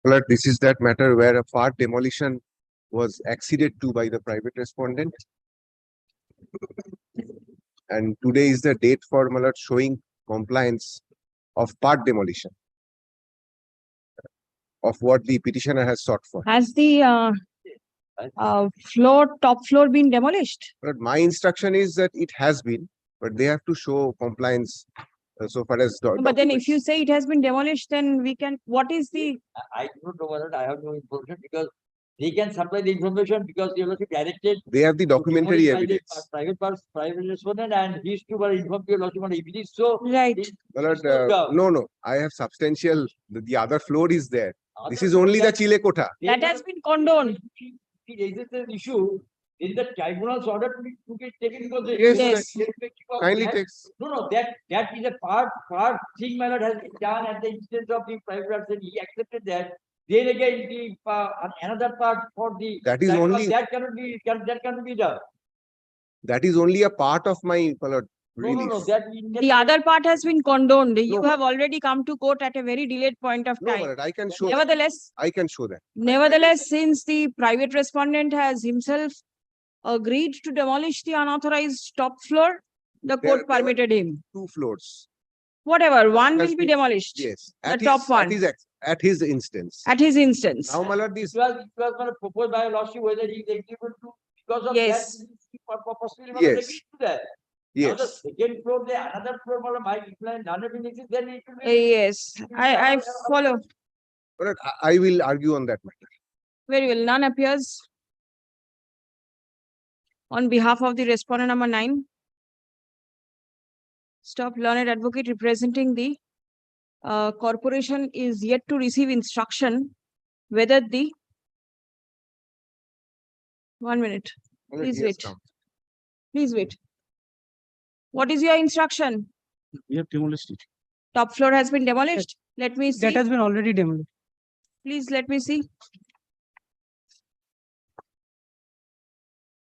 Well, this is that matter where a part demolition was acceded to by the private respondent. And today is the date for showing compliance of part demolition of what the petitioner has sought for. Has the top floor been demolished? But my instruction is that it has been, but they have to show compliance so far as. But then if you say it has been demolished, then we can, what is the? I don't know whether I have no information because they can supply the information because they have directed. They have the documentary evidence. Private respondent and these two were informed your lordship on EPD. So right. No, I have substantial. The other floor is there. This is only the Chile Kota. That has been condoned. He raises an issue in the tribunal's order to be taken because yes. Kindly takes. No, that is a part thing my lord has been done at the instance of the private person. He accepted that. Then again, the another part for the that is only that cannot be done. That is only a part of my relief. No, the other part has been condoned. No, you have already come to court at a very delayed point of time. No, I can show. Nevertheless, I can show that. Nevertheless, since the private respondent has himself agreed to demolish the unauthorized top floor, the court permitted him. 2 floors. Whatever, one will be demolished. Yes. The top one. At his instance. At his instance. Now, my lord, this was proposed by a lordship whether he is able to because of yes. that possibly yes. To that. Yes. Now the second floor, the another floor might imply none of it exists, then it will be. Yes, I follow. But I will argue on that matter. Very well. None appears. On behalf of the respondent number 9, stop learned advocate representing the corporation is yet to receive instruction whether the 1 minute. Please wait. Please wait. What is your instruction? We have demolished it. Top floor has been demolished. Let me see. That has been already demolished. Please let me see.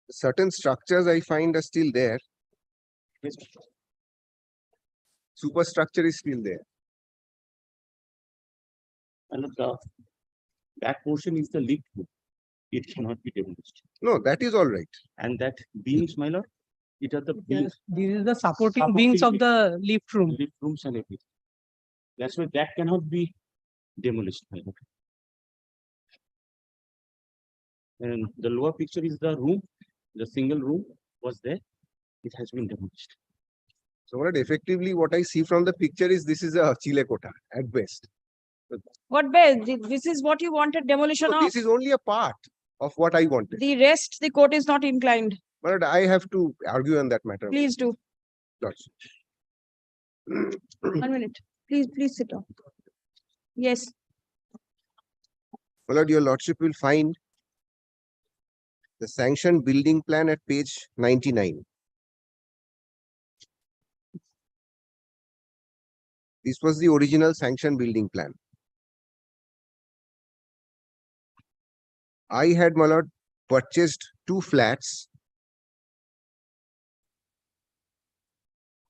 Certain structures I find are still there. Superstructure is still there. And the back portion is the lift room. It cannot be demolished. No, that is all right. And that beams, my lord, it are the beams. This is the supporting beams of the lift room. Lift rooms and everything. That's why that cannot be demolished, my lord. And the lower picture is the room. The single room was there. It has been demolished. So, effectively, what I see from the picture is this is a Chile Kota at best. What best? This is what you wanted demolition of? This is only a part of what I wanted. The rest, the court is not inclined. But I have to argue on that matter. Please do. 1 minute. Please sit down. Yes. Well, your lordship will find the sanctioned building plan at page 99. This was the original sanctioned building plan. I had, my lord, purchased 2 flats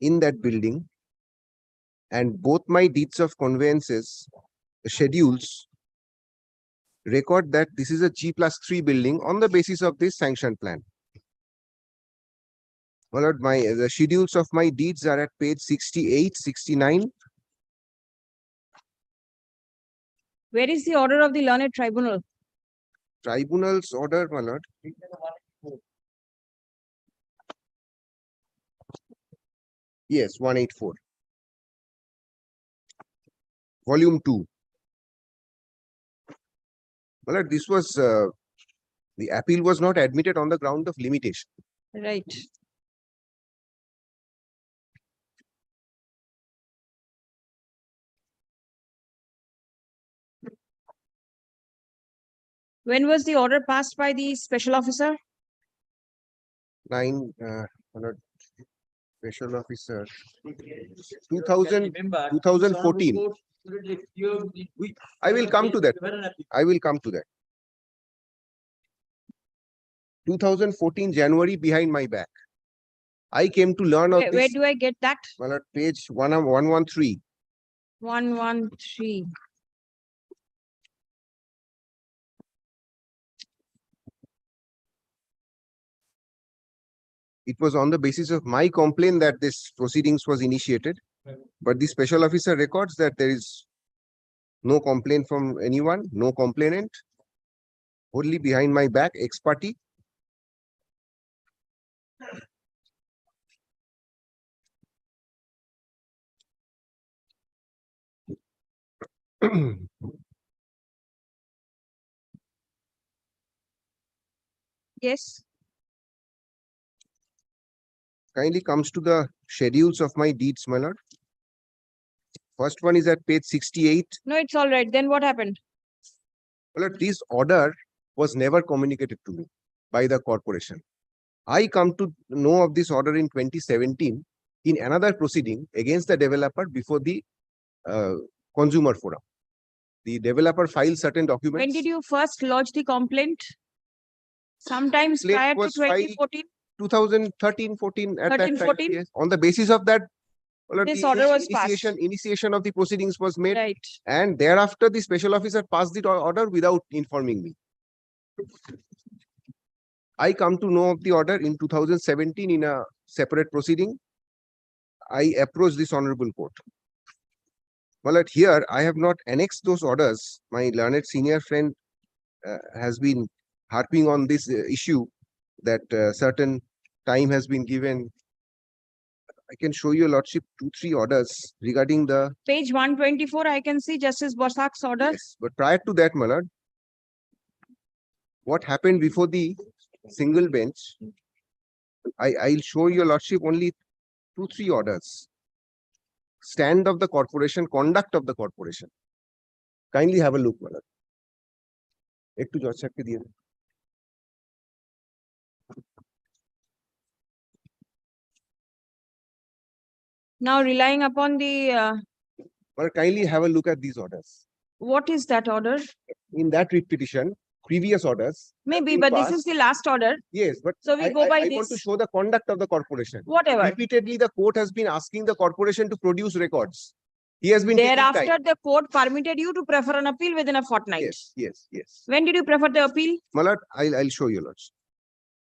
in that building, and both my deeds of conveyances, the schedules, record that this is a G+3 building on the basis of this sanctioned plan. My lord, the schedules of my deeds are at page 68, 69. Where is the order of the learned tribunal? Tribunal's order, my lord. Yes, 184. Volume 2. Well, this was, the appeal was not admitted on the ground of limitation. Right. When was the order passed by the special officer? 9, special officer. 2014. I will come to that. I will come to that. 2014 January behind my back. I came to learn of this. Where do I get that? Well, at page 113. 113. It was on the basis of my complaint that this proceedings was initiated. But the special officer records that there is no complaint from anyone, no complainant, only behind my back, ex parte. Yes. Kindly comes to the schedules of my deeds, my lord. First one is at page 68. No, it's all right. Then what happened? My lord, this order was never communicated to me by the corporation. I come to know of this order in 2017 in another proceeding against the developer before the consumer forum. The developer filed certain documents. When did you first lodge the complaint? Sometimes Complaint prior to was filed 2014. 2013, 14 at 13, that time. 14? Yes. On the basis of that, well, This the order was passed. initiation of the proceedings was made, Right. and thereafter the special officer passed the order without informing me. I come to know of the order in 2017 in a separate proceeding. I approached this honorable court. Well, at here I have not annexed those orders. My learned senior friend has been harping on this issue that certain time has been given. I can show you, lordship, 2-3 orders regarding the. Page 124, I can see Justice Bosak's order. Yes, but prior to that, my lord, what happened before the single bench? I'll show your lordship only 2-3 orders. Stand of the corporation, conduct of the corporation. Kindly have a look, my lord. একটু জজ সাহেবকে দিয়ে দিন। Now relying upon the, But kindly have a look at these orders. what is that order? In that writ petition, previous orders. Maybe, been but this passed. is the last order. Yes, but So we go by I want to this. show the conduct of the corporation. Whatever. Repeatedly, the court has been asking the corporation to produce records. He has been taking Thereafter, time. the court permitted you to prefer an appeal within a fortnight. Yes, yes, yes. When did you prefer the appeal? My lord, I'll show you, lords.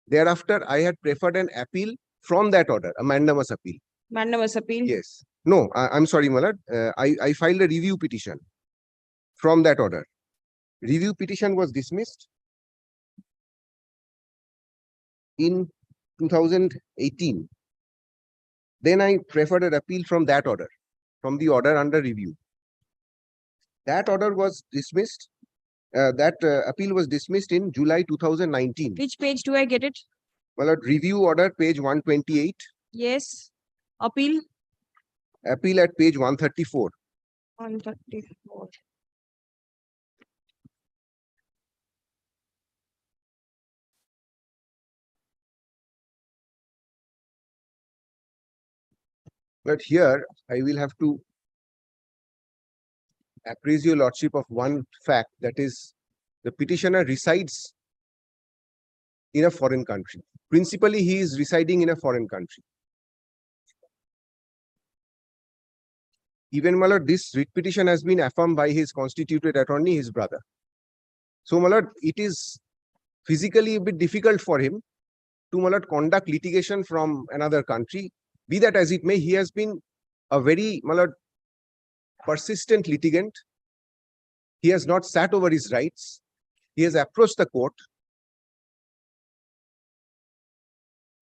Thereafter, I had preferred an appeal from that order, a mandamus appeal. Mandamus appeal. Yes. No, I'm sorry, my lord. I filed a review petition from that order. Review petition was dismissed in 2018. Then I preferred an appeal from that order, from the order under review. That order was dismissed. That appeal was dismissed in July 2019. Which page do I get it? Well, review order, page 128. Yes. Appeal. Appeal at page 134. 134. But here I will have to appraise your lordship of one fact, that is the petitioner resides in a foreign country. Principally, he is residing in a foreign country. Even, my lord, this writ petition has been affirmed by his constituted attorney, his brother. So, my lord, it is physically a bit difficult for him to, my lord, conduct litigation from another country. Be that as it may, he has been a very, my lord, persistent litigant. He has not sat over his rights. He has approached the court.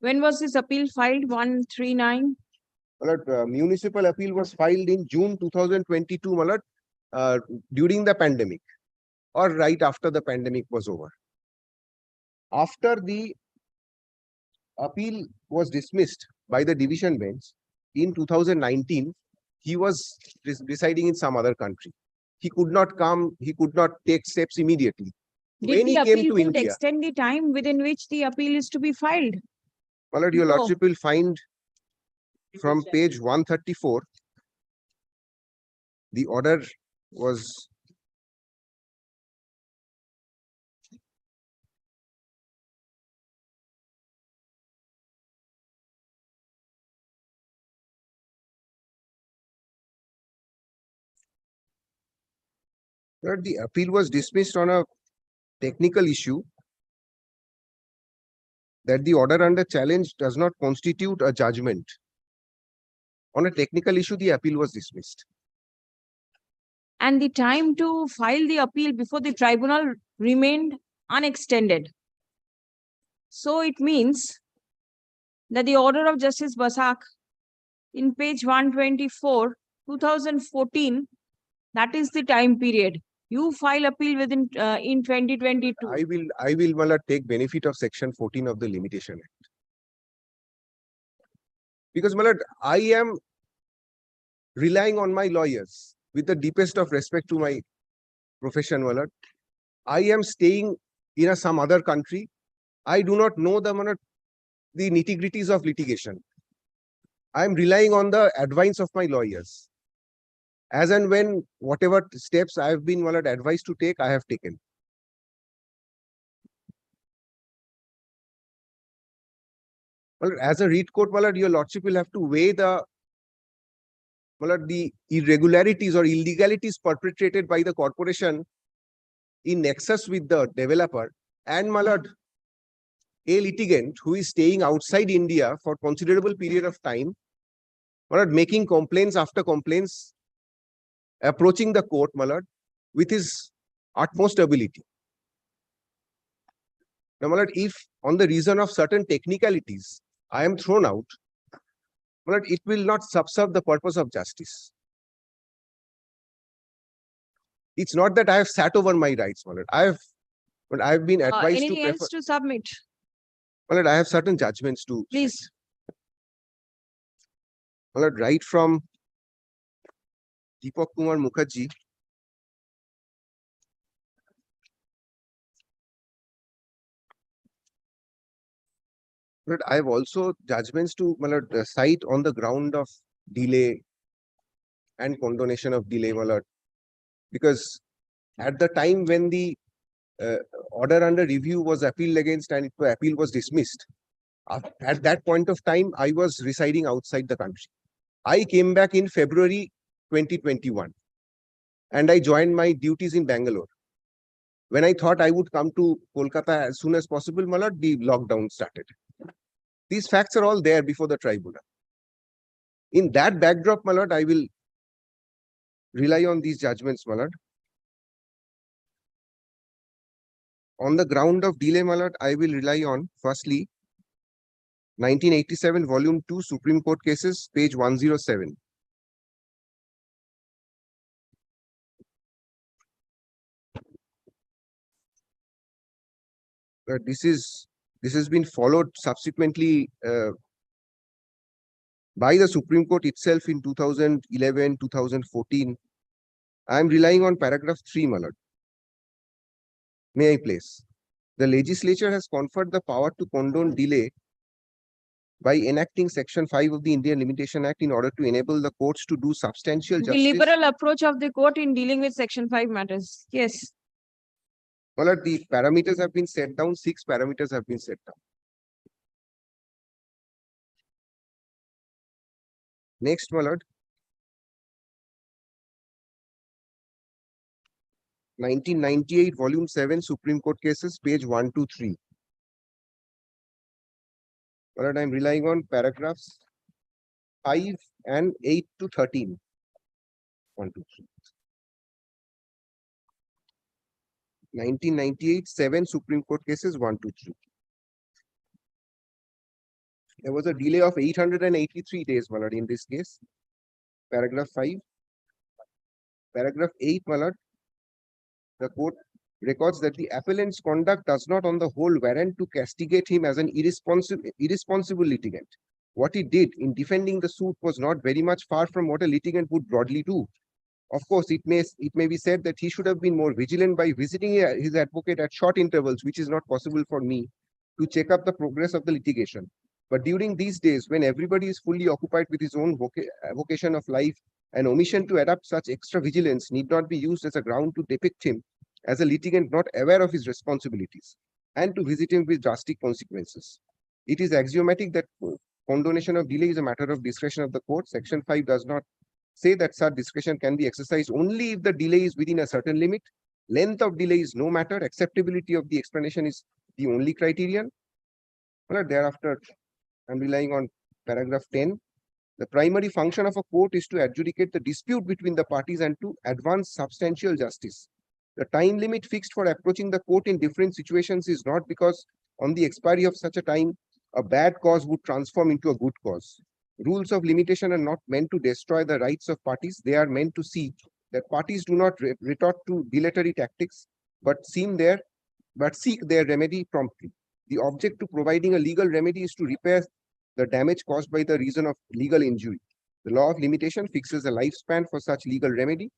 When was this appeal filed? 139. My lord, municipal appeal was filed in June 2022, my lord, during the pandemic or right after the pandemic was over. After the appeal was dismissed by the division bench in 2019, he was residing in some other country. He could not come, he could not take steps immediately. Did When the he came appeal to court India, extend the time within which the appeal is to be filed? my lord, your No. lordship will find from page 134, the order was But the appeal was dismissed on a technical issue that the order under challenge does not constitute a judgment. On a technical issue, the appeal was dismissed. And the time to file the appeal before the tribunal remained unextended. So it means that the order of Justice Basak in page 124, 2014, that is the time period. You file appeal within in 2022. I will Mala, take benefit of section 14 of the Limitation Act. Because Mala, I am relying on my lawyers with the deepest of respect to my profession. Mala. I am staying in some other country. I do not know the nitty-gritties of litigation. I am relying on the advice of my lawyers. As and when whatever steps I have been advised to take, I have taken. Well, as a read court, your lordship will have to weigh the irregularities or illegalities perpetrated by the corporation in nexus with the developer and a litigant who is staying outside India for considerable period of time, making complaints after complaints, approaching the court, with his utmost ability. Now, if on the reason of certain technicalities I am thrown out, it will not subserve the purpose of justice. It's not that I have sat over my rights, I have been advised to anything else to submit? I have certain judgments to. Please. Right from Deepak Kumar Mukherjee. But I have also judgments to cite on the ground of delay and condonation of delay, because at the time when the order under review was appealed against and the appeal was dismissed, at that point of time, I was residing outside the country. I came back in February 2021 and I joined my duties in Bangalore. When I thought I would come to Kolkata as soon as possible, the lockdown started. These facts are all there before the tribunal. In that backdrop, I will rely on these judgments, On the ground of delay, I will rely on, firstly, 1987 Volume 2 Supreme Court Cases, page 107. This has been followed subsequently by the Supreme Court itself in 2011, 2014. I am relying on paragraph 3, May I place? The legislature has conferred the power to condone delay by enacting Section 5 of the Indian Limitation Act in order to enable the courts to do substantial The justice. liberal approach of the court in dealing with Section 5 matters. Yes. The parameters have been set down, 6 parameters have been set down. Next, 1998 Volume 7 Supreme Court Cases, page 123. I am relying on paragraphs 5 and 8 to 13. 1, 2, 3. 1998 7 Supreme Court Cases, 1, 2, 3. There was a delay of 883 days, in this case. Paragraph 5. Paragraph 8, the court records that the appellant's conduct does not on the whole warrant to castigate him as an irresponsible litigant. What he did in defending the suit was not very much far from what a litigant would broadly do. Of course, it may be said that he should have been more vigilant by visiting his advocate at short intervals, which is not possible for me, to check up the progress of the litigation. But during these days, when everybody is fully occupied with his own vocation of life, an omission to adapt such extra vigilance need not be used as a ground to depict him as a litigant not aware of his responsibilities and to visit him with drastic consequences. It is axiomatic that condonation of delay is a matter of discretion of the court. Section 5 does not say that such discretion can be exercised only if the delay is within a certain limit. Length of delay is no matter. Acceptability of the explanation is the only criterion. Well, thereafter, I'm relying on paragraph 10. The primary function of a court is to adjudicate the dispute between the parties and to advance substantial justice. The time limit fixed for approaching the court in different situations is not because on the expiry of such a time, a bad cause would transform into a good cause. Rules of limitation are not meant to destroy the rights of parties. They are meant to see that parties do not retort to dilatory tactics, but seek their remedy promptly. The object to providing a legal remedy is to repair the damage caused by the reason of legal injury. The law of limitation fixes a lifespan for such legal remedy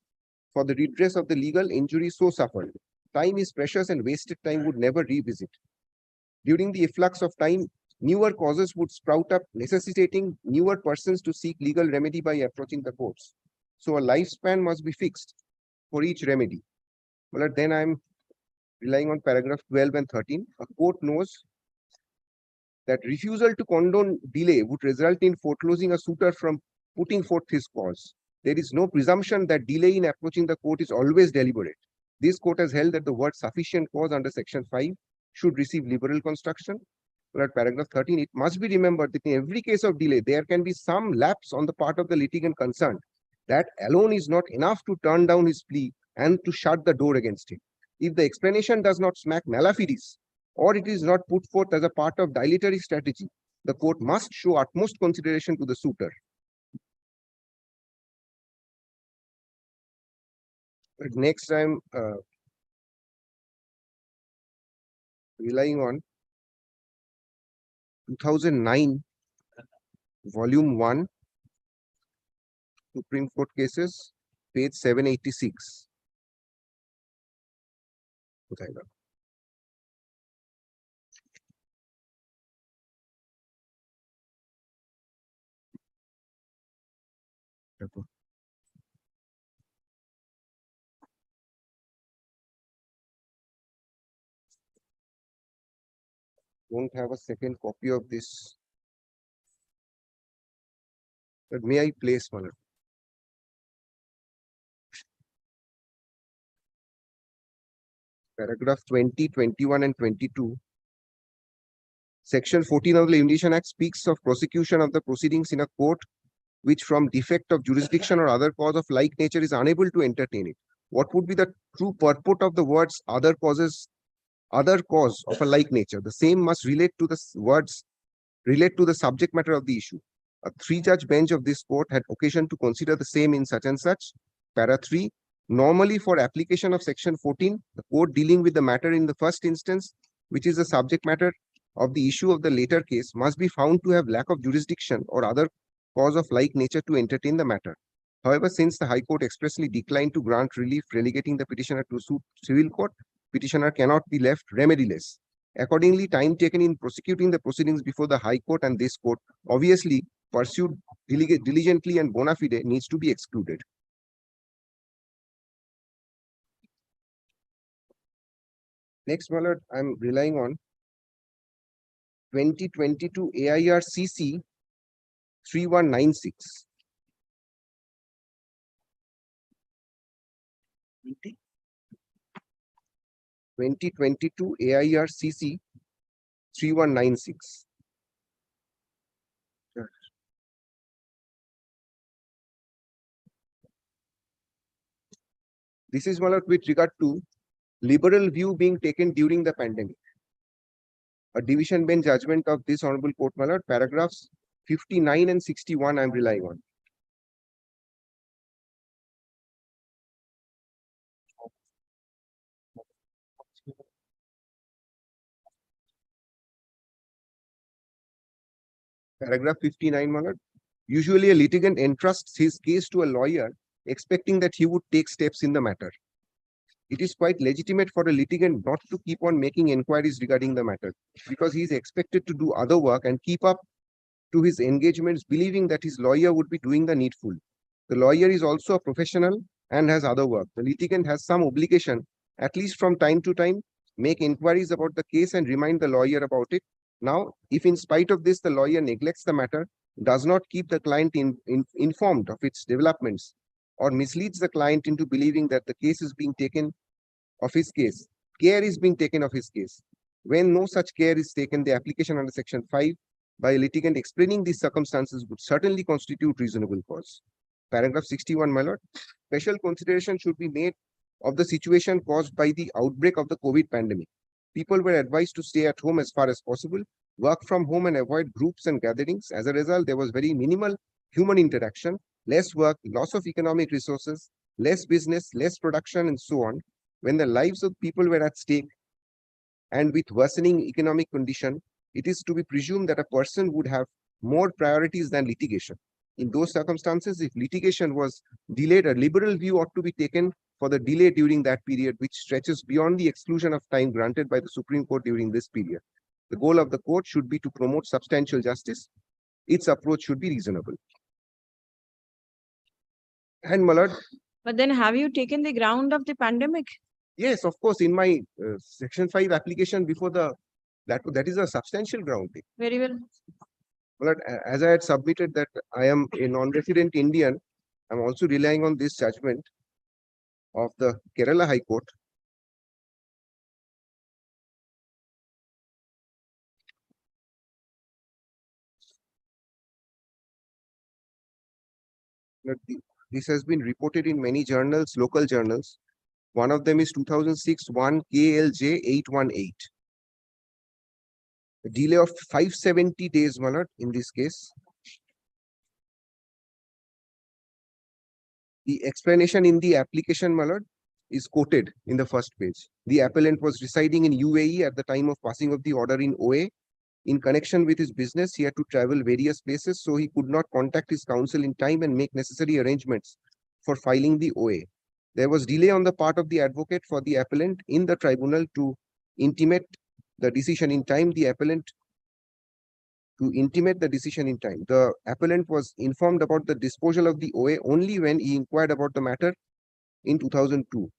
for the redress of the legal injury so suffered. Time is precious and wasted time would never revisit. During the efflux of time, newer causes would sprout up, necessitating newer persons to seek legal remedy by approaching the courts. So a lifespan must be fixed for each remedy. Well, then I'm relying on paragraph 12 and 13. A court knows that refusal to condone delay would result in foreclosing a suitor from putting forth his cause. There is no presumption that delay in approaching the court is always deliberate. This court has held that the word sufficient cause under section 5 should receive liberal construction. Well, at paragraph 13, it must be remembered that in every case of delay, there can be some lapse on the part of the litigant concerned. That alone is not enough to turn down his plea and to shut the door against him. If the explanation does not smack malafidis, or it is not put forth as a part of dilatory strategy, the court must show utmost consideration to the suitor. But next, I'm relying on 2009, volume 1, Supreme Court cases, page 786. Don't have a second copy of this. But may I place one? Paragraph 20, 21, and 22. Section 14 of the Limitation Act speaks of prosecution of the proceedings in a court which from defect of jurisdiction or other cause of like nature is unable to entertain it. What would be the true purport of the words other cause of a like nature? The same must relate to the subject matter of the issue. A 3-judge bench of this court had occasion to consider the same in such and such. Para 3. Normally, for application of section 14, the court dealing with the matter in the first instance, which is the subject matter of the issue of the later case, must be found to have lack of jurisdiction or other cause of like nature to entertain the matter. However, since the High Court expressly declined to grant relief relegating the petitioner to civil court, petitioner cannot be left remediless. Accordingly, time taken in prosecuting the proceedings before the High Court and this court, obviously pursued diligently and bona fide, needs to be excluded. Next, my lord, I'm relying on 2022 AIR CC 3196. 2022 AIR CC 3196. This is one with regard to liberal view being taken during the pandemic. A division bench judgment of this honorable court, my lord, paragraphs 59 and 61 I'm relying on. Paragraph 59, my lord. Usually a litigant entrusts his case to a lawyer expecting that he would take steps in the matter. It is quite legitimate for a litigant not to keep on making inquiries regarding the matter because he is expected to do other work and keep up to his engagements, believing that his lawyer would be doing the needful. The lawyer is also a professional and has other work. The litigant has some obligation, at least from time to time, make inquiries about the case and remind the lawyer about it. Now, if in spite of this, the lawyer neglects the matter, does not keep the client informed of its developments, or misleads the client into believing that the case is being taken of his case, care is being taken of his case. When no such care is taken, the application under Section 5 by a litigant explaining these circumstances would certainly constitute reasonable cause. Paragraph 61, my lord. Special consideration should be made of the situation caused by the outbreak of the COVID pandemic. People were advised to stay at home as far as possible, work from home and avoid groups and gatherings. As a result, there was very minimal human interaction, less work, loss of economic resources, less business, less production, and so on. When the lives of people were at stake and with worsening economic condition, it is to be presumed that a person would have more priorities than litigation. In those circumstances, if litigation was delayed, a liberal view ought to be taken for the delay during that period, which stretches beyond the exclusion of time granted by the Supreme Court during this period. The goal of the court should be to promote substantial justice. Its approach should be reasonable. And my lord, But then have you taken the ground of the pandemic? yes, of course, in my Section 5 application before that is a substantial ground. Very well. But as I had submitted that I am a non-resident Indian, I'm also relying on this judgment of the Kerala High Court. This has been reported in many journals, local journals. One of them is 2006 1 KLJ 818. A delay of 570 days, my lord, in this case. The explanation in the application, my lord, is quoted in the first page. The appellant was residing in UAE at the time of passing of the order in OA. In connection with his business, he had to travel various places, so he could not contact his counsel in time and make necessary arrangements for filing the OA. There was delay on the part of the advocate for the appellant in the tribunal to intimate the decision in time. The appellant was informed about the disposal of the OA only when he inquired about the matter in 2002.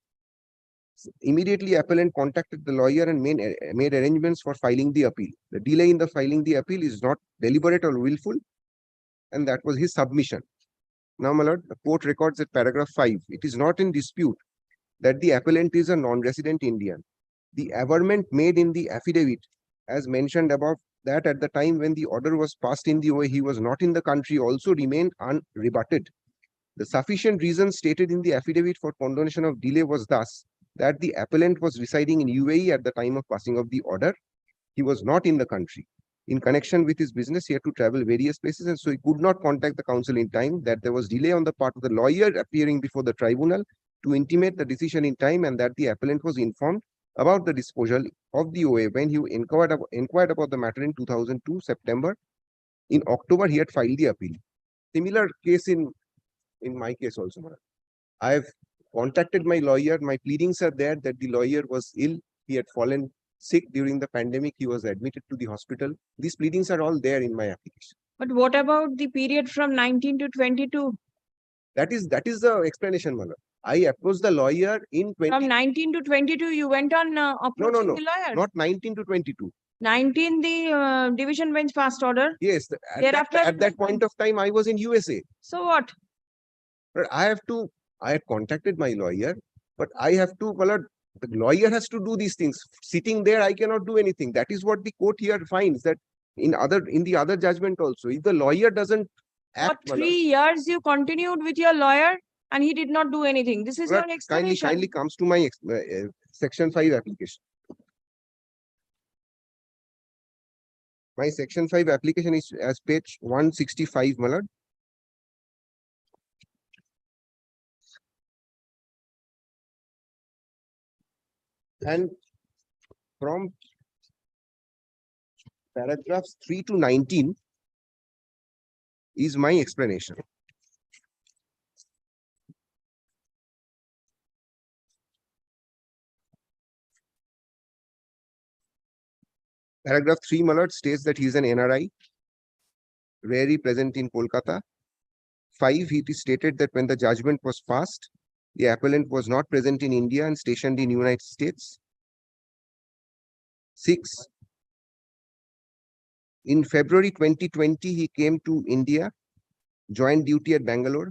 Immediately, appellant contacted the lawyer and made arrangements for filing the appeal. The delay in the filing the appeal is not deliberate or willful, and that was his submission. Now, my lord, the court records at paragraph 5. It is not in dispute that the appellant is a non-resident Indian. The averment made in the affidavit, as mentioned above, that at the time when the order was passed in the OA, he was not in the country, also remained unrebutted. The sufficient reason stated in the affidavit for condonation of delay was thus that the appellant was residing in UAE at the time of passing of the order. He was not in the country. In connection with his business, he had to travel various places, and so he could not contact the counsel in time. That there was delay on the part of the lawyer appearing before the tribunal to intimate the decision in time, and that the appellant was informed about the disposal of the OA when he inquired about the matter in 2002 September. In October, he had filed the appeal. Similar case in my case also. I have contacted my lawyer. My pleadings are there that the lawyer was ill. He had fallen sick during the pandemic. He was admitted to the hospital. These pleadings are all there in my application. But what about the period from 19 to 22? That is the explanation, Mala. I approached the lawyer in 20. From 19 to 22, you went on approaching No, the lawyer. not 19 to 22. 19, the division bench passed order. Yes, Thereafter, at that point of time, I was in USA. So what? But I had contacted my lawyer, but I have to, well, the lawyer has to do these things. Sitting there, I cannot do anything. That is what the court here finds, that in the other judgment also. If the lawyer doesn't act, For 3 years, you continued with your lawyer and he did not do anything. This is your explanation. kindly comes to my Section 5 application. My Section 5 application is as page 165, my lord. And from paragraphs 3 to 19 is my explanation. Paragraph 3, my lord, states that he is an NRI, rarely present in Kolkata. 5, it is stated that when the judgment was passed, the appellant was not present in India and stationed in United States. 6, In February 2020, he came to India, joined duty at Bangalore.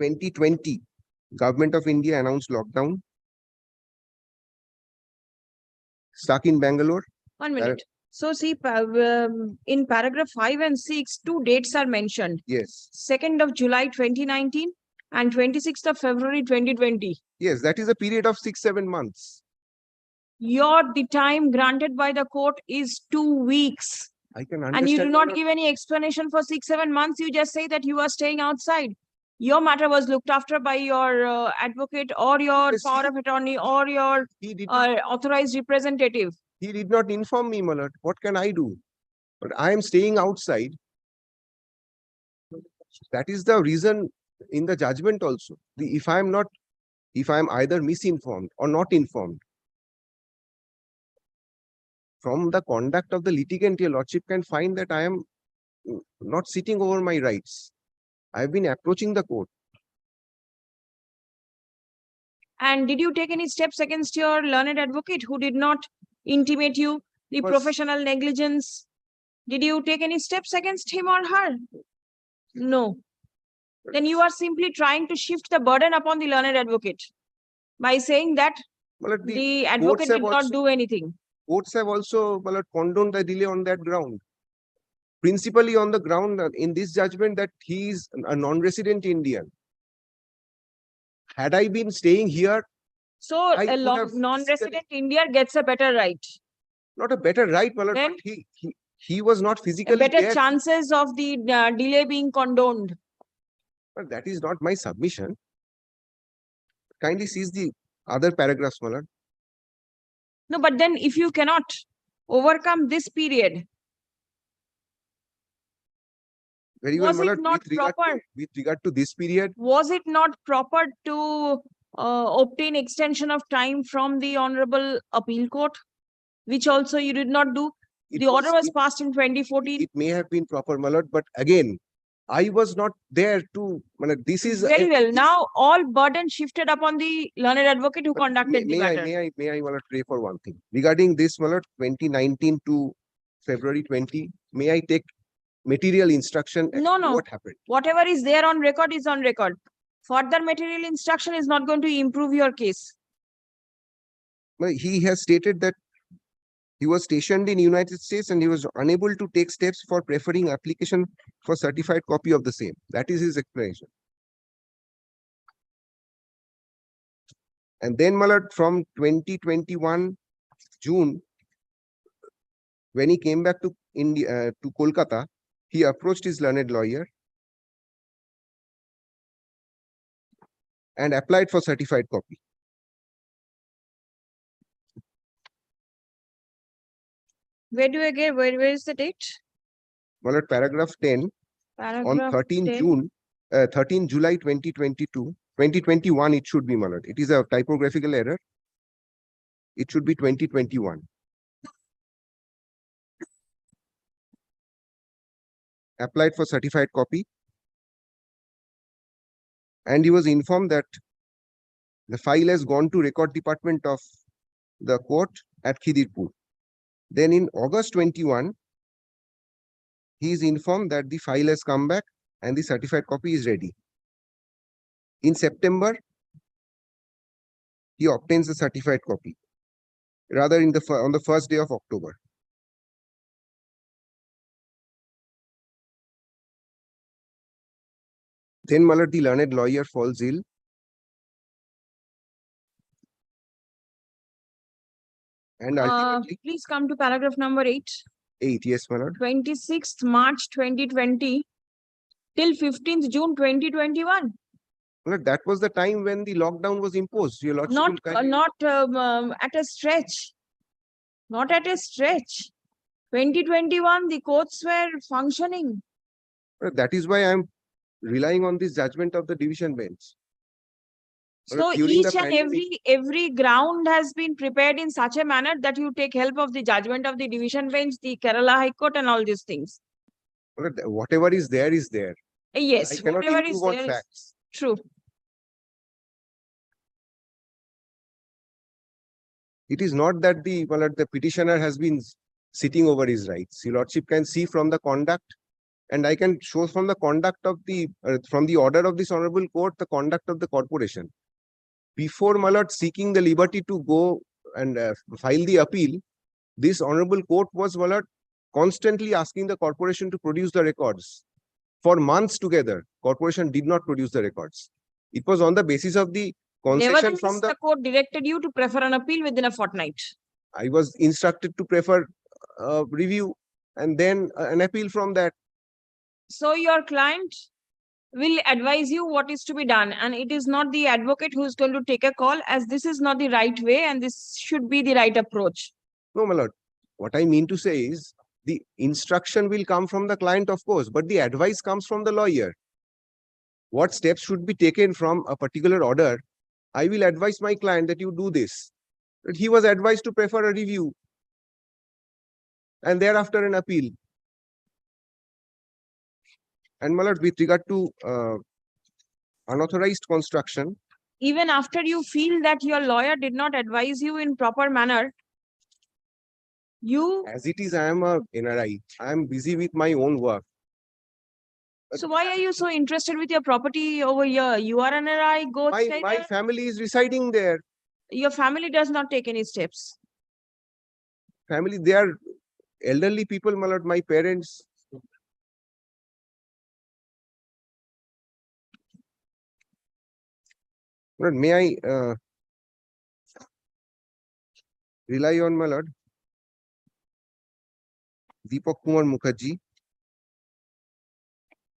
2020, Government of India announced lockdown. Stuck in Bangalore. 1 minute. So see, in paragraph 5 and 6, two dates are mentioned. Yes. 2nd of July 2019 and 26th of February 2020. Yes, that is a period of 6-7 months. The time granted by the court is 2 weeks. I can understand. And you do not Lord. give any explanation for 6-7 months. You just say that you are staying outside. Your matter was looked after by your advocate or your Yes, power of attorney or your He did not, authorized representative. he did not inform me, my lord. What can I do? But I am staying outside. That is the reason in the judgment also. If I am either misinformed or not informed, from the conduct of the litigant, your lordship can find that I am not sitting over my rights. I have been approaching the court. And did you take any steps against your learned advocate who did not intimate you the Was- professional negligence? Did you take any steps against him or her? No. Then you are simply trying to shift the burden upon the learned advocate by saying that My lord, the advocate have did not also- do anything. courts have also, my lord, condoned the delay on that ground. Principally on the ground in this judgment that he is a non-resident Indian. Had I been staying here, So I a could have non-resident Indian gets a better right, not a better right, my lord, Then- but he was not a physically better there. chances of the delay being condoned. But that is not my submission. Kindly seize the other paragraphs, my lord. No, but then if you cannot overcome this period, Very well, Was my it lord. not proper? With regard to this period, was it not proper to obtain extension of time from the Honorable Appeal Court, which also you did not do? it The order was it- passed in 2014. it may have been proper, my lord, but again, I was not there to, my lord, this is Very well. Now all burden shifted upon the learned advocate who But conducted the matter. may I, my lord, pray for one thing regarding this, my lord, 2019 to February 20. May I take material instruction? as No, to no. What happened? Whatever is there on record is on record. Further material instruction is not going to improve your case. Well, he has stated that he was stationed in United States and he was unable to take steps for preferring application for certified copy of the same. That is his explanation. And then, my lord, from 2021 June, when he came back to India, to Kolkata, he approached his learned lawyer and applied for certified copy. Where do I get, where is the date? My lord, paragraph 10 on Paragraph 13 10. June, 13 July 2022, 2021 it should be, my lord. It is a typographical error. It should be 2021. Applied for certified copy. And he was informed that the file has gone to record department of the court at Khidirpur. Then in August 21, he is informed that the file has come back and the certified copy is ready. In September, he obtains the certified copy, rather on the first day of October. Then, my lord, the learned lawyer falls ill. And ultimately, Please come to paragraph number 8. 8, yes, my lord. 26th March 2020 till 15th June 2021. My lord, that was the time when the lockdown was imposed. Your lordship will kindly- Not at a stretch. Not at a stretch. 2021, the courts were functioning. That is why I am relying on this judgment of the division bench. So during the each and pandemic- every ground has been prepared in such a manner that you take help of the judgment of the division bench, the Kerala High Court and all these things. My lord, whatever is there is there. Yes, I cannot whatever is improve on there is facts. true. It is not that the petitioner has been sitting over his rights. Your Lordship can see from the conduct, and I can show from the conduct of the, from the order of this Honorable Court, the conduct of the corporation. Before my Lord seeking the liberty to go and file the appeal, this Honorable Court was, my Lord, constantly asking the corporation to produce the records. For months together, corporation did not produce the records. It was on the basis of the concession Nevertheless, from the court directed you to prefer an appeal within a fortnight. I was instructed to prefer review and then an appeal from that. So your client will advise you what is to be done, and it is not the advocate who is going to take a call, as this is not the right way and this should be the right approach. No, my lord. What I mean to say is the instruction will come from the client, of course, but the advice comes from the lawyer. What steps should be taken from a particular order? I will advise my client that you do this. But he was advised to prefer a review and thereafter an appeal. And my lord, with regard to unauthorized construction, Even after you feel that your lawyer did not advise you in proper manner, you, as it is, I am a NRI. I am busy with my own work. so why are you so interested with your property over here? You are an NRI, go stay My there. family is residing there. Your family does not take any steps. Family, they are elderly people, my lord, my parents. Lord, may I rely on my lord Deepak Kumar Mukherjee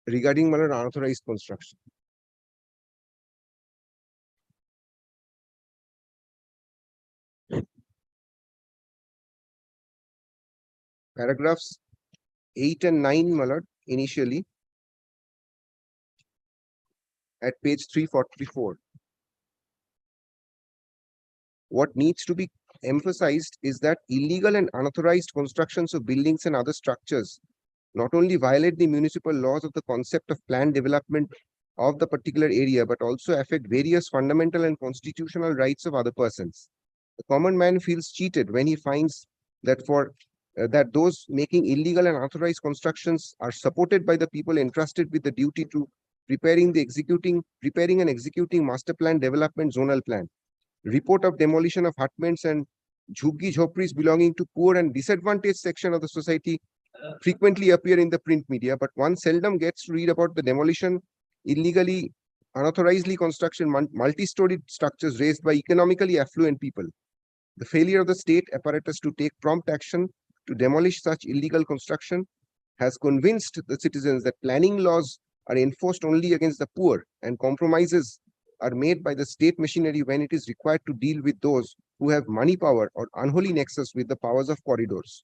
regarding my lord unauthorized construction. Paragraphs 8 and 9, my lord, initially at page 344. What needs to be emphasized is that illegal and unauthorized constructions of buildings and other structures not only violate the municipal laws of the concept of planned development of the particular area, but also affect various fundamental and constitutional rights of other persons. The common man feels cheated when he finds that that those making illegal and unauthorized constructions are supported by the people entrusted with the duty to preparing and executing master plan, development, zonal plan. Report of demolition of hutments and jhuggi jhopris belonging to poor and disadvantaged section of the society frequently appear in the print media, but one seldom gets to read about the demolition, illegally, unauthorizedly construction, multi-storied structures raised by economically affluent people. The failure of the state apparatus to take prompt action to demolish such illegal construction has convinced the citizens that planning laws are enforced only against the poor, and compromises are made by the state machinery when it is required to deal with those who have money power or unholy nexus with the powers of corridors.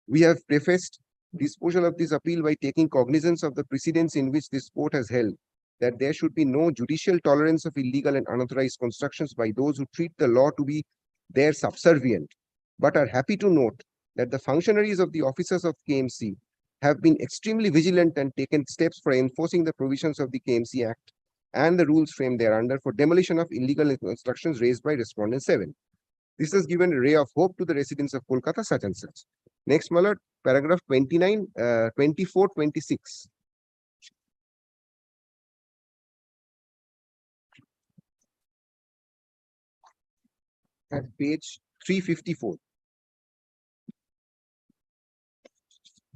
We have prefaced disposal of this appeal by taking cognizance of the precedents in which this court has held that there should be no judicial tolerance of illegal and unauthorized constructions by those who treat the law to be their subservient, but are happy to note that the functionaries of the officers of KMC have been extremely vigilant and taken steps for enforcing the provisions of the KMC Act and the rules framed thereunder for demolition of illegal constructions raised by Respondent 7. This has given a ray of hope to the residents of Kolkata, such and such. Next, my lord, paragraph 29, 24, 26. At page 354.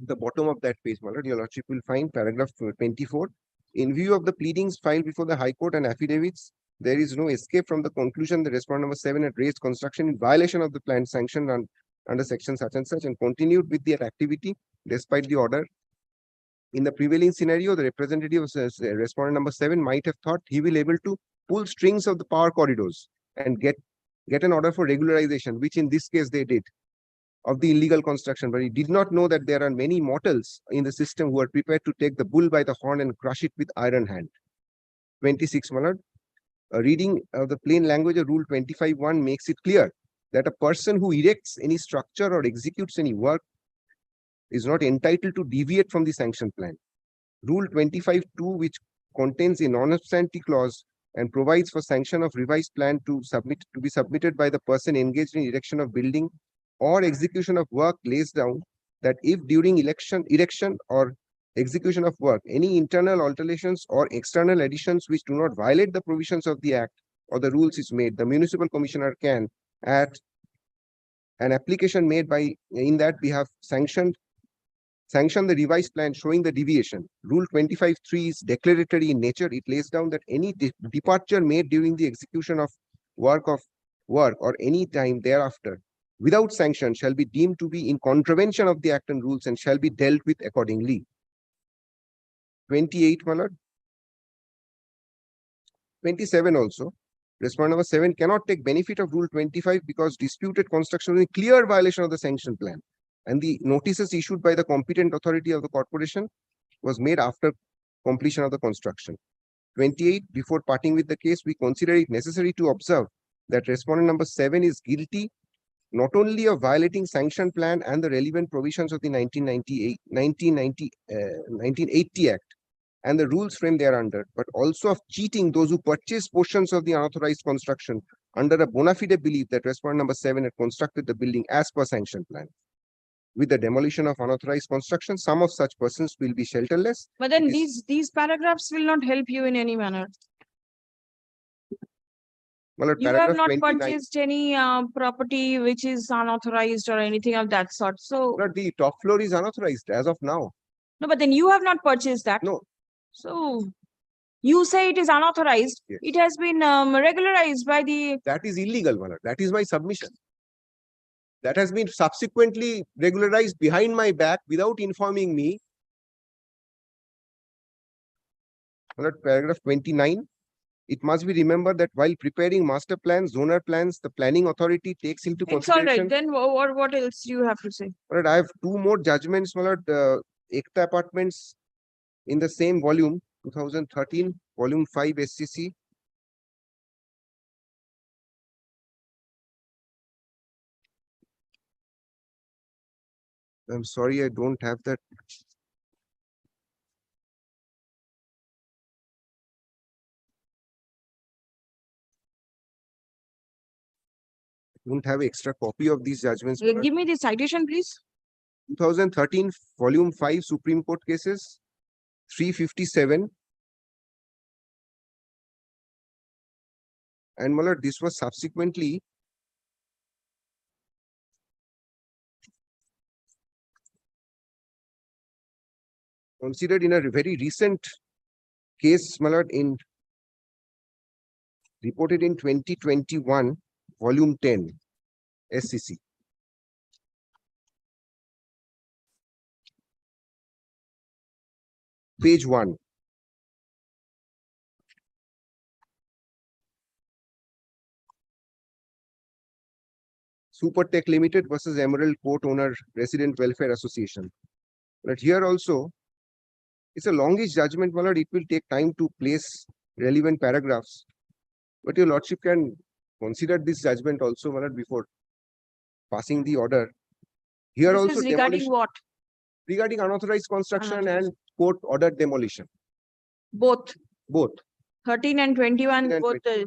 The bottom of that page, my lord, your lordship will find paragraph 24. In view of the pleadings filed before the High Court and affidavits, there is no escape from the conclusion that Respondent number 7 had raised construction in violation of the plan sanctioned under section such and such, and continued with their activity despite the order. In the prevailing scenario, the representative of Respondent number 7 might have thought he will able to pull strings of the power corridors and get an order for regularization, which in this case they did, of the illegal construction, but he did not know that there are many mortals in the system who are prepared to take the bull by the horn and crush it with iron hand. 26, my lord. A reading of the plain language of Rule 25(1) makes it clear that a person who erects any structure or executes any work is not entitled to deviate from the sanction plan. Rule 25(2), which contains a non-obstante clause and provides for sanction of revised plan to be submitted by the person engaged in erection of building or execution of work lays down that if during erection or execution of work, any internal alterations or external additions which do not violate the provisions of the Act or the rules is made, the municipal commissioner can, at an application made by, in that we have sanction the revised plan showing the deviation. Rule 25(3) is declaratory in nature. It lays down that any departure made during the execution of work or any time thereafter without sanction shall be deemed to be in contravention of the Act and rules and shall be dealt with accordingly. 28, my lord. 27 also. Respondent number 7 cannot take benefit of Rule 25 because disputed construction is in clear violation of the sanction plan, and the notices issued by the competent authority of the corporation was made after completion of the construction. 28, before parting with the case, we consider it necessary to observe that respondent number 7 is guilty not only of violating sanction plan and the relevant provisions of the 1980 Act and the rules framed thereunder, but also of cheating those who purchase portions of the unauthorized construction under a bona fide belief that respondent number 7 had constructed the building as per sanction plan. With the demolition of unauthorized construction, some of such persons will be shelterless. But then It is- these paragraphs will not help you in any manner. Well, at You have paragraph not 29, purchased any property which is unauthorized or anything of that sort. So, but the top floor is unauthorized as of now. no, but then you have not purchased that. No. So you say it is unauthorized. Yes. It has been regularized by the, That is illegal, my lord. That is my submission. That has been subsequently regularized behind my back without informing me. My lord, paragraph 29. It must be remembered that while preparing master plans, zoner plans, the planning authority takes into it's all right. consideration. Then what else do you have to say? My lord, I have two more judgments, my lord. Ekta Apartments in the same volume, 2013, volume 5 SCC. I'm sorry, I don't have that. Don't have extra copy of these judgments. my lord. Give me the citation, please. 2013, volume 5, Supreme Court cases, 357. And my lord, this was subsequently considered in a very recent case, my lord, reported in 2021, volume 10, SCC. Page 1. Supertech Limited versus Emerald Court Owner Resident Welfare Association. But here also, it's a longish judgment, my lord. It will take time to place relevant paragraphs. But your lordship can consider this judgment also, my lord, before passing the order. Here This also is regarding demolition, what? regarding unauthorized construction Unauthorized. and court ordered demolition, Both both. 13 and 21, 13 and both. 20.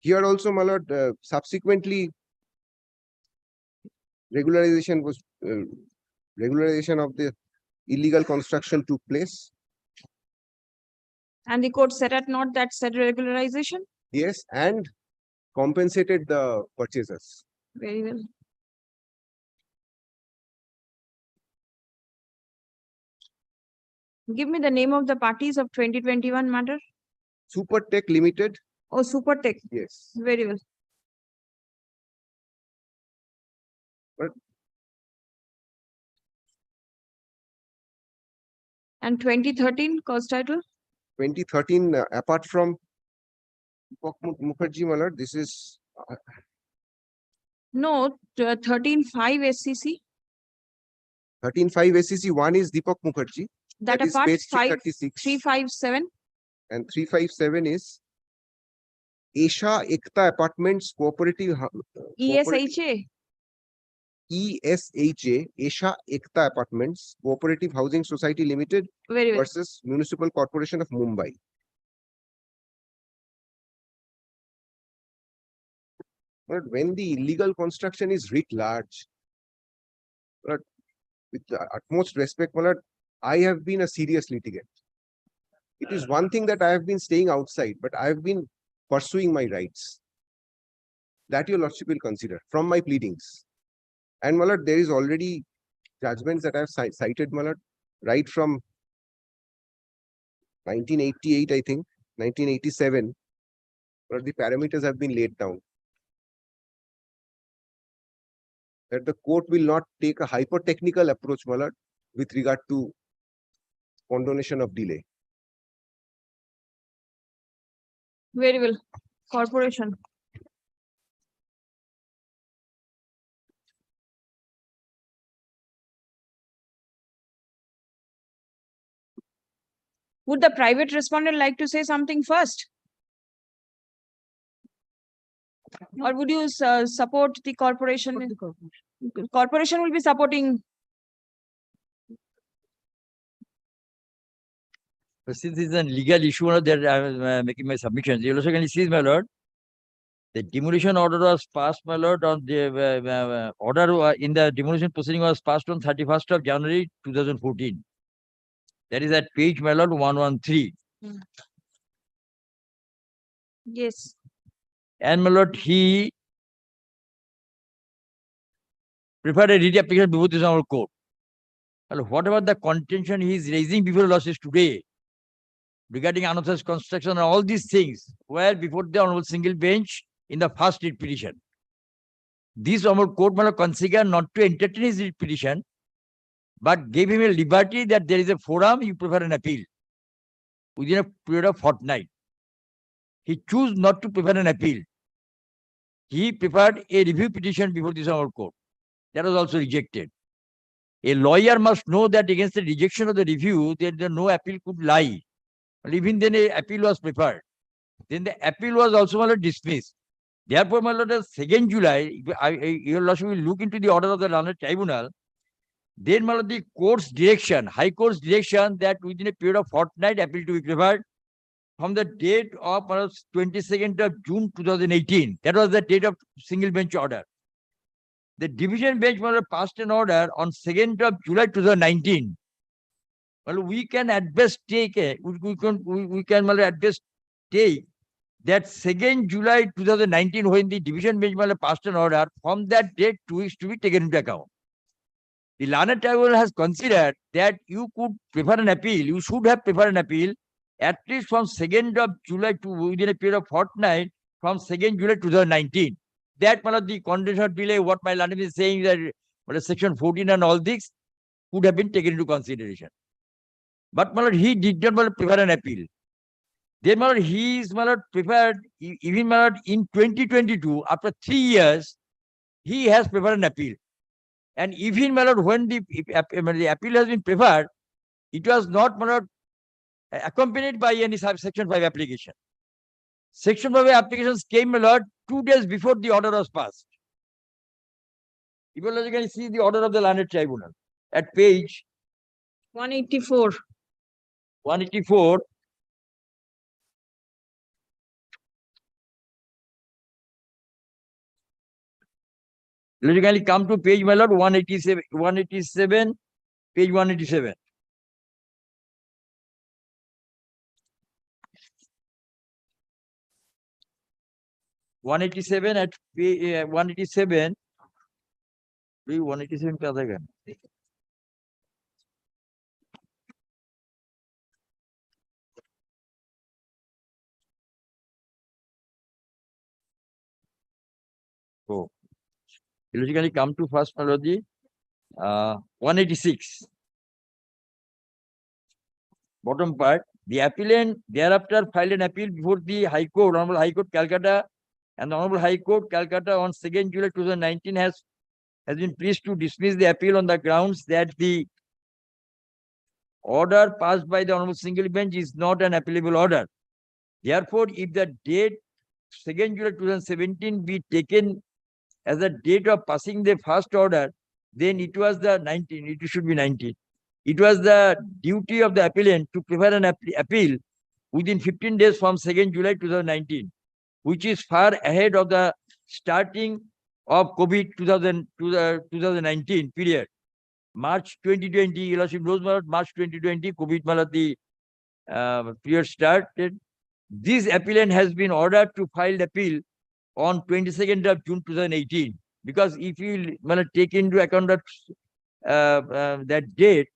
Here also, my lord, subsequently regularization of the illegal construction took place. And the court said at not that said regularization. Yes, and compensated the purchasers. Very well. Give me the name of the parties of 2021 matter. Supertech Limited, Oh, Supertech. yes. Very well. But And 2013 cause title. 2013, apart from Deepak Mukherjee, my lord, this is No, 13.5 SCC. 13.5 SCC. One is Deepak Mukherjee. That is apart page 5, 336. 357. And 357 is Esha Ekta Apartments Cooperative ESHA. ESHA, Esha Ekta Apartments Cooperative Housing Society Limited Very well. versus Municipal Corporation of Mumbai. But when the illegal construction is writ large, but with the utmost respect, my lord, I have been a serious litigant. It is one thing that I have been staying outside, but I have been pursuing my rights. That your lordship will consider from my pleadings. And my lord, there is already judgments that I have cited, my lord, right from 1988, I think, 1987, but the parameters have been laid down. That the court will not take a hyper-technical approach, my lord, with regard to condonation of delay. Very well. Corporation. Would the private respondent like to say something first? Or would you support the corporation? Corporation will be supporting. But since this is a legal issue, my lord, that I am making my submission. You also can see, my lord, the demolition order was passed, my lord, on the order in the demolition proceeding was passed on 31st of January 2014. That is at page, my lord, 113. Yes. And my lord, he preferred a writ application before this honorable court. Well, whatever the contention he is raising before losses today regarding unauthorized construction and all these things were before the honorable single bench in the first writ petition. This honorable court, my lord, considered not to entertain his writ petition, but gave him a liberty that there is a forum, you prefer an appeal within a period of fortnight. He chose not to prefer an appeal. He preferred a review petition before this honorable court. That was also rejected. A lawyer must know that against the rejection of the review, there no appeal could lie. But even then, an appeal was preferred. Then the appeal was also, my lord, dismissed. Therefore, my lord, 2nd July, your lordship will look into the order of the London Tribunal. Then, my lord, the court's direction, High Court's direction, that within a period of fortnight, appeal to be preferred from the date of 22nd of June 2018. That was the date of single bench order. The division bench, my lord, passed an order on 2nd of July 2019. Well, we can at best take we can my lord, at best take that 2nd July 2019 when the division bench, my lord, passed an order. From that date, 2 weeks to be taken into account. The London Tribunal has considered that you could prefer an appeal. You should have preferred an appeal at least from 2nd of July to within a period of fortnight from 2nd July 2019. That, my lord, the condemnation of delay, what my London is saying that section 14 and all this could have been taken into consideration. But, my lord, he did not, my lord, prefer an appeal. Then, my lord, he is, my lord, preferred, even, my lord, in 2022, after 3 years, he has preferred an appeal. And even, my lord, when the appeal has been preferred, it was not, my lord, accompanied by any section 5 application. Section 5 applications came, my lord, 2 days before the order was passed. You can see the order of the London Tribunal at page 184. 184. Logically come to page, my lord, 187, page 187. At page 187. 187 पे आता है So, logically come to first melody, 186. Bottom part, the appellant thereafter filed an appeal before the High Court, Honorable High Court, Calcutta, and the Honorable High Court, Calcutta on 2nd July 2019 has been pleased to dismiss the appeal on the grounds that the order passed by the Honorable Single Bench is not an appealable order. Therefore, if the date 2nd July 2017 be taken as the date of passing the first order, then it was the 19, it should be 19. It was the duty of the appellant to prepare an appeal within 15 days from 2nd July 2019, which is far ahead of the starting of COVID 2019 period. March 2020, Your Lordship knows about March 2020, COVID the period started. This appellant has been ordered to file appeal on 22nd of June 2018. Because if you take into account that date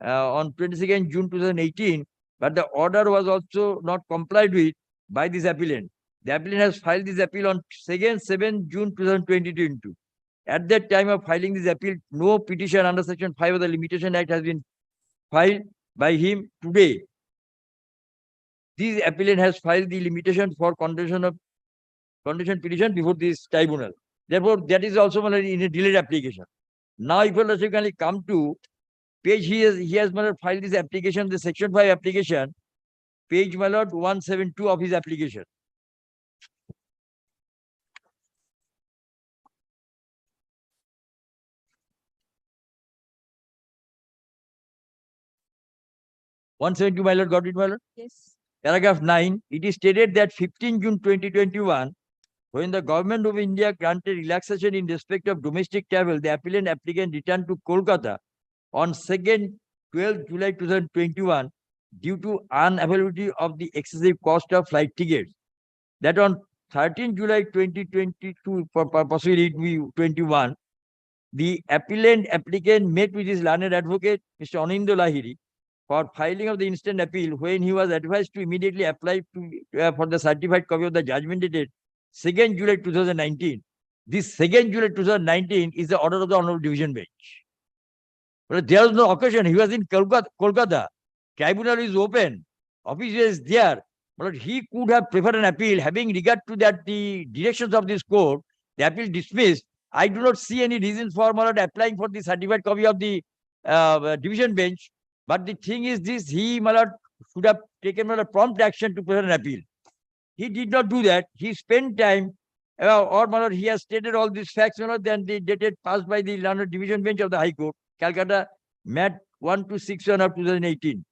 on 22nd June 2018, but the order was also not complied with by this appellant. The appellant has filed this appeal on 7 June 2022. At that time of filing this appeal, no petition under Section 5 of the Limitation Act has been filed by him today. This appellant has filed the limitation for condition petition before this tribunal. Therefore, that is also in a delayed application. Now, if you can come to page, he has filed this application, the Section 5 application, page 172 of his application. My lord, got it, my lord? Yes. Paragraph 9, it is stated that 15 June 2021, when the government of India granted relaxation in respect of domestic travel, the applicant returned to Kolkata on 12 July 2021 due to unavailability of the excessive cost of flight tickets. That on 13 July 2022, possibly 21, the applicant met with his learned advocate, Mr. Anindya Lahiri, for filing of the instant appeal when he was advised to immediately apply for the certified copy of the judgment dated 2nd July 2019. This 2nd July 2019 is the order of the Honorable Division Bench. But there was no occasion. He was in Kolkata. Tribunal is open. Office is there. But he could have preferred an appeal. Having regard to that, the directions of this court, the appeal dismissed. I do not see any reasons for applying for the certified copy of the division bench. But the thing is this, he should have taken a prompt action to prefer an appeal. He did not do that. He spent time, or he has stated all these facts, then the dated passed by the learned division bench of the High Court, Calcutta, Mat 1-6 of 2018.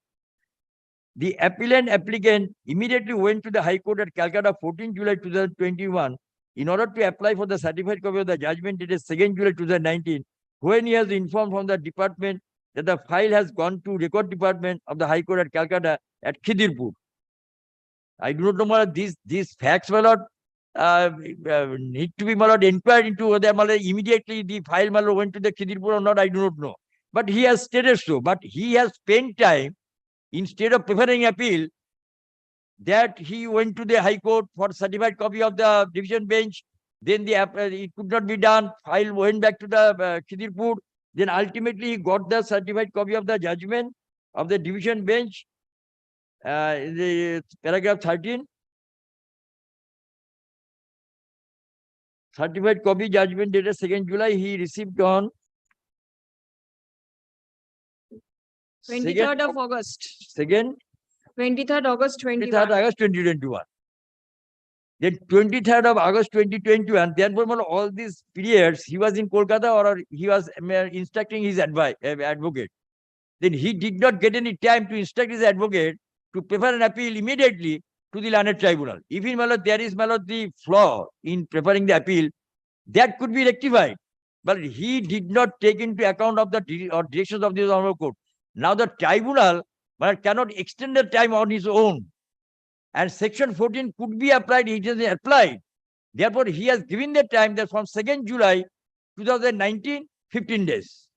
The applicant immediately went to the High Court at Calcutta 14 July 2021 in order to apply for the certified copy of the judgment dated 2nd July 2019, when he has informed from the department that the file has gone to record department of the High Court at Calcutta at Khidirpur. I do not know these facts need to be inquired into whether immediately the file went to the Khidirpur or not. I do not know. But he has stated so. But he has spent time, instead of preferring appeal, that he went to the High Court for certified copy of the division bench. Then it could not be done. File went back to the Khidirpur. Then ultimately he got the certified copy of the judgment of the division bench. In the paragraph 13. Certified copy judgment dated 2nd July, he received on 23rd of August. 23rd August 21. 23rd August 2021. Then 23rd of August 2021, therefore all these periods, he was in Kolkata or he was instructing his advocate. Then he did not get any time to instruct his advocate to prefer an appeal immediately to the learned tribunal. Even there is the flaw in preferring the appeal, that could be rectified. But he did not take into account of the directions of the Honorable Court. Now the tribunal cannot extend the time on his own. And Section 14 could be applied, it is applied. Therefore, he has given the time that from 2nd July 2019, 15 days.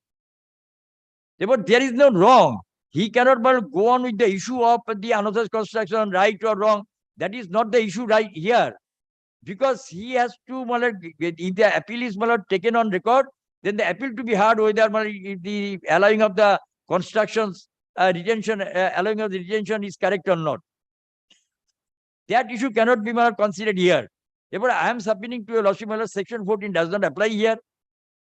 Therefore, there is no wrong. He cannot go on with the issue of the unauthorized construction, right or wrong. That is not the issue right here. Because he has to, if the appeal is taken on record, then the appeal to be heard whether the allowing of the constructions, retention, allowing of the retention is correct or not. That issue cannot be considered here. Therefore, I am submitting to your Lordship, Section 14 does not apply here.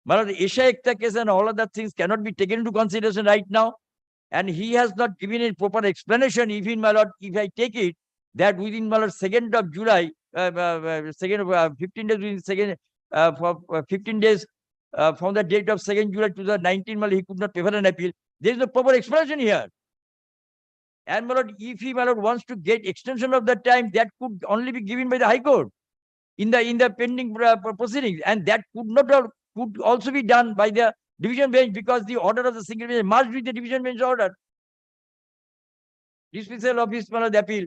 The Isha Ekta case and all other things cannot be taken into consideration right now. And he has not given a proper explanation, even, if I take it, that within 2nd of July, 15 days, within 15 days from the date of 2nd July 2019, he could not prefer an appeal. There is no proper explanation here. And if he wants to get extension of that time, that could only be given by the High Court. in the pending proceedings, and that could also be done by the division bench, because the order of the single bench must be the division bench order. Dismissal of his the appeal.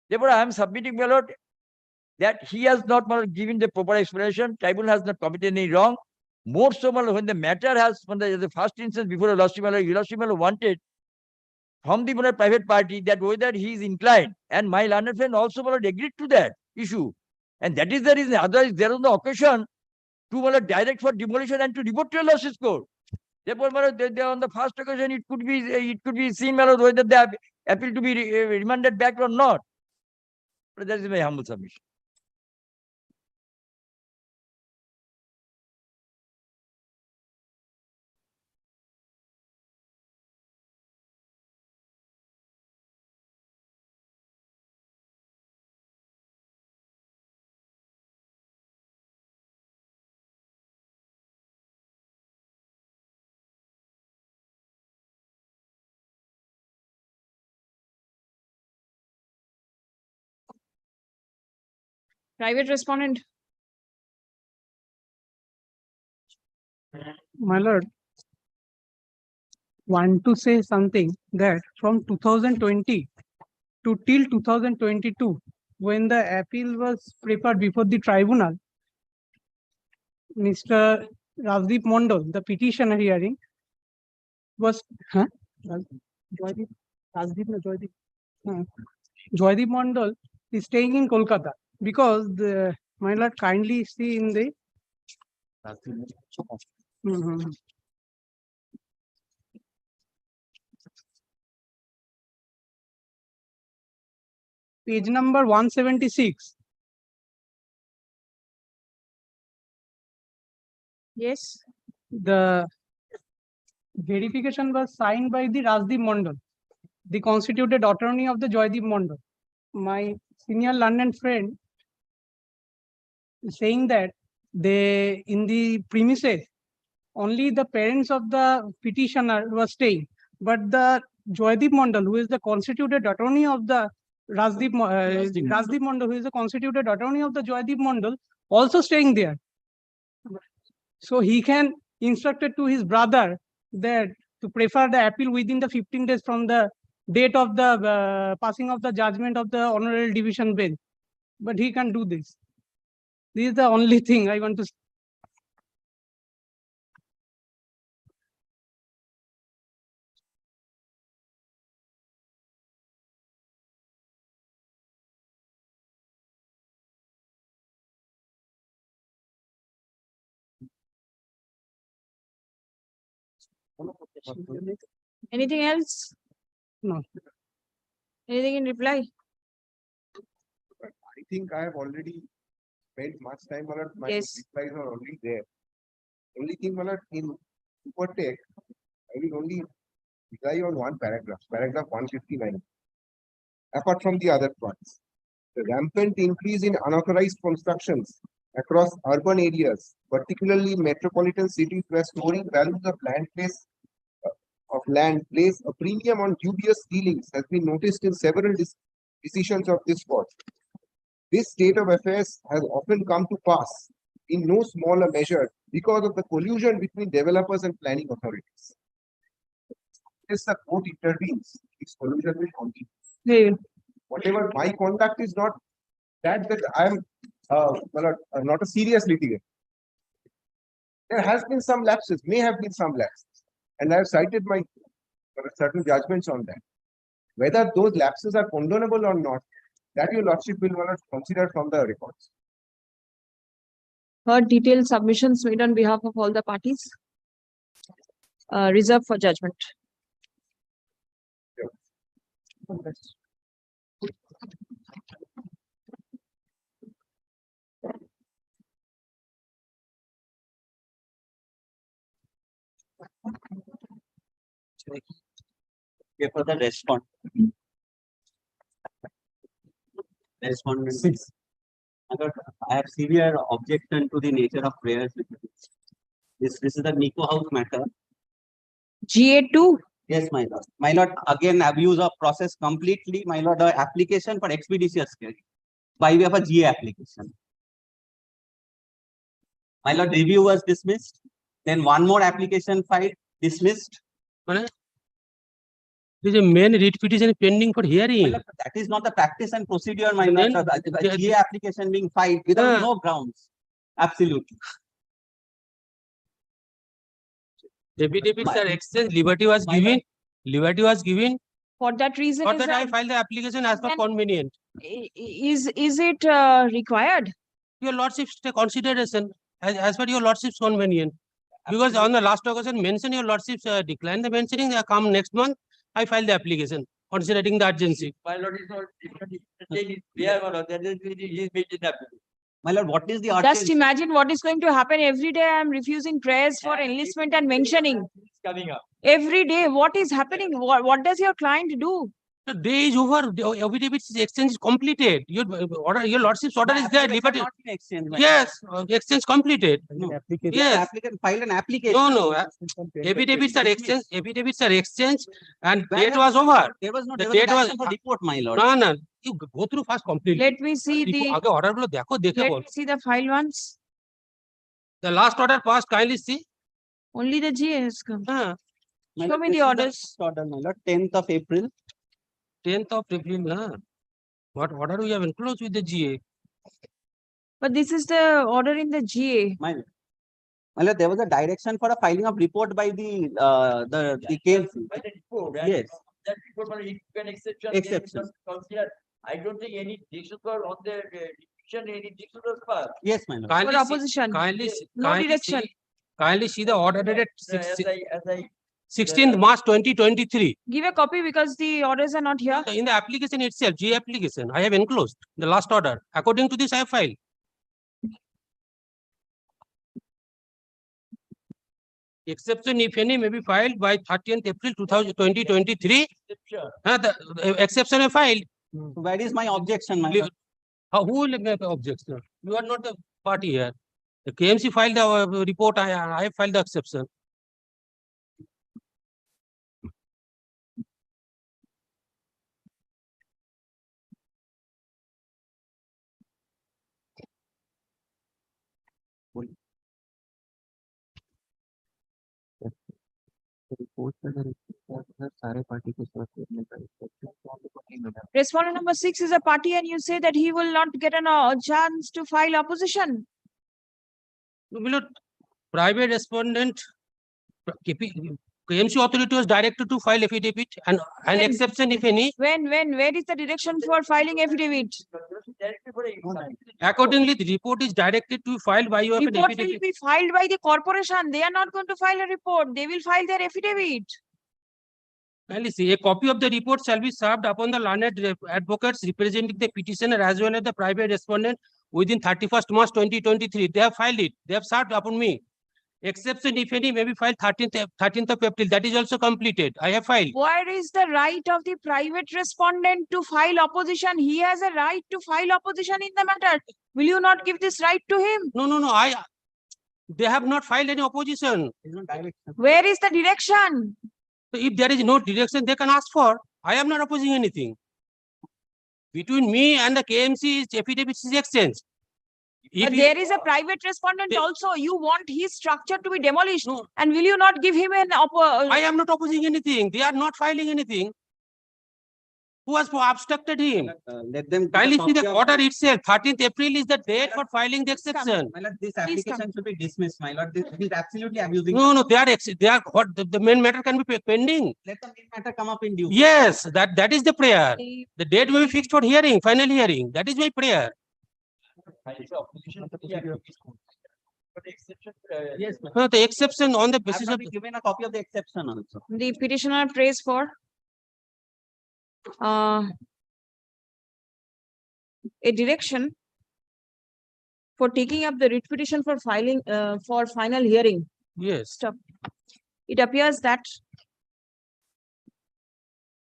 Therefore, I am submitting, my lord, that he has not given the proper explanation. Tribunal has not committed any wrong. More so, my lord, when the matter has, when the first instance before a lordship, wanted from the private party that whether he is inclined, and my learned friend also agreed to that issue. And that is the reason. Otherwise, there is no occasion to direct for demolition and to report to a lordship's court. Therefore, on the first occasion, it could be seen, whether the appeal to be remanded back or not. But that is my humble submission. Private respondent. My lord, want to say something that from 2020 to till 2022, when the appeal was prepared before the tribunal, Mr. Rajdeep Mondal, the petitioner hearing, was Joydeep Mondal is staying in Kolkata, because my lord, kindly see in the page number 176. Yes. The verification was signed by the Rajdeep Mondal, the constituted attorney of the Joydeep Mondal. My senior learned friend is saying that they, in the premises, only the parents of the petitioner were staying, but the Joydeep Mondal, who is the constituted attorney of the Rajdeep Mondal, who is the constituted attorney of the Joydeep Mondal, also staying there. So he can instructed to his brother that to prefer the appeal within the 15 days from the date of the passing of the judgment of the honorable division bench. But he can do this. This is the only thing I want to say. Anything else? No. Anything in reply? I think I have already spent much time on it. My Yes. replies are already there. Only thing, in super tech, I will only rely on one paragraph 159. Apart from the other parts, the rampant increase in unauthorized constructions across urban areas, particularly metropolitan cities where storing values of land place a premium on dubious dealings, has been noticed in several decisions of this court. This state of affairs has often come to pass in no smaller measure because of the collusion between developers and planning authorities. As the court intervenes, this collusion will continue. Yeah. Whatever my conduct is not that I am not a serious litigant. There has been some lapses, may have been some lapses, and I have cited my certain judgments on that. Whether those lapses are condonable or not, that your lordship will consider from the records. Heard detailed submissions made on behalf of all the parties. Reserved for judgment. Okay, for the respondent. I have severe objection to the nature of prayers. This is the Nico House matter. GA2. Yes, my lord. My lord, again abuse of process completely. My lord, the application for expeditious hearing by way of a GA application. My lord, review was dismissed. Then one more application filed, dismissed. There is a main writ petition pending for My hearing. lord, that is not the practice and procedure, my Then- lord. The then- GA application being filed without Yeah. no grounds. Absolutely. Affidavits My- are exchanged, liberty was My given. Liberty was given. For that reason, For is that, I that, filed the application as per then- convenient. is it required? Your lordship's take consideration as per your lordship's convenient. Because on the last occasion mention your lordship's decline the mentioning, come next month, I filed the application considering the urgency. My lord is not, there, my lord, that is, he is made in appeal. My lord, what is the Just urgency? imagine what is going to happen every day. I am refusing prayers for enlistment and mentioning. It's coming up. Every day, what is happening? What does your client do? The day is over, the affidavits exchange is completed. Your order, your lordship's order is there, Application liberty. not been exchanged, my lord. Yes, exchange completed. No. Yes. The applicant filed an application. No, affidavits are exchanged, affidavits are exchanged and Where date has- was over. There was no, The there was a date was- direction for report, my lord. No, you go through first completely. Let me see the, আগে order গুলো দেখো দেখে let ball. me see the file once. The last order passed, kindly see. Only the GA has come. হ্যাঁ, My Show lord, me this the is orders. last Order, my lord, 10th of April. 10th of April, হ্যাঁ। What order we have enclosed with the GA? But this is the order in the GA. My lord, there was a direction for a filing of report by the KMC. By the report, and Yes. that report, but if an exception. then it Exception. was considered. I don't think any disclosure on the decision, any disclosure part. Yes, my lord. For Kindly see, opposition. kindly, No direction. kindly see the order dated As I 16th March 2023. Give a copy because the orders are not here. In the application itself, GA application, I have enclosed the last order. According to this, I have filed. Exception, if any, may be filed by 30th April 2023. exception. The exception I filed. So where is my objection, my Leave- lord? Who will make the objection? You are not the party here. The KMC filed the report, I filed the exception. Respondent number 6 is a party and you say that he will not get a chance to file opposition. No, my lord, private respondent, KMC authority was directed to file affidavit and an When? exception if any. Where is the direction for filing affidavit? Directly for a- Accordingly, the report is directed to file by you of an Report will affidavit. be filed by the corporation. They are not going to file a report. They will file their affidavit. Kindly see, a copy of the report shall be served upon the learned advocates representing the petitioner as well as the private respondent within 31st March 2023. They have filed it. They have served upon me. Exception, if any, may be filed 13th of April. That is also completed. I have filed. Where is the right of the private respondent to file opposition? He has a right to file opposition in the matter. Will you not give this right to him? No, they have not filed any opposition. There is no direction. Where is the direction? So if there is no direction, they can ask for. I am not opposing anything. Between me and the KMC, affidavit is exchanged. If But you- there is a private respondent They- also. You want his structure to be demolished. No. And will you not give him an I am not opposing anything. They are not filing anything. Who has obstructed him? Let them. give a Kindly see the copy of- order itself. 13th April is the date for filing the exception. My lord, this Please come. application should be dismissed, my lord. This is absolutely abusing. No, they are what the main matter can be pending. Let the main matter come up in due. Yes, that is the prayer. The- The date will be fixed for hearing, final hearing. That is my prayer. It's opposition to the application. But the exception, Yes, ma'am. No, the exception on the I basis have of been given a copy of the exception also. The petitioner prays for a direction for taking up the writ petition for filing for final hearing. yes. Stop. It appears that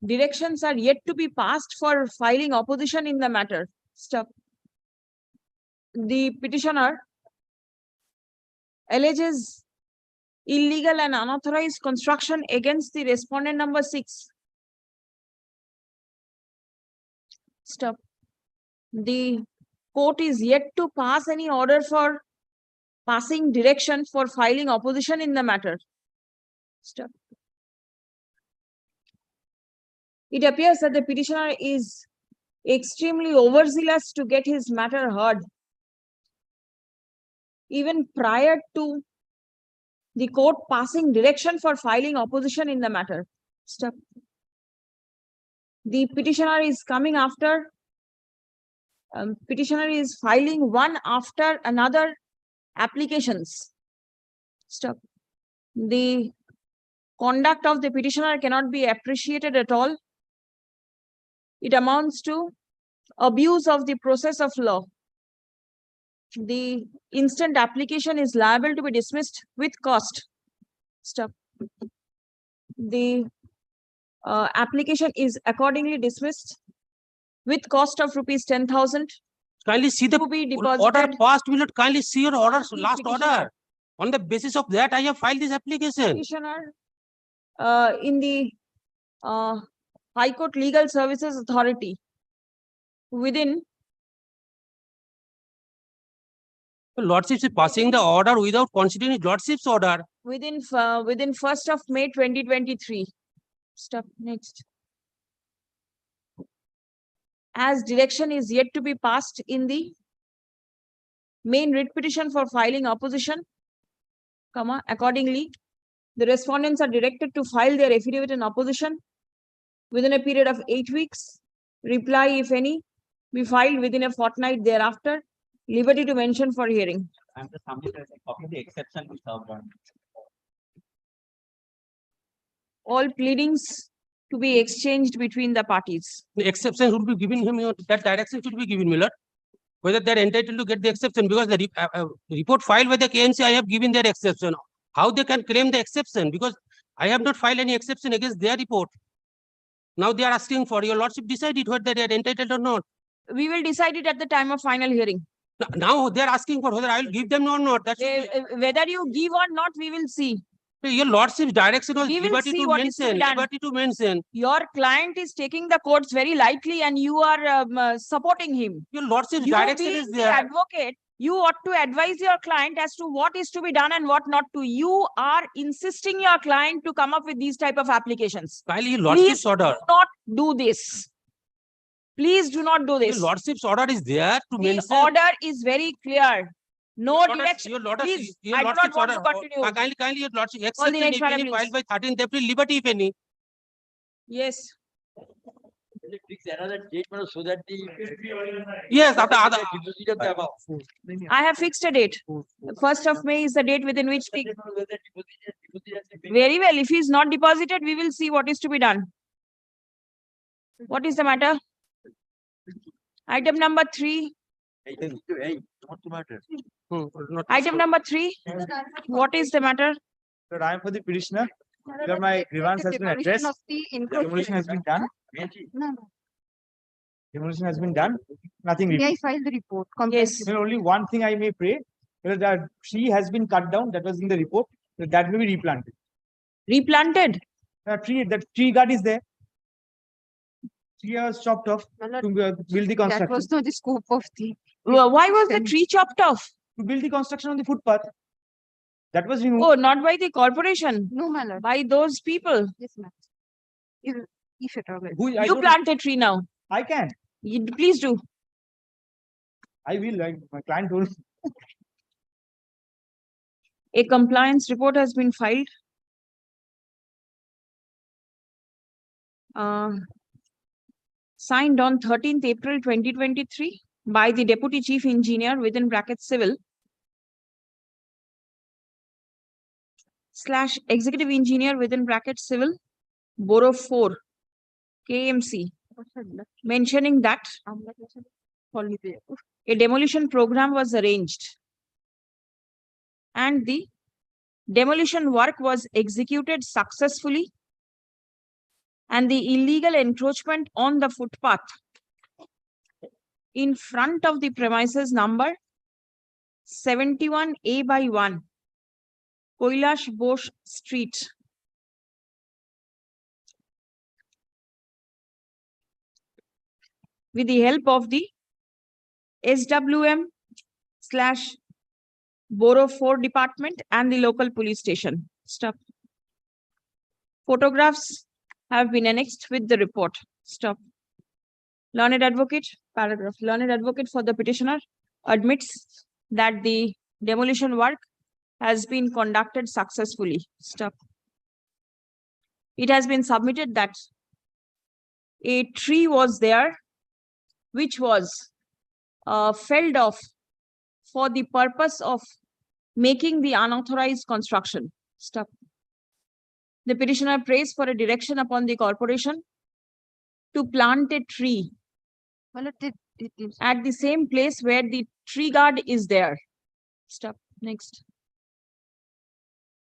directions are yet to be passed for filing opposition in the matter. Stop. The petitioner alleges illegal and unauthorized construction against the respondent number 6. Stop. The court is yet to pass any order for passing direction for filing opposition in the matter. Stop. It appears that the petitioner is extremely overzealous to get his matter heard. Even prior to the court passing direction for filing opposition in the matter. Stop. The petitioner is coming after, petitioner is filing one after another applications. Stop. The conduct of the petitioner cannot be appreciated at all. It amounts to abuse of the process of law. The instant application is liable to be dismissed with cost. Stop. The application is accordingly dismissed with cost of rupees 10,000 Kindly see the to be order deposited. passed, will not kindly see your order, The last petitioner- order. On the basis of that, I have filed this application. Petitioner in the High Court Legal Services Authority within Lordship is passing the order without considering Lordship's order. within 1st of May 2023. Stop. Next. As direction is yet to be passed in the main writ petition for filing opposition, comma, accordingly, the respondents are directed to file their affidavit in opposition within a period of 8 weeks. Reply, if any, be filed within a fortnight thereafter. Liberty to mention for hearing. I'm just submitted a copy of the exception which I have done. All pleadings to be exchanged between the parties. The exception should be given him, that direction should be given, Miller. Whether they're entitled to get the exception, because the report filed by the KMC, I have given their exception. How they can claim the exception? Because I have not filed any exception against their report. Now they are asking for, your lordship decided whether they are entitled or not. We will decide it at the time of final hearing. Now they are asking for whether I will give them or not. That's Whether you give or not, we will see. your lordship's direction was We will liberty see to what is to be mention, done. liberty to mention. Your client is taking the courts very lightly and you are supporting him. Your lordship's You direction being is the there. advocate, you ought to advise your client as to what is to be done and what not to. You are insisting your client to come up with these type of applications. Kindly, your lordship's Please order. do not do this. Please do not do Your this. lordship's order is there to The mention. order is very clear. No direction. Your lordship, Please, your I do not lordship's want to order. continue. Kindly, your lordship, Call the exception next if matter, any please. filed by 13th April, liberty if any. Yes. Fix another date so that the. Yes, after other. Deposit of the amount. I have fixed a date. 1st of May is the date within which the very well. If he is not deposited, we will see what is to be done. What is the matter? Item number 3. Hey, what's the matter? Item number 3. What is the matter? Sir, I am for the petitioner. Sir, my grievance has been addressed. Demolition has been done. Demolition has been done. Nothing. May I repeat. file the report? Yes. There only one thing I may pray. That tree has been cut down. That was in the report. That may be replanted. Replanted. That tree guard is there. Tree was chopped off Malad, to build the that construction. was not the scope of the. Why was the tree chopped off? To build the construction on the footpath. That was removed. Oh, not by the corporation, No, my lord. by those people. Yes, ma'am. If at all. Who, I You don't- plant a tree now. I can. Please do. I will. My client told. A compliance report has been filed. Signed on 13th April 2023 by the Deputy Chief Engineer within brackets civil / Executive Engineer within brackets civil, Borough 4, KMC, mentioning that a demolition program was arranged and the demolition work was executed successfully and the illegal encroachment on the footpath in front of the premises number 71A/1, Kailash Bose Street, with the help of the SWM / Borough 4 department and the local police station. Stop. Photographs have been annexed with the report. Stop. Learned advocate, paragraph. Learned advocate for the petitioner admits that the demolition work has been conducted successfully. Stop. It has been submitted that a tree was there which was felled off for the purpose of making the unauthorized construction. Stop. The petitioner prays for a direction upon the corporation to plant a tree My lord, it at the same place where the tree guard is there. Stop. Next.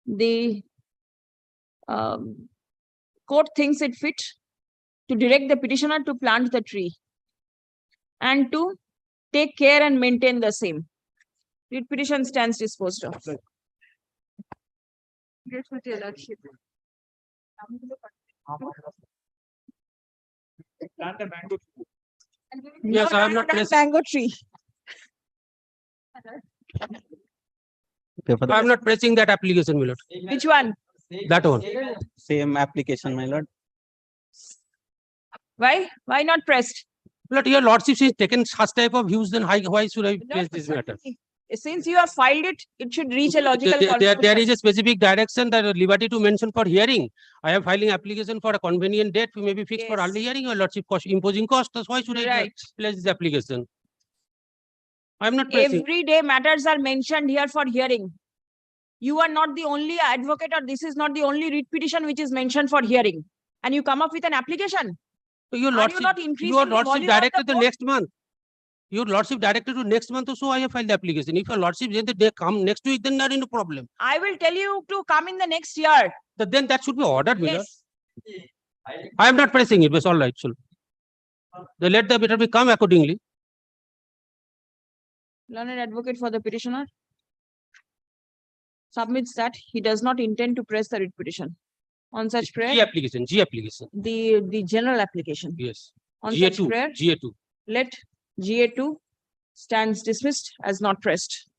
The court thinks it fit to direct the petitioner to plant the tree and to take care and maintain the same. Writ petition stands disposed of. Yes, with your lordship. Plant a mango tree. Yes, I am not Plant pressing, mango tree. I am not pressing that application, my lord. Which one? That one. Same application, my lord. Why? Why not pressed? But your lordship has taken such type of views, then why should I Not press this matter? Since you have filed it, it should reach a logical There conclusion. is a specific direction that liberty to mention for hearing. I am filing application for a convenient date, may be fixed for Yes. early hearing, your lordship imposing cost, so why should I Right. place this application? I am not pressing. Every day matters are mentioned here for hearing. You are not the only advocate, or this is not the only writ petition which is mentioned for hearing. And you come up with an application. Your Are you lordship, not increasing your the lordship volume of the directed the court? next month. Your lordship directed to next month, so I have filed the application. If your lordship said that they come next week, then there is no problem. I will tell you to come in the next year. Then that should be ordered, my lord. Yes. I am not pressing it, but all right, so. Then let the matter be come accordingly. Learned advocate for the petitioner submits that he does not intend to press the writ petition. On such G prayer, application, the general application. yes. On such GA2, prayer, GA2. let GA2 stands dismissed as not pressed.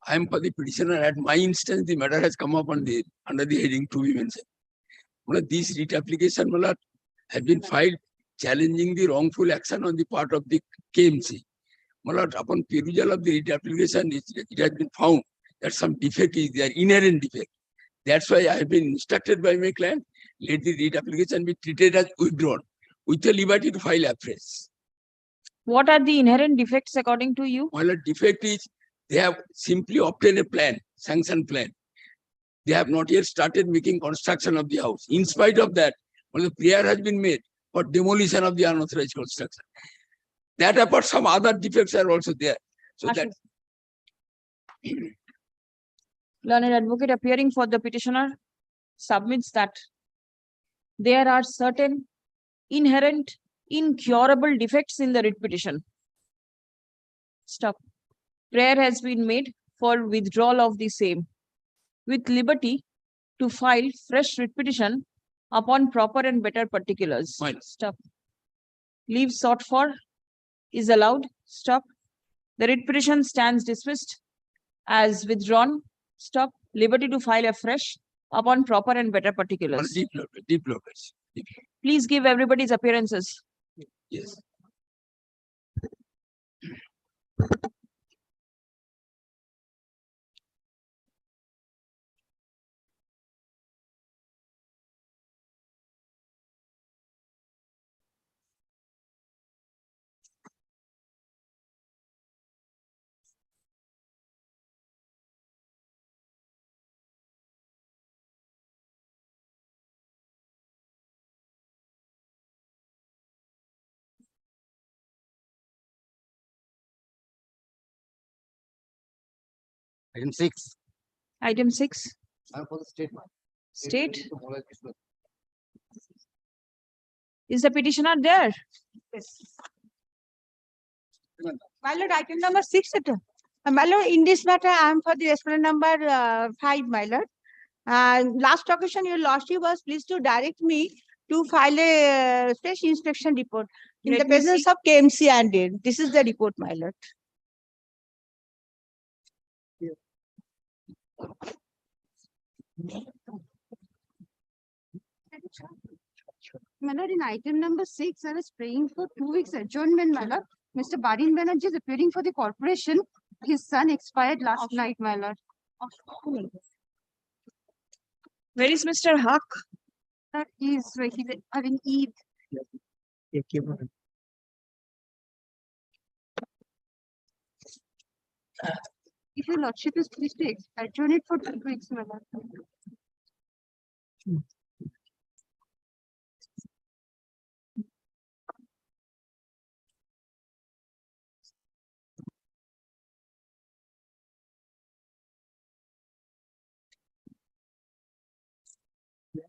I am for the petitioner. At my instance, the matter has come up on the under the heading to be mentioned. This writ application has been filed challenging the wrongful action on the part of the KMC. Upon perusal of the writ application, it has been found that some defect is there, inherent defect. That's why I have been instructed by my client, let the writ application be treated as withdrawn with the liberty to file afresh. What are the inherent defects according to you? Defect is they have simply obtained a plan, sanction plan. They have not yet started making construction of the house. In spite of that, the prayer has been made for demolition of the unauthorized construction. That apart, some other defects are also there. So Ashu. that Learned advocate appearing for the petitioner submits that there are certain inherent, incurable defects in the writ petition. Stop. Prayer has been made for withdrawal of the same, with liberty to file fresh writ petition upon proper and better particulars. Fine. Stop. Leave sought for is allowed. Stop. The writ petition stands dismissed as withdrawn. Stop. Liberty to file afresh upon proper and better particulars. Deep loaded, deep loaded. Please give everybody's appearances. Yes. Item 6. Item 6. For the statement. State. Is the petitioner there? My lord, item number 6. My lord, in this matter, I am for the respondent number 5, my lord. Last occasion, your lordship was pleased to direct me to file a fresh inspection report in Let the me presence see. of KMC and it. This is the report, my lord. My lord, in item number 6, I was praying for 2 weeks adjournment, my lord. Mr. Barin Banerjee is appearing for the corporation. His son expired last night, my lord. Where is Mr. Haq? Sir, he's having Eid. If your lordship is pleased to adjourn it for 2 weeks, my lord.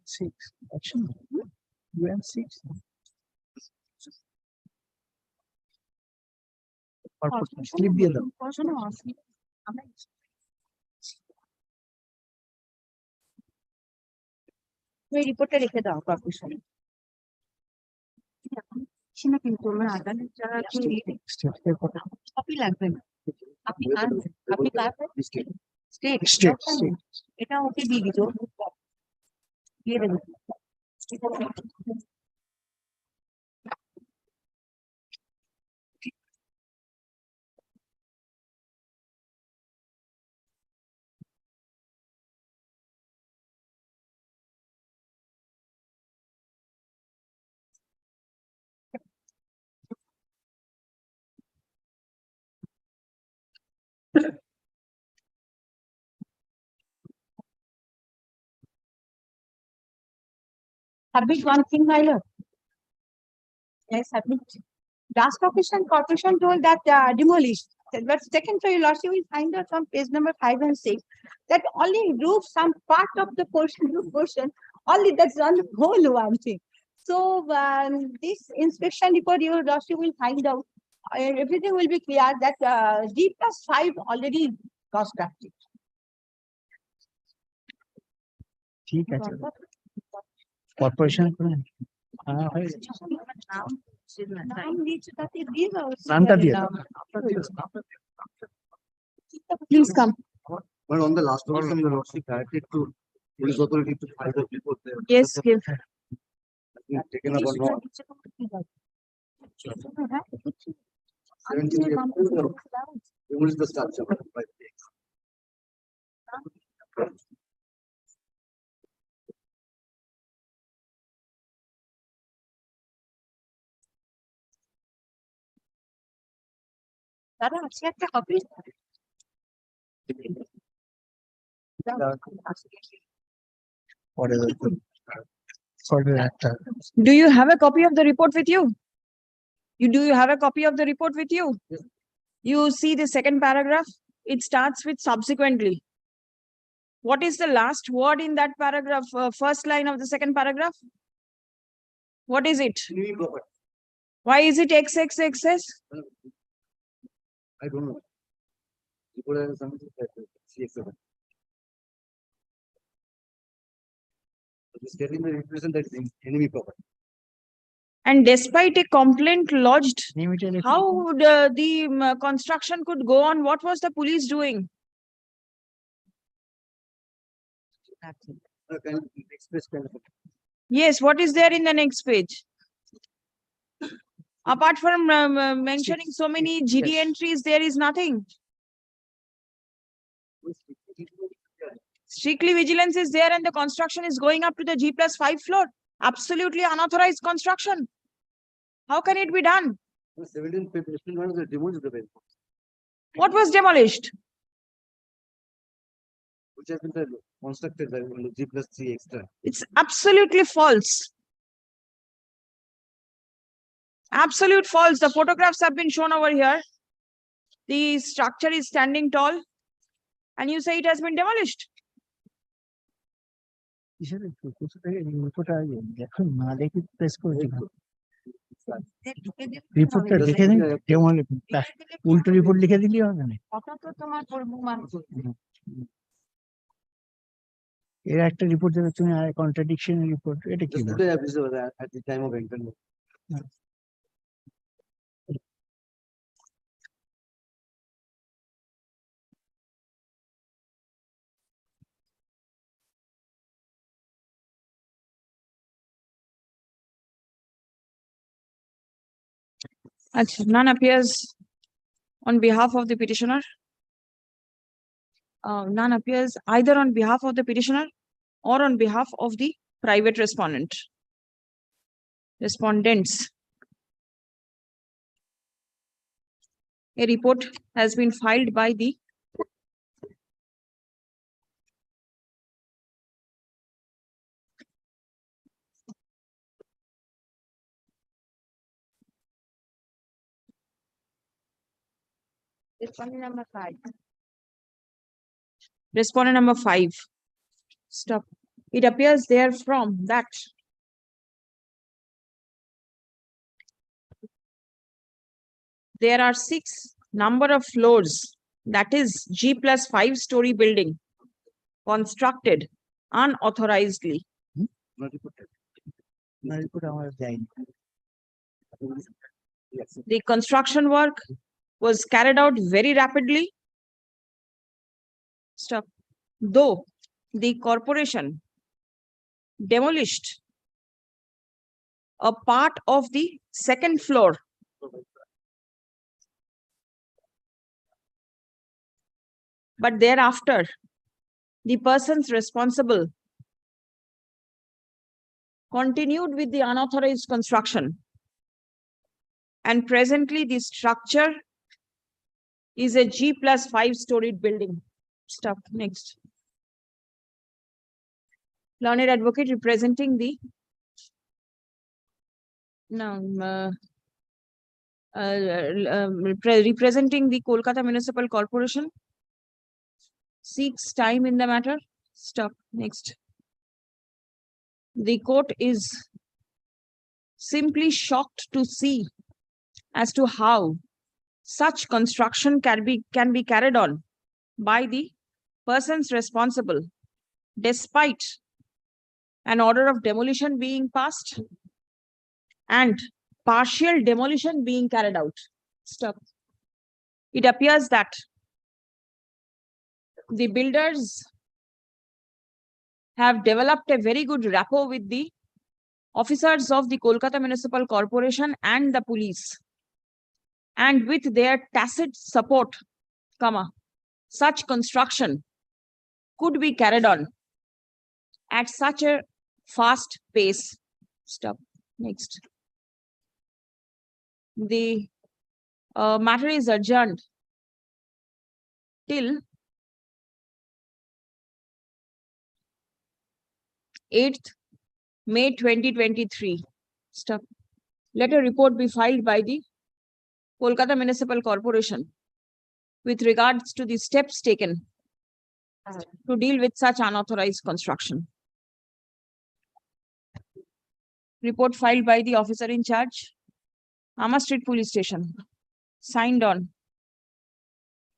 6. Action. UN6. Slip দিয়ে দাও। ওই রিপোর্টটা রেখে দাও কর্পোরেশনে। না কিন্তু আমার আদালত যারা স্টেটের কথা। কপি লাগবে না। আপনি কার স্টেট স্টেট। এটা ওকে দিয়ে দিত দিয়ে দেবো। Submit one thing, my lord. Yes, submit. Last occasion, corporation told that demolished. But second, for your lordship, we find out from page number 5 and 6 that only roof, some part of the roof portion, only that's one whole one thing. So this inspection report, your lordship will find out, everything will be clear that D+5 already constructed. ঠিক আছে corporation করে নামটা দিয়ে দাও Please come. But on the last one, the lordship directed to police authority to file the report there. Yes, give. Taken up or not. 17 remove the structure. দাদা আছে একটা copy পরে একটা Do you have a copy of the report with you? Do you have a copy of the report with you? You see the second paragraph? It starts with subsequently. What is the last word in that paragraph? First line of the second paragraph? What is it? Why is it XXXS? I don't know. Report has something that CX7. It is telling the represent that is enemy property. And despite a complaint lodged, Limited. how the construction could go on? What was the police doing? Express kind of. Yes, what is there in the next page? Apart from mentioning so many GD entries, there is nothing. Strictly vigilance is there and the construction is going up to the G+5 floor. Absolutely unauthorized construction. How can it be done? 17 basement one is demolished the basement, What was demolished? which has been constructed by G+3 extra. It's absolutely false. Absolute false. The photographs have been shown over here. The structure is standing tall and you say it has been demolished. রিপোর্টটা দেখে দিন কেমন উল্টো report লিখে দিলি হবে না এর একটা রিপোর্ট দেবে তুমি আর কন্ট্রাডিকশন রিপোর্ট এটা কি at the time of internet. None appears on behalf of the petitioner. None appears either on behalf of the petitioner or on behalf of the private respondents. A report has been filed by the Respondent number 5. respondent number 5. Stop. It appears therefrom that there are 6 number of floors, that is G+5 story building constructed unauthorizedly. The construction work was carried out very rapidly. Stop. Though the corporation demolished a part of the second floor, but thereafter the persons responsible continued with the unauthorized construction, and presently the structure is a G+5 storied building. Stop. Next. Learned advocate representing the representing the Kolkata Municipal Corporation seeks time in the matter. Stop. Next. The court is simply shocked to see as to how such construction can be carried on by the persons responsible, despite an order of demolition being passed and partial demolition being carried out. Stop. It appears that the builders have developed a very good rapport with the officers of the Kolkata Municipal Corporation and the police, and with their tacit support, such construction could be carried on at such a fast pace. Stop. Next. The matter is adjourned till 8th May 2023. Stop. Let a report be filed by the Kolkata Municipal Corporation with regards to the steps taken to deal with such unauthorized construction. Report filed by the officer in charge, Amar Street Police Station, signed on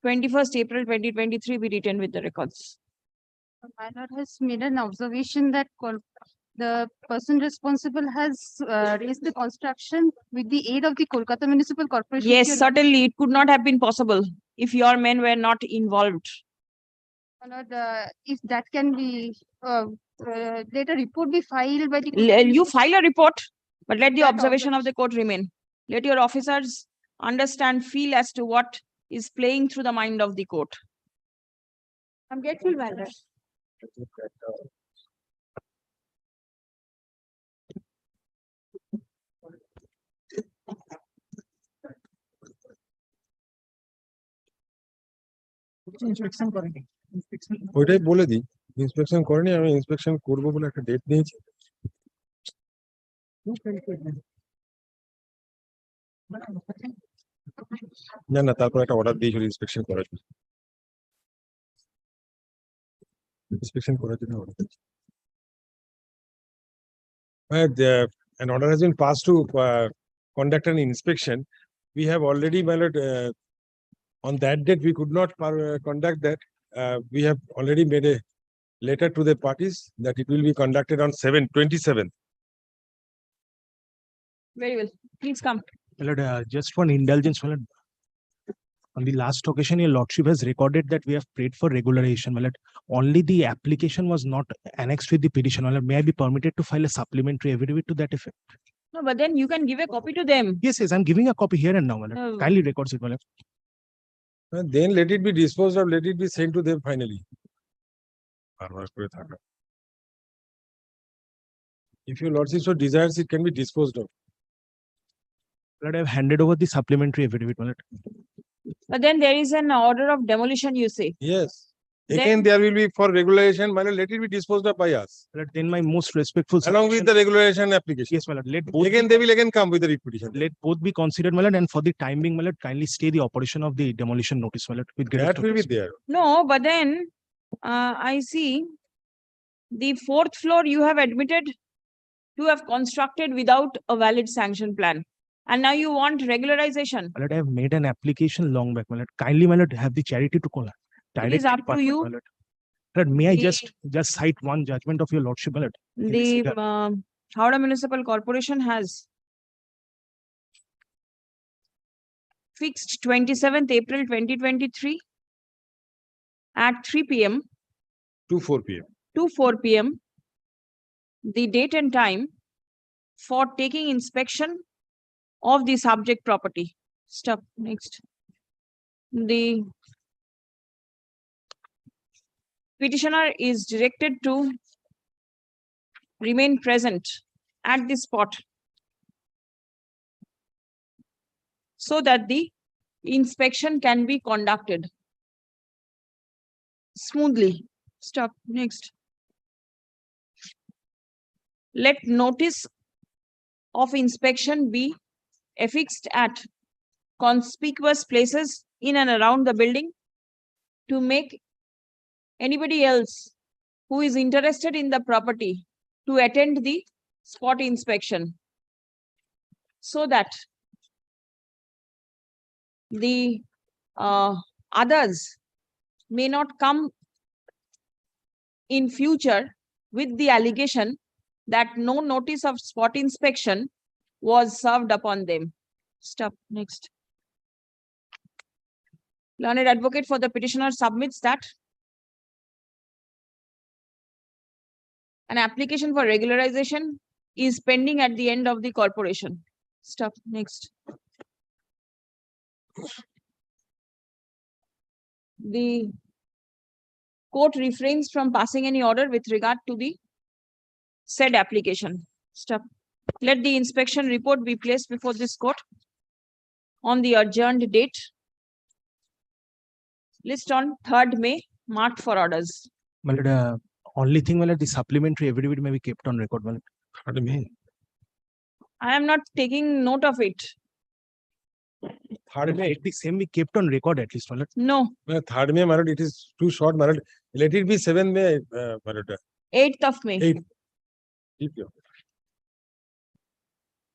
21st April 2023 be written with the records. My lord has made an observation that the person responsible has raised the construction with the aid of the Kolkata Municipal Corporation. Yes, Your certainly it could not have been possible if your men were not involved. Lord, if that can be, let a report be filed by the. You file a report, but let the That observation of the court remain. Let your officers understand, feel as to what is playing through the mind of the court. I'm grateful, my lord. Inspection করেনি inspection ওইটাই বলে দিই inspection করেনি আমি inspection করবো বলে একটা date নিয়েছি না না তারপর একটা অর্ডার দিয়েছিল ইন্সপেকশন করার জন্য ইন্সপেকশন করার জন্য অর্ডার দিয়েছি an order has been passed to conduct an inspection. We have already, my lord, on that date we could not conduct that. We have already made a letter to the parties that it will be conducted on 27th. Very well. Please come. My lord, just one indulgence, my lord. On the last occasion, your lordship has recorded that we have prayed for regularization. My lord, only the application was not annexed with the petition. My lord, may I be permitted to file a supplementary affidavit to that effect? No, but then you can give a copy to them. Yes, yes, I'm giving a copy here and now, my lord. Oh. Kindly records it, my lord. And then let it be disposed of, let it be sent to them finally. If your lordship so desires, it can be disposed of. My lord, I have handed over the supplementary affidavit, my lord. But then there is an order of demolition, you say. Yes. Then- Again, there will be for regulation, my lord, let it be disposed of by us. My lord, then my most respectful Along with submission- the regulation application. Yes, my lord, let both Again, they will again come with the repetition. let both be considered, my lord, and for the time being, my lord, kindly stay the operation of the demolition notice, my lord, with great That will be respect. there. No, but then I see the 4th floor you have admitted to have constructed without a valid sanction plan. And now you want regularization. My lord, I have made an application long back, my lord. Kindly, my lord, have the charity to call. It is up to you. My lord. Lord, may I The- just cite one judgment of your lordship, my lord? in this The regard? Howrah Municipal Corporation has fixed 27th April 2023 at 3 p.m. To 4 p.m. to 4 p.m. the date and time for taking inspection of the subject property. Stop. Next. The petitioner is directed to remain present at the spot so that the inspection can be conducted smoothly. Stop. Next. Let notice of inspection be affixed at conspicuous places in and around the building to make anybody else who is interested in the property to attend the spot inspection so that the others may not come in future with the allegation that no notice of spot inspection was served upon them. Stop. Next. Learned advocate for the petitioner submits that an application for regularization is pending at the end of the corporation. Stop. Next. The court refrains from passing any order with regard to the said application. Stop. Let the inspection report be placed before this court on the adjourned date. List on 3rd May, marked for orders. My lord, only thing, my lord, the supplementary affidavit may be kept on record, my lord. Pardon me. I am not taking note of it. Third May, at the same be kept on record at least, my lord. No, 3rd May, my lord, it is too short, my lord. Let it be 7th May, my lord. 8th of May. 8th. Keep your.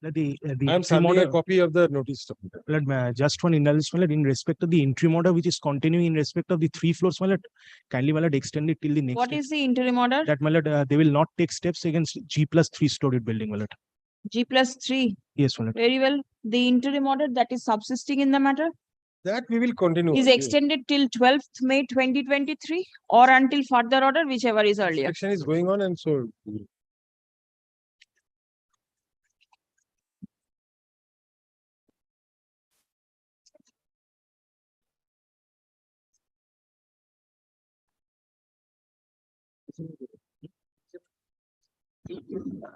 The I am interim submitting a order, copy of the notice. to- just one indulgence, my lord, in respect of the interim order, which is continuing in respect of the 3 floors, my lord, kindly, my lord, extend it till the next. What day. is the interim order? That, my lord, they will not take steps against G+3-story building, my lord. G+3. Yes, my lord. Very well. The interim order that is subsisting in the matter That we will continue. is extended till 12th May 2023 or until further order, whichever is earlier. Inspection is going on, and so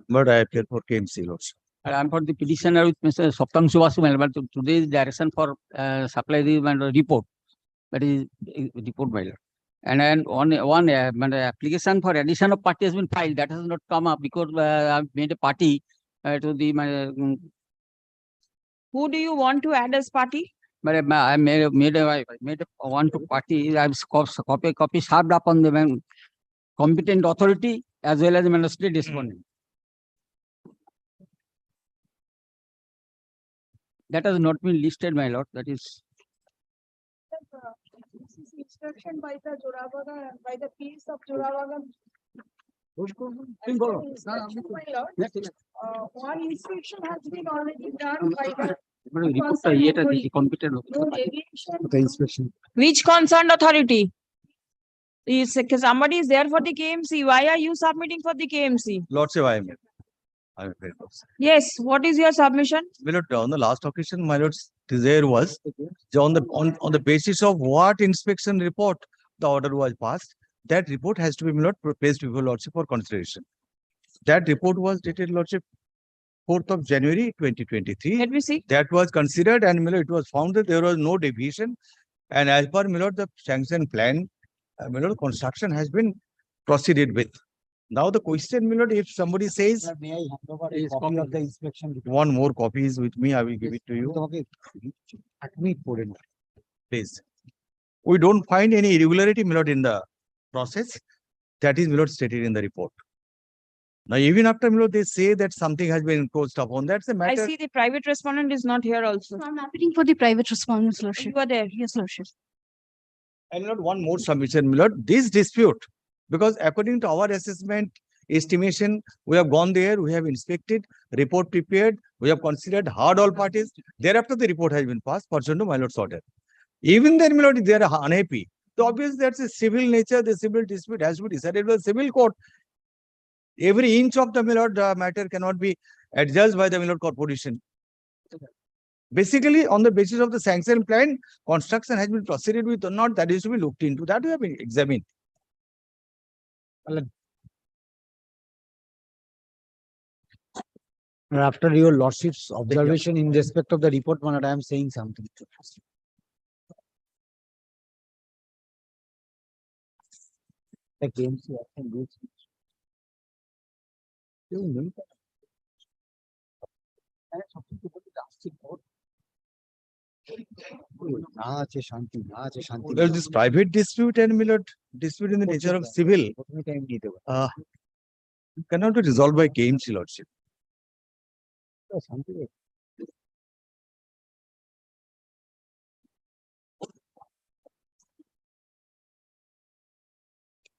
But I appear for KMC also. I am for the petitioner with Mr. Saptam Suvasu, but today is direction for supply the report. That is report by law. And then one application for addition of party has been filed. That has not come up because I've made a party to the Who do you want to add as party? but I made a one to party. I've copy served upon the competent authority as well as the state respondent. That has not been listed, my lord. That is. This is instruction by the Jorabagan, by the peace of Jorabagan. One inspection has been already done by the Competent. no deviation. Which concerned authority? Somebody is there for the KMC. Why are you submitting for the KMC? Lordship, I am here. I am here. Yes, what is your submission? My lord, on the last occasion, my lord's desire was on the basis of what inspection report the order was passed, that report has to be, my lord, placed before lordship for consideration. That report was dated, lordship, 4th of January 2023. Let me see. That was considered, and my lord, it was found that there was no deviation. And as per, my lord, the sanction plan, my lord, construction has been proceeded with. Now the question, my lord, if somebody says May I hand over a copy of the inspection report? one more copy is with me, I will give it to you. Please. We don't find any irregularity, my lord, in the process. That is, my lord, stated in the report. Now, even after, my lord, they say that something has been encroached upon, that's a I matter. see the private respondent is not here also. I'm appealing for the private respondents, Lordship. You are there. Yes, Lordship. And not one more submission, my lord, this dispute, because according to our assessment, estimation, we have gone there, we have inspected, report prepared, we have considered hard all parties. Thereafter, the report has been passed pursuant to my lord's order. Even then, my lord, if they are unhappy, so obviously that's a civil nature, the civil dispute has to be decided by the civil court. Every inch of the, my lord, matter cannot be adjudged by the, my lord, corporation. Basically, on the basis of the sanction plan, construction has been proceeded with or not, that is to be looked into. That we have been examined. After your lordship's observation in respect of the report, my lord, I am saying something. The KMC action groups. There's this private dispute and, my lord, dispute in the nature of civil cannot be resolved by KMC, lordship.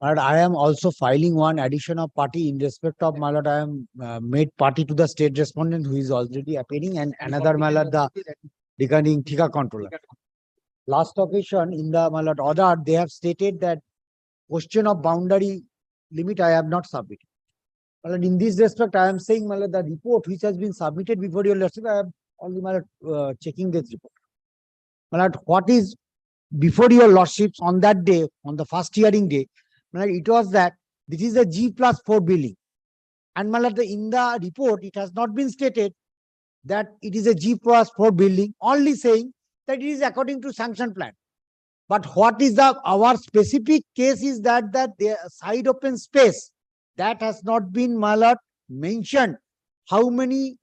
And I am also filing one addition of party in respect of, my lord, I am made party to the state respondent who is already appearing, and another, my lord, the regarding Thika controller. Last occasion in the, my lord, order, they have stated that question of boundary limit I have not submitted. My lord, in this respect, I am saying, my lord, the report which has been submitted before your lordship, I am only, my lord, checking this report. My lord, what is before your lordships on that day, on the first hearing day, my lord, it was that this is a G+4 building. And my lord, in the report, it has not been stated that it is a G+4 building, only saying that it is according to sanction plan. But what is our specific case is that the side open space that has not been, my lord, mentioned how many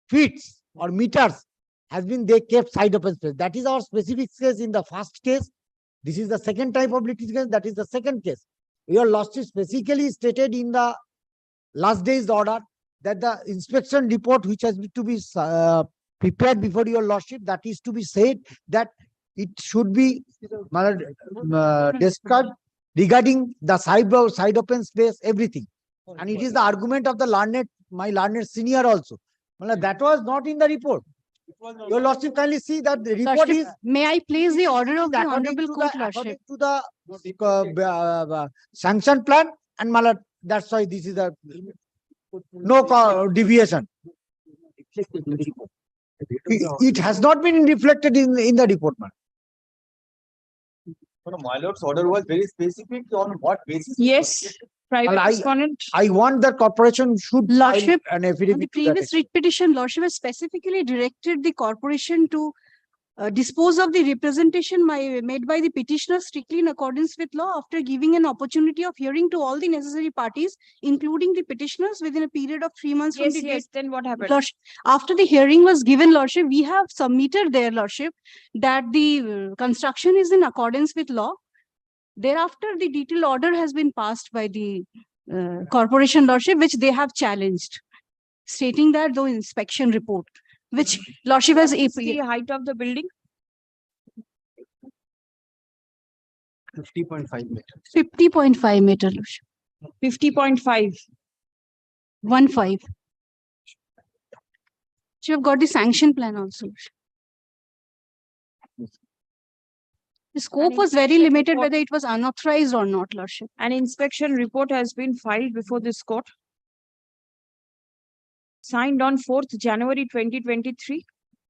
feet or meters has been they kept side open space. That is our specific case in the first case. This is the second type of litigation. That is the second case. Your lordship specifically stated in the last day's order that the inspection report which has to be prepared before your lordship, that is to be said that it should be described regarding the side open space, everything. And it is the argument of the learned, my learned senior also. That was not in the report. Your lordship kindly see that the report Lordship, is may I place the order of the according honorable to court, the, Lordship? according to the sanction plan, and that's why this is a no deviation. It has not been reflected in the report, man. My lord's order was very specific on what basis. Yes, private I- respondent. I want the corporation should file Lordship, an On the affidavit to that previous effect. writ petition, Lordship has specifically directed the corporation to dispose of the representation made by the petitioner strictly in accordance with law after giving an opportunity of hearing to all the necessary parties, including the petitioners, within a period of 3 months from Yes, the date. yes, then what happened? Lordship, after the hearing was given, Lordship, we have submitted there, Lordship, that the construction is in accordance with law. Thereafter, the detailed order has been passed by the corporation, Lordship, which they have challenged, stating that the inspection report, which Lordship has What's the height of the building? 50.5 meters. 50.5 meter, Lordship. 50.5. 15. You have got the sanction plan also. Lordship. The scope And was very inspection limited, report. whether it was unauthorized or not, Lordship. An inspection report has been filed before this court. Signed on 4th January 2023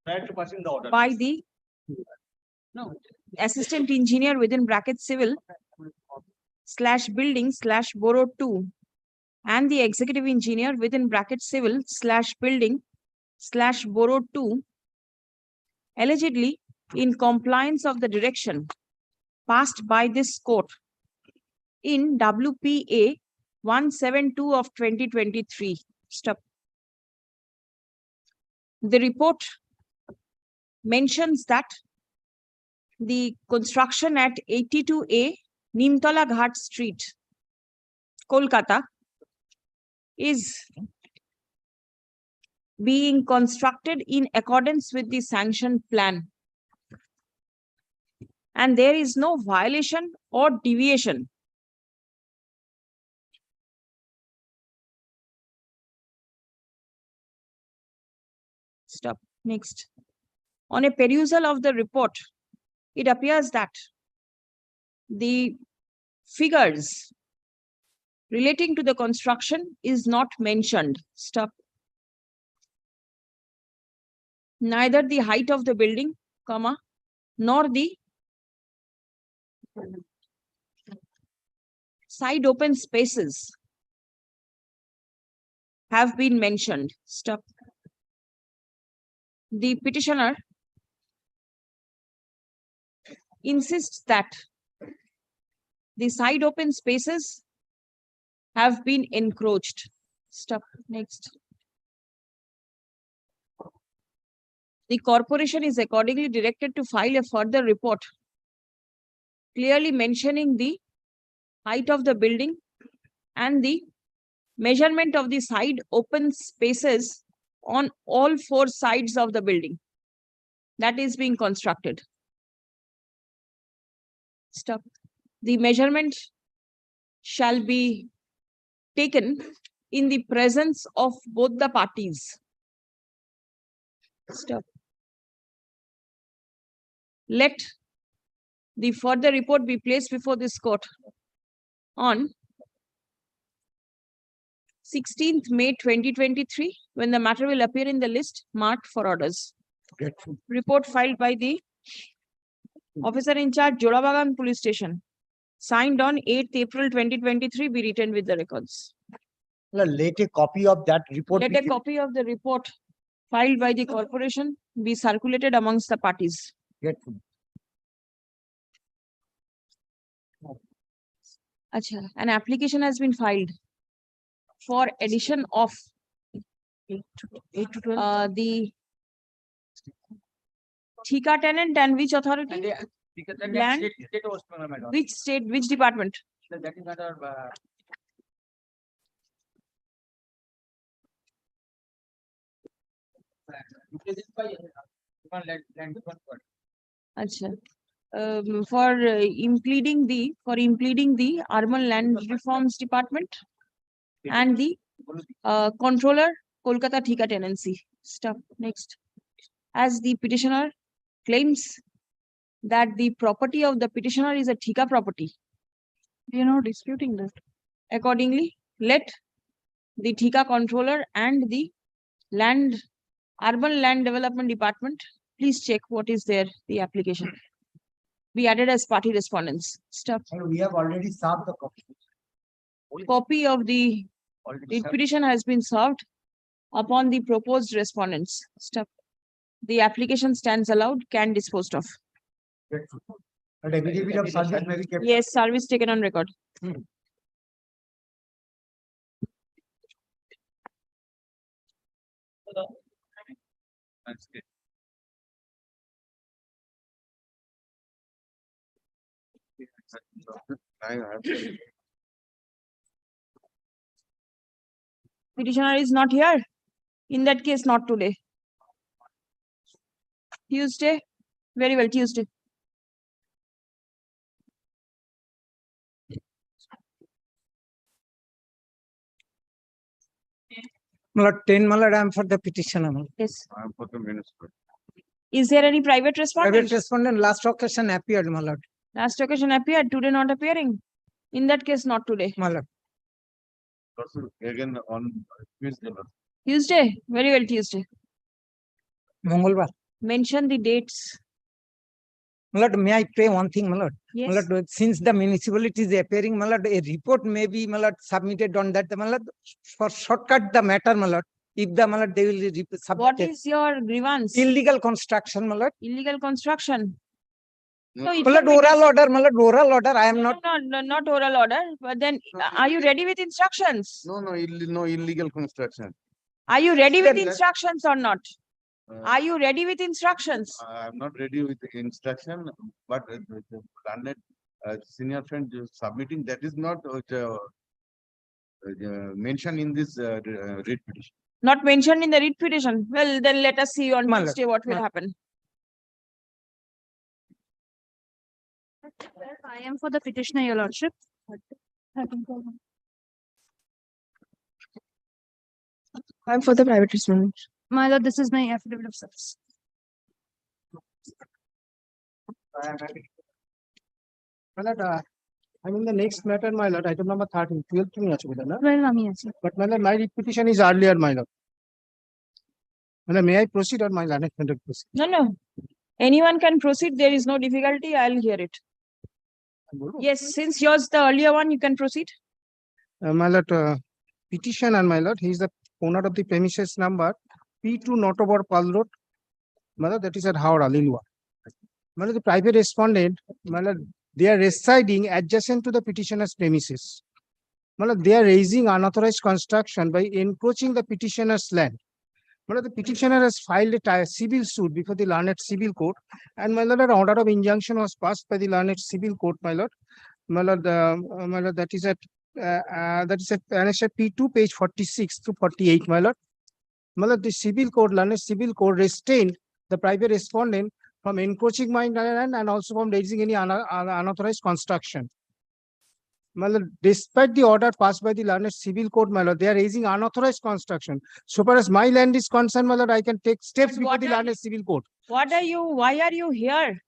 Prior to passing the order. by the assistant engineer within bracket civil / building / borough 2 and the executive engineer within bracket civil / building / borough 2 allegedly in compliance of the direction passed by this court in WPA 172 of 2023. Stop. The report mentions that the construction at 82A Nimtala Ghat Street, Kolkata, is being constructed in accordance with the sanction plan. And there is no violation or deviation. Stop. Next. On a perusal of the report, it appears that the figures relating to the construction is not mentioned. Stop. Neither the height of the building, comma, nor the side open spaces have been mentioned. Stop. The petitioner insists that the side open spaces have been encroached. Stop. Next. The corporation is accordingly directed to file a further report clearly mentioning the height of the building and the measurement of the side open spaces on all 4 sides of the building that is being constructed. Stop. The measurement shall be taken in the presence of both the parties. Stop. Let the further report be placed before this court on 16th May 2023, when the matter will appear in the list marked for orders. Report filed by the officer in charge, Jorabagan Police Station, signed on 8th April 2023, be written with the records. Let a copy of that report. Let a copy of the report filed by the corporation be circulated amongst the parties. Acha, an application has been filed for addition of the Thika tenant and which authority? Land? Which state, which department? Acha. For impleading the Urban Land Reforms Department and the Controller, Kolkata Thika Tenancy. Stuff. Next. As the petitioner claims that the property of the petitioner is a Thika property, we are not disputing that. Accordingly, let the Thika Controller and the Urban Land Development Department please check what is there, the application. Be added as party respondents. Stuff. We have already served the copy. Copy of the petition has been served upon the proposed respondents. Stuff. The application stands allowed, can disposed of. But affidavit of service may be kept. Yes, service taken on record. Petitioner is not here. In that case, not today. Tuesday. Very well, Tuesday. Malad 10 Malad, I am for the petitioner. Yes. I am for the minister. Is there any private respondent? Private respondent last occasion appeared, Malad. Last occasion appeared, today not appearing. In that case, not today. Malad. Again on Tuesday. Tuesday. Very well, Tuesday. Mongolbar. Mention the dates. Malad, may I pray one thing, Malad? Yes. Malad, since the municipality is appearing, Malad, a report may be Malad submitted on that, Malad, for shortcut the matter, Malad. If the Malad, they will submit What is your grievance? illegal construction, Malad. Illegal construction. So it Malad, can be oral order, Malad, oral order. I am not. not oral order. But then, are you ready with instructions? No illegal construction. Are you ready with Sir, instructions or not? Are you ready with instructions? I am not ready with the instruction, but the landed senior friend submitting that is not mentioned in this writ petition. Not mentioned in the writ petition. Well, then let us see on Malad, Tuesday what will Malad. happen. I am for the petitioner, your lordship. I'm for the private respondent. My lord, this is my affidavit of service. Malad, I mean the next matter, my lord, item number 13, 12 to me, na? Well, Ami, yes. But my lord, my petition is earlier, my lord. Malad, may I proceed or my lord can proceed? No. Anyone can proceed. There is no difficulty. I'll hear it. Yes, since yours the earlier one, you can proceed. My lord, petitioner, my lord, he is the owner of the premises number P2 Notobar Pal Road. My lord, that is at Howrah, Lilwa. My lord, the private respondent, my lord, they are residing adjacent to the petitioner's premises. My lord, they are raising unauthorized construction by encroaching the petitioner's land. My lord, the petitioner has filed a civil suit before the learned civil court, and my lord, an order of injunction was passed by the learned civil court, my lord. My lord, that is at annexure P2, page 46 to 48, my lord. My lord, the civil court, learned civil court restrained the private respondent from encroaching my land and also from raising any unauthorized construction. My lord, despite the order passed by the learned civil court, my lord, they are raising unauthorized construction. So far as my land is concerned, my lord, I can take steps But before what the are learned civil court, Why are you here?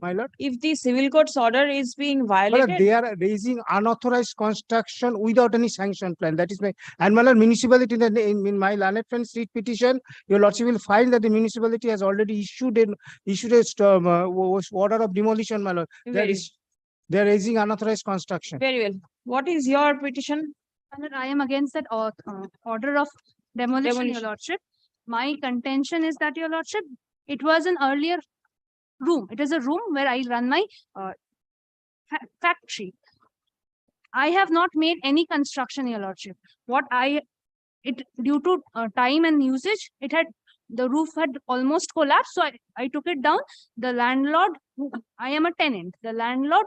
my lord. If the civil court's order is being My lord, violated, they are raising unauthorized construction without any sanction plan. That is my, and my lord, municipality in my learned friend street petition, your lordship will find that the municipality has already issued a order of demolition, my lord. They are raising unauthorized construction. very well. What is your petition? My lord, I am against that order of demolition, your lordship. My contention is that, your lordship, it was an earlier room. It is a room where I run my factory. I have not made any construction, your lordship. Due to time and usage, the roof had almost collapsed. So I took it down. The landlord, I am a tenant. The landlord,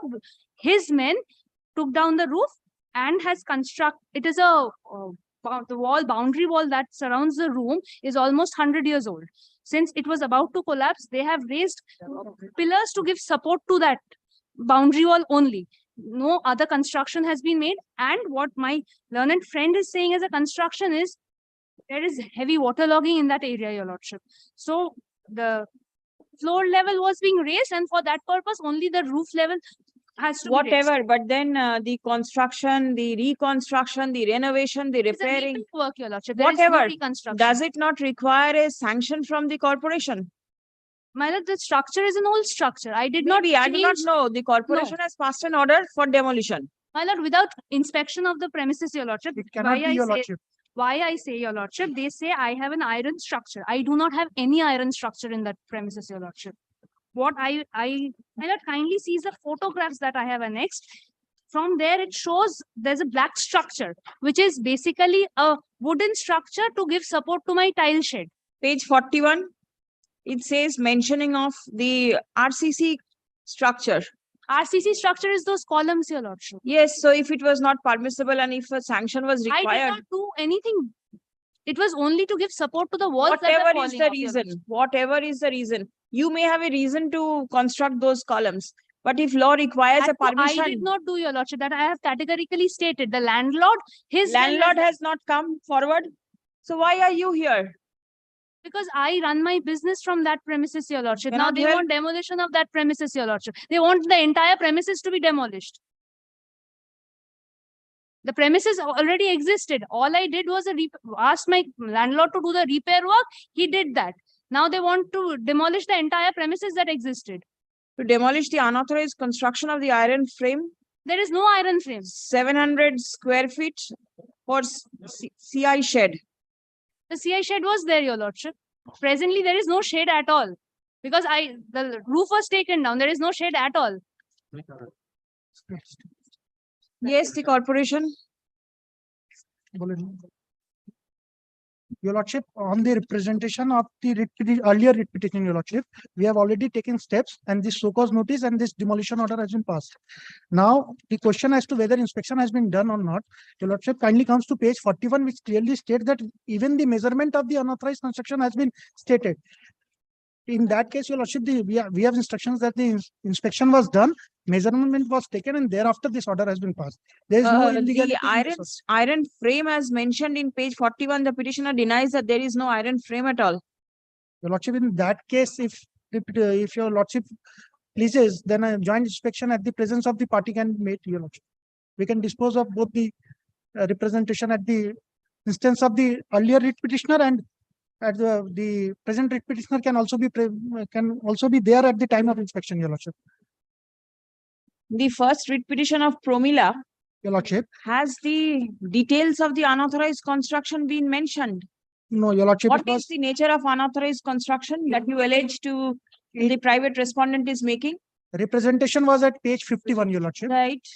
his men took down the roof and has constructed. It is a the wall, boundary wall that surrounds the room is almost 100 years old. Since it was about to collapse, they have raised pillars to give support to that boundary wall only. No other construction has been made. And what my learned friend is saying as a construction is there is heavy waterlogging in that area, Your Lordship. So the floor level was being raised, and for that purpose, only the roof level has to be raised. Whatever, but then the construction, the reconstruction, the renovation, the It's a repairing, rebuilt work, Your Lordship. There is no whatever, reconstruction. does it not require a sanction from the corporation? My lord, the structure is an old structure. I did not Maybe, I do not change- know. The corporation has passed an order for demolition. My lord, without inspection of the premises, Your Lordship, why I say, Your Lordship, they say I have an iron structure. I do not have any iron structure in that premises, Your Lordship. What my lord, kindly sees the photographs that I have annexed. From there, it shows there's a black structure, which is basically a wooden structure to give support to my tile shed. Page 41, it says mentioning of the RCC structure. RCC structure is those columns, Your Lordship. Yes, so if it was not permissible and if a sanction was I did required, not do anything. It was only to give support to the walls that whatever were is falling the off, Your Lordship. reason, whatever is the reason, you may have a reason to construct those columns. But if law requires a I permission, did not do, Your Lordship, that I have categorically stated. The landlord, his well landlord has not come forward. So why are you here? because I run my business from that premises, Your Lordship. Now Cannot they help. want demolition of that premises, Your Lordship. They want the entire premises to be demolished. The premises already existed. All I did was asked my landlord to do the repair work. He did that. Now they want to demolish the entire premises that existed. To demolish the unauthorized construction of the iron frame, There is no iron frame. 700 square feet for CI shed. The CI shed was there, Your Lordship. Presently, there is no shade at all. Because the roof was taken down. There is no shade at all. Yes, the corporation. Your Lordship, on the representation of the earlier writ petition, Your Lordship, we have already taken steps and this so-called notice and this demolition order has been passed. Now, the question as to whether inspection has been done or not, Your Lordship kindly comes to page 41, which clearly states that even the measurement of the unauthorized construction has been stated. In that case, Your Lordship, we have instructions that the inspection was done, measurement was taken, and thereafter this order has been passed. There is no illegality. The iron frame as mentioned in page 41, the petitioner denies that there is no iron frame at all. Your Lordship, in that case, if Your Lordship pleases, then a joint inspection at the presence of the party can be made, Your Lordship. We can dispose of both the representation at the instance of the earlier writ petitioner and at the present writ petitioner can also be there at the time of inspection, Your Lordship. The first writ petition of Promila, Your Lordship. has the details of the unauthorized construction been mentioned? No, Your Lordship. What is the nature of unauthorized construction that you allege to the private respondent is making? Representation was at page 51, Your Lordship. Right.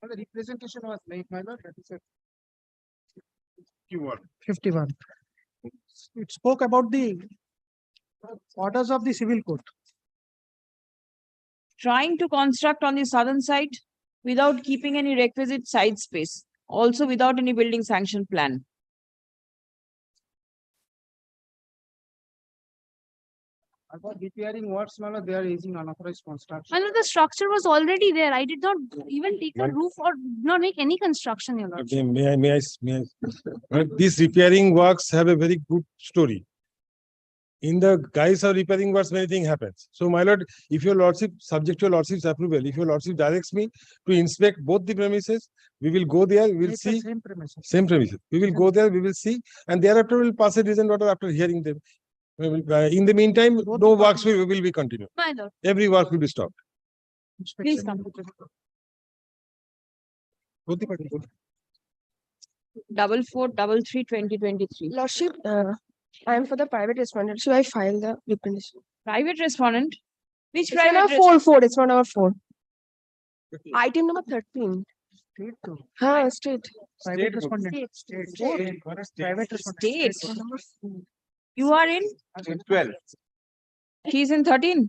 The representation was made, my lord. That is 51. It spoke about the orders of the civil court. Trying to construct on the southern side without keeping any requisite side space, also without any building sanction plan. About repairing works, they are using unauthorized construction. Well, the structure was already there. I did not even take a roof or not make any construction, Your Lordship. Okay, may I? These repairing works have a very good story. In the guise of repairing works, many things happens. So, my lord, if your lordship, subject to your lordship's approval, if your lordship directs me to inspect both the premises, we will go there, we will It's the see. Same premises. Same premises. We will go there, we will see, and thereafter we will pass a reasoned order after hearing them. In the meantime, no works will be continued. My lord, Every work will be stopped. please come. Both the parties. 4433/2023. Lordship, I am for the private respondent. Should I file the representation? Private respondent? Which It's on private? our 4. It's on our 4. Item number 13. State to State. private respondent. State. Private respondent. State. You are in? 12. He's in 13.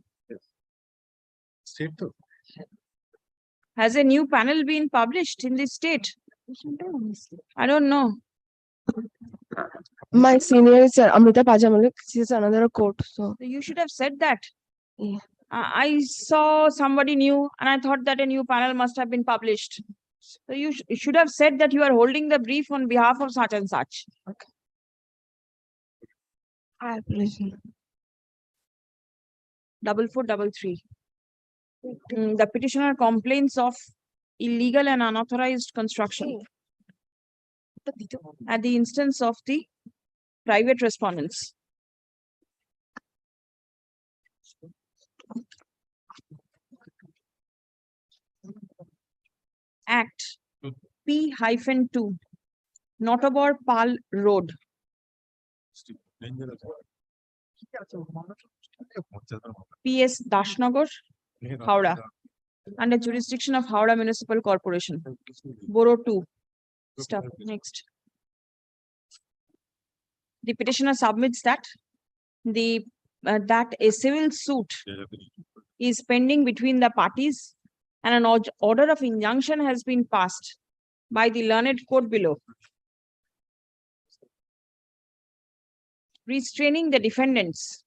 State to. Has a new panel been published in this state? I don't know. My senior is Amrita Pajamalik. She's another court. So So you should have said that. Yeah. I saw somebody new and I thought that a new panel must have been published. So you should have said that you are holding the brief on behalf of such and such. I have listened. 4433. The petitioner complains of illegal and unauthorized construction at the instance of the private respondents. Act P-2, Notabor Pal Road. PS Dashnagar, Howrah, under jurisdiction of Howrah Municipal Corporation. Borough 2. Stuff. Next. The petitioner submits that that a civil suit is pending between the parties and an order of injunction has been passed by the learned court below, restraining the defendants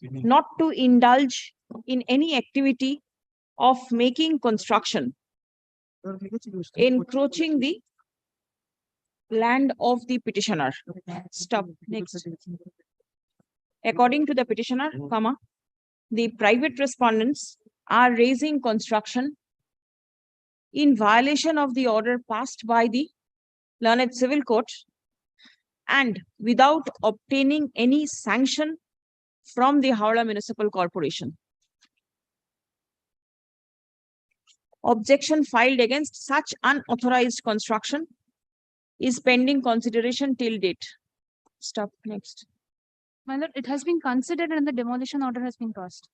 not to indulge in any activity of making construction encroaching the land of the petitioner. Stop. Next. According to the petitioner, the private respondents are raising construction in violation of the order passed by the learned civil court and without obtaining any sanction from the Howrah Municipal Corporation. Objection filed against such unauthorized construction is pending consideration till date. Stop. Next. My lord, it has been considered and the demolition order has been passed.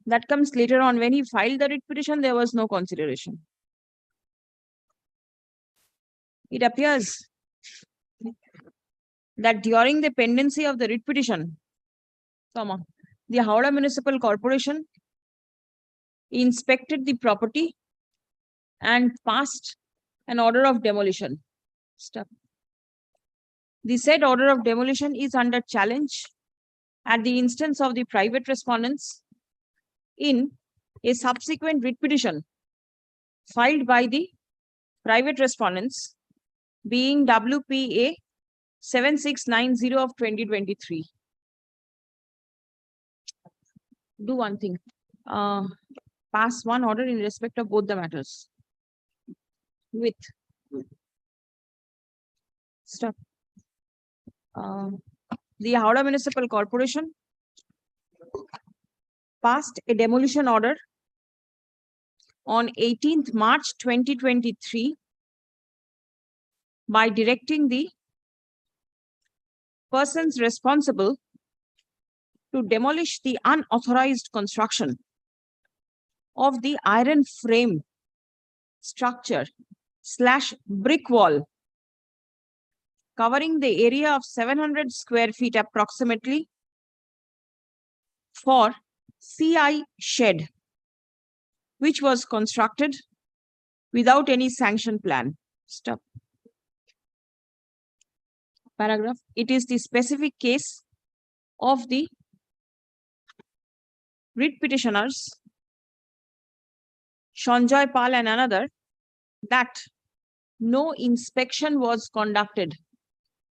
That comes later on. When he filed the writ petition, there was no consideration. It appears that during the pendency of the writ petition, the Howrah Municipal Corporation inspected the property and passed an order of demolition. Stop. The said order of demolition is under challenge at the instance of the private respondents in a subsequent writ petition filed by the private respondents being WPA 7690 of 2023. Do one thing. Pass one order in respect of both the matters. With. Stop. The Howrah Municipal Corporation passed a demolition order on 18th March 2023 by directing the persons responsible to demolish the unauthorized construction of the iron frame structure / brick wall covering the area of 700 square feet approximately for CI shed, which was constructed without any sanction plan. Stop. Paragraph. It is the specific case of the writ petitioners, Sanjoy Pal and another, that no inspection was conducted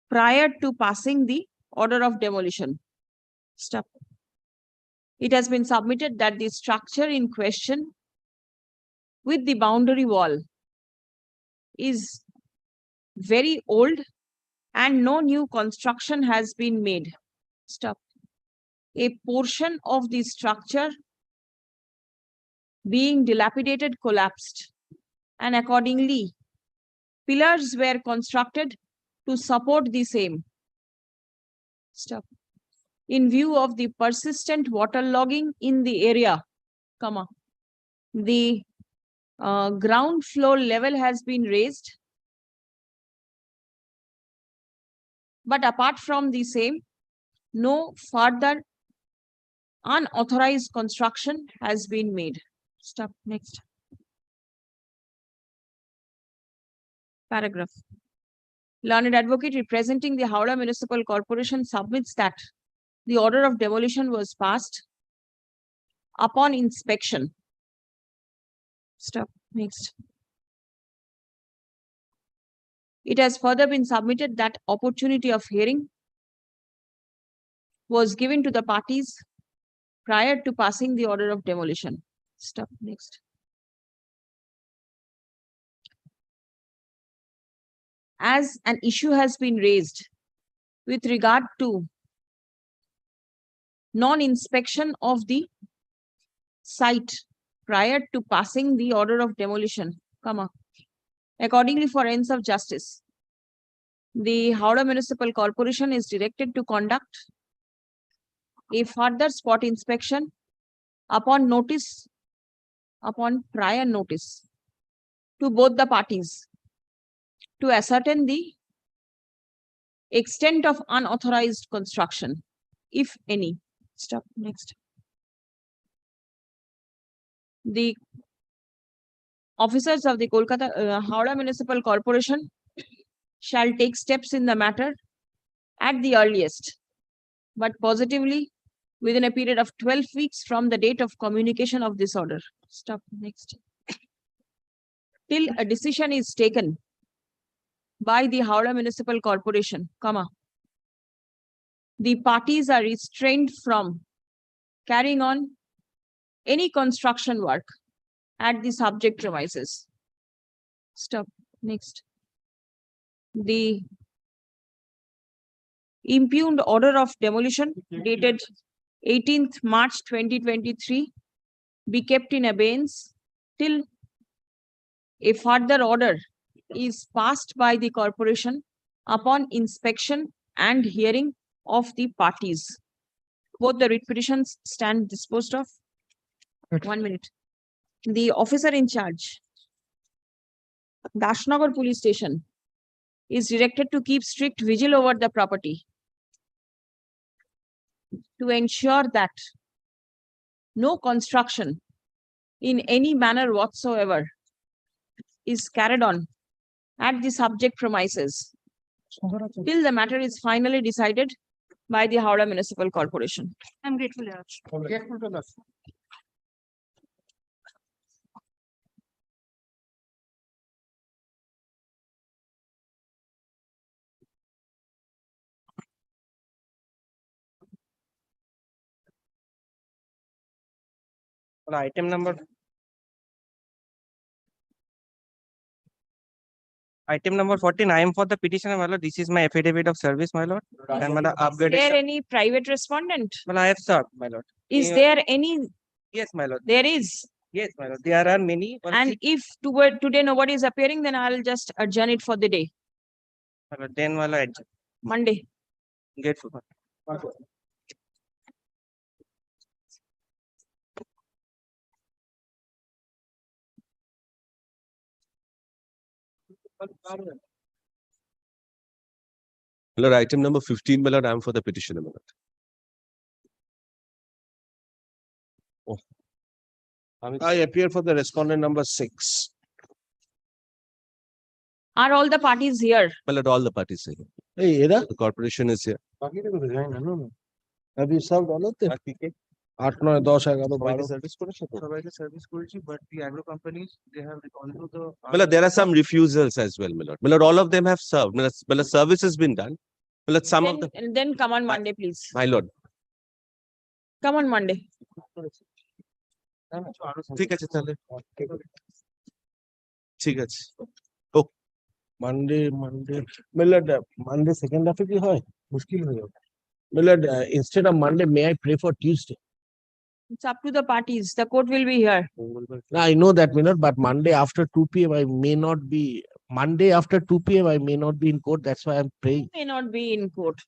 prior to passing the order of demolition. Stop. It has been submitted that the structure in question with the boundary wall is very old and no new construction has been made. Stop. A portion of the structure being dilapidated collapsed, and accordingly pillars were constructed to support the same. Stop. In view of the persistent waterlogging in the area, the ground floor level has been raised, but apart from the same, no further unauthorized construction has been made. Stop. Next. Paragraph. Learned advocate representing the Howrah Municipal Corporation submits that the order of demolition was passed upon inspection. Stop. Next. It has further been submitted that opportunity of hearing was given to the parties prior to passing the order of demolition. Stop. Next. As an issue has been raised with regard to non-inspection of the site prior to passing the order of demolition, accordingly, for ends of justice, the Howrah Municipal Corporation is directed to conduct a further spot inspection upon prior notice to both the parties to ascertain the extent of unauthorized construction, if any. Stop. Next. The officers of the Howrah Municipal Corporation shall take steps in the matter at the earliest, but positively within a period of 12 weeks from the date of communication of this order. Stop. Next. Till a decision is taken by the Howrah Municipal Corporation, the parties are restrained from carrying on any construction work at the subject premises. Stop. Next. The impugned order of demolition dated 18th March 2023 be kept in abeyance till a further order is passed by the corporation upon inspection and hearing of the parties. Both the writ petitions stand disposed of. 1 minute. The officer in charge, Dashnagar Police Station, is directed to keep strict vigil over the property to ensure that no construction in any manner whatsoever is carried on at the subject premises till the matter is finally decided by the Howrah Municipal Corporation. I'm grateful, Your Honor. Item number. Item number 14, I am for the petitioner, my lord. This is my affidavit of service, my lord. And my Is there any private respondent? I have served, my lord. Is there any? Yes, my lord. There is. Yes, my lord. There are many. And if today nobody is appearing, then I'll just adjourn it for the day. My lord, then my lord, Monday. grateful. Lord, item number 15, my lord, I am for the petitioner, my lord. I appear for the respondent number 6. Are all the parties here? My lord, all the parties are here. Hey, The corporation is here. Have you served all of them? 8, 9, 10, 11, 12. Service করেছি, but the agro companies, they have also the. My lord, there are some refusals as well, my lord. My lord, all of them have served. My lord, service has been done. My lord, some of the. Then come on Monday, please. My lord. Come on Monday. ঠিক আছে তাহলে। ঠিক আছে। Monday, Monday second half কি হয়? মুশকিল হয়ে যাবে। Millard, instead of Monday, may I pray for Tuesday? It's up to the parties. The court will be here. I know that, Millard, but Monday after 2 p.m. I may not be. Monday after 2 p.m. I may not be in court. That's why I'm praying. May not be in court.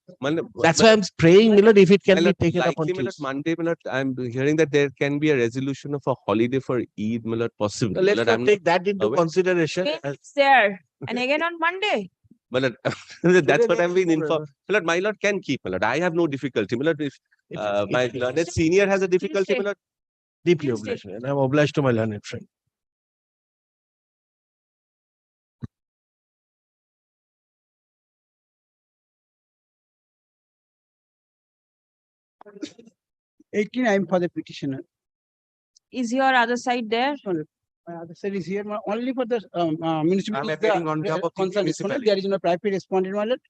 That's why I'm praying, Millard, if it can be taken up on Likely, my lord, Tuesday. Monday, my lord, I'm hearing that there can be a resolution of a holiday for Eid, my lord, possible. So let's My lord, not I'm take that into aware. consideration. Again, it's there. And again on Monday. My lord, that's what I'm being informed. My lord can keep, my lord. I have no difficulty. My lord, if my learned senior has a difficulty, my lord. Deeply Tuesday. obliged, and I'm obliged to my learned friend. 18, I am for the petitioner. Is your other side there? My other side is here, only for the municipal. I'm appearing on behalf of the municipality. There is no private respondent, my lord.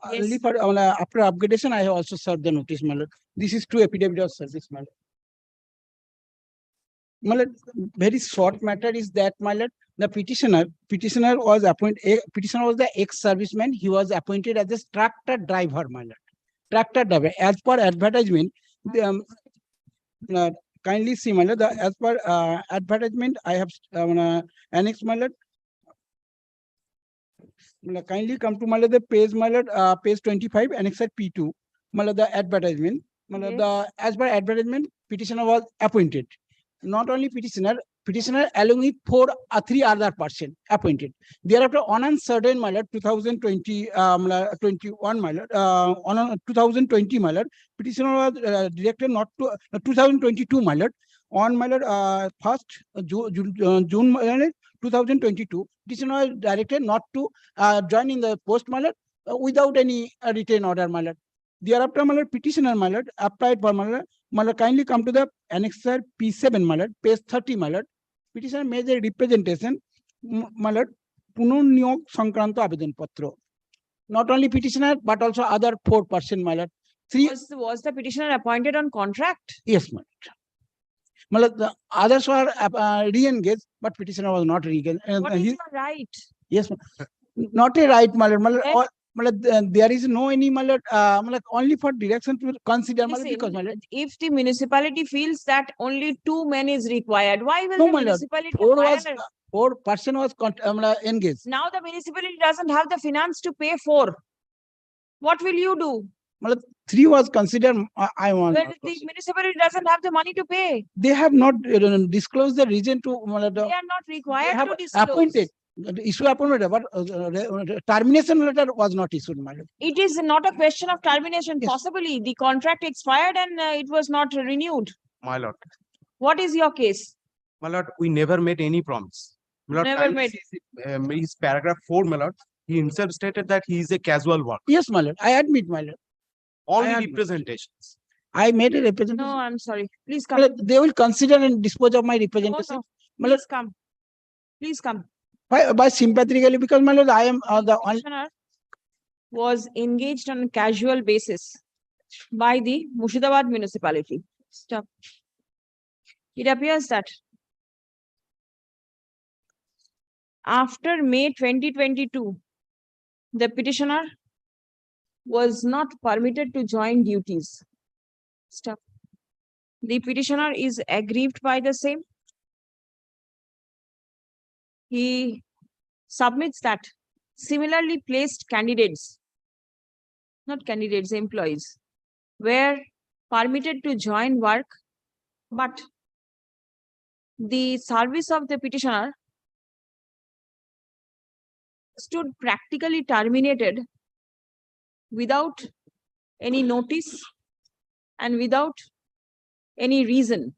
Only Yes. for, after upgradation, I have also served the notice, my lord. This is true affidavit of service, my lord. My lord, very short matter is that, my lord, the petitioner was appointed, petitioner was the ex-serviceman. He was appointed as a tractor driver, my lord. Tractor driver, as per advertisement, the, kindly see, my lord, as per advertisement, I have annexed, my lord. Kindly come to, my lord, the page, my lord, page 25, annexed P2, my lord, the advertisement. My lord, as per advertisement, petitioner was appointed. Not only petitioner along with three other person appointed. Thereafter, on uncertain, my lord, 2020, 21, my lord, on 2020, my lord, petitioner was directed not to 2022, my lord, on, my lord, 1st June, my lord, 2022, petitioner was directed not to join in the post, my lord, without any written order, my lord. Thereafter, my lord, petitioner, my lord, applied for, my lord, kindly come to the annexer P7, my lord, page 30, my lord. Petitioner made a representation, my lord, পুনর্নিয়োগ সংক্রান্ত আবেদন পত্র. Not only petitioner, but also other 4 person, my lord. Was the petitioner appointed on contract? Yes, my lord. My lord, the others were re-engaged, but petitioner was not re-engaged. What is your right? Yes, not a right, my lord. Then- There is no any, my lord, only for direction to consider, my lord, Listen, because, my lord, if the municipality feels that only 2 men is required, why will no, the my lord, municipality 4 hire? person was engaged. Now the municipality doesn't have the finance to pay 4. What will you do? My lord, 3 was considered, I want. When the municipality doesn't have the money to pay, They have not disclosed the reason to, my lord, they are not they required have to disclose. appointed, issue appointment, but termination letter was not issued, my lord. It is not a question of termination. Yes. Possibly the contract expired and it was not renewed. My lord, What is your case? my lord, we never made any promise. My lord, Never kindly see, his paragraph 4, my lord, he himself stated that he is a casual worker. Yes, my lord, I admit, my lord. Only I representations. I made a representation. No, I'm sorry. Please My come. lord, they will consider and dispose of my No, representation. no. My lord, Please come. Please come. by sympathetically, because, my lord, I am the only. Petitioner was engaged on a casual basis by the Murshidabad municipality. Stop. It appears that after May 2022, the petitioner was not permitted to join duties. Stop. The petitioner is aggrieved by the same. He submits that similarly placed candidates, not candidates, employees, were permitted to join work, but the service of the petitioner stood practically terminated without any notice and without any reason.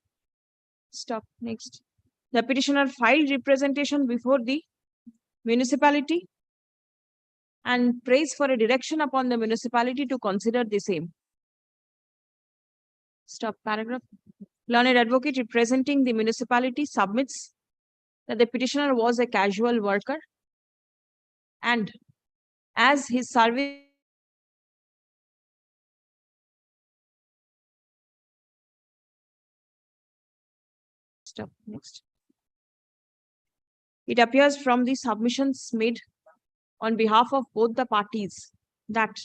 Stop. Next. The petitioner filed representation before the municipality and prays for a direction upon the municipality to consider the same. Stop. Paragraph. Learned advocate representing the municipality submits that the petitioner was a casual worker and as his service Stop. Next. It appears from the submissions made on behalf of both the parties that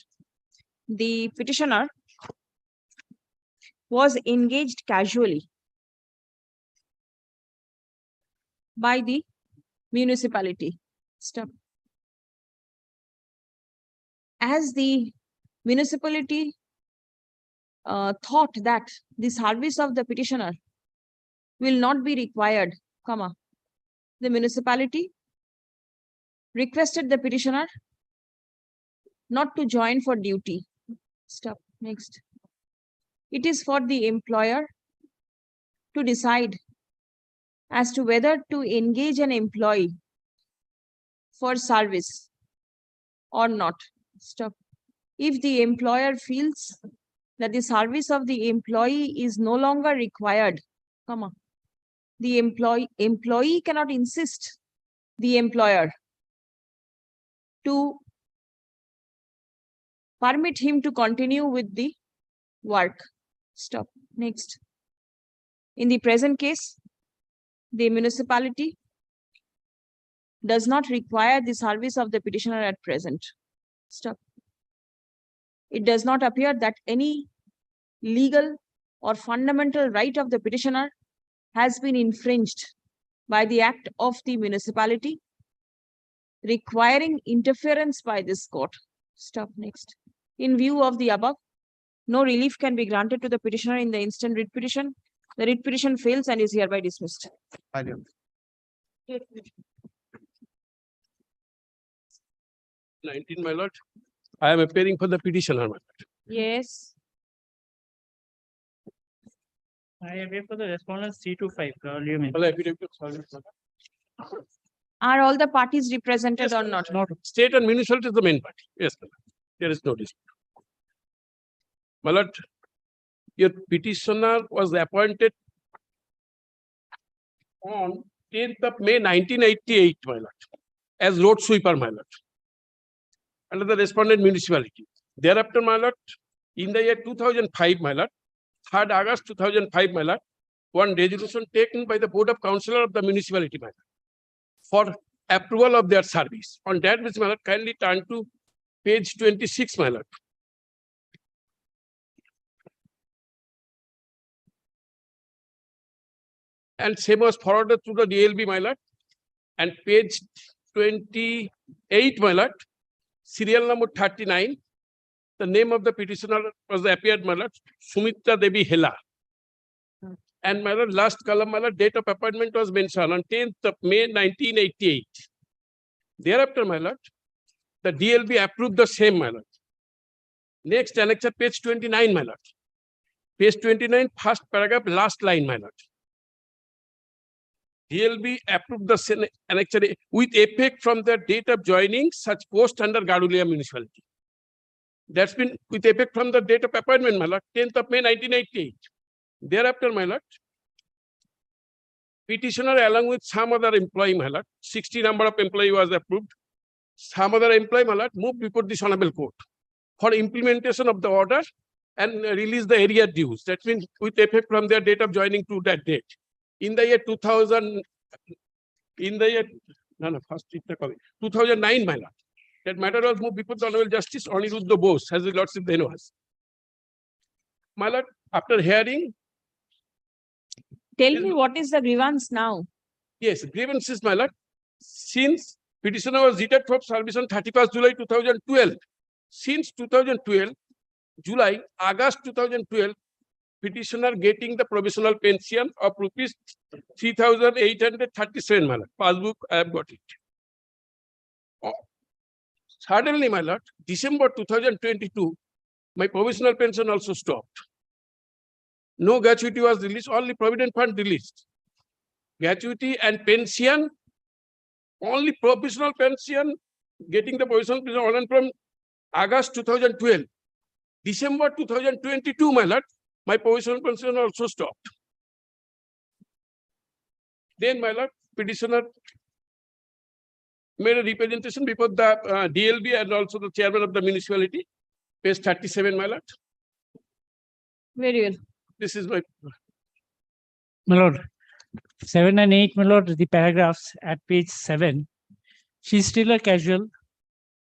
the petitioner was engaged casually by the municipality. Stop. As the municipality thought that the service of the petitioner will not be required, comma, the municipality requested the petitioner not to join for duty. Stop. Next. It is for the employer to decide as to whether to engage an employee for service or not. Stop. If the employer feels that the service of the employee is no longer required, comma, the employee cannot insist the employer to permit him to continue with the work. Stop. Next. In the present case, the municipality does not require the service of the petitioner at present. Stop. It does not appear that any legal or fundamental right of the petitioner has been infringed by the act of the municipality requiring interference by this court. Stop. Next. In view of the above, no relief can be granted to the petitioner in the instant writ petition. The writ petition fails and is hereby dismissed. 19, my lord. I am appearing for the petitioner, my lord. Yes. I appear for the respondents 3 to 5. Earlier mentioned. Well, affidavit of service, my lord. Are all the parties represented Yes, or my not? lord. State and municipality is the main party. Yes, my lord. There is no dispute. My lord, your petitioner was appointed on 10th of May 1988, my lord, as road sweeper, my lord, under the respondent municipality. Thereafter, my lord, in the year 2005, my lord, 3rd August 2005, my lord, one resolution taken by the Board of Councillor of the municipality, my lord, for approval of their service. On that basis, my lord, kindly turn to page 26, my lord. And same was forwarded to the DLB, my lord. And page 28, my lord, serial number 39, the name of the petitioner was appeared, my lord, Sumitra Devi Hela. And my lord, last column, my lord, date of appointment was mentioned on 10th of May 1988. Thereafter, my lord, the DLB approved the same, my lord. Next annexure, page 29, my lord. Page 29, first paragraph, last line, my lord. DLB approved the same annexure with effect from the date of joining such post under Garulia municipality. That's been with effect from the date of appointment, my lord, 10th of May 1988. Thereafter, my lord, petitioner along with some other employee, my lord, 60 number of employee was approved. Some other employee, my lord, moved before this honorable court for implementation of the order and release the area dues. That means with effect from their date of joining to that date. In the year 2000, first 2009, my lord, that matter was moved before the Honorable Justice Aniruddha Bose, as the Lordship then was. My lord, after hearing. Tell me what is the grievance now? Yes, grievances, my lord. Since petitioner was retired from service on 31st July 2012, since 2012, July, August 2012, petitioner getting the provisional pension of rupees 3,837, my lord. Passbook, I have got it. Suddenly, my lord, December 2022, my provisional pension also stopped. No gratuity was released, only provident fund released. Gratuity and pension, only provisional pension, getting the provisional pension from August 2012. December 2022, my lord, my provisional pension also stopped. Then, my lord, petitioner made a representation before the DLB and also the chairman of the municipality. Page 37, my lord. Very well. This is my. My lord, 7 and 8, my lord, the paragraphs at page 7. She's still a casual.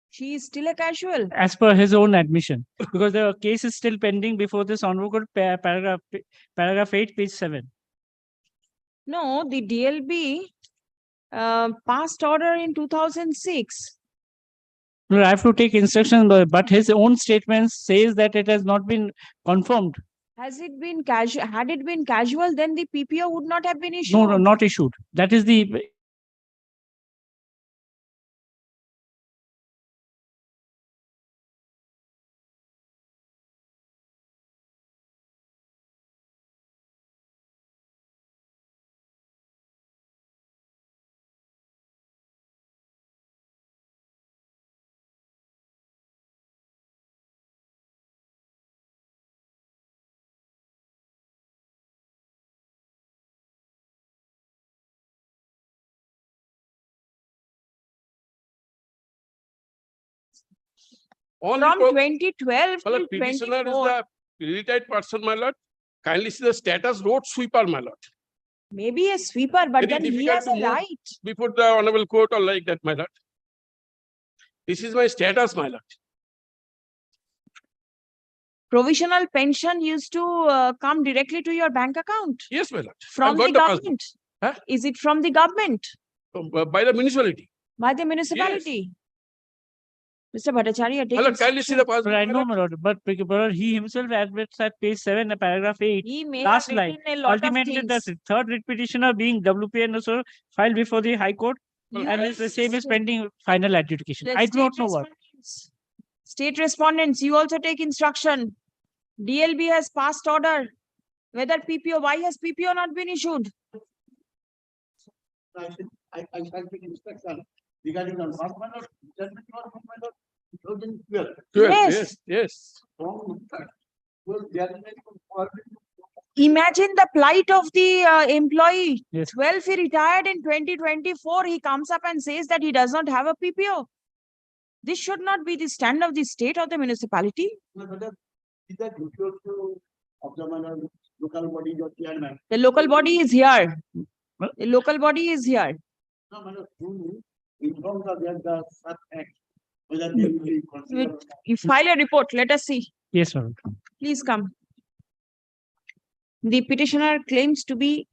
She is still a casual. As per his own admission, because the case is still pending before this honorable court, paragraph 8, page 7. No, the DLB passed order in 2006. No, I have to take instructions, but his own statement says that it has not been confirmed. Has it been casual? Had it been casual, then the PPO would not have been issued. No, not issued. That is the Only From pro- 2012 my to lord, petitioner is 24, the retired person, my lord. Kindly see the status road sweeper, my lord. maybe a sweeper, but Very then he difficult has to a move right. before the honorable court or like that, my lord. This is my status, my lord. Provisional pension used to come directly to your bank account Yes, my lord. from I've the got passbook. government. Huh? Is it from the government? By the municipality. By the municipality? Mr. Bhattacharya, take My lord, kindly see the instruction. passbook. But I my know, lord. my lord, but he himself admits at page 7, paragraph 8, He may last have line. written a lot of Ultimately, the things. third writ petitioner being WPN also filed before the High Court, and is the same is pending final adjudication. The I do not state know what. respondents- State respondents, you also take instruction. DLB has passed order. Whether PPO, why has PPO not been issued? I shall take instruction regarding the last one of judgment was from my lord 2012. 12, Yes. yes. Well, there is no Imagine the plight of the employee. Yes. 12, he retired in 2024. He comes up and says that he does not have a PPO. This should not be the stand of the state or the municipality. is that to of the manner local body or chairman. The local body is here. The local body is here. No, manner who informs the that such act whether they will be considered. You file a report. Let us see. Yes, sir. Please come. The petitioner claims to be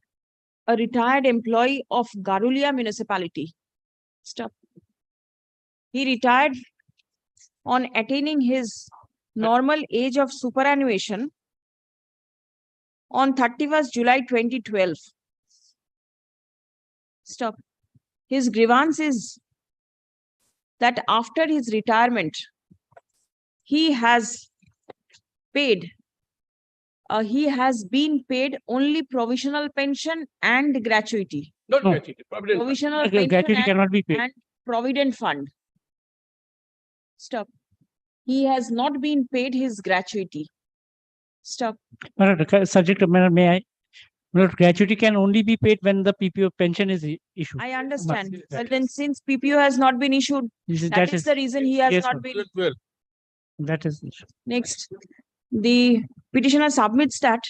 a retired employee of Garulia municipality. Stop. He retired on attaining his normal age of superannuation on 31st July 2012. Stop. His grievance is that after his retirement, he has been paid only provisional pension and gratuity. Not No. gratuity, provident fund. Provisional Okay, pension gratuity cannot be paid. and provident fund. Stop. He has not been paid his gratuity. Stop. My lord, subject to matter, may I? My lord, gratuity can only be paid when the PPO pension is issued. I understand. Yes, Well, then since PPO has not been issued, that is the reason he has yes, not ma'am. been. 12. That is. Next, the petitioner submits that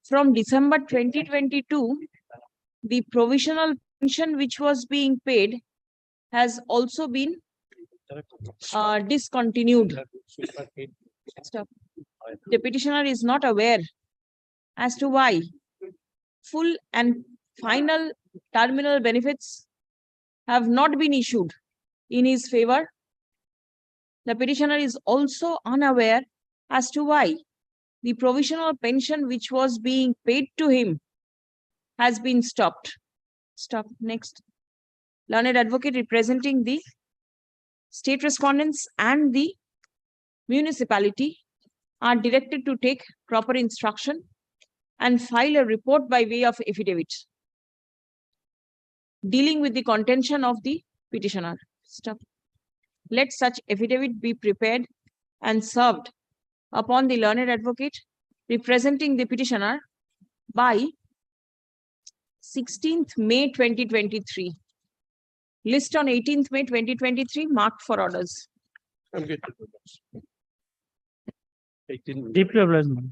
from December 2022, the provisional pension which was being paid has also been discontinued. Stop. The petitioner is not aware as to why full and final terminal benefits have not been issued in his favor. The petitioner is also unaware as to why the provisional pension which was being paid to him has been stopped. Stop. Next. Learned advocate representing the state respondents and the municipality are directed to take proper instruction and file a report by way of affidavit dealing with the contention of the petitioner. Stop. Let such affidavit be prepared and served upon the learned advocate representing the petitioner by 16th May 2023. List on 18th May 2023 marked for orders. I'm getting 18. Deeply obliged, ma'am.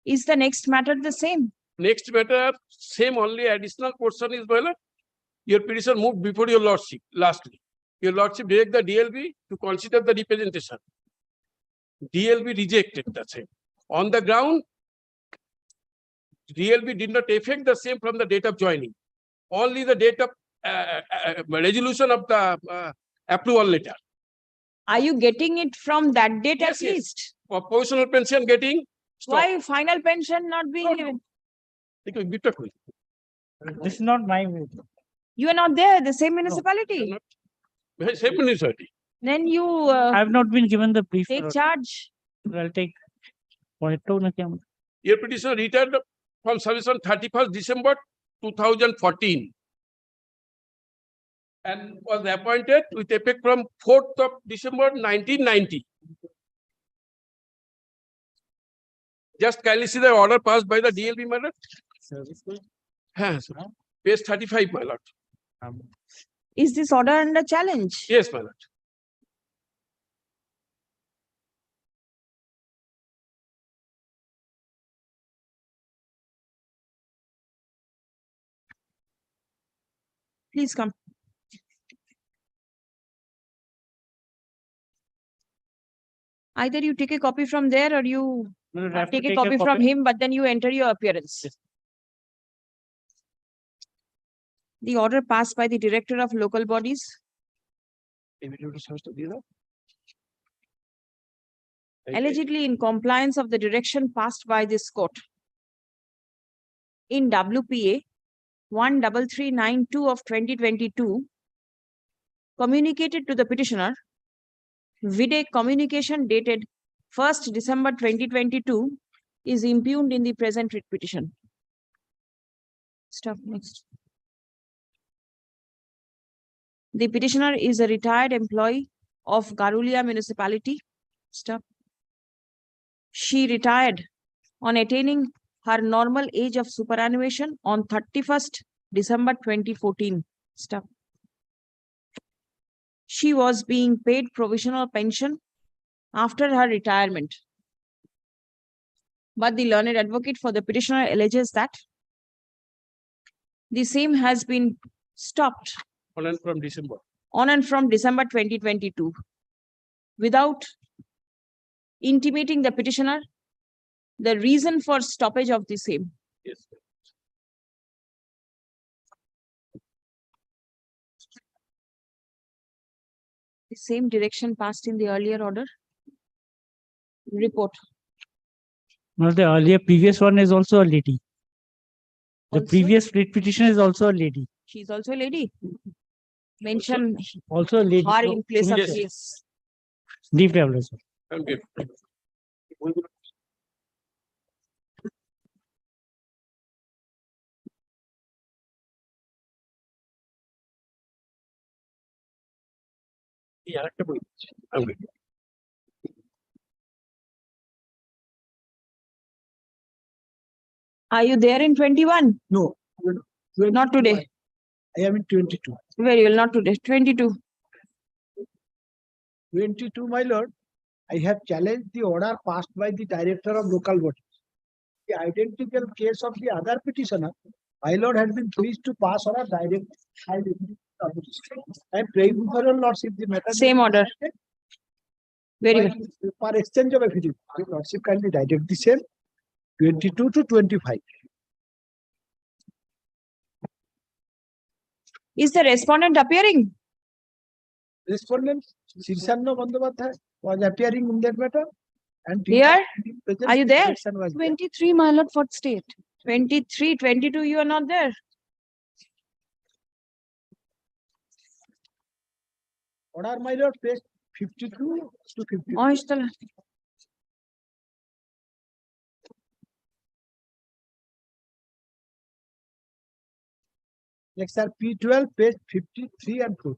Is the next matter the same? Next matter, same only additional portion is, my lord. Your petition moved before your lordship lastly. Your lordship direct the DLB to consider the representation. DLB rejected the same. On the ground, DLB did not affect the same from the date of joining. Only the date of resolution of the approval letter. Are you getting it from that date Yes, at yes. least? For personal pension getting stopped. Why final pension not being given? This is not my way. You are not there, the same municipality. Same municipality. Then you I have not been given the brief. take charge. I'll take. Point to na kya? Your petitioner retired from service on 31st December 2014 and was appointed with effect from 4th of December 1990. Just kindly see the order passed by the DLB, my lord. Yes, page 35, my lord. Is this order under challenge? Yes, my lord. Please come. Either you take a copy from there or you take a copy from him, but then you enter your appearance. The order passed by the Director of Local Bodies. Allegedly in compliance of the direction passed by this court. In WPA 13392 of 2022, communicated to the petitioner with a communication dated 1st December 2022 is impugned in the present writ petition. Stop. Next. The petitioner is a retired employee of Garulia municipality. Stop. She retired on attaining her normal age of superannuation on 31st December 2014. Stop. She was being paid provisional pension after her retirement. But the learned advocate for the petitioner alleges that the same has been stopped On and from December. on and from December 2022 without intimating the petitioner the reason for stoppage of the same. Yes. The same direction passed in the earlier order. Report. No, the earlier previous one is also a lady. The Also? previous writ petition is also a lady. She's also a lady. Mention Also a lady. her So, in place of yes. his. Leave travel as well. Okay. Yeah, okay. Are you there in 21? No. Not today. I am in 22. Very well, not today. 22. 22, my lord, I have challenged the order passed by the Director of Local Bodies. The identical case of the other petitioner, my lord has been pleased to pass order direct. I am praying for your lordship the matter. Same order. Very well. For exchange of affidavit, your lordship kindly direct the same 22 to 25. Is the respondent appearing? Respondent Sirsanna Bandyopadhyay was appearing in that matter. And Here? present Are you there? direction was there. 23, my lord, for state. 23, 22, you are not there. Order, my lord, page 52 to 50. Oh, it's the- Next are P12, page 53 and 4.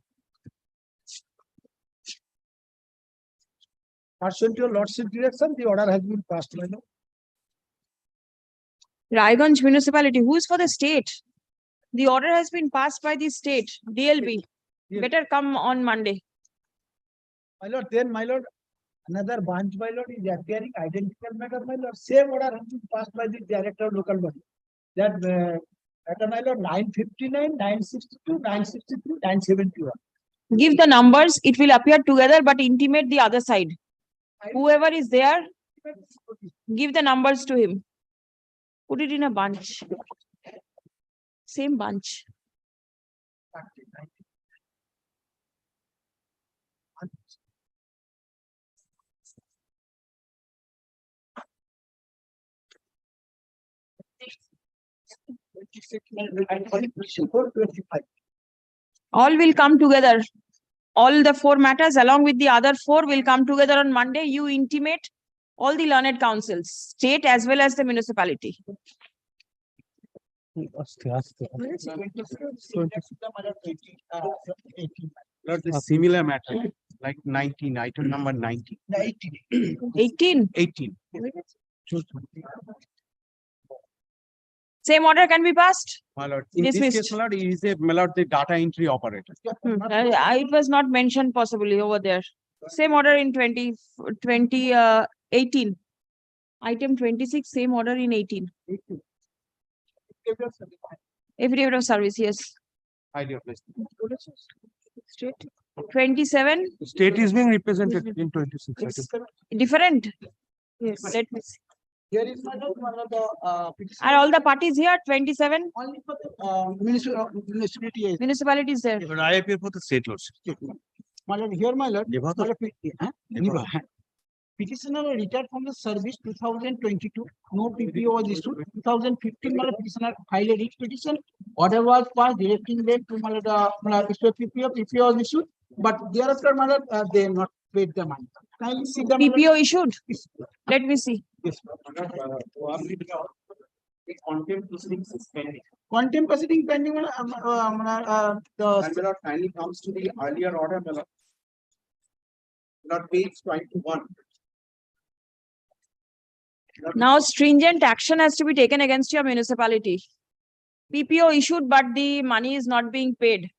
Pursuant to your lordship direction, the order has been passed, my lord. Raiganj municipality, who is for the state? The order has been passed by the state, DLB. Better come on Monday. My lord, then, my lord, another branch, my lord, is appearing identical matter, my lord. Same order has been passed by the Director of Local Body. That, my lord, 959, 962, 963, 971. Give the numbers, it will appear together, but intimate the other side. Whoever is there, give the numbers to him. Put it in a bunch. Same bunch. All will come together. All the 4 matters along with the other 4 will come together on Monday. You intimate all the learned councils, state as well as the municipality. Lord, the similar matter, like 19, item number 19. 18. 18. Same order can be passed. My lord, in this Dismissed. case, my lord, he is a, my lord, the data entry operator. It was not mentioned possibly over there. Same order in 18. Item 26, same order in 18. Affidavit of service, yes. Idea place. State 27, State is being represented in 26. I think. different. Yes. Let me see. Here is one of the petition. Are all the parties here? 27 Only for the municipality. municipalities there. But I appear for the state lords. My lord, here, my lord. Niva my to- lord, Niva. Petitioner retired from the service 2022. No PPO was issued. 2015, my lord, petitioner filed a writ petition. Order was passed directing them to my lord, issue a PPO. PPO was issued, but thereafter, my lord, they have not paid the money. Kindly see the my lord. PPO issued. Let me see. Yes. Contempt proceedings is pending. Contempt proceeding pending. The kindly comes to the earlier order, my lord. Not page 21. Now stringent action has to be taken against your municipality. PPO issued, but the money is not being paid.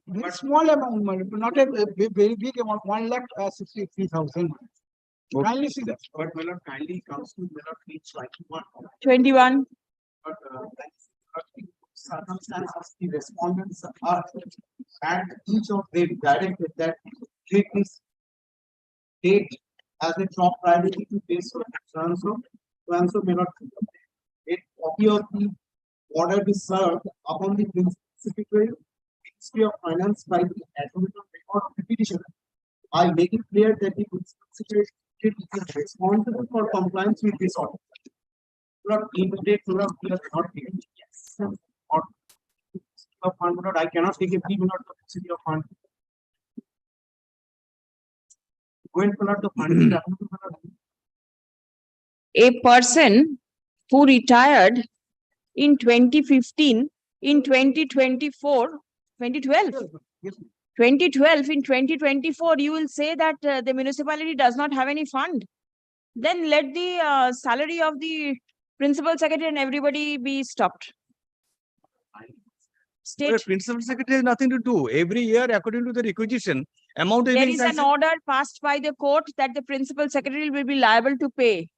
Very small amount, my lord, not a very big amount, 1,63,000. Kindly see that. But my lord, kindly comes to my lord page 21. 21. But circumstances the respondents are, and each of them directed that treat this date as a top priority to pay so and so may not. A copy of the order be served upon the Principal Secretary, Ministry of Finance by the Administrative Record of the petitioner, by making clear that the Principal Secretary is responsible for compliance with this order. Not immediate to not taken. Yes. Or of fund, but I cannot take a fee not the city of fund. Going to not the fund. A person who retired in 2015, in 2024, 2012. 2012, in 2024, you will say that the municipality does not have any fund. Then let the salary of the principal secretary and everybody be stopped. State. But principal secretary has nothing to do. Every year, according to the requisition, amount is There being is an sanctioned. order passed by the court that the principal secretary will be liable to pay.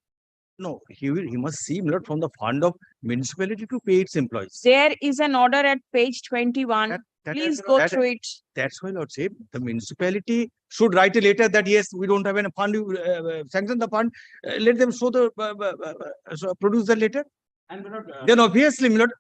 No, he must see not from the fund of municipality to pay its employees. There is an order at page 21. That Please go through it. That's why Lord say the municipality should write a letter that yes, we don't have any fund, sanction the fund. Let them show the produce the letter. And Then obviously, Lord,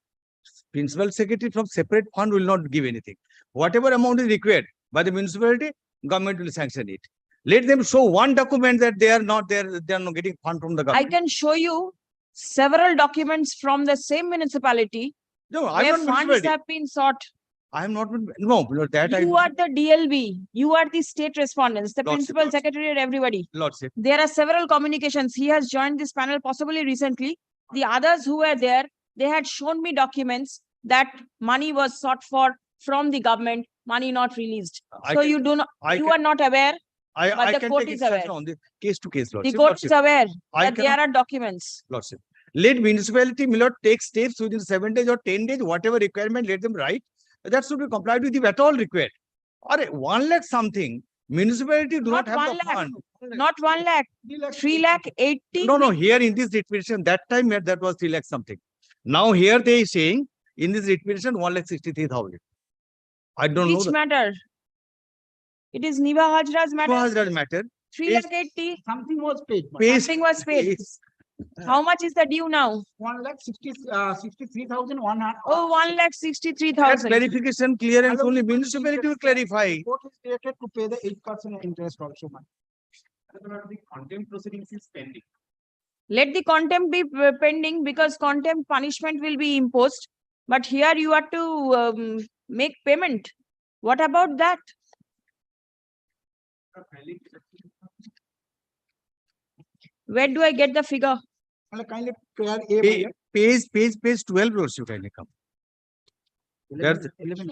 principal secretary from separate fund will not give anything. Whatever amount is required by the municipality, government will sanction it. Let them show one document that they are not getting fund from the I government. can show you several documents from the same municipality No, I'm where not funds municipality. have been sought. I am not, no, Lord, that You are the DLB. You are the state respondents, the Lordship, principal Lordship. secretary and everybody. Lordship. There are several communications. He has joined this panel possibly recently. The others who were there, they had shown me documents that money was sought for from the government, money not released. So you do not, you are not aware, but I the can court take is aware. instruction on the case to case, The Lordship. court is aware I that there cannot- are documents. Lordship. Let municipality, Milord, take steps within 7 days or 10 days, whatever requirement, let them write. That should be complied with if at all required. Or 1 lakh something, municipality do not Not have 1 the lakh, fund. not 1 lakh, 3 lakh 80. No, here in this requisition, that time that was 3 lakh something. Now here they are saying, in this requisition, 1,63,000. I don't know. Which matter? It is Niva Hajra's matter. Hajra's matter. 3 lakh 80. Something was paid. Something was paid. How much is the due now? 1,63,100. Oh, 1,63,000. That clarification, clearance, only municipality will clarify. Court is directed to pay the 8% interest also, man. The contempt proceedings is pending. Let the contempt be pending because contempt punishment will be imposed. But here you have to make payment. What about that? Where do I get the figure? Kindly clear A. Page 12 also kindly come. There's- 11.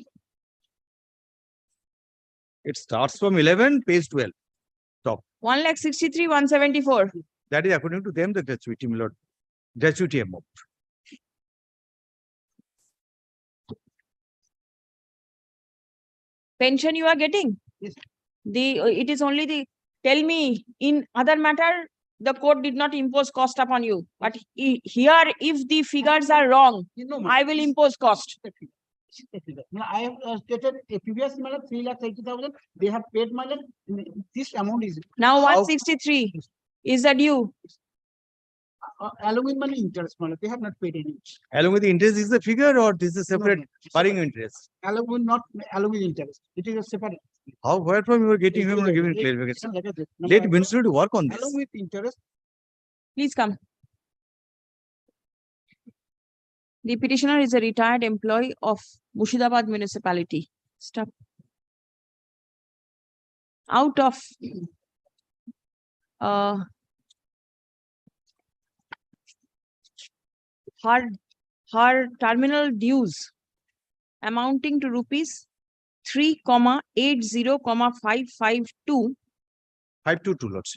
It starts from 11, page 12. Top. 1,63,174. That is according to them, the gratuity, Milord. Gratuity amount. Pension you are getting? Yes. It is only the, tell me, in other matter, the court did not impose cost upon you. But here, if the figures are wrong, I will impose cost. I have stated a previous matter 3,80,000. They have paid matter. This amount is Now How- 163 is the due. along with money interest matter. They have not paid any. Along with the interest is the figure or this is separate borrowing interest? Along with not along with interest. It is a separate. How, where from you are getting, you are giving clarification? Let municipality work on this. Along with interest. Please come. The petitioner is a retired employee of Murshidabad municipality. Stop. Out of her terminal dues amounting to rupees 3,80,552 522 lots.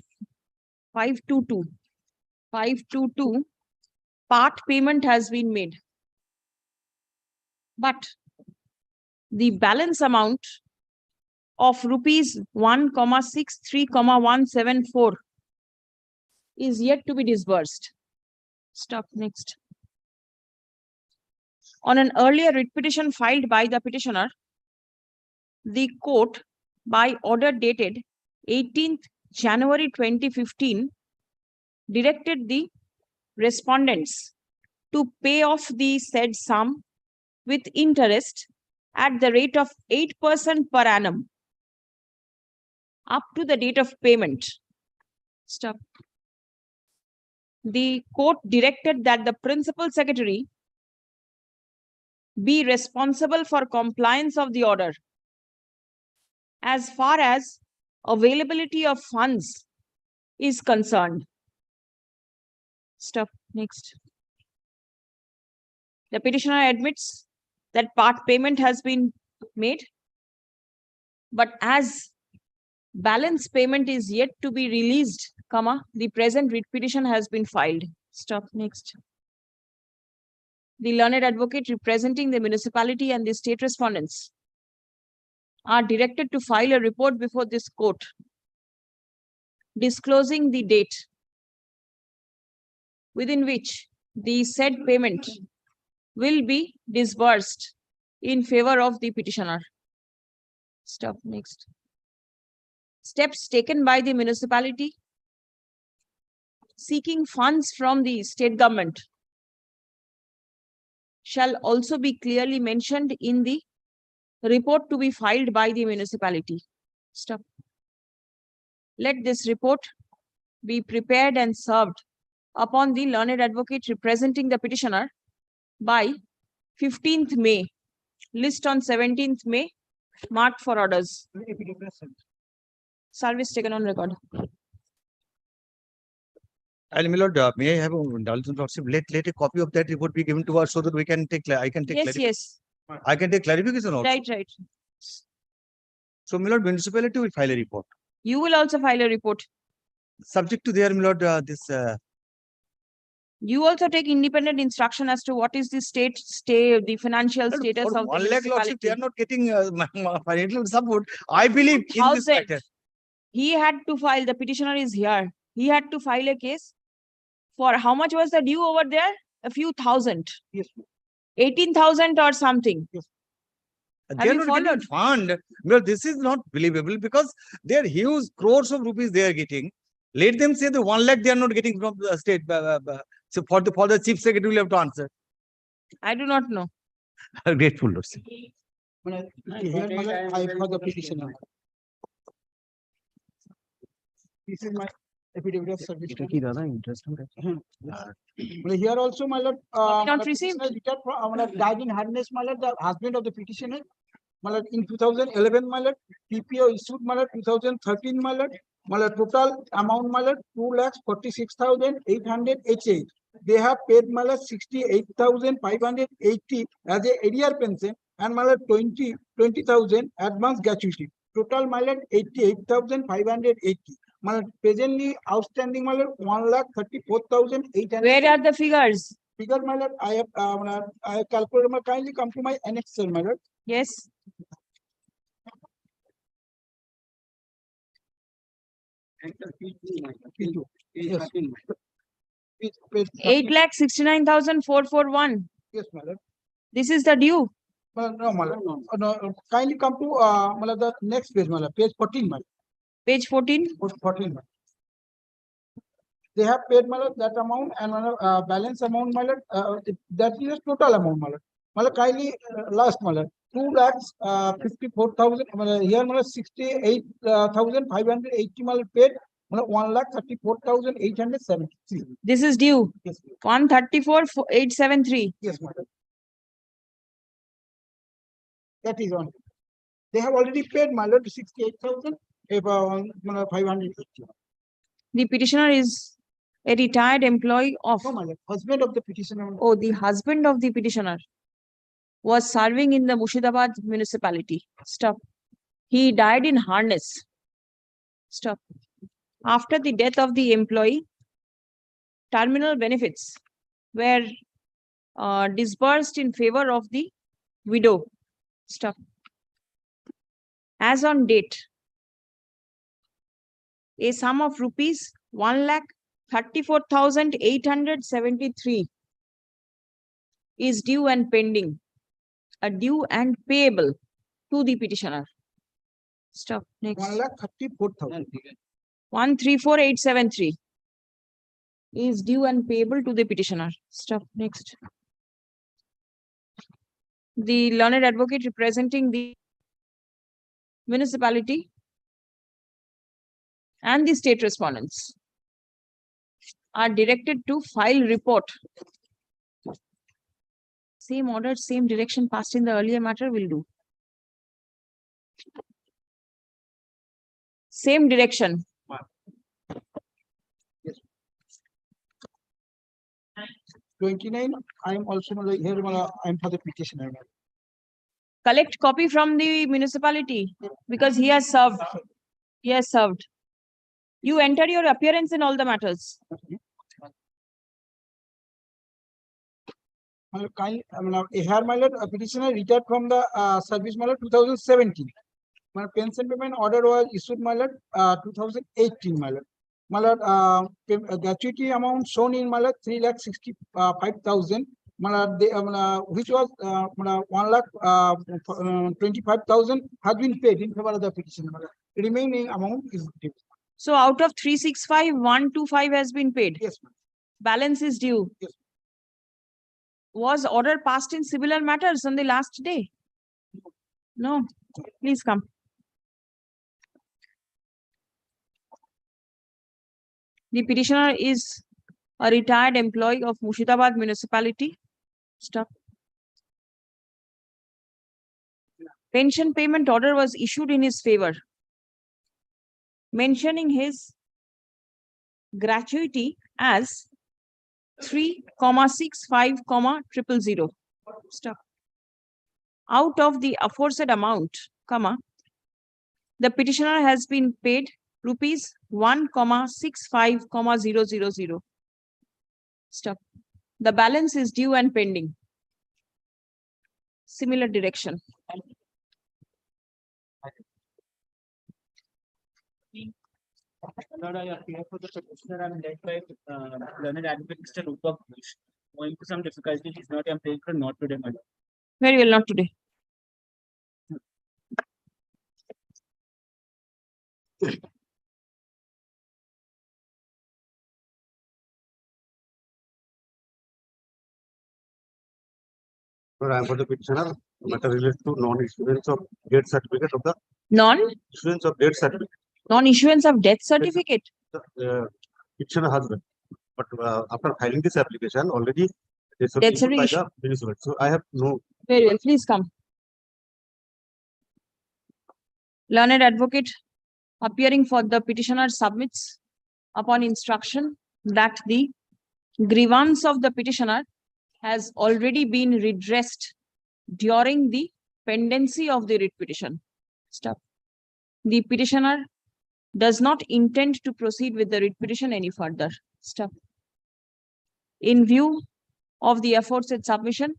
522 part payment has been made. But the balance amount of rupees 1,63,174 is yet to be disbursed. Stop. Next. On an earlier writ petition filed by the petitioner, the court, by order dated 18th January 2015, directed the respondents to pay off the said sum with interest at the rate of 8% per annum up to the date of payment. Stop. The court directed that the principal secretary be responsible for compliance of the order as far as availability of funds is concerned. Stop. Next. The petitioner admits that part payment has been made, but as balance payment is yet to be released, the present writ petition has been filed. Stop. Next. The learned advocate representing the municipality and the state respondents are directed to file a report before this court disclosing the date within which the said payment will be disbursed in favor of the petitioner. Stop. Next. Steps taken by the municipality seeking funds from the state government shall also be clearly mentioned in the report to be filed by the municipality. Stop. Let this report be prepared and served upon the learned advocate representing the petitioner by 15th May. List on 17th May, marked for orders. Service taken on record. And my lord, may I have a indulgence lordship? Let a copy of that report be given to us so that we can take, I can take Yes, clarification. yes. I can take clarification also. Right, right. So my lord, municipality will file a report. You will also file a report. Subject to their, my lord, You also take independent instruction as to what is the the financial status for of the 1 lakh lordship, they municipality. are not getting financial support. I believe in How's this that? matter. He had to file, the petitioner is here. He had to file a case for how much was the due over there? A few thousand. Yes. 18,000 or something. Yes. Have They are you not getting followed? fund. No, this is not believable because they are huge crores of rupees they are getting. Let them say the 1 lakh they are not getting from the state. So for the chief secretary will have to answer. I do not know. I'm grateful, Lord. Here, I for the petitioner. This is my affidavit of service. Here also, my lord. Not received. Died in harness, my lord, the husband of the petitioner. My lord, in 2011, my lord, PPO issued, my lord, 2013, my lord. My lord, total amount, my lord, 2,46,888. They have paid, my lord, 68,580 as a arrear pension, and my lord, 20,000 advance gratuity. Total, my lord, 88,580. My lord, presently outstanding, my lord, 1,34,800. Where are the figures? Figure, my lord, I have calculated. My kindly come to my annexure, my lord. Yes. Yes. 8,69,441. Yes, my lord. This is the due. No, my lord. No, kindly come to, my lord, the next page, my lord, page 14, my lord. Page 14. Page 14, my lord. They have paid, my lord, that amount and, my lord, balance amount, my lord, that is total amount, my lord. My lord, kindly, last, my lord, 2,54,000, my lord, here, my lord, 68,580, my lord, paid, my lord, 1,34,873. This is due. Yes, 134,873. yes, my lord. That is on. They have already paid, my lord, 68,000, 580. The petitioner is a retired employee of, No, my lord, husband of the petitioner. oh, the husband of the petitioner was serving in the Murshidabad municipality. Stop. He died in harness. Stop. After the death of the employee, terminal benefits were disbursed in favor of the widow. Stop. As on date, a sum of rupees 1,34,873 is due and pending, a due and payable to the petitioner. Stop. Next. 1,34,000. 134,873 is due and payable to the petitioner. Stop. Next. The learned advocate representing the municipality and the state respondents are directed to file report. Same order, same direction passed in the earlier matter will do. Same direction. 29, I am also, my lord, here, my lord, I am for the petitioner. Collect copy from the municipality because he has served. He has served. You enter your appearance in all the matters. My lord, kindly, here, my lord, a petitioner retired from the service, my lord, 2017. My pension payment order was issued, my lord, 2018, my lord. My lord, gratuity amount shown in, my lord, 3,65,000. My lord, which was 1,25,000 has been paid in favor of the petitioner. My lord. The remaining amount is due. So out of 365, 125 has been paid. Yes, ma'am. Balance is due. Yes. Was order passed in similar matters on the last day? No. Please come. The petitioner is a retired employee of Murshidabad municipality. Stop. Pension payment order was issued in his favor, mentioning his gratuity as 3,65,000. Stop. Out of the aforesaid amount, the petitioner has been paid rupees 1,65,000. Stop. The balance is due and pending. Similar direction. Lord, I appear for the petitioner. I'm led by learned advocate Mr. Rupak Bush. Owing to some difficulty, he's not appearing for not today, my lord. Very well, not today. But I am for the petitioner, matter related to non-issuance of death certificate of the issuance of death certificate. Non-issuance of death certificate. The petitioner husband, but after filing this application, already it is Death issued by certificate. the municipality. So I have no. Very well, please come. Learned advocate appearing for the petitioner submits upon instruction that the grievance of the petitioner has already been redressed during the pendency of the writ petition. Stop. The petitioner does not intend to proceed with the writ petition any further. Stop. In view of the aforesaid submission,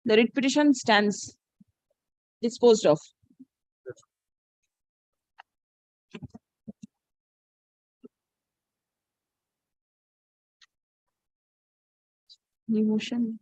the writ petition stands disposed of. New motion.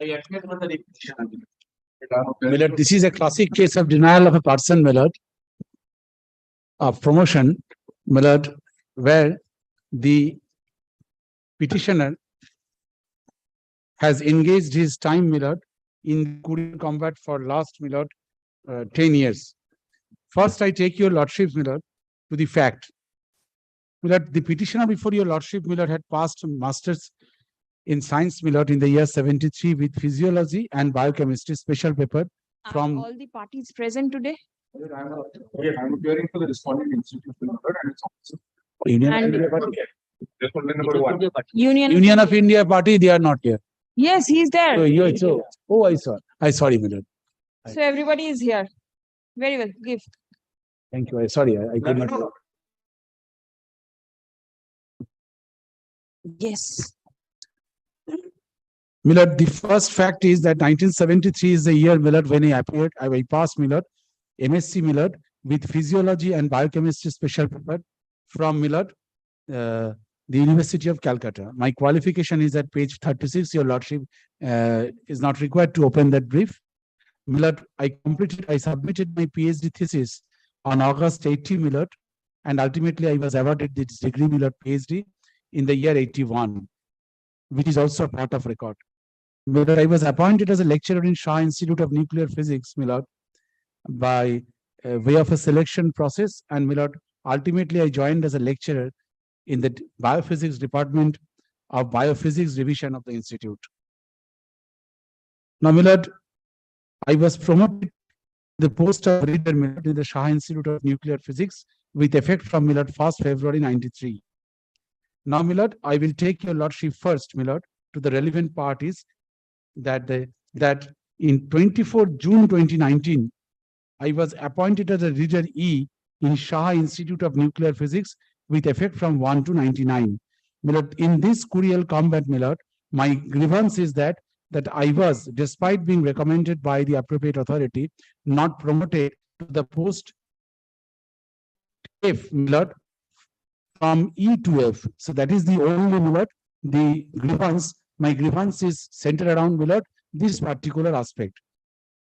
My lord, this is a classic case of denial of a person, my lord, of promotion, my lord, where the petitioner has engaged his time, my lord, in courier combat for last, my lord, 10 years. First, I take your lordship, my lord, to the fact. My lord, the petitioner before your lordship, my lord, had passed masters in science, my lord, in the year 73 with physiology and biochemistry special paper from. Are all the parties present today? I'm appearing for the responding institute, my lord, and it's also Union of And- India Party. Respondent number 1. Union of India Party, they are not here. Yes, he's there. I saw. Sorry, my lord. So everybody is here. Very well, give. Thank you. Sorry, I could not. Yes. Millard, the first fact is that 1973 is the year, Millard, when I appeared, I passed, Millard, MSc Millard with physiology and biochemistry special paper from Millard, the University of Calcutta. My qualification is at page 36. Your lordship is not required to open that brief. Millard, I submitted my PhD thesis on August 80, Millard, and ultimately I was awarded this degree, Millard, PhD in the year 81, which is also a part of record. Millard, I was appointed as a lecturer in Shah Institute of Nuclear Physics, Millard, by way of a selection process, and Millard, ultimately I joined as a lecturer in the biophysics department of biophysics division of the institute. Now, Millard, I was promoted to the post of reader, Millard, in the Shah Institute of Nuclear Physics with effect from, Millard, 1st February 93. Now, Millard, I will take your lordship first, Millard, to the relevant parties that in 24 June 2019, I was appointed as a reader E in Shah Institute of Nuclear Physics with effect from 1 to 99. Millard, in this courier combat, Millard, my grievance is that I was, despite being recommended by the appropriate authority, not promoted to the post F, Millard, from E to F. So that is the only, Millard, the grievance. My grievance is centered around, Millard, this particular aspect.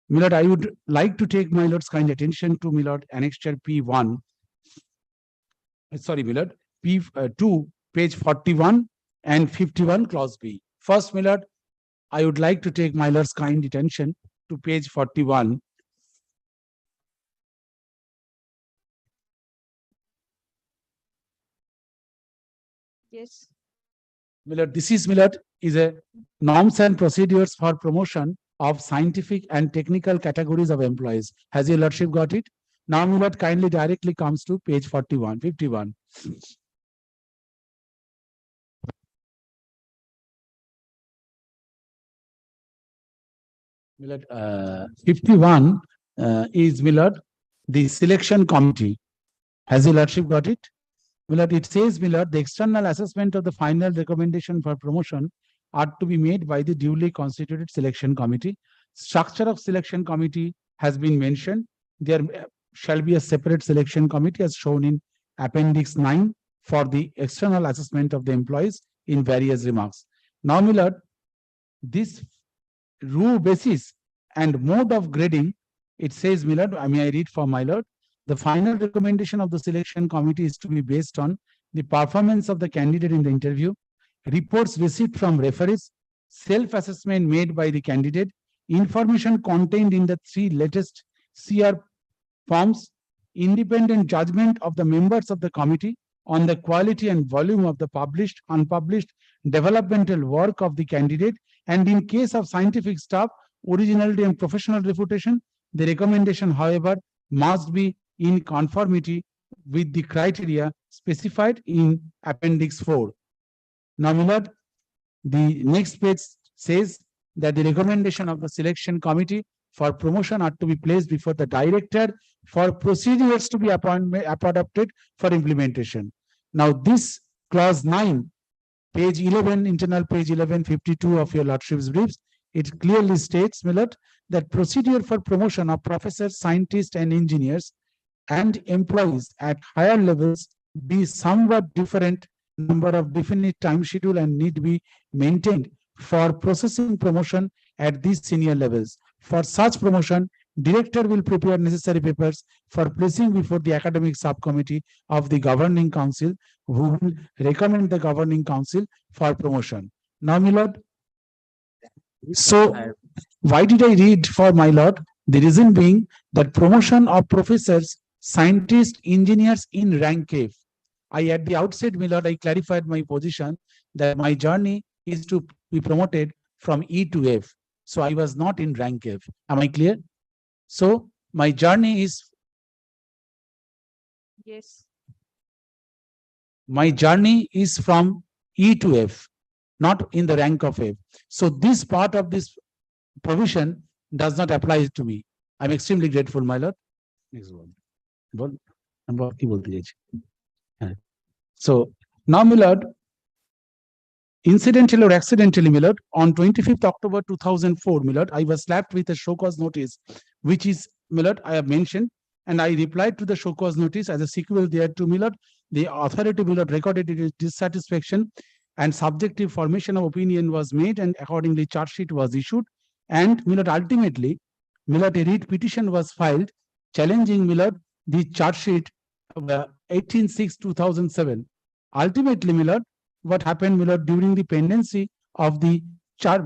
Millard, I would like to take my lord's kind attention to, Millard, annexure P1. Sorry, Millard, P2, page 41 and 51, clause B. First, Millard, I would like to take my lord's kind attention to page 41. Yes. Millard, this is, Millard, is a norms and procedures for promotion of scientific and technical categories of employees. Has your lordship got it? Now, Millard, kindly directly comes to page 41, 51. Millard, 51 is, Millard, the selection committee. Has your lordship got it? Millard, it says, Millard, the external assessment of the final recommendation for promotion are to be made by the duly constituted selection committee. Structure of selection committee has been mentioned. There shall be a separate selection committee as shown in Appendix 9 for the external assessment of the employees in various remarks. Now, Millard, this rule basis and mode of grading, it says, Millard, may I read for my lord? The final recommendation of the selection committee is to be based on the performance of the candidate in the interview, reports received from referees, self-assessment made by the candidate, information contained in the 3 latest CR forms, independent judgment of the members of the committee on the quality and volume of the published, unpublished developmental work of the candidate, and in case of scientific staff, originality and professional reputation. The recommendation, however, must be in conformity with the criteria specified in Appendix 4. Now, Millard, the next page says that the recommendation of the selection committee for promotion are to be placed before the director for procedures to be adopted for implementation. Now, this clause 9, page 11, internal page 1152 of your lordship's briefs, it clearly states, Millard, that procedure for promotion of professors, scientists, and engineers and employees at higher levels be somewhat different number of definite time schedule and need be maintained for processing promotion at these senior levels. For such promotion, director will prepare necessary papers for placing before the academic subcommittee of the governing council, who will recommend the governing council for promotion. Now, my lord, so why did I read for my lord? The reason being that promotion of professors, scientists, engineers in rank F. At the outset, my lord, I clarified my position that my journey is to be promoted from E to F. So I was not in rank F. Am I clear? So my journey is. Yes. My journey is from E to F, not in the rank of F. So this part of this provision does not apply to me. I'm extremely grateful, my lord. Next one. So now, my lord, incidentally or accidentally, my lord, on 25th October 2004, my lord, I was slapped with a show cause notice, which is, my lord, I have mentioned, and I replied to the show cause notice as a sequel thereto, my lord. The authority, my lord, recorded its dissatisfaction and subjective formation of opinion was made, and accordingly charge sheet was issued. And, my lord, ultimately, my lord, a writ petition was filed challenging, my lord, the charge sheet 18/6/2007. Ultimately, my lord, what happened, my lord, during the pendency of the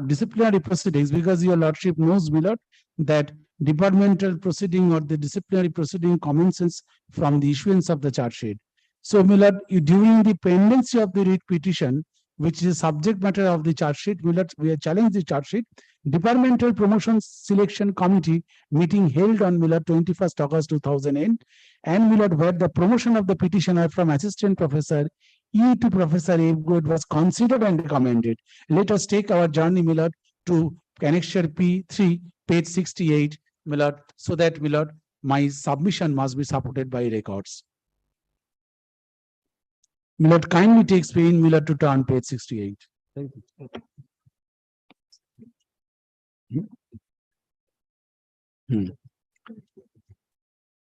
disciplinary proceedings, because your lordship knows, my lord, that departmental proceeding or the disciplinary proceeding commences from the issuance of the charge sheet. So, my lord, during the pendency of the writ petition, which is subject matter of the charge sheet, my lord, we have challenged the charge sheet. Departmental Promotion Selection Committee meeting held on, my lord, 21st August 2008, and, my lord, where the promotion of the petitioner from assistant professor E to Professor A Good was considered and recommended. Let us take our journey, my lord, to Annexure P3, page 68, my lord, so that, my lord, my submission must be supported by records. My lord, kindly takes pain, my lord, to turn page 68. Thank you.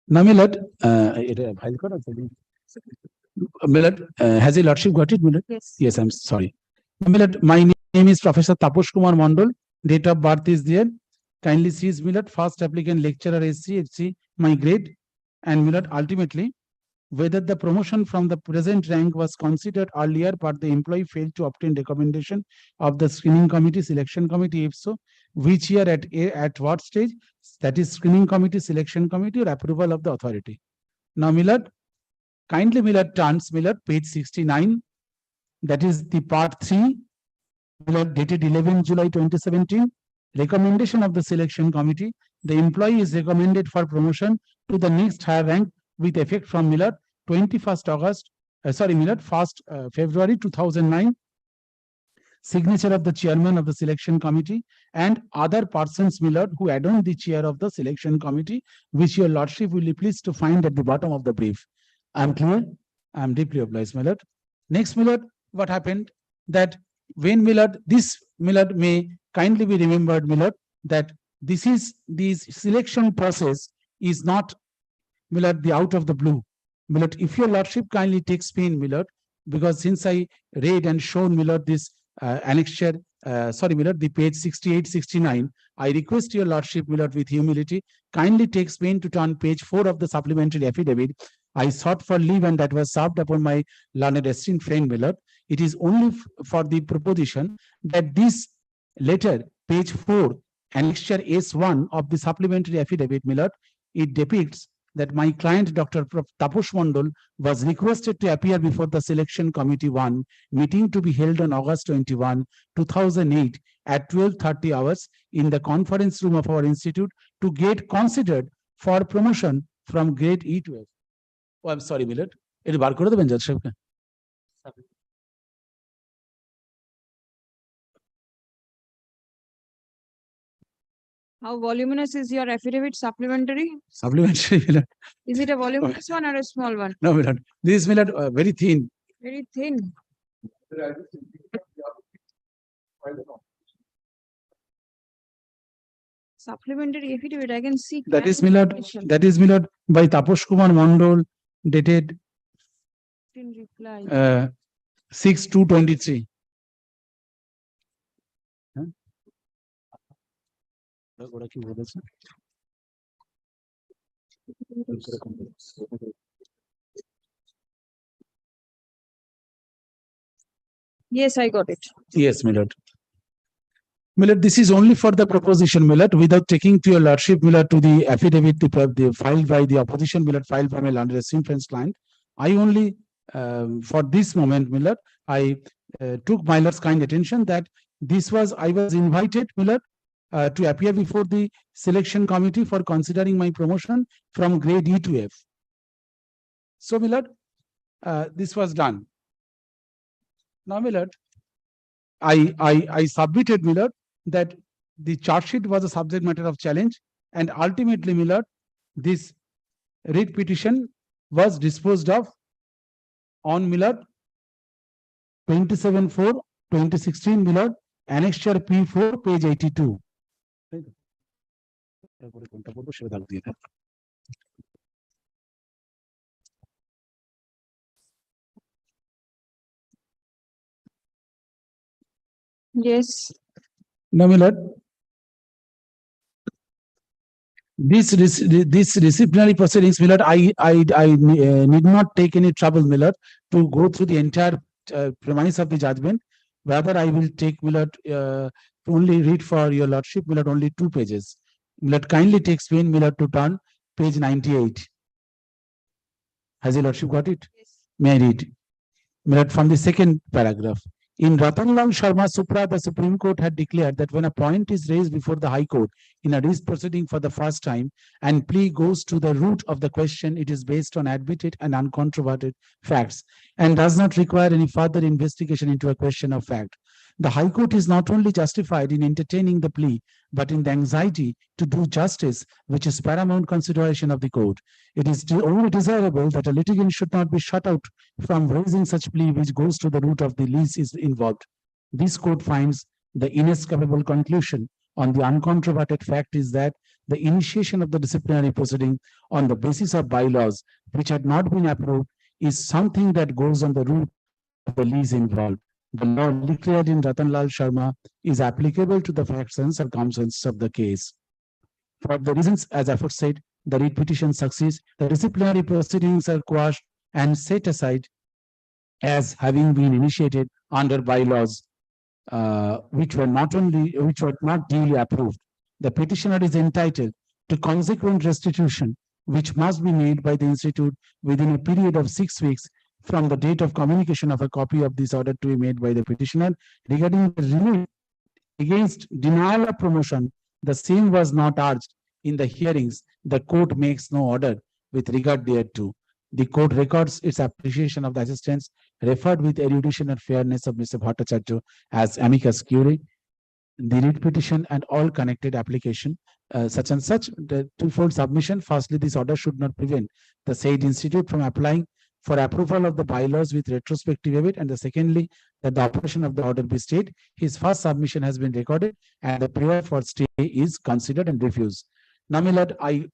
Now, my lord, has your lordship got it, my lord? Yes. Yes, I'm sorry. My lord, my name is Professor Taposh Kumar Mondal. Date of birth is there. Kindly sees, my lord, first applicant lecturer SC, my grade, and, my lord, ultimately, whether the promotion from the present rank was considered earlier, but the employee failed to obtain recommendation of the screening committee, selection committee, if so, which year, at what stage, that is screening committee, selection committee, or approval of the authority. Now, my lord, kindly, my lord, turns, my lord, page 69, that is the part 3, my lord, dated 11 July 2017, recommendation of the selection committee. The employee is recommended for promotion to the next higher rank with effect from, my lord, 21st August, my lord, 1st February 2009. Signature of the chairman of the selection committee and other persons, my lord, who adorn the chair of the selection committee, which your lordship will be pleased to find at the bottom of the brief. I'm clear. I'm deeply obliged, my lord. Next, my lord, what happened that when, my lord, this, my lord, may kindly be remembered, my lord, that this selection process is not, my lord, the out of the blue. My lord, if your lordship kindly takes pain, my lord, because since I read and shown, my lord, this annexure, my lord, the page 68, 69, I request your lordship, my lord, with humility, kindly takes pain to turn page 4 of the supplementary affidavit. I sought for leave, and that was served upon my learned esteemed friend, my lord. It is only for the proposition that this letter, page 4, annexure S1 of the supplementary affidavit, my lord, it depicts that my client, Dr. Taposh Mondal, was requested to appear before the Selection Committee 1 meeting to be held on August 21, 2008 at 12:30 hours in the conference room of our institute to get considered for promotion from grade E to F. Oh, I'm sorry, Millet. It bar kore deben judge sahib. How voluminous is your affidavit supplementary? Supplementary, Millet. Is it a voluminous one or a small one? No, Millet. This is, Millet, very thin. Very thin. Supplementary affidavit, I can see. That is, Millet. That is, Millet, by Taposh Kumar Mondal, dated reply. 6/2/23. Yes, I got it. Yes, my lord. My lord, this is only for the proposition, my lord, without taking to your lordship, my lord, to the affidavit the filed by the opposition, my lord, filed by my lord, esteemed friends client. I only, for this moment, my lord, I took my lord's kind attention that I was invited, my lord, to appear before the selection committee for considering my promotion from grade E to F. So, my lord, this was done. Now, my lord, I submitted, my lord, that the charge sheet was a subject matter of challenge, and ultimately, my lord, this writ petition was disposed of on, my lord, 27/4/2016, my lord, annexure P4, page 82. Yes. Now, my lord, this disciplinary proceedings, my lord, I need not take any trouble, my lord, to go through the entire premise of the judgment. Rather, I will take, my lord, only read for your lordship, my lord, only 2 pages. My lord, kindly takes pain, my lord, to turn page 98. Has your lordship got it? Yes. May I read? My lord, from the second paragraph. In Ratanlal Sharma Supra, the Supreme Court had declared that when a point is raised before the High Court in a writ proceeding for the first time and plea goes to the root of the question, it is based on admitted and uncontroverted facts and does not require any further investigation into a question of fact. The High Court is not only justified in entertaining the plea, but in the anxiety to do justice, which is paramount consideration of the court. It is only desirable that a litigant should not be shut out from raising such plea which goes to the root of the lease is involved. This court finds the inescapable conclusion on the uncontroverted fact is that the initiation of the disciplinary proceeding on the basis of bylaws which had not been approved is something that goes on the root of the lease involved. The law declared in Ratanlal Sharma is applicable to the facts and circumstances of the case. For the reasons as aforesaid, the writ petition succeeds, the disciplinary proceedings are quashed and set aside as having been initiated under bylaws which were not duly approved. The petitioner is entitled to consequent restitution, which must be made by the institute within a period of 6 weeks from the date of communication of a copy of this order to be made by the petitioner. Regarding the relief against denial of promotion, the same was not urged in the hearings. The court makes no order with regard thereto. The court records its appreciation of the assistance referred with erudition and fairness of Mr. Bhattacharya as amicus curiae, the writ petition and all connected application, such and such, the twofold submission. Firstly, this order should not prevent the said institute from applying for approval of the bylaws with retrospective effect, and the secondly, that the operation of the order be stayed. His first submission has been recorded and the prayer for stay is considered and refused. Now, my lord, I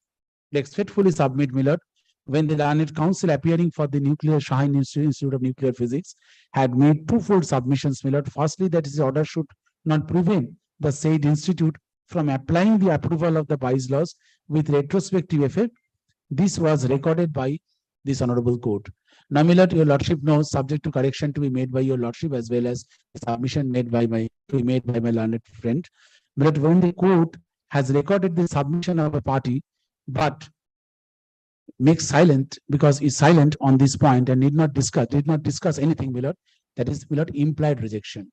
respectfully submit, my lord, when the learned counsel appearing for the Nuclear Shahin Institute of Nuclear Physics had made twofold submissions, my lord. Firstly, that his order should not prevent the said institute from applying the approval of the bylaws with retrospective effect. This was recorded by this honorable court. Now, my lord, your lordship knows, subject to correction to be made by your lordship as well as submission made by my learned friend, but when the court has recorded the submission of a party, but makes silent because is silent on this point and did not discuss anything, my lord, that is, my lord, implied rejection.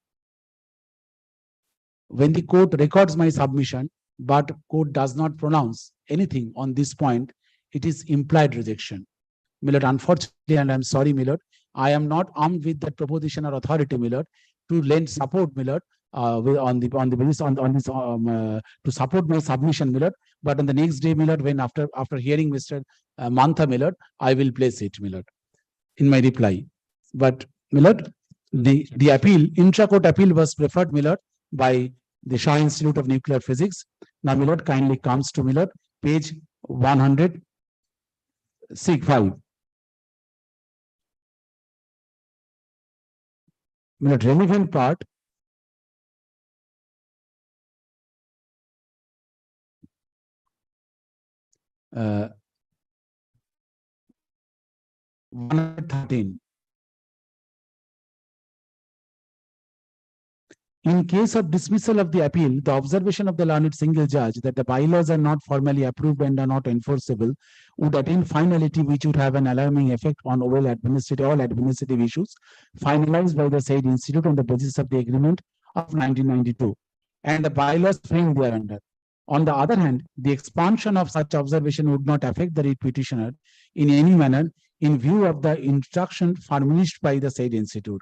When the court records my submission, but court does not pronounce anything on this point, it is implied rejection. My lord, unfortunately, and I'm sorry, my lord, I am not armed with that proposition or authority, my lord, to lend support, my lord, on the basis on this to support my submission, my lord. But on the next day, my lord, when after hearing Mr. Mantha, my lord, I will place it, my lord, in my reply. But my lord, the appeal, intra-court appeal was preferred, my lord, by the Shah Institute of Nuclear Physics. Now, my lord, kindly comes to, my lord, page 105. My lord, relevant part 113. In case of dismissal of the appeal, the observation of the learned single judge that the bylaws are not formally approved and are not enforceable would attain finality, which would have an alarming effect on all administrative issues finalized by the said institute on the basis of the agreement of 1992 and the bylaws framed thereunder. On the other hand, the expansion of such observation would not affect the writ petitioner in any manner in view of the instruction furnished by the said institute.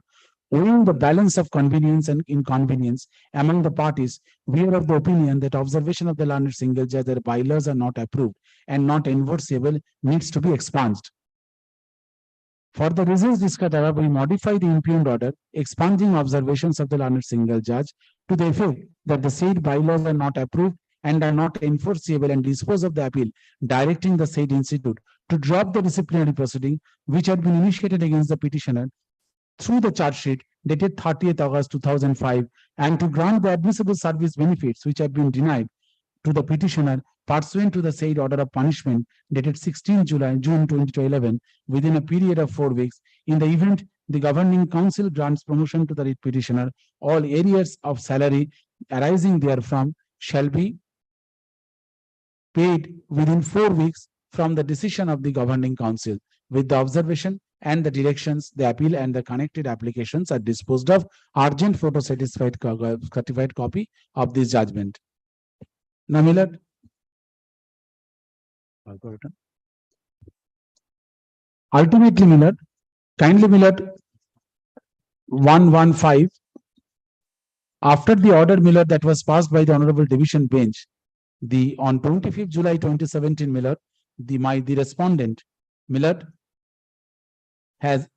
Owing the balance of convenience and inconvenience among the parties, we are of the opinion that observation of the learned single judge that bylaws are not approved and not enforceable needs to be expunged. For the reasons discussed above, we modify the impugned order, expunging observations of the learned single judge to the effect that the said bylaws are not approved and are not enforceable, and dispose of the appeal, directing the said institute to drop the disciplinary proceeding which had been initiated against the petitioner through the charge sheet dated 30th August 2005 and to grant the admissible service benefits which have been denied to the petitioner pursuant to the said order of punishment dated 16 June 2011 within a period of 4 weeks. In the event the governing council grants promotion to the writ petitioner, all arrears of salary arising therefrom shall be paid within 4 weeks from the decision of the governing council. With the observation and the directions, the appeal and the connected applications are disposed of. Urgent photo certified copy of this judgment. Now, Millard. Ultimately, Millard, kindly Millard 115. After the order, Millard, that was passed by the Honorable Division Bench, on 25th July 2017, Millard, the respondent, Millard, has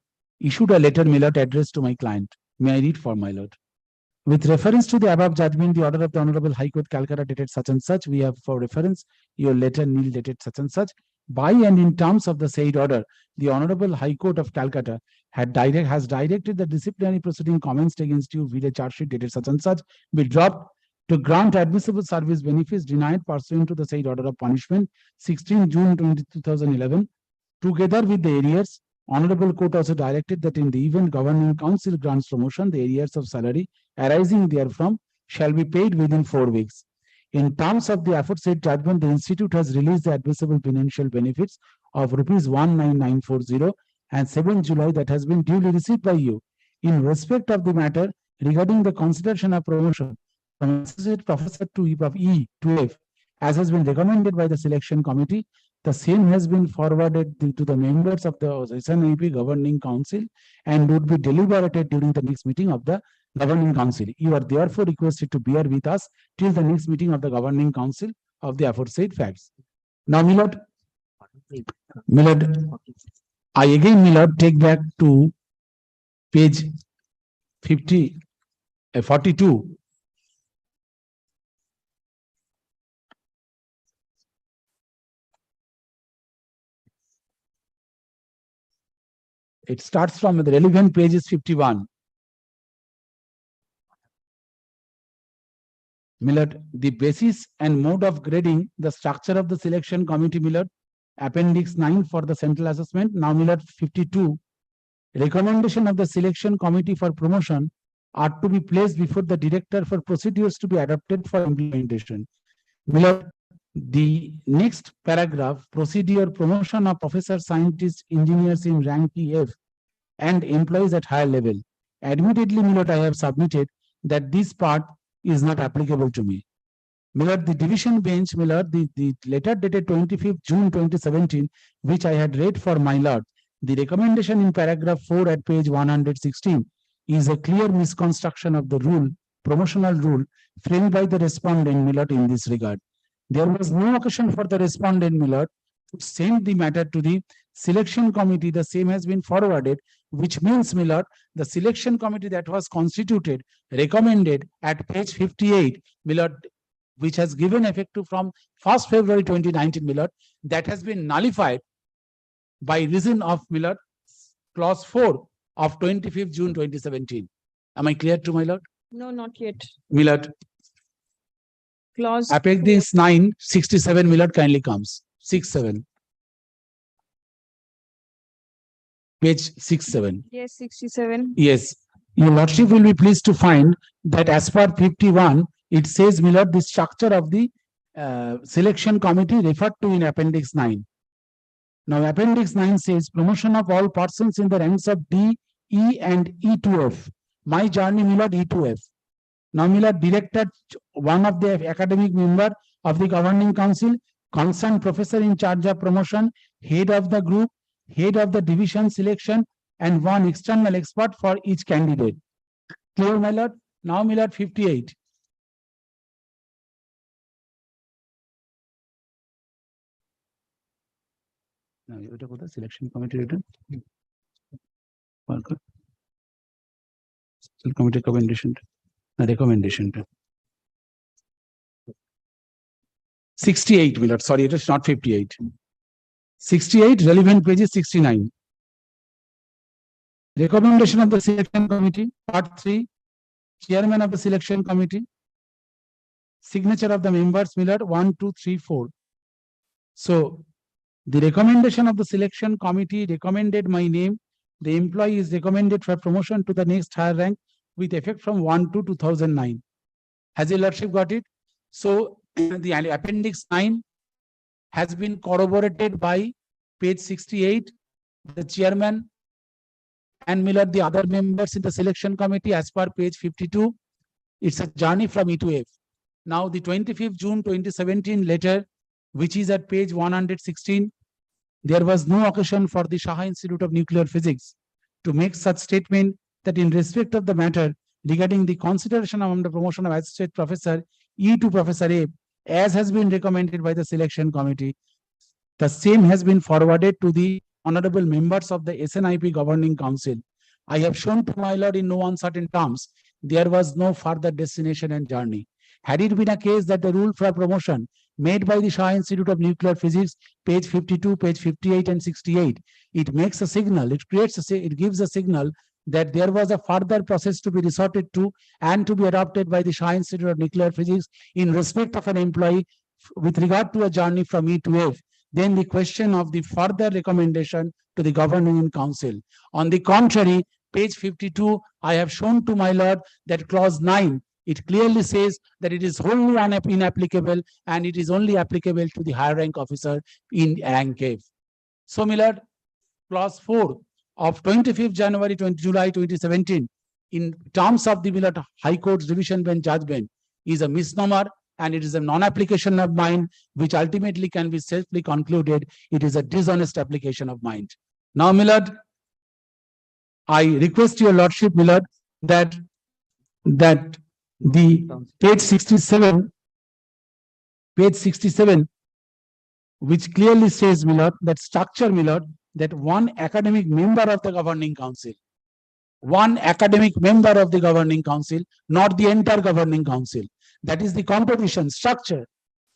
issued a letter, Millard, addressed to my client. May I read for my lord? With reference to the above judgment, the order of the Honorable High Court, Calcutta, dated such and such, we have for reference your letter nil dated such and such. By and in terms of the said order, the Honorable High Court of Calcutta has directed the disciplinary proceeding commenced against you with a charge sheet dated such and such be dropped to grant admissible service benefits denied pursuant to the said order of punishment 16 June 2011. Together with the arrears, Honorable Court also directed that in the event governing council grants promotion, the arrears of salary arising therefrom shall be paid within 4 weeks. In terms of the aforesaid judgment, the institute has released the admissible financial benefits of rupees 19940 and 7 July that has been duly received by you. In respect of the matter regarding the consideration of promotion from associate professor to E to F, as has been recommended by the selection committee, the same has been forwarded to the members of the SNIP Governing Council and would be deliberated during the next meeting of the Governing Council. You are therefore requested to bear with us till the next meeting of the Governing Council of the aforesaid facts. Now, Millard, I again, Millard, take back to page 42. It starts from the relevant page is 51. Millard, the basis and mode of grading, the structure of the selection committee, Millard, appendix 9 for the central assessment. Now, Millard 52, recommendation of the selection committee for promotion are to be placed before the director for procedures to be adopted for implementation. Millard, the next paragraph, procedure promotion of professor, scientists, engineers in rank EF and employees at higher level. Admittedly, Millard, I have submitted that this part is not applicable to me. Millard, the division bench, Millard, the letter dated 25th June 2017, which I had read for my lord, the recommendation in paragraph 4 at page 116 is a clear misconstruction of the rule, promotional rule, framed by the respondent, Millard, in this regard. There was no occasion for the respondent, Millard, to send the matter to the selection committee. The same has been forwarded, which means, Millard, the selection committee that was constituted, recommended at page 58, Millard, which has given effect to from 1st February 2019, Millard, that has been nullified by reason of, Millard, clause 4 of 25th June 2017. Am I clear to my lord? No, not yet. Millard. Clause Appendix 9, 67, Millard, kindly comes. 67. Page 67. Yes, 67. Yes, your lordship will be pleased to find that as per 51, it says, my lord, the structure of the selection committee referred to in appendix 9. Now, appendix 9 says promotion of all persons in the ranks of D, E and E2F. My journey, my lord, E2F. Now, my lord, director, one of the academic member of the governing council, concerned professor in charge of promotion, head of the group, head of the division selection, and one external expert for each candidate. Clear, my lord? Now, my lord, 58. Now, you talk about the selection committee written. Committee recommendation. Recommendation. 68, my lord. Sorry, it is not 58. 68, relevant page is 69. Recommendation of the selection committee, part 3, chairman of the selection committee, signature of the members, my lord, 1, 2, 3, 4. So, the recommendation of the selection committee recommended my name. The employee is recommended for promotion to the next higher rank with effect from 1/2/2009. Has your lordship got it? So, the appendix 9 has been corroborated by page 68, the chairman and my lord, the other members in the selection committee as per page 52. It's a journey from E to F. Now, the 25th June 2017 letter, which is at page 116, there was no occasion for the Saha Institute of Nuclear Physics to make such statement that in respect of the matter regarding the consideration of the promotion of associate professor E to Professor A, as has been recommended by the selection committee, the same has been forwarded to the honorable members of the SNIP Governing Council. I have shown to my lord in no uncertain terms, there was no further destination and journey. Had it been a case that the rule for promotion made by the Saha Institute of Nuclear Physics, page 52, page 58 and 68, it makes a signal, it gives a signal that there was a further process to be resorted to and to be adopted by the Saha Institute of Nuclear Physics in respect of an employee with regard to a journey from E to F, then the question of the further recommendation to the governing council. On the contrary, page 52, I have shown to my lord that clause 9, it clearly says that it is wholly inapplicable and it is only applicable to the higher rank officer in rank F. So, my lord, clause 4 of 25th January 20 July 2017, in terms of the Millet High Court's division bench judgment, is a misnomer and it is a non-application of mind, which ultimately can be safely concluded it is a dishonest application of mind. Now, my lord, I request your lordship, my lord, that the page 67, which clearly says, my lord, that structure, my lord, that one academic member of the governing council, not the entire governing council. That is the composition structure.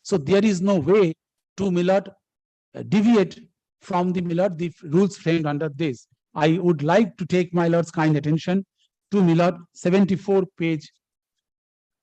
So there is no way to, my lord, deviate from the, my lord, the rules framed under this. I would like to take my lord's kind attention to, my lord, 74 page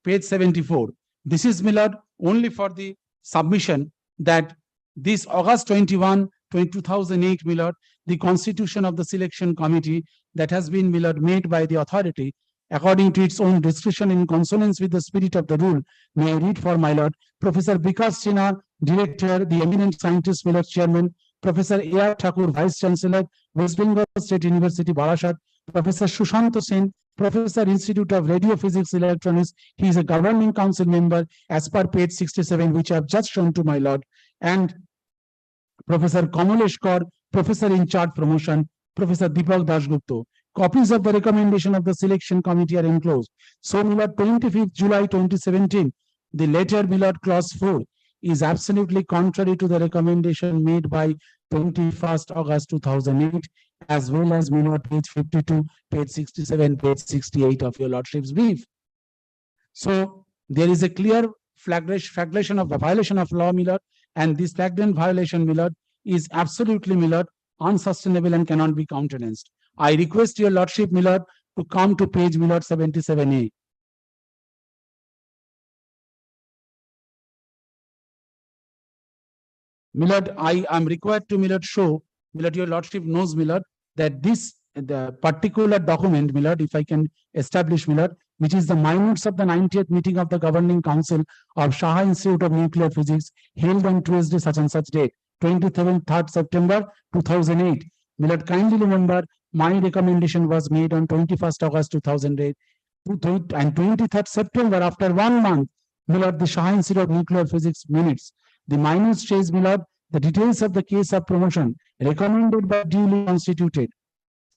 74. This is, my lord, only for the submission that this August 21, 2008, my lord, the constitution of the selection committee that has been, my lord, made by the authority according to its own discretion in consonance with the spirit of the rule. May I read for my lord? Professor Vikas Sinha, Director, the eminent scientist, my lord, Chairman, Professor A.R. Thakur, Vice Chancellor, West Bengal State University, Barashat, Professor Sushant Sen, Professor, Institute of Radio Physics Electronics. He is a governing council member as per page 67, which I have just shown to my lord. And Professor Kamalesh Kaur, Professor in charge promotion, Professor Deepak Dasgupta. Copies of the recommendation of the selection committee are enclosed. So, my lord, 25th July 2017, the letter, my lord, clause 4 is absolutely contrary to the recommendation made by 21st August 2008, as well as, my lord, page 52, page 67, page 68 of your lordship's brief. So, there is a clear flagration of the violation of law, my lord, and this flagrant violation, my lord, is absolutely, my lord, unsustainable and cannot be countenanced. I request your lordship, my lord, to come to page, my lord, 77A. Milord, I am required to, Milord, show, Milord, your lordship knows, Milord, that this, the particular document, Milord, if I can establish, Milord, which is the minutes of the 90th meeting of the Governing Council of Shaha Institute of Nuclear Physics, held on Tuesday such and such date, 23rd September 2008. Milord, kindly remember, my recommendation was made on 21st August 2008, and 23rd September, after 1 month, Milord, the Shaha Institute of Nuclear Physics minutes. The minutes says, Milord, the details of the case of promotion recommended by duly constituted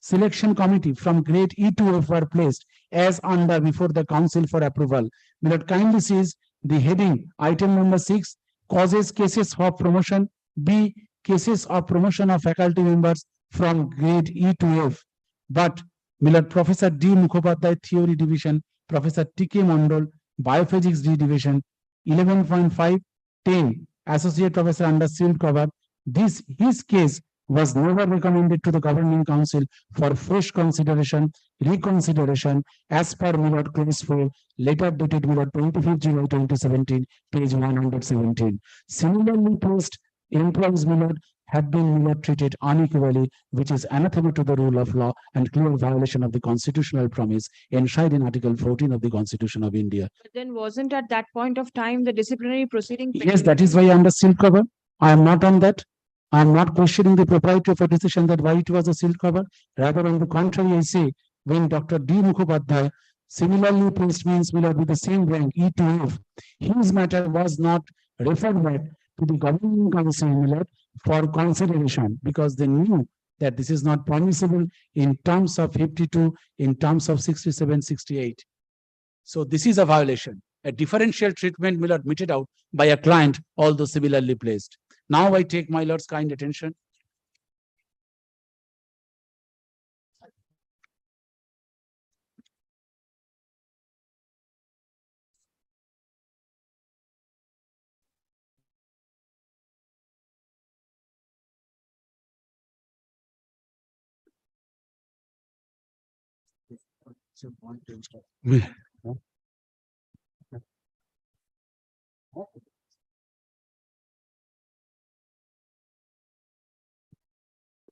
selection committee from grade E to F were placed as under before the council for approval. Milord, kindly sees the heading item number 6, causes cases of promotion, B, cases of promotion of faculty members from grade E to F. But Milord, Professor D. Mukhopadhyay, Theory Division, Professor T.K. Mondal, Biophysics D Division, 11.5, 10, Associate Professor under sealed cover. His case was never recommended to the Governing Council for fresh consideration, reconsideration, as per Milord Clause 4, letter dated Milord 25th July 2017, page 117. Similarly placed employees, Milord, have been, Milord, treated unequally, which is anathema to the rule of law and clear violation of the constitutional promise enshrined in Article 14 of the Constitution of India. But then wasn't at that point of time the disciplinary proceeding? Yes, that is why I am under sealed cover. I am not on that. I am not questioning the propriety of a decision that why it was a sealed cover. Rather, on the contrary, I say, when Dr. D. Mukhopadhyay similarly placed means, Milord, with the same rank, E to F, his matter was not referred back to the Governing Council, Milord, for consideration, because they knew that this is not permissible in terms of 52, in terms of 67, 68. So this is a violation, a differential treatment, Milord, meted out by a client, although similarly placed. Now I take my lord's kind attention.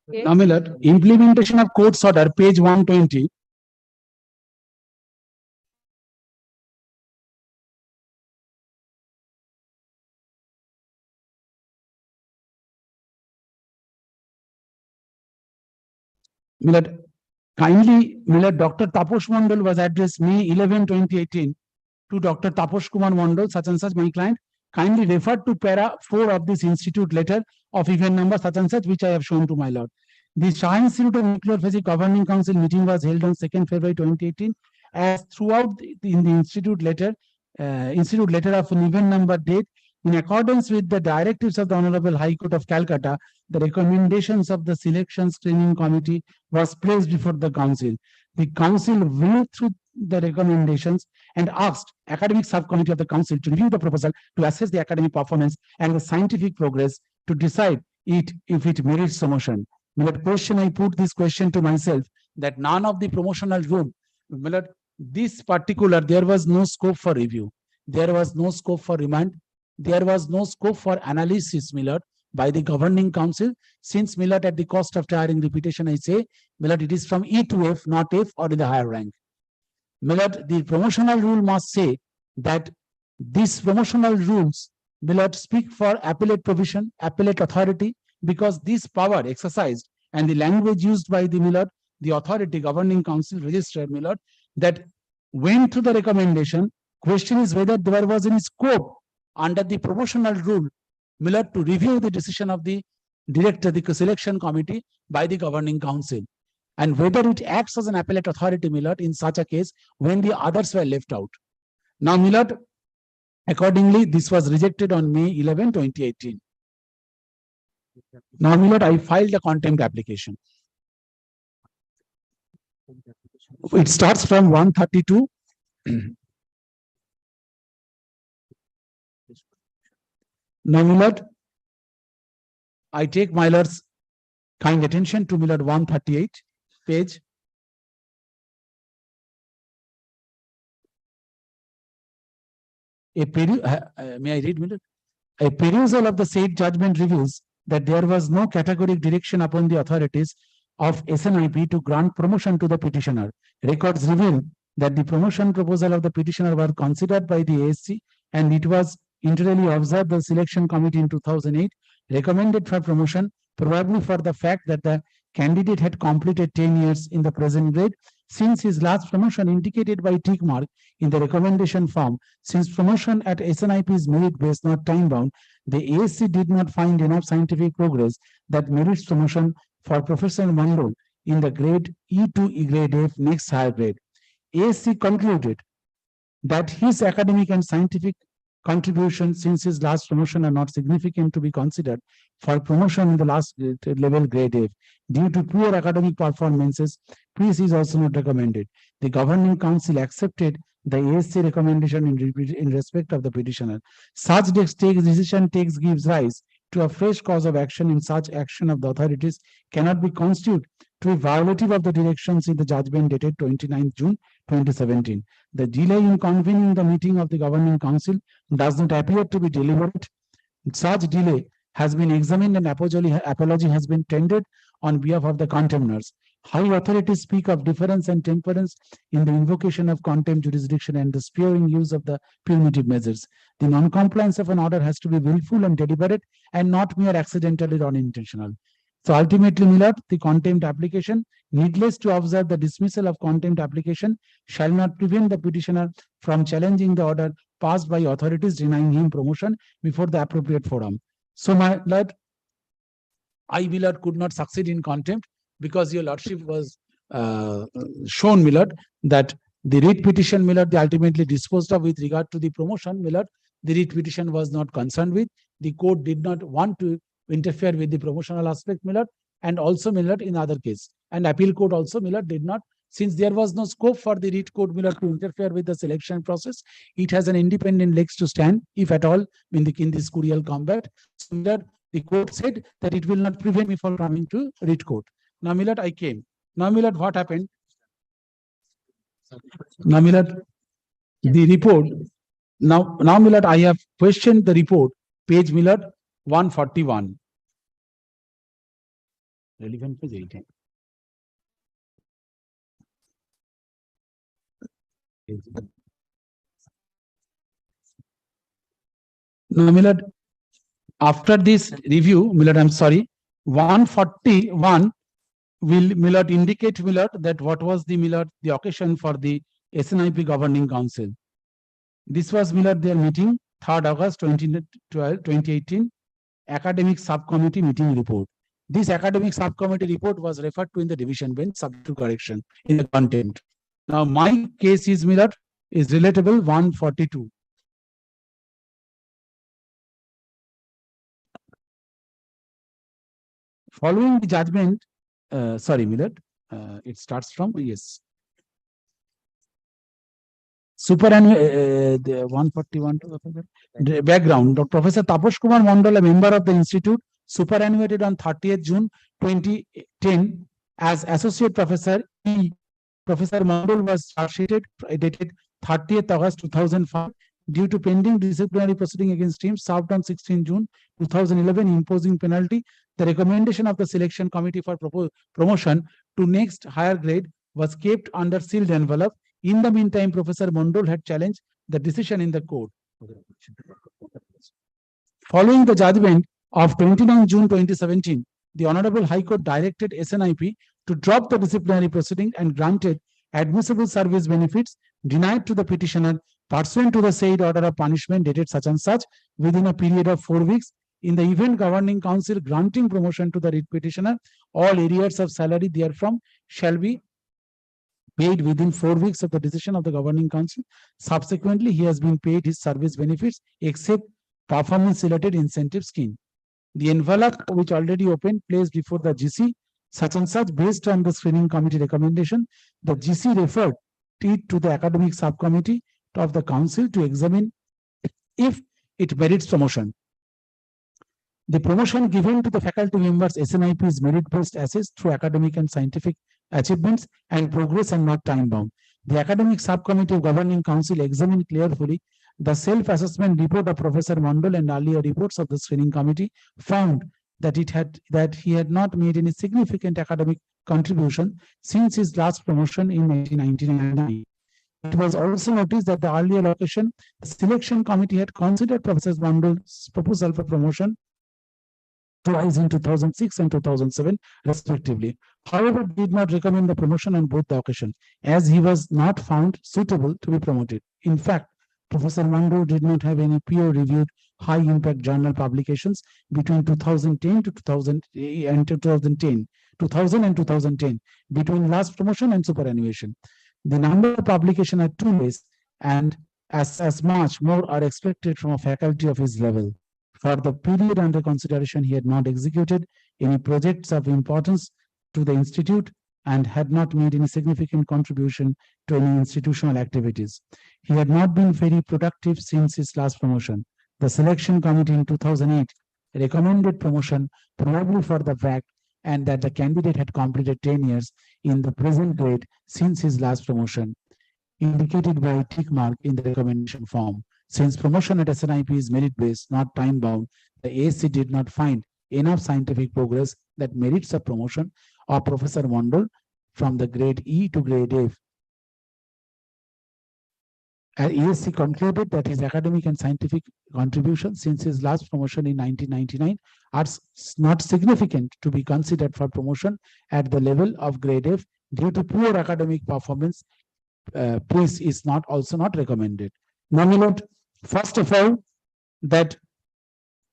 Now, Milord, implementation of court's order, page 120. Milord, kindly, Milord, Dr. Taposh Mondal was addressed May 11, 2018 to Dr. Taposh Kumar Mondal, such and such, my client. Kindly refer to para 4 of this institute letter of event number such and such, which I have shown to my lord. The Shah Institute of Nuclear Physics Governing Council meeting was held on 2nd February 2018. As throughout in the institute letter of an event number date, in accordance with the directives of the Honorable High Court of Calcutta, the recommendations of the Selection Screening Committee was placed before the council. The council went through the recommendations and asked academic subcommittee of the council to review the proposal to assess the academic performance and the scientific progress to decide if it merits promotion. Milord, question, I put this question to myself, that none of the promotional rule, Milord, this particular, there was no scope for review. There was no scope for remand. There was no scope for analysis, Milord, by the governing council. Since, Milord, at the cost of tiring repetition, I say, Milord, it is from E to F, not F or in the higher rank. Milord, the promotional rule must say that these promotional rules, Milord, speak for appellate provision, appellate authority, because this power exercised and the language used by the Milord, the authority governing council registered, Milord, that went through the recommendation. Question is whether there was any scope under the promotional rule, Milord, to review the decision of the director, the selection committee by the governing council, and whether it acts as an appellate authority, Milord, in such a case when the others were left out. Now, Milord, accordingly, this was rejected on May 11, 2018. Now, Milord, I filed a contempt application. It starts from 132. Now, Milord, I take my lord's kind attention to Milord 138 page. May I read, Milord? A perusal of the said judgment reveals that there was no categoric direction upon the authorities of SNIP to grant promotion to the petitioner. Records reveal that the promotion proposal of the petitioner were considered by the ASC, and it was internally observed the selection committee in 2008 recommended for promotion, probably for the fact that the candidate had completed 10 years in the present grade. Since his last promotion indicated by tick mark in the recommendation form, since promotion at SNIP is merit-based, not time-bound, the ASC did not find enough scientific progress that merits promotion for Professor Mandal in the grade E to E grade F, next higher grade. ASC concluded that his academic and scientific contributions since his last promotion are not significant to be considered for promotion in the last level grade F. Due to poor academic performances, peace is also not recommended. The governing council accepted the ASC recommendation in respect of the petitioner. Such decision gives rise to a fresh cause of action, and such action of the authorities cannot be constituted to be violative of the directions in the judgment dated 29th June 2017. The delay in convening the meeting of the governing council does not appear to be deliberate. Such delay has been examined and apology has been tendered on behalf of the contemners. High authorities speak of deference and temperance in the invocation of contempt jurisdiction and the sparing use of the punitive measures. The non-compliance of an order has to be willful and deliberate and not mere accidental or unintentional. So ultimately, Milord, the contempt application, needless to observe, the dismissal of contempt application shall not prevent the petitioner from challenging the order passed by authorities denying him promotion before the appropriate forum. So, my lord, I, Milord, could not succeed in contempt because your lordship was shown, Milord, that the writ petition, Milord, they ultimately disposed of with regard to the promotion, Milord. The writ petition was not concerned with. The court did not want to interfere with the promotional aspect, Milord, and also, Milord, in other case. And appeal court also, Milord, did not, since there was no scope for the writ court, Milord, to interfere with the selection process. It has an independent legs to stand, if at all, in this curial combat. So, Milord, the court said that it will not prevent me from coming to writ court. Now, Milord, I came. Now, Milord, what happened? Now, Milord, the report. Now, Milord, I have questioned the report, page, Milord, 141. Relevant page 18. Now, Milord, after this review, Milord, I'm sorry, 141 will, Milord, indicate, Milord, that what was the, Milord, the occasion for the SNIP Governing Council. This was, Milord, their meeting, 3rd August 2018, Academic Subcommittee meeting report. This Academic Subcommittee report was referred to in the division bench, subject to correction in the content. Now, my case is, Milord, is relatable 142. Following the judgment, sorry, Milord, it starts from, yes. Superannuated, 141 to background. Professor Taposh Kumar Mandal, a member of the institute, superannuated on 30th June 2010 as associate professor. Professor Mandal was charged dated 30th August 2005 due to pending disciplinary proceeding against him, served on 16 June 2011, imposing penalty. The recommendation of the selection committee for promotion to next higher grade was kept under sealed envelope. In the meantime, Professor Mandal had challenged the decision in the court. Following the judgment of 29 June 2017, the Honorable High Court directed SNIP to drop the disciplinary proceeding and granted admissible service benefits denied to the petitioner pursuant to the said order of punishment dated such and such within a period of 4 weeks. In the event governing council granting promotion to the writ petitioner, all arrears of salary therefrom shall be paid within 4 weeks of the decision of the governing council. Subsequently, he has been paid his service benefits except performance-related incentive scheme. The envelope, which already opened, placed before the GC, such and such, based on the screening committee recommendation, the GC referred it to the academic subcommittee of the council to examine if it merits promotion. The promotion given to the faculty members SNIP is merit-based assessed through academic and scientific achievements and progress and not time-bound. The academic subcommittee of governing council examined carefully The self-assessment report of Professor Mondal and earlier reports of the screening committee found that he had not made any significant academic contribution since his last promotion in 1999. It was also noticed that the earlier location, the selection committee had considered Professor Mondal's proposal for promotion twice in 2006 and 2007 respectively. However, did not recommend the promotion on both the occasions, as he was not found suitable to be promoted. In fact, Professor Mondal did not have any peer-reviewed high-impact journal publications between 2010 to 2000 and 2010, between last promotion and superannuation. The number of publications are too less, and as much more are expected from a faculty of his level. For the period under consideration, he had not executed any projects of importance to the institute and had not made any significant contribution to any institutional activities. He had not been very productive since his last promotion. The selection committee in 2008 recommended promotion probably for the fact and that the candidate had completed 10 years in the present grade since his last promotion, indicated by a tick mark in the recommendation form. Since promotion at SNIP is merit-based, not time-bound, the ASC did not find enough scientific progress that merits a promotion of Professor Mondal from the grade E to grade F. ASC concluded that his academic and scientific contributions since his last promotion in 1999 are not significant to be considered for promotion at the level of grade F due to poor academic performance. Praise is also not recommended. Now, my lord, first of all, that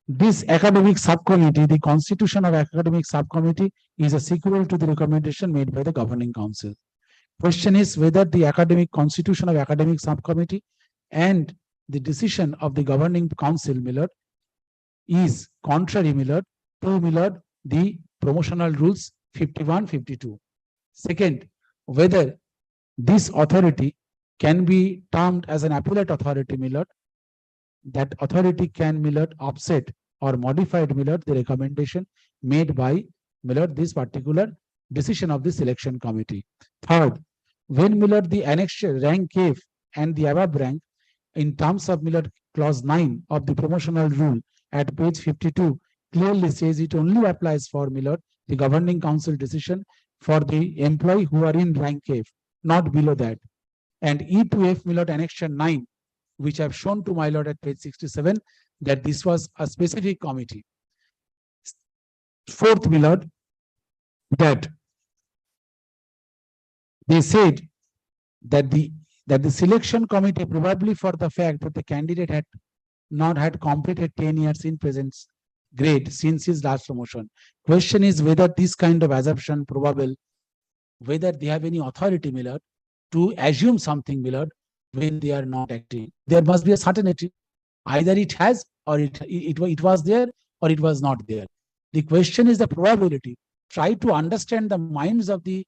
this academic subcommittee, the constitution of academic subcommittee, is a sequel to the recommendation made by the governing council. Question is whether the academic constitution of academic subcommittee and the decision of the governing council, Millard, is contrary, Millard, to Millard, the promotional rules 51, 52. Second, whether this authority can be termed as an appellate authority, Millard, that authority can, Millard, offset or modified, Millard, the recommendation made by, Millard, this particular decision of the selection committee. Third, when, Millard, the annexure rank F and the above rank in terms of, Millard, clause 9 of the promotional rule at page 52 clearly says it only applies for, Millard, the governing council decision for the employee who are in rank F, not below that. And E to F, Millard, annexure 9, which I have shown to my lord at page 67, that this was a specific committee. Fourth, Millard, that they said that the selection committee, probably for the fact that the candidate had not had completed 10 years in present grade since his last promotion. Question is whether this kind of assumption probable, whether they have any authority, Millard, to assume something, Millard, when they are not acting. There must be a certainty. Either it has, or it was there, or it was not there. The question is the probability. Try to understand the minds of the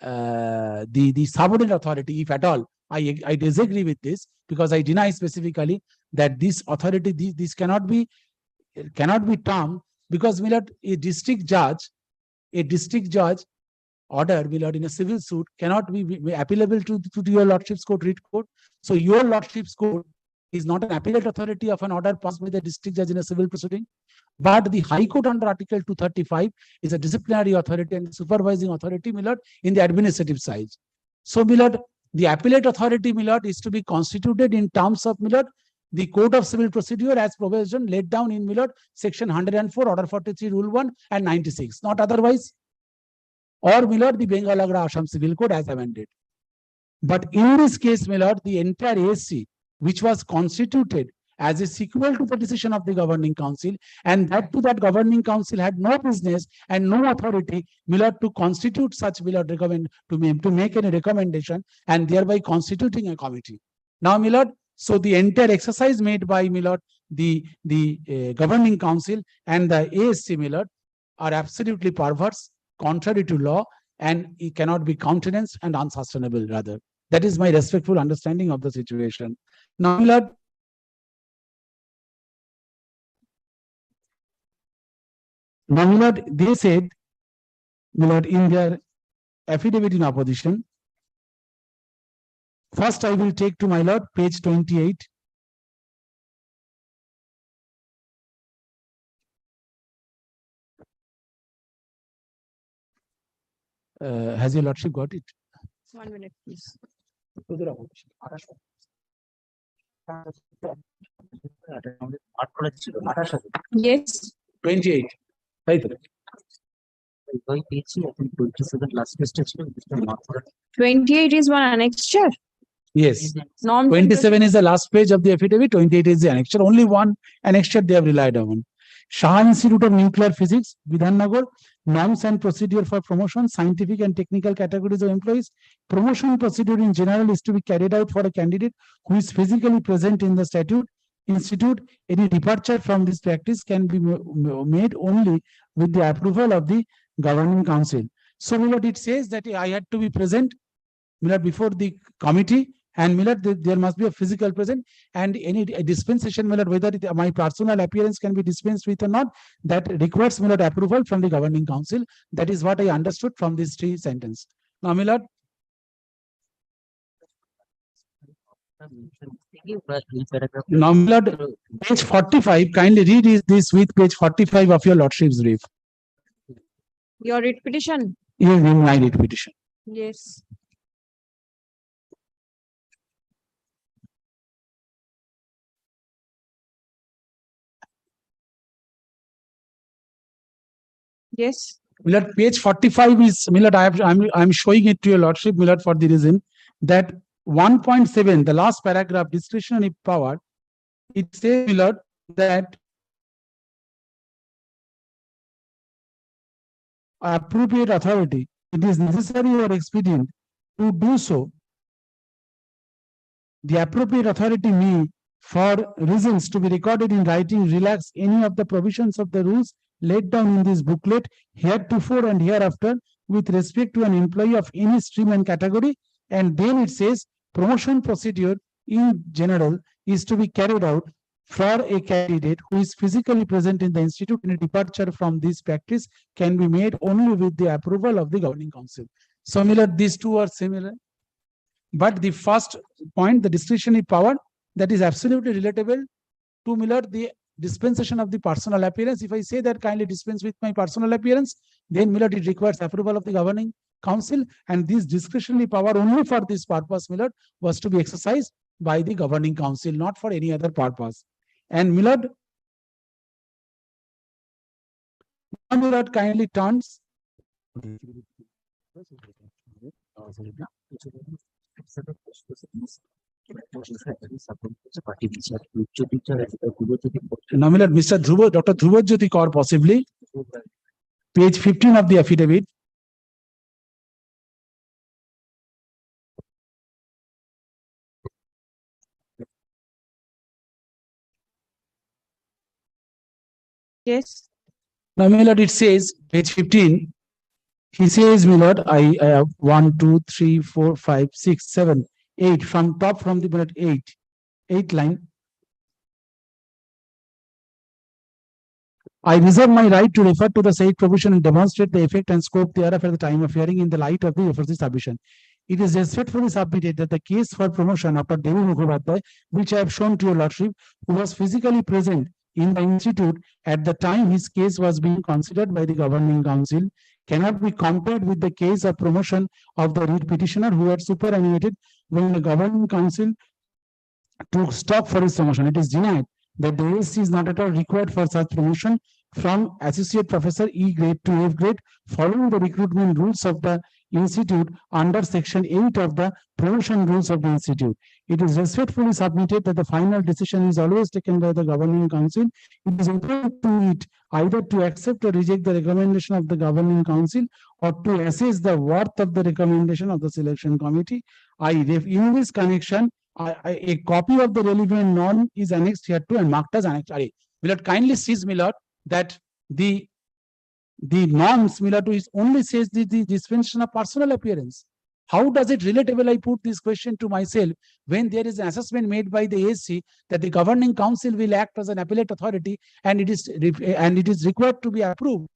subordinate authority, if at all. I disagree with this because I deny specifically that this authority, this cannot be termed, because, Millard, a district judge order, Millard, in a civil suit cannot be appealable to your lordship's court, writ court. So your lordship's court is not an appellate authority of an order passed by the district judge in a civil proceeding, but the High Court under Article 235 is a disciplinary authority and supervising authority, Millard, in the administrative side. So, Millard, the appellate authority, Millard, is to be constituted in terms of, Millard, the Code of Civil Procedure as provision laid down in, Millard, Section 104, Order 43, Rule 1 and 96, not otherwise. Or, Millard, the Bengal Agra Assam Civil Code as amended. But in this case, Millard, the entire ASC, which was constituted as a sequel to the decision of the governing council, and that to that governing council had no business and no authority, Millard, to constitute such, Millard, to make any recommendation and thereby constituting a committee. Now, Millard, so the entire exercise made by, Millard, the governing council and the ASC, Millard, are absolutely perverse, contrary to law, and it cannot be countenanced and unsustainable, rather. That is my respectful understanding of the situation. Now, Millard, they said, Millard, in their affidavit in opposition, first I will take to my lord page 28. Has your lordship got it? 1 minute, please. Yes. 28. Right. 28 is one annexure. Yes. Norms and 27 is the last page of the affidavit. 28 is the annexure. Only one annexure they have relied on. Shah Institute of Nuclear Physics, Vidhannagar, norms and procedure for promotion, scientific and technical categories of employees. Promotion procedure in general is to be carried out for a candidate who is physically present in the institute. Any departure from this practice can be made only with the approval of the governing council. So, what it says that I had to be present before the committee, and there must be a physical presence, and any dispensation, whether my personal appearance can be dispensed with or not, that requires approval from the governing council. That is what I understood from this 3 sentences. Now, page 45, kindly read this with page 45 of your lordship's brief. Your writ petition? Yes, my writ petition. Yes. Yes. Page 45 is, I'm showing it to your lordship, for the reason that 1.7, the last paragraph, discretionary power, it says, that appropriate authority, it is necessary or expedient to do so. The appropriate authority may, for reasons to be recorded in writing, relax any of the provisions of the rules laid down in this booklet heretofore and hereafter with respect to an employee of any stream and category. And then it says promotion procedure in general is to be carried out for a candidate who is physically present in the institute, and a departure from this practice can be made only with the approval of the governing council. So, these two are similar. But the first point, the discretionary power, that is absolutely relatable to the dispensation of the personal appearance. If I say that kindly dispense with my personal appearance, then it requires approval of the governing council, and this discretionary power only for this purpose, was to be exercised by the governing council, not for any other purpose. And kindly turns. Nominal Mr. Dhruva, Dr. Dhruva Jyoti Kaur, possibly. Page 15 of the affidavit. Yes. Nominal, it says, page 15. He says, I have 1, 2, 3, 4, 5, 6, 7, 8 from top, from the 8 line. I reserve my right to refer to the said provision and demonstrate the effect and scope thereof at the time of hearing in the light of the reference submission. It is respectfully submitted that the case for promotion of Dr. Devi Mukhopadhyay, which I have shown to your lordship, who was physically present in the institute at the time his case was being considered by the governing council, cannot be compared with the case of promotion of the writ petitioner who had superannuated when the governing council took stock for his promotion. It is denied that the ASC is not at all required for such promotion from associate professor E grade to F grade, following the recruitment rules of the institute under section 8 of the promotion rules of the institute. It is respectfully submitted that the final decision is always taken by the governing council. It is open to it either to accept or reject the recommendation of the governing council, or to assess the worth of the recommendation of the selection committee. In this connection, a copy of the relevant norm is annexed here too and marked as annexed. Millard, kindly sees, Millard, that the norms, Millard, is only says the dispensation of personal appearance. How does it relatable? I put this question to myself when there is an assessment made by the ASC that the governing council will act as an appellate authority, and it is required to be approved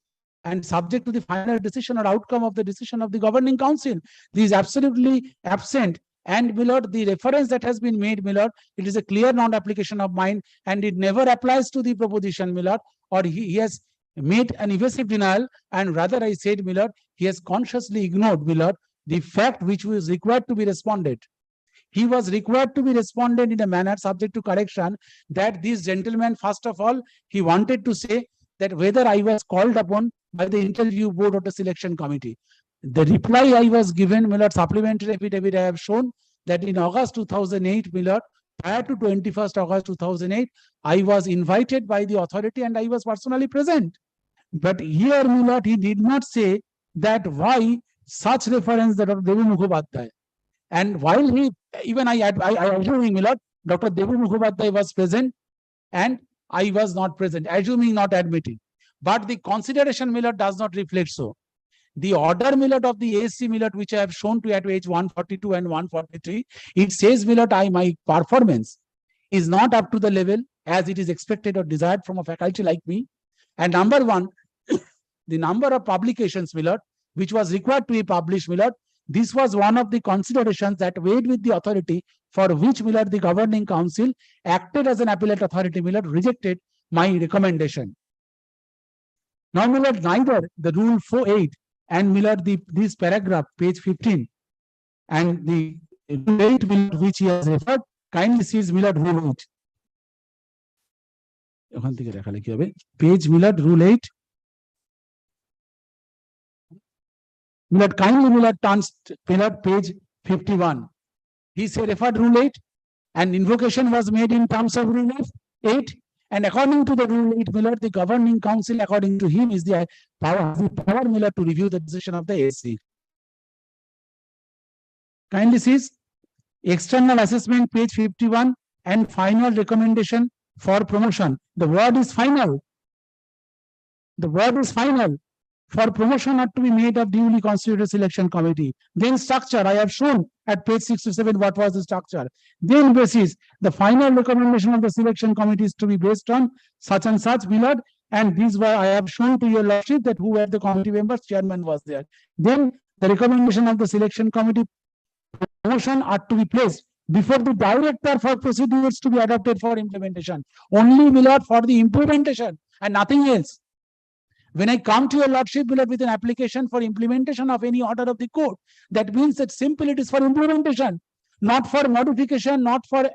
and subject to the final decision or outcome of the decision of the governing council. This is absolutely absent. And Millard, the reference that has been made, Millard, it is a clear non-application of mine, and it never applies to the proposition, Millard, or he has made an evasive denial, and rather I said, my lord, he has consciously ignored, my lord, the fact which was required to be responded. He was required to be responded in a manner subject to correction that this gentleman, first of all, he wanted to say that whether I was called upon by the interview board or the selection committee. The reply I was given, my lord, supplementary affidavit, I have shown that in August 2008, my lord, prior to 21st August 2008, I was invited by the authority and I was personally present. But here, my lord, he did not say that why such reference that of Devi Mukhopadhyay. And while he, even I assuming, my lord, Dr. Devi Mukhopadhyay was present and I was not present, assuming not admitting. But the consideration, my lord, does not reflect so. The order, my lord, of the ASC, my lord, which I have shown to you at page 142 and 143, it says, my lord, my performance is not up to the level as it is expected or desired from a faculty like me. And number one, the number of publications, my lord, which was required to be published, my lord, this was one of the considerations that weighed with the authority, for which, my lord, the governing council acted as an appellate authority, my lord, rejected my recommendation. Now, my lord, neither the rule 4.8 and, my lord, this paragraph, page 15, and the rule 8, my lord, which he has referred, kindly sees, my lord, rule 8. Page, my lord, rule 8. My lord, kindly, my lord, turns, my lord, page 51. He said referred rule 8 and invocation was made in terms of rule 8, and according to the rule 8, my lord, the governing council, according to him, is the power, my lord, to review the decision of the ASC. Kindly sees external assessment, page 51, and final recommendation for promotion. The word is final. The word is final. For promotion not to be made of duly constituted selection committee. Then structure, I have shown at page 67 what was the structure. Then basis, the final recommendation of the selection committee is to be based on such and such, my lord, and these were, I have shown to your lordship that who were the committee members, chairman was there. Then the recommendation of the selection committee promotion are to be placed before the director for procedures to be adopted for implementation. Only, my lord, for the implementation and nothing else. When I come to your lordship, my lord, with an application for implementation of any order of the court, that means that simply it is for implementation, not for modification, not for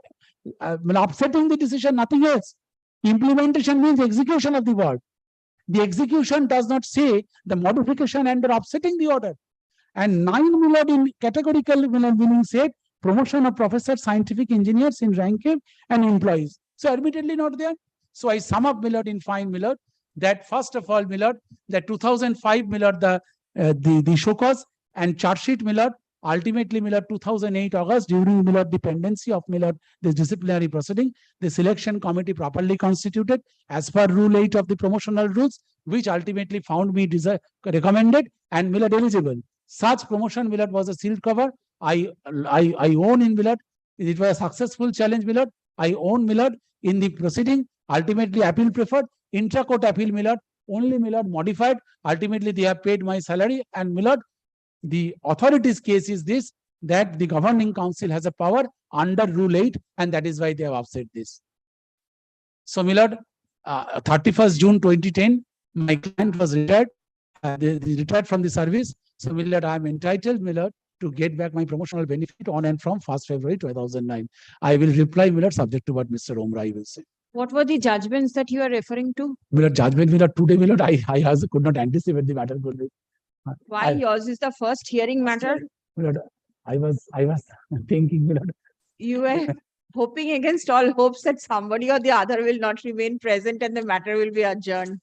upsetting the decision, nothing else. Implementation means execution of the word. The execution does not say the modification and the upsetting the order. And 9, my lord, in categorical meaning said promotion of professors, scientific engineers in rank and employees. So admittedly not there. So I sum up, my lord, in fine, my lord, that first of all, my lord, that 2005, my lord, the show cause and charge sheet, my lord, ultimately, my lord, 2008 August, during, my lord, the pendency of, my lord, this disciplinary proceeding, the selection committee properly constituted as per rule 8 of the promotional rules, which ultimately found me recommended and, my lord, eligible. Such promotion, my lord, was a sealed cover. I own in, my lord, it was a successful challenge, my lord. I own, my lord, in the proceeding, ultimately appeal preferred. Intra-court appeal, my lord, only, my lord, modified. Ultimately, they have paid my salary. And, my lord, the authority's case is this, that the governing council has a power under rule 8, and that is why they have upset this. So, my lord, 31st June 2010, my client was retired. They retired from the service. So, my lord, I am entitled, my lord, to get back my promotional benefit on and from 1st February 2009. I will reply, my lord, subject to what Mr. Omrai will say. What were the judgments that you are referring to? My lord, judgment, my lord, today, my lord, I also could not anticipate the matter. Why yours is the first hearing matter? My lord, I was thinking, my lord. You were hoping against all hopes that somebody or the other will not remain present and the matter will be adjourned.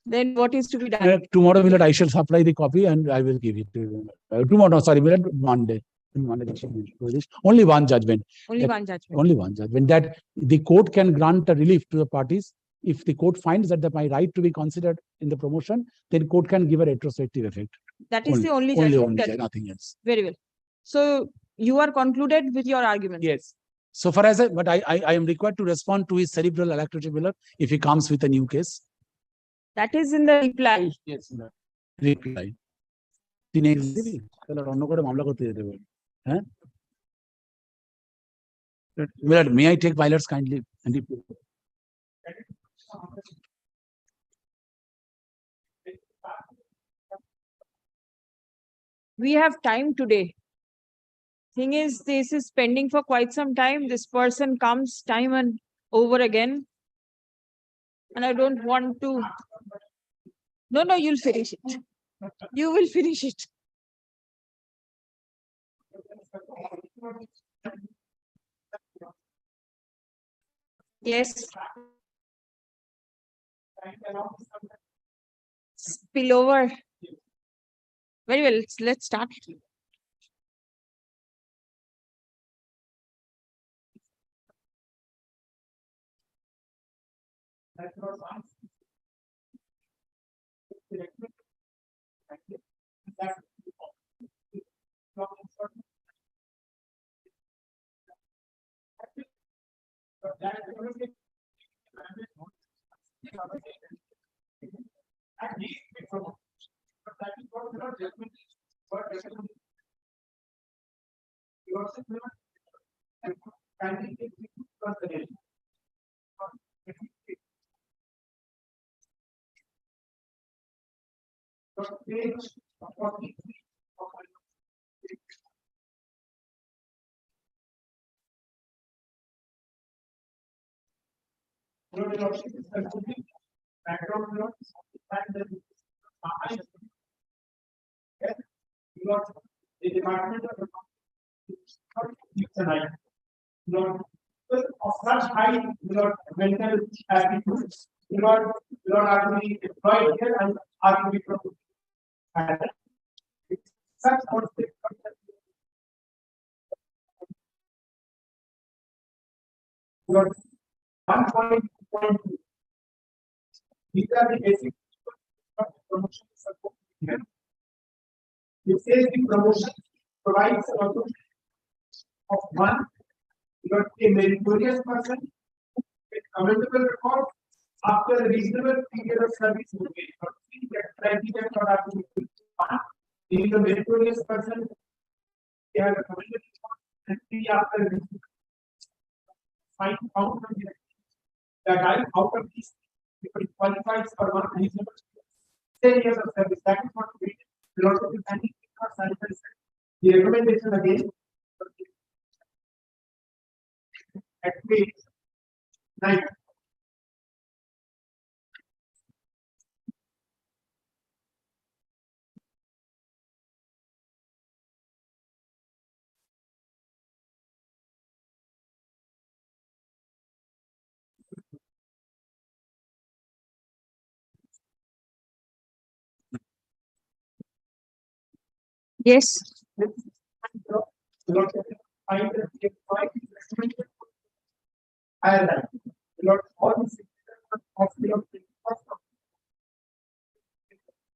Then what is to be done? Tomorrow, my lord, I shall supply the copy and I will give it to you. Tomorrow, sorry, my lord, Monday. Only one judgment. Only one judgment. Only one judgment, that the court can grant a relief to the parties. If the court finds that my right to be considered in the promotion, then court can give a retrospective effect. That is the only judgment. Nothing else. Very well. So you are concluded with your argument. Yes. So far as but I am required to respond to his cerebral alacrity, my lord, if he comes with a new case. That is in the reply. Yes, reply. May I take violets kindly? we have time today. Thing is, this is pending for quite some time. This person comes time and over again. And I don't want to. No, you'll finish it. You will finish it. Yes. Spillover. Very well, let's start. The department of such high mental attitudes do not have to be employed here and are to be promoted. And such conflict. Your 1.2. These are the basic promotion support here. It says the promotion provides an opportunity of one, a meritorious person with commendable record after a reasonable period of service. He is a meritorious person. They are a commendable record and three after a reasonable. Find out from here that I out of these people qualifies for one reasonable 10 years of service. That is what we philosophy and the recommendation again at page 9. Yes. Ireland. All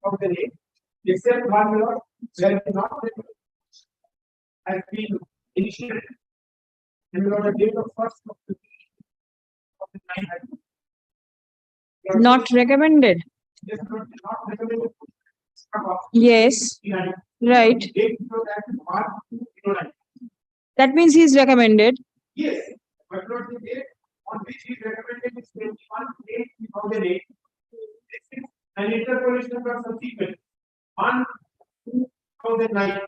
of the day, except one year where not has been initiated and the date of first of the Not recommended. not recommended. Yes. Right. That means he's recommended. Yes, but not the date on which he recommended is 21/8/2008. This is an interpolation for subsequent 1/2009.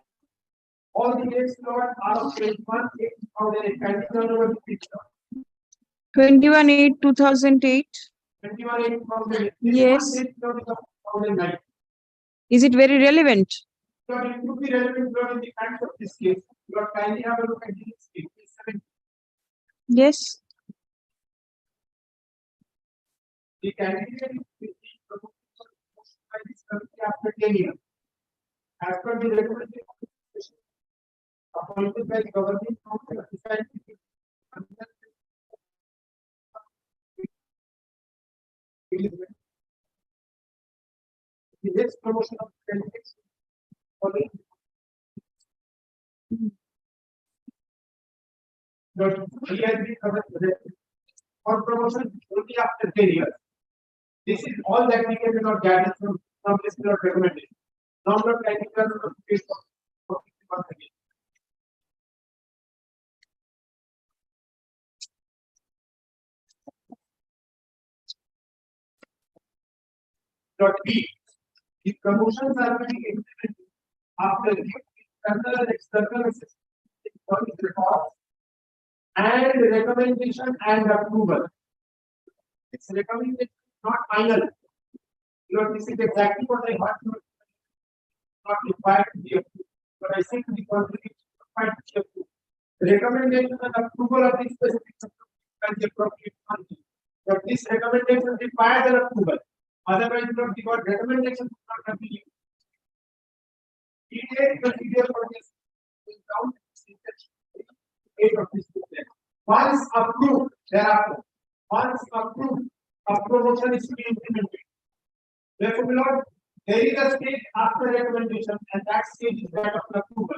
All the dates are of 21/8/2008. Can you turn over the picture? 21/8/2008. 21/8/2008. Yes. 2009. Is it very relevant? So it could be relevant in the facts of this case. You are kindly have a look at this case. Yes. The candidate is after 10 years. As per the recommendation appointed by the governing council, the next promotion of candidates for promotion only after 10 years. This is all that we can gather from this recommendation. Number of technical case of B. The promotions are being implemented after internal and external records and recommendation and approval. It's recommendation, not final. This is exactly what I want to not required to be approved. But I think the contribution required to be approved. The recommendation and approval of this specific can be appropriate function. But this recommendation requires an approval. Otherwise, because recommendation is not continue. Detailed procedure for this is down of this booklet. Once approved, thereafter, once approved, a promotion is to be implemented. Therefore, my lord, there is a stage after recommendation, and that stage is that of approval.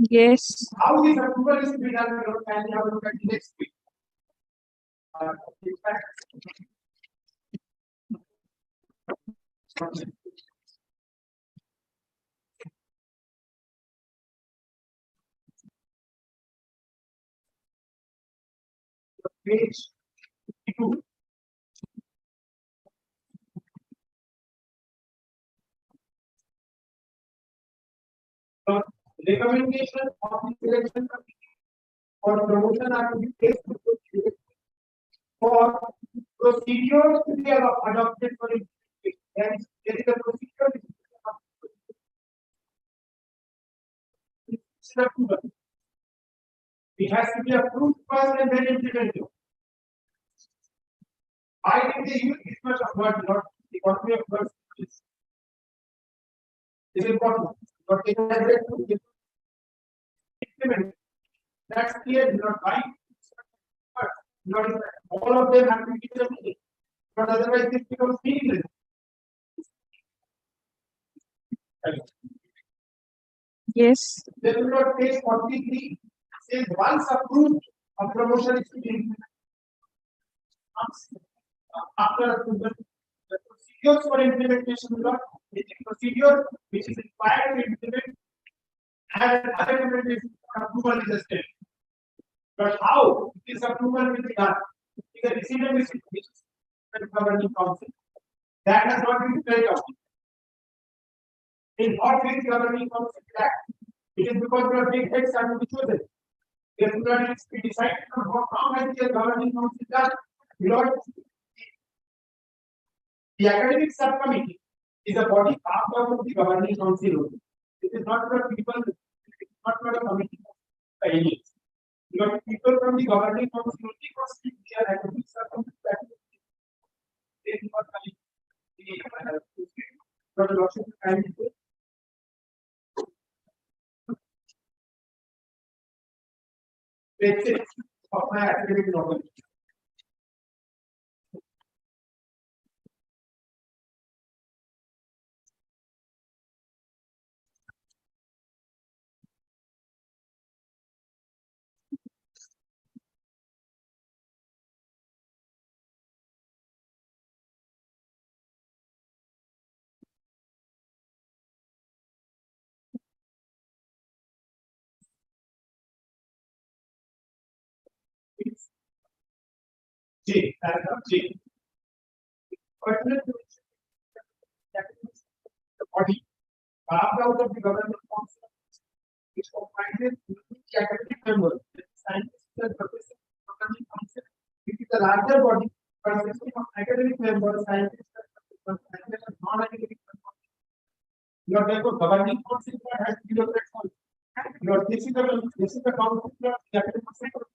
Yes. How this approval is to be done, my lord, can you have a look at the next week? Page 52. Recommendation of the selection or promotion are to be placed for procedures to be adopted for implementation. There is a procedure which is approval. It has to be approved first and then implemented. I think they use this much of word, not the economy of words is important. But it has to implement. That's clear, not right. Not all of them have to be implemented. But otherwise, this becomes meaningless. Yes. Then we got page 43 says once approved, a promotion is to be implemented. After approval, the procedures for implementation will not be a procedure which is required to implement and other implementation approval is a step. But how this approval will be done? Is a decision which is the governing council. That has not been spelled out. In what way the governing council act? It is because your big heads are to be chosen. Therefore, it is decided on how has the governing council done. The academic subcommittee is a body carved out of the governing council. It is not for people, it is not for a committee by any means. Because people from the governing council only constitute the academic subcommittee. They do not come but a lot of time. Basics of my academic knowledge. J, paragraph J. Pertinent to the body carved out of the government council, which comprises the academic members, scientists, and professors of the governing council, which is a larger body consisting of academic members, scientists, and non-academic members. Your therefore governing council has to be the platform. This is the council of the academic sector.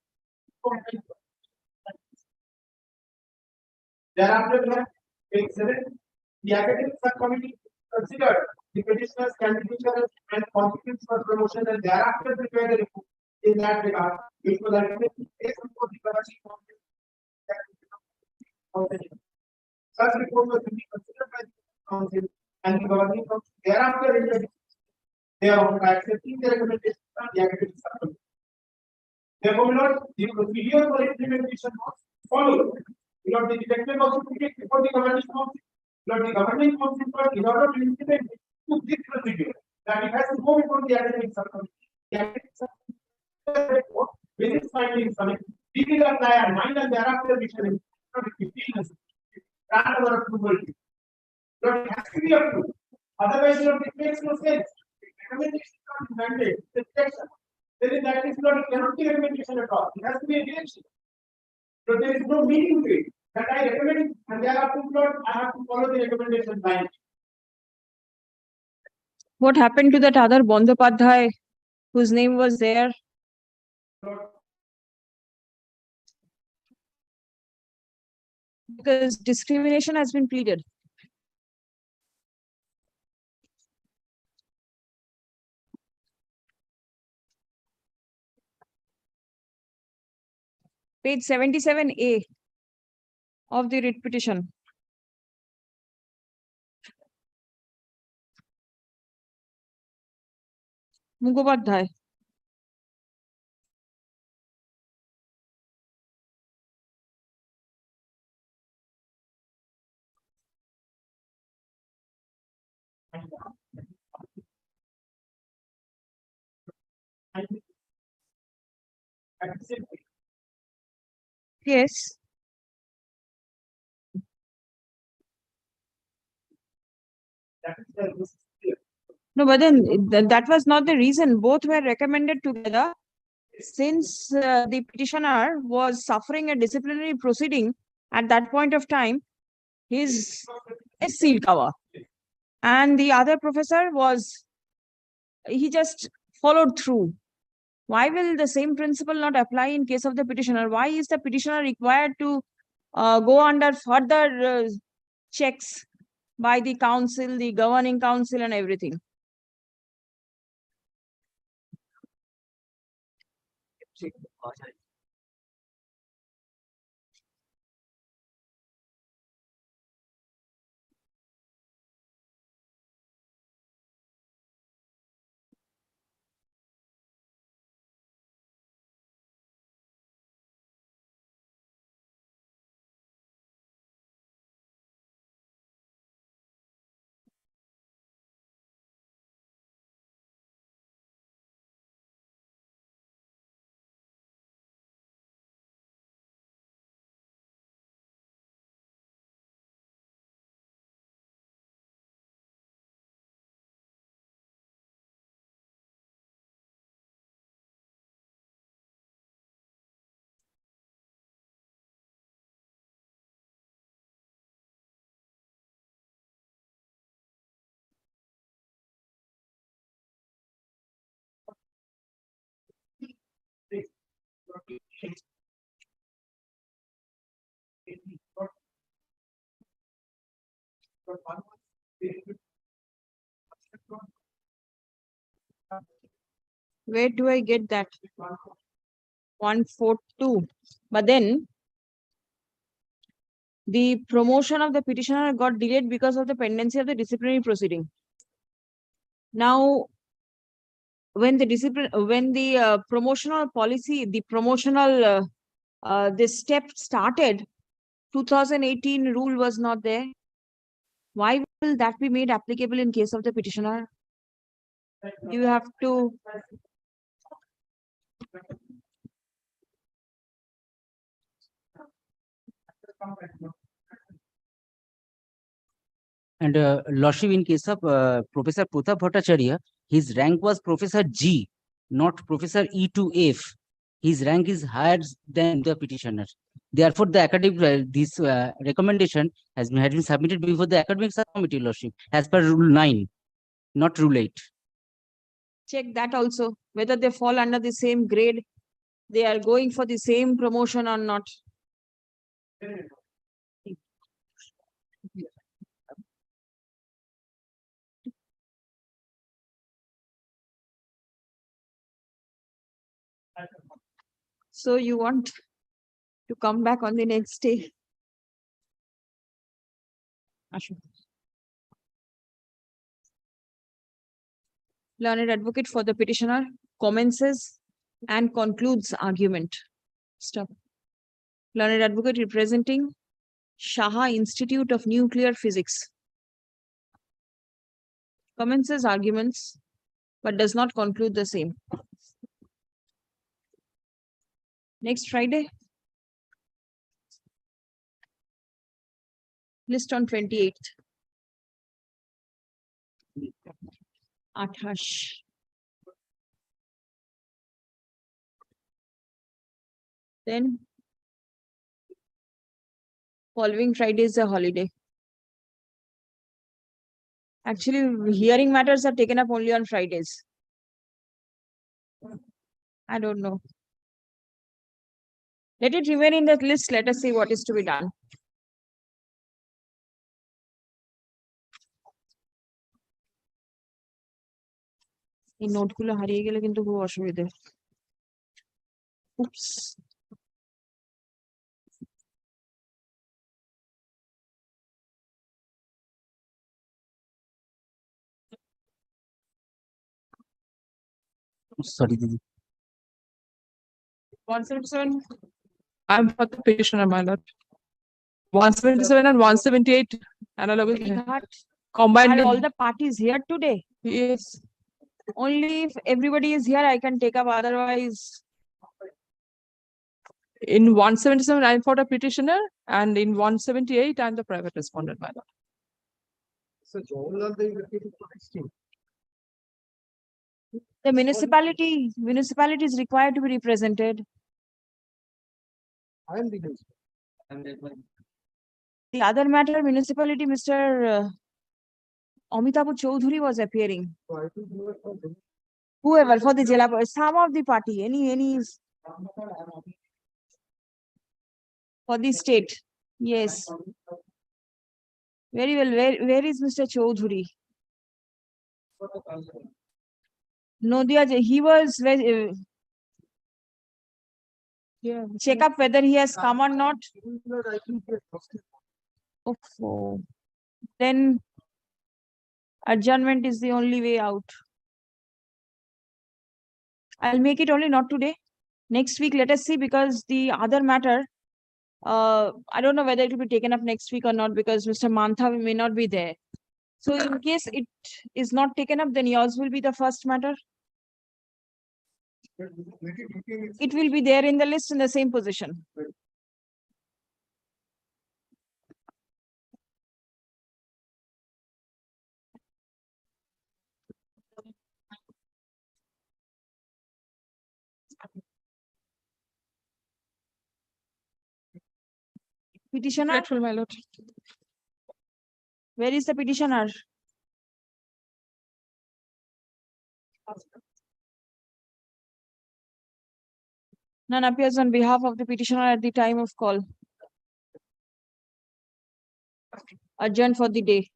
Thereafter, we have page 7. The academic subcommittee considered the petitioner's candidature and competence for promotion and thereafter prepared a report in that regard, which was ultimately placed before the governing council. Such report was to be considered by the council and the governing council thereafter rendered thereon by accepting the recommendation from the academic subcommittee. Therefore, the procedure for implementation was followed. The directive was to take before the governing council. The governing council, in order to implement this procedure, that it has to go before the academic subcommittee. The academic subcommittee with its findings, we will apply our mind and thereafter we shall grant our approval. It has to be approved. Otherwise, it makes no sense. Recommendation is not mandate, it's section. Then that is not, cannot be recommendation at all. It has to be a direction. So there is no meaning to it. That I recommend, and there are two plots, I have to follow the recommendation line. What happened to that other Bandopadhyay whose name was there? Because discrimination has been pleaded. Page 77A of the writ petition. Mukhopadhyay. Yes. No, but then that was not the reason. Both were recommended together. Since the petitioner was suffering a disciplinary proceeding at that point of time, his sealed cover. And the other professor was, he just followed through. Why will the same principle not apply in case of the petitioner? Why is the petitioner required to go under further checks by the council, the governing council and everything? Where do I get that? 142. But then the promotion of the petitioner got delayed because of the pendency of the disciplinary proceeding. Now, when the promotional policy, the promotional this step started, 2018 rule was not there. Why will that be made applicable in case of the petitioner? You have to. And Lordship, in case of Professor Pratap Bhattacharya, his rank was Professor G, not Professor E to F. His rank is higher than the petitioner. Therefore, the academic this recommendation has been submitted before the academic subcommittee, Lordship, as per Rule 9, not Rule 8. Check that also, whether they fall under the same grade, they are going for the same promotion or not. So you want to come back on the next day? Ashu. Learned advocate for the petitioner commences and concludes argument. Stop. Learned advocate representing Shaha Institute of Nuclear Physics commences arguments but does not conclude the same. Next Friday, list on 28th. 28. Then following Friday is a holiday. Actually, hearing matters are taken up only on Fridays. I don't know. Let it remain in that list. Let us see what is to be done. এই নোটগুলো হারিয়ে গেলে কিন্তু খুব অসুবিধে। Oops. Sorry, Didi. 177. I'm for the petitioner, my lord. 177 and 178 analogous. Combined. Are all the parties here today? Yes. Only if everybody is here, I can take up. Otherwise, In 177, I'm for the petitioner, and in 178, I'm the private respondent, my lord. So Jawaharlal, they indicated for next the municipality is required to be represented. I am the The other matter, municipality, Mr. Amitabu Chaudhuri was appearing. Whoever for the Jela, some of the party, any for the state. Yes. Very well. Where is Mr. Chaudhuri? Nodia, he was check up whether he has come or not. Oh, then adjournment is the only way out. I'll make it only not today. Next week, let us see, because the other matter, I don't know whether it will be taken up next week or not, because Mr. Mantha may not be there. So in case it is not taken up, then yours will be the first matter. It will be there in the list in the same position. Petitioner? Grateful, my lord. Where is the petitioner? None appears on behalf of the petitioner at the time of call. Adjourned for the day.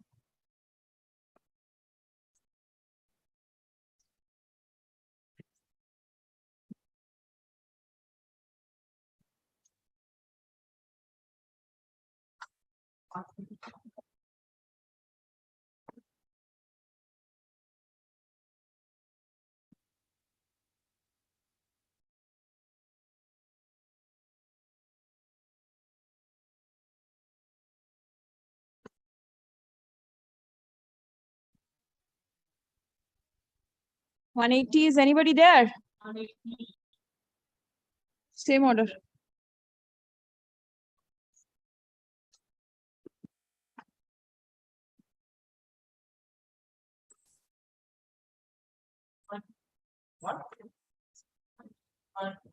$180, is anybody there? Same order. What?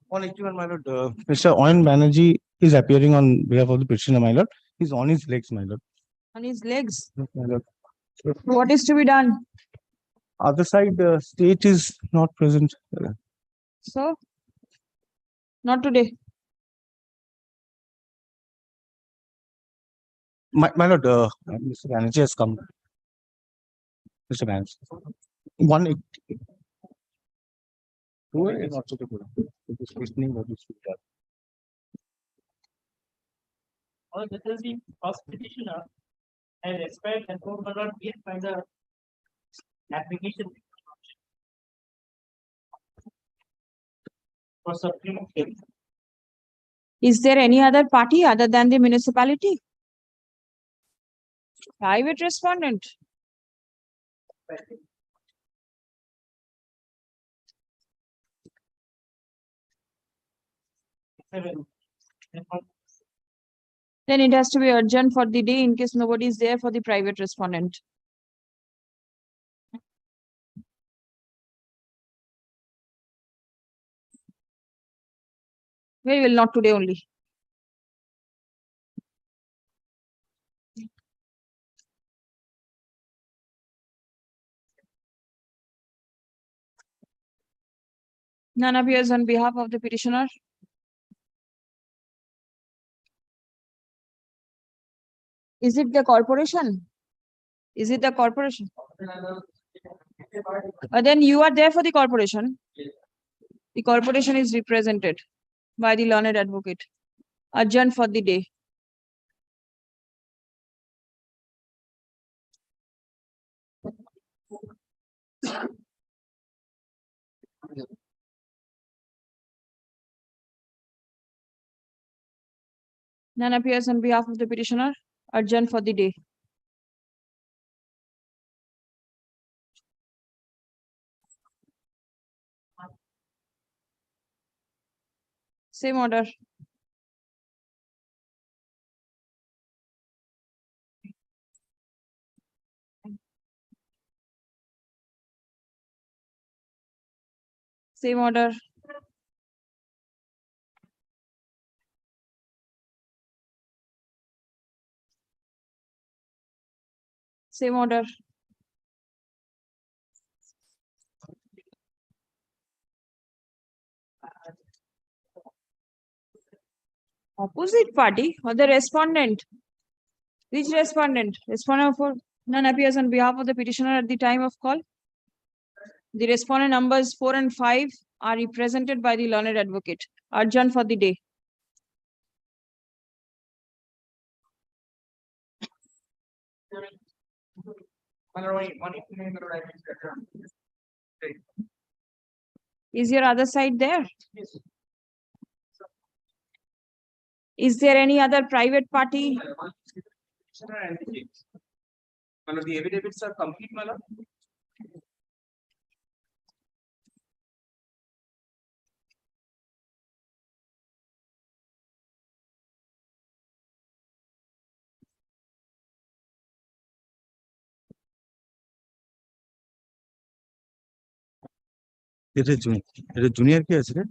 181, my lord. Mr. Owen Banerjee is appearing on behalf of the petitioner, my lord. He's on his legs, my lord. On his legs. Yes, my lord. What is to be done? Other side, state is not present. So, not today. My lord, Mr. Banerjee has come. Mr. Banerjee. 180. Who is not to the good? It is listening what is to be done. Or this is the first petitioner and expired and court will not be by the application for supreme court. Is there any other party other than the municipality? Private respondent. Then it has to be urgent for the day in case nobody is there for the private respondent. Very well, not today only. None appears on behalf of the petitioner. Is it the corporation? Is it the corporation? Then you are there for the corporation. The corporation is represented by the learned advocate. Adjourned for the day. None appears on behalf of the petitioner. Adjourned for the day. Same order. Same order. Same order. Opposite party or the respondent? Which respondent? Respondent for none appears on behalf of the petitioner at the time of call. The respondent numbers 4 and 5 are represented by the learned advocate. Adjourned for the day. Is your other side there? Is there any other private party? The affidavits are complete, my lord. এটা junior কি আছে রে?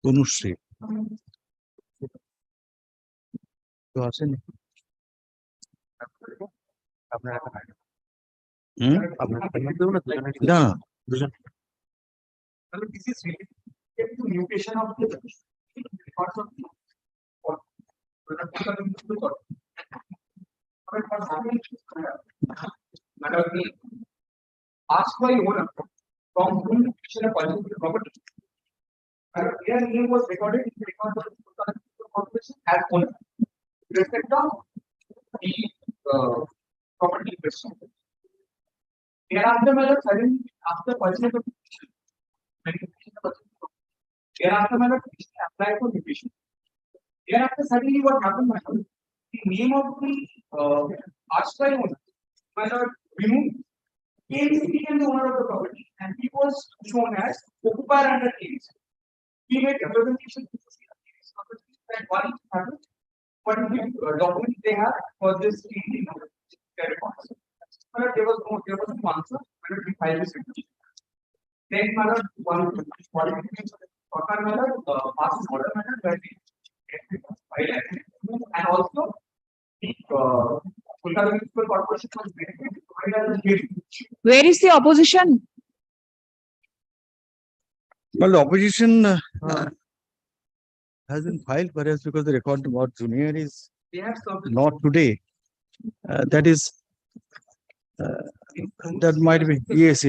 তনুশ্রী তো আসেনি না দুজন This is related to mutation of the records of asked by owner from whom mutation of property. Their name was recorded in the record of the corporation as owner. With respect of the property in question. Thereafter, suddenly after purchase of thereafter, apply for mutation. Thereafter, suddenly what happened, the name of the asked by owner, removed. KBC became the owner of the property and he was shown as occupier under KBC. We made representation to that one happened. What document they have for this changing of their records. But there was no answer when we filed this petition. Then one qualification passes order matter where we and also the municipal corporation was benefited. Where is the opposition? Well, the opposition has been filed perhaps because the record about junior is not today. That is, that might be, yes.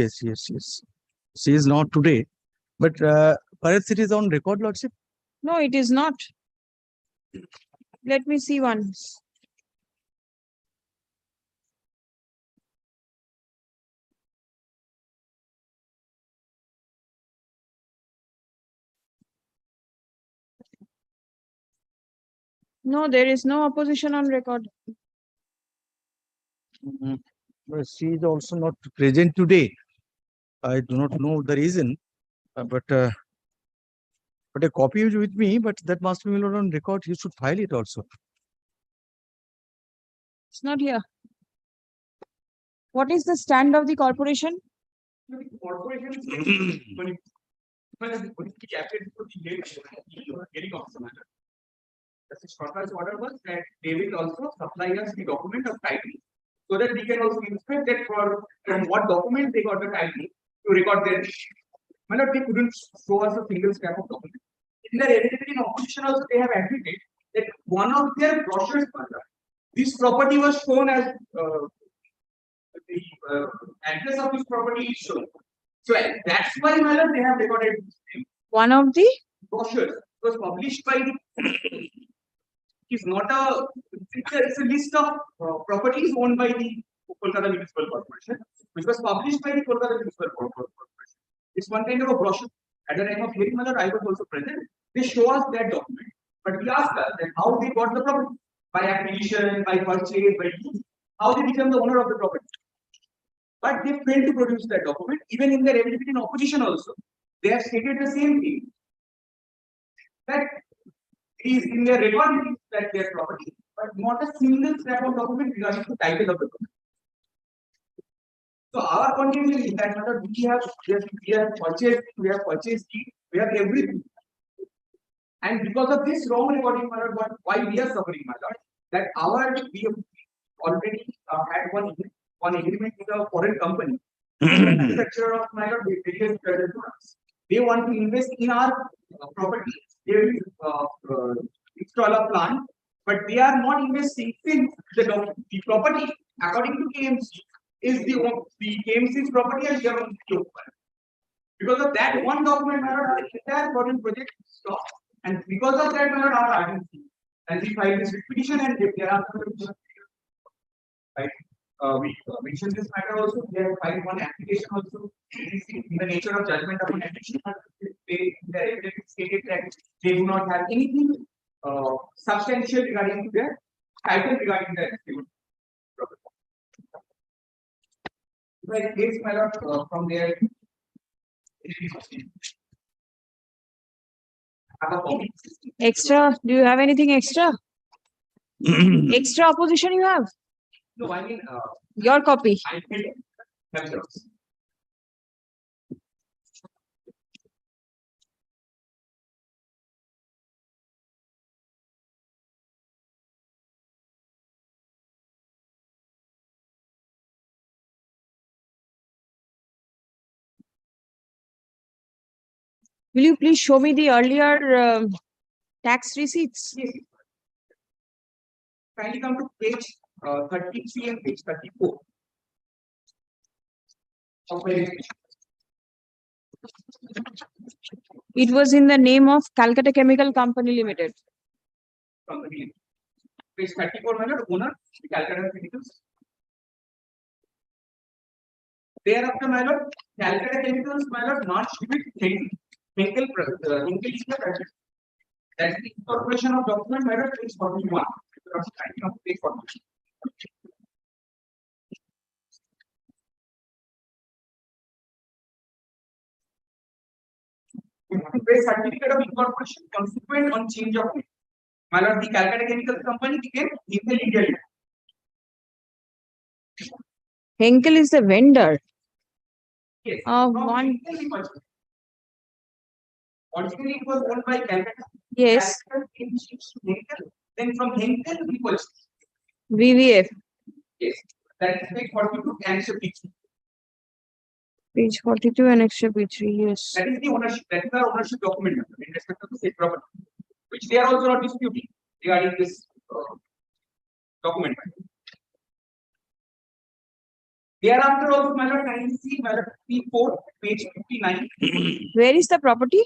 She is not today, but perhaps it is on record, Lordship. No, it is not. Let me see once. No, there is no opposition on record. But she is also not present today. I do not know the reason, but a copy is with me, but that must be on record. You should file it also. It's not here. What is the stand of the corporation? The shortest order was that they will also supply us the document of title so that we can also inspect that from what document they got the title to record their. Matlab, they couldn't show us a single scrap of document. In their evidence in opposition also they have admitted that one of their brochures, this property was shown as the address of this property is shown. So that's why they have recorded One of the brochures was published by the is not a it's a list of properties owned by the Kolkata Municipal Corporation, which was published by the Kolkata Municipal Corporation. It's one kind of a brochure. At the time of hearing, I was also present. They show us that document, but we asked us that how they got the property by acquisition, by purchase, by use, how they become the owner of the property. But they failed to produce that document. Even in their evidence in opposition, also they have stated the same thing that is in their record that their property, but not a single scrap of document regarding the title of the document. So our contention is that we have purchased it, we have everything. And because of this wrong recording, why we are suffering, my lord, that we have already had one agreement with a foreign company, manufacturer of my lord, various products. They want to invest in our property. They will install a plant, but they are not investing since the property, according to KMC, is the KMC's property and they are on the open. Because of that one document, our entire foreign project stopped, and because of that, our agency and we filed this petition and there are right. We mentioned this matter also. We have filed one application also in the nature of judgment upon admission. They stated that they do not have anything substantial regarding their title regarding their property. Well, this matter from there. Extra? Do you have anything extra? Extra opposition you have? No, I mean your copy. Will you please show me the earlier tax receipts? Yes. Kindly come to page 33 and page 34. It was in the name of Calcutta Chemical Company Limited. Page 34, owner, Calcutta Chemicals. Thereafter, Calcutta Chemicals, merged with Henkel is the present. That's the incorporation of document, page 41. Page 41. Pay certificate of incorporation consequent on change of name. My lord, the Calcutta Chemicals Company became Henkel India. Henkel is the vendor. Yes. One. Originally, it was owned by Calcutta. Yes. Then from Henkel, we purchased. VVF. Yes. That is page 42 and P3. Page 42 and extra P3, yes. That is the ownership. That is our ownership document in respect of the said property, which they are also not disputing regarding this document. Thereafter, also, my lord, see P4, page 59. Where is the property?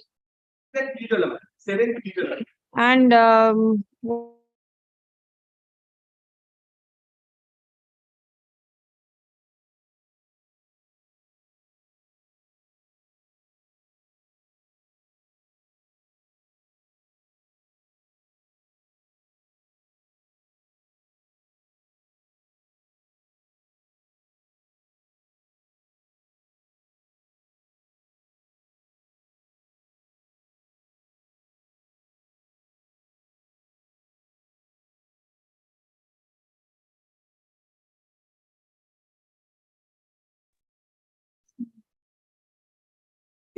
That legal 7th legal. And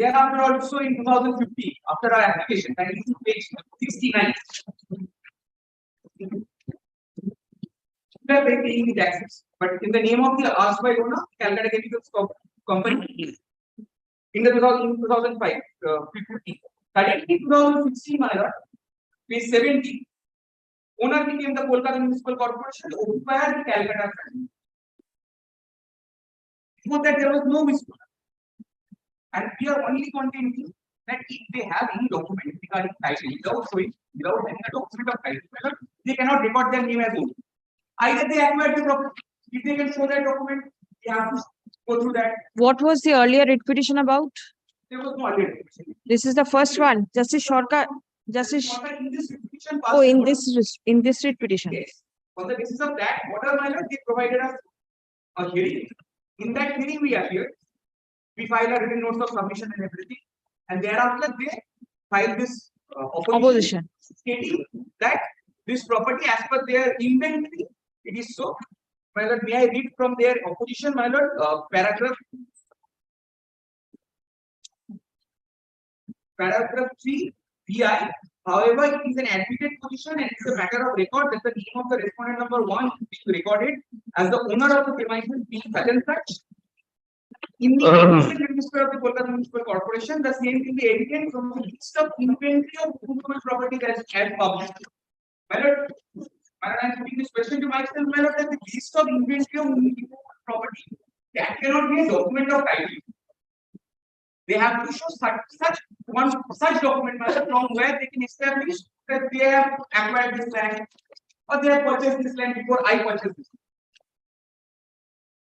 Thereafter also in 2050, after our application, that is page 69. We are paying the taxes, but in the name of the asked by owner, Calcutta Chemicals Company, in the 2005, 50. That in 2016, page 70, owner became the Kolkata Municipal Corporation, acquired the Calcutta family. Before that, there was no whisper. And we are only contending that if they have any document regarding title, without showing, without having a document of title, they cannot record their name as owner. Either they acquired the property, if they can show that document, they have to go through that. What was the earlier writ petition about? There was no earlier petition. This is the first one. Justice Shortcut. Justice. In this petition, Oh, in this writ petition. Yes. On the basis of that, whatever manner they provided us a hearing. In that hearing, we appeared. We filed a written notes of submission and everything, and thereafter they filed this opposition stating that this property, as per their inventory, it is so. My lord, may I read from their opposition, my lord, paragraph 3 VI. However, it is an admitted position and it is a matter of record that the name of the respondent number 1 is recorded as the owner of the premises being such and such. In the register of the Kolkata Municipal Corporation, the same will be evident from the list of inventory of movable property that is published. My lord, I am putting this question to myself, my lord, that the list of inventory of movable property that cannot be a document of title. They have to show such document, my lord, from where they can establish that they have acquired this land or they have purchased this land before I purchased this.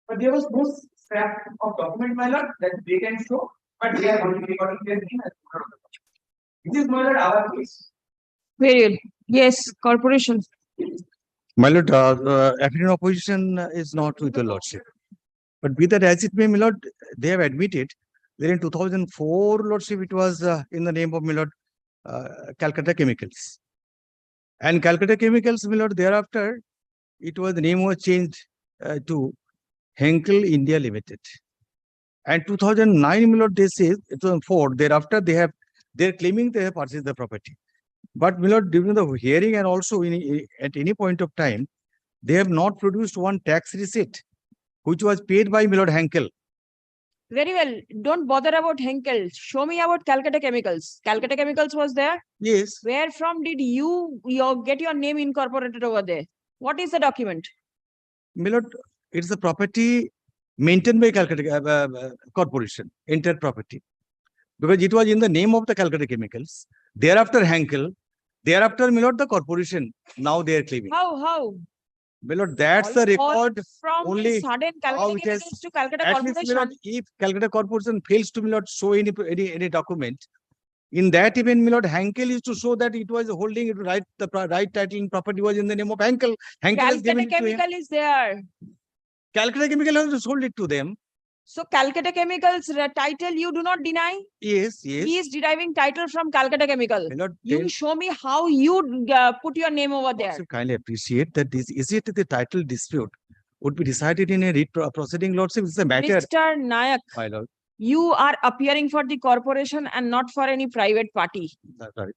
But there was no scrap of document, my lord, that they can show, but they are only recording their name as owner of the property. This is, my lord, our case. Very good. Yes, corporation. My lord, affidavit of opposition is not with the lordship. But be that as it may, my lord, they have admitted that in 2004, lordship, it was in the name of, my lord, Calcutta Chemicals. And Calcutta Chemicals, my lord, thereafter, it was, the name was changed to HON'BLE India Limited. And 2009, my lord, they say, 2004, thereafter, they're claiming they have purchased the property. But, my lord, during the hearing and also at any point of time, they have not produced one tax receipt, which was paid by, my lord, HON'BLE. Very well. Don't bother about HON'BLE. Show me about Calcutta Chemicals. Calcutta Chemicals was there? Yes. Where from did you get your name incorporated over there? What is the document? My lord, it's a property maintained by Calcutta Corporation, entire property. Because it was in the name of the Calcutta Chemicals. Thereafter, HON'BLE. Thereafter, my lord, the corporation. Now they are claiming. How? My lord, that's the record. From only sudden Calcutta Chemicals to Calcutta at least, my Corporation. lord, if Calcutta Corporation fails to, my lord, show any document, in that event, my lord, HON'BLE is to show that it was holding it right, the right title in property was in the name of HON'BLE. HON'BLE has given Calcutta it to him. Chemical is there. Calcutta Chemical has sold it to them. So Calcutta Chemicals title you do not deny? Yes. He is deriving title from Calcutta Chemical. My lord, You show me how you put your name over there. lordship kindly appreciate that this is it the title dispute would be decided in a writ proceeding, lordship. It's a matter. Mr. Nayak, My lord. you are appearing for the corporation and not for any private party. That's right.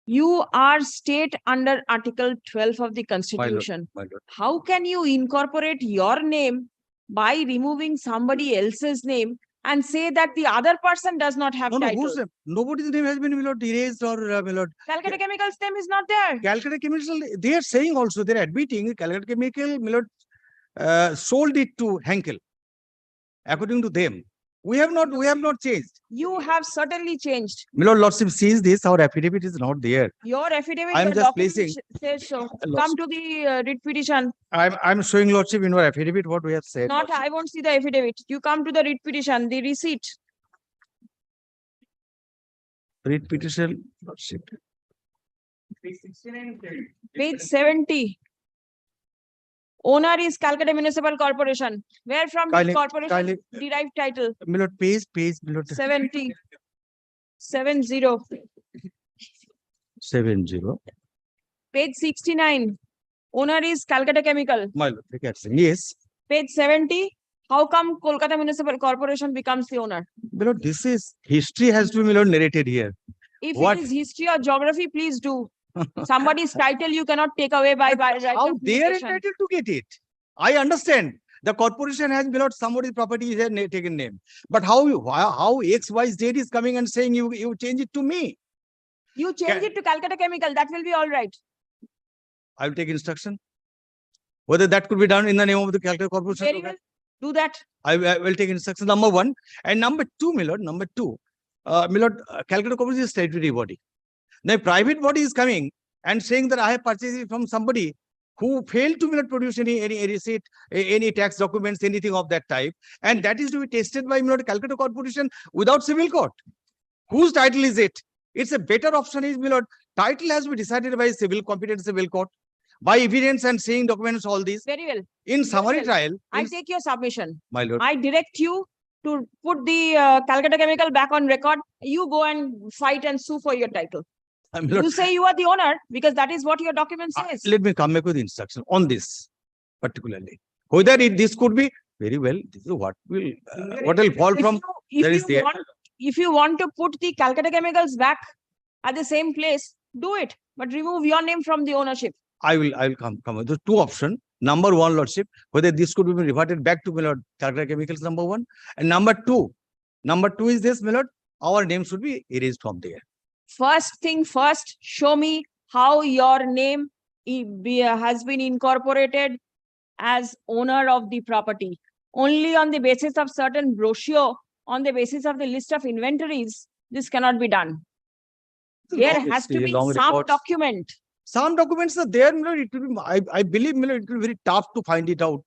You are state under Article 12 of the Constitution. My lord. How can you incorporate your name by removing somebody else's name and say that the other person does not have title? Whose name? Nobody's name has been, my lord, erased or, my lord. Calcutta Chemicals name is not there. Calcutta Chemical, they are saying also, they're admitting Calcutta Chemical, my lord, sold it to HON'BLE. According to them. We have not changed. You have certainly changed. My lord, lordship sees this, our affidavit is not there. Your affidavit, I'm the just document placing. says so. Lordship. Come to the writ petition. I'm showing lordship in our affidavit what we have said. Not, I won't see the affidavit. You come to the writ petition, the receipt. Writ petition, lordship. Page 70. Owner is Calcutta Municipal Corporation. Where from the corporation derived title? My lord, page, my lord. 70. 70. 70. Page 69. Owner is Calcutta Chemical. My lord, yes. Page 70. How come Kolkata Municipal Corporation becomes the owner? My lord, this is, history has to be, my lord, narrated here. If What? it is history or geography, please do. Somebody's title you cannot take away by right How of they are limitation. entitled to get it? I understand. The corporation has, my lord, somebody's property is a taken name. But how X, Y, Z is coming and saying you change it to me? You change it to Calcutta Chemical, that will be all right. I will take instruction. Whether that could be done in the name of the Calcutta Corporation. Very well. Do that. I will take instruction, number one. And number two, my lord, Calcutta Corporation is a statutory body. Now, a private body is coming and saying that I have purchased it from somebody who failed to, my lord, produce any receipt, any tax documents, anything of that type. And that is to be tested by, my lord, Calcutta Corporation without civil court. Whose title is it? It's a better option is, my lord, title has to be decided by competent civil court, by evidence and seeing documents, all these. Very well. In summary trial. I take your submission. My lord. I direct you to put the Calcutta Chemical back on record. You go and fight and sue for your title. My lord, You say you are the owner because that is what your document says. let me come back with instruction on this particularly. Whether this could be very well, this is what will fall from. If you want to put the Calcutta Chemicals back at the same place, do it, but remove your name from the ownership. I will come with the two options. Number one, lordship, whether this could be reverted back to, my lord, Calcutta Chemicals, number one. And number two is this, my lord, our name should be erased from there. First thing first, show me how your name has been incorporated as owner of the property. Only on the basis of certain brochure, on the basis of the list of inventories, this cannot be done. There has to be some document. Some documents are there, my lord. It will be, I believe, my lord, it will be very tough to find it out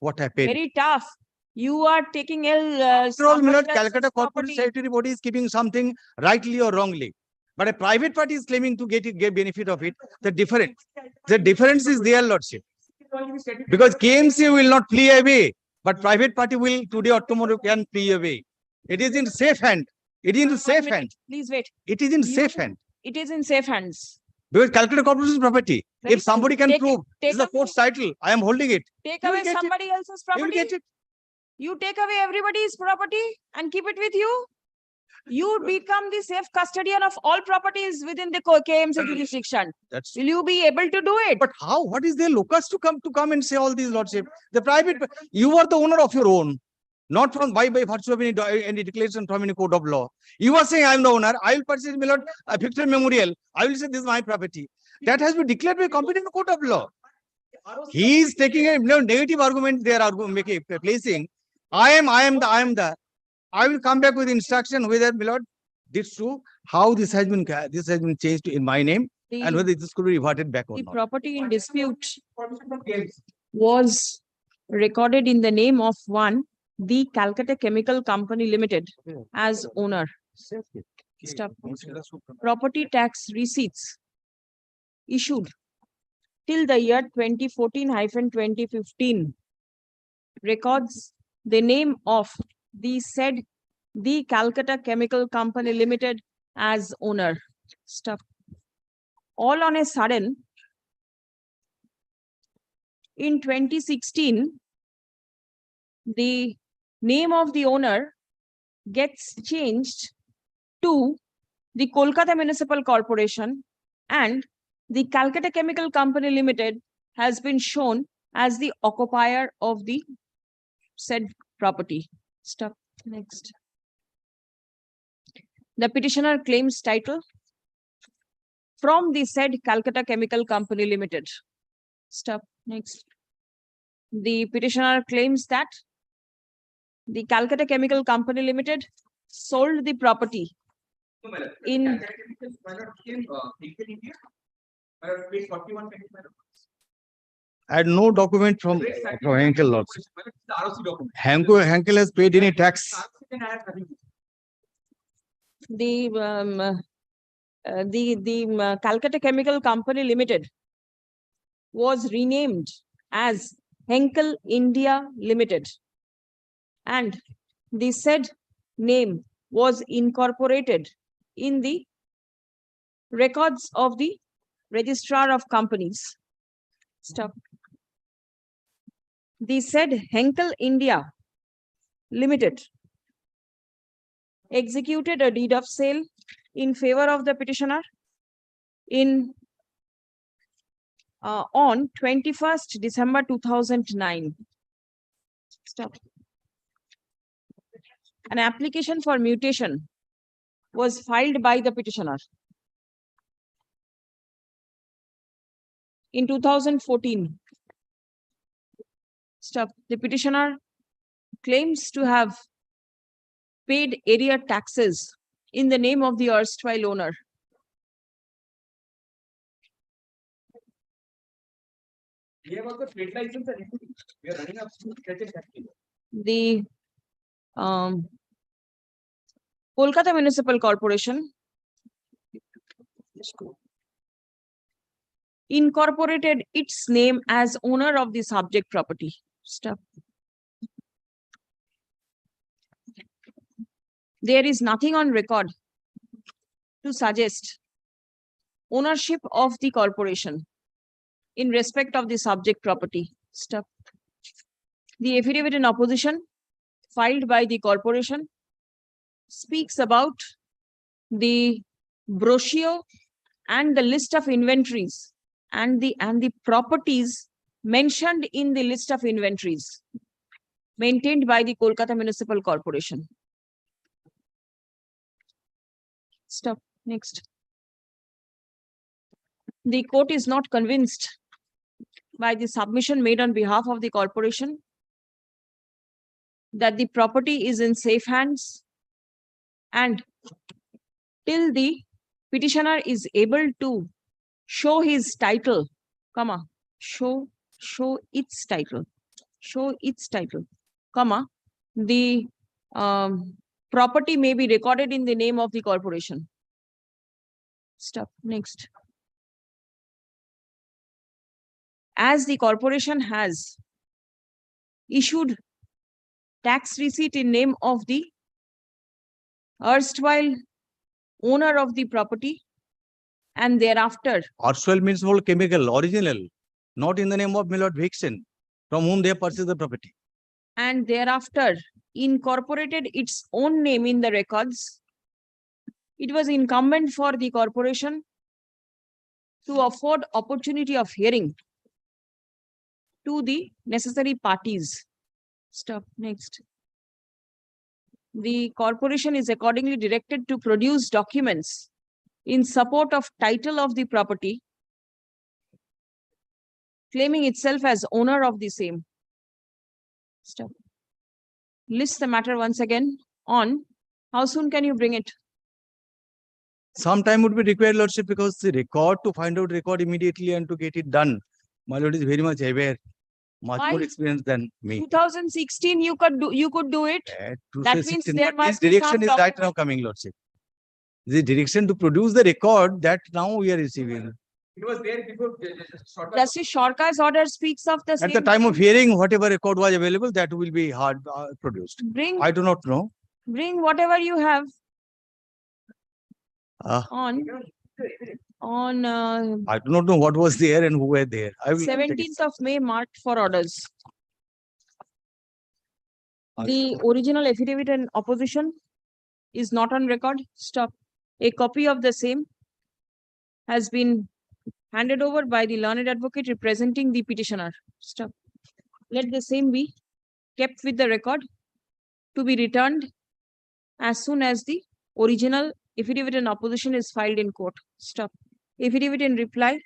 what happened. Very tough. You are taking After all, my lord, Calcutta Corporate Statutory Body is keeping something rightly or wrongly. But a private party is claiming to get benefit of it. The difference is their lordship. Because KMC will not flee away, but private party will today or tomorrow can flee away. It is in safe hand. It is in safe hand. Please wait. It is in safe hand. It is in safe hands. Because Calcutta Corporation is property. Very If somebody can prove this is the away- court's title, I am holding it. Take You will away get it. somebody else's You will property. get it. You take away everybody's property and keep it with you. You become the safe custodian of all properties within the KMC jurisdiction. Will you be able to do it? But how? What is their locus to come and say all these lordship? The private, you are the owner of your own, not from by virtue of any declaration from any code of law. You are saying I am the owner. I will purchase, my lord, a Victor Memorial. I will say this is my property. That has been declared by competent court of law. He is taking a negative argument. They are placing. I will come back with instruction whether, my lord, this true, how this has been changed in my name, and whether this could be reverted back or The not. property in dispute was recorded in the name of one, the Calcutta Chemical Company Limited, as owner. Stop. Property tax receipts issued till the year 2014-2015 records the name of the Calcutta Chemical Company Limited as owner. Stop. All on a sudden, in 2016, the name of the owner gets changed to the Kolkata Municipal Corporation, and the Calcutta Chemical Company Limited has been shown as the occupier of the said property. Stop. Next. The petitioner claims title from the said Calcutta Chemical Company Limited. Stop. Next. The petitioner claims that the Calcutta Chemical Company Limited sold the property in I had no document from Henkel lordship. Henkel has paid any tax. The Calcutta Chemical Company Limited was renamed as Henkel India Limited, and the said name was incorporated in the records of the Registrar of Companies. Stop. The said Henkel India Limited executed a deed of sale in favor of the petitioner on 21st December 2009. Stop. An application for mutation was filed by the petitioner in 2014. Stop. The petitioner claims to have paid area taxes in the name of the erstwhile owner. We have also trade license and everything. We are running up to trade factory. The Kolkata Municipal Corporation incorporated its name as owner of the subject property. Stop. There is nothing on record to suggest ownership of the corporation in respect of the subject property. Stop. The affidavit in opposition filed by the corporation speaks about the brochure and the list of inventories and the properties mentioned in the list of inventories maintained by the Kolkata Municipal Corporation. Stop. Next. The court is not convinced by the submission made on behalf of the corporation that the property is in safe hands, and till the petitioner is able to show his title, show its title, the property may be recorded in the name of the corporation. Stop. Next. As the corporation has issued tax receipt in name of the erstwhile owner of the property, and thereafter Erstwhile means whole chemical, original, not in the name of Millard Vixen, from whom they purchased the property. and thereafter incorporated its own name in the records, it was incumbent for the corporation to afford opportunity of hearing to the necessary parties. Stop. Next. The corporation is accordingly directed to produce documents in support of title of the property, claiming itself as owner of the same. Stop. List the matter once again on how soon can you bring it? Some time would be required, Lordship, because the record, to find out record immediately and to get it done. My Lord is very much aware, much Why? more experienced than me. 2016 you could do it. That means 2016, there but this must be some direction is right now coming, Lordship. The direction to produce the record that now we are receiving. It was there before. Justice Sharka's order speaks of the At same the time of thing. hearing, whatever record was available, that will be hard produced. Bring I do not know. whatever you have Ah. on I do not know what was there and who were there. I will take it. 17th of May marked for orders. The original affidavit in opposition is not on record. Stop. A copy of the same has been handed over by the learned advocate representing the petitioner. Stop. Let the same be kept with the record to be returned as soon as the original affidavit in opposition is filed in court. Stop. Affidavit in reply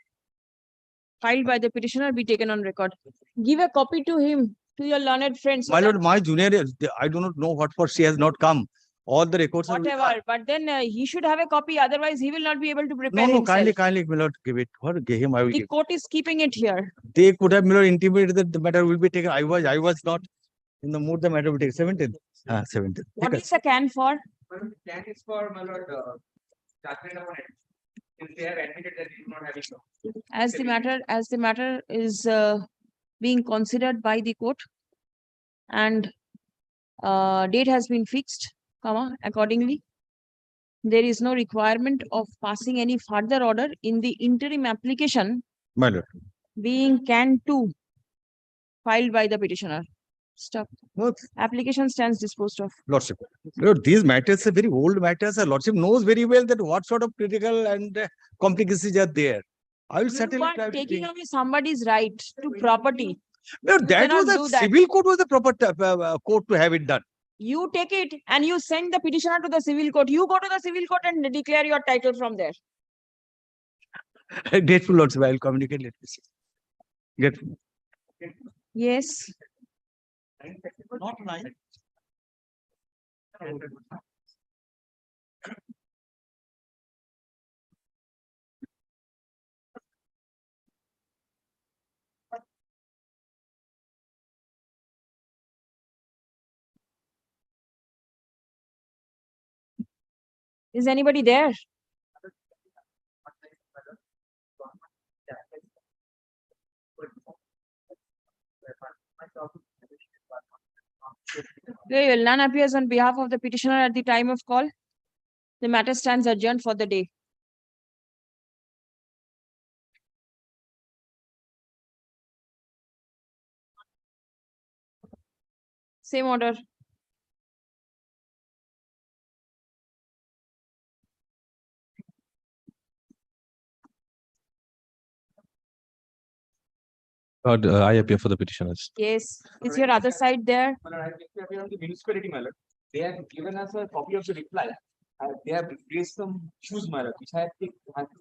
filed by the petitioner be taken on record. Give a copy to him, to your learned friends. My Lord, my junior, I do not know what for she has not come. All the records are. Whatever, but then he should have a copy, otherwise he will not be able to prepare No, himself. kindly, my Lord, give it. What give him? I will The give. court is keeping it here. They could have, my Lord, intimated that the matter will be taken. I was not in the mood. The matter will take 17th. 17th. What is the can for? Can is for my lord judgment upon it. Since they have admitted that they do not have it. As the matter is being considered by the court, and date has been fixed, accordingly, there is no requirement of passing any further order in the interim application My Lord. being can 2 filed by the petitioner. Stop. No, Application stands disposed of. Lordship. These matters are very old matters. Lordship knows very well that what sort of critical and complications are there. I will settle You it. are taking away somebody's right to property. No, that cannot was do a that. civil court was the proper court to have it done. You take it and you send the petitioner to the civil court. You go to the civil court and declare your title from there. Grateful, Lordship. I will communicate. Let me see. Grateful. Yes. Not nice. Is anybody there? Very well. None appears on behalf of the petitioner at the time of call. The matter stands adjourned for the day. Same order. I appear for the petitioners. Yes. Is your other side there? The municipality, my lord. They have given us a copy of the reply. They have raised some issues, my lord, which I have to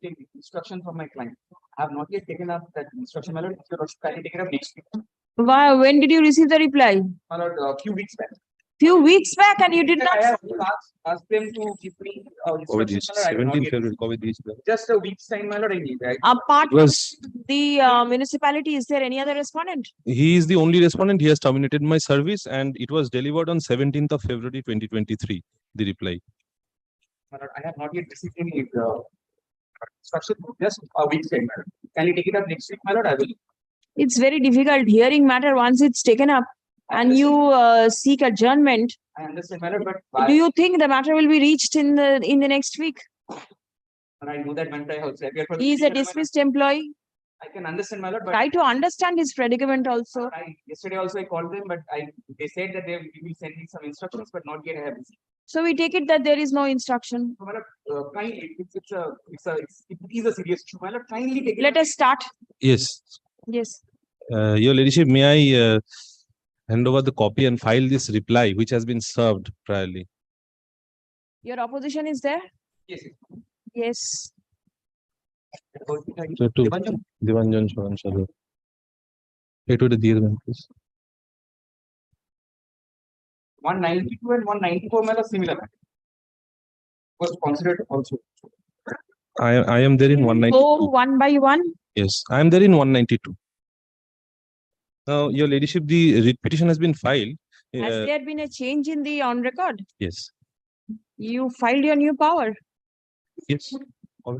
take instruction from my client. I have not yet taken up that instruction, my lord. If you can take it up next week. Why? When did you receive the reply? My lord, a few weeks back. Few weeks back, and you did I not. have asked them to give me Covid instructions, my lord. I have not 17th yet February, Covid just a week's time, my lord, I need. Apart from Was the municipality, is there any other respondent? he is the only respondent. He has terminated my service, and it was delivered on 17th of February 2023. The reply. My lord, I have not yet received any instruction. Just a week's time, my lord. Can you take it up next week, my lord? I will. It's very difficult hearing matter once it's taken up and you seek adjournment. I understand, my lord, but Do you think the matter will be reached in the next week? And I know that when I also appear for the He is a petitioner, my lord. dismissed employee. I can understand, my lord, but Try to understand his predicament also. yesterday also I called them, but they said that they will send me some instructions, but not yet I have received. So we take it that there is no instruction. So, my lord, kindly, it is a serious issue, my lord. Kindly take it. Let us start. Yes. Yes. Your Ladyship, may I hand over the copy and file this reply, which has been served priorly. Your opposition is there? Yes. Yes. So to Divanjan Sharan Sharma. Hey, to the dear man, please. 192 and 194 are similar. Was considered also. I am there in 192. Go one by one. Yes, I am there in 192. Now, Your Ladyship, the writ petition has been filed. Has there been a change in the on record? Yes. You filed your new power. Yes. All.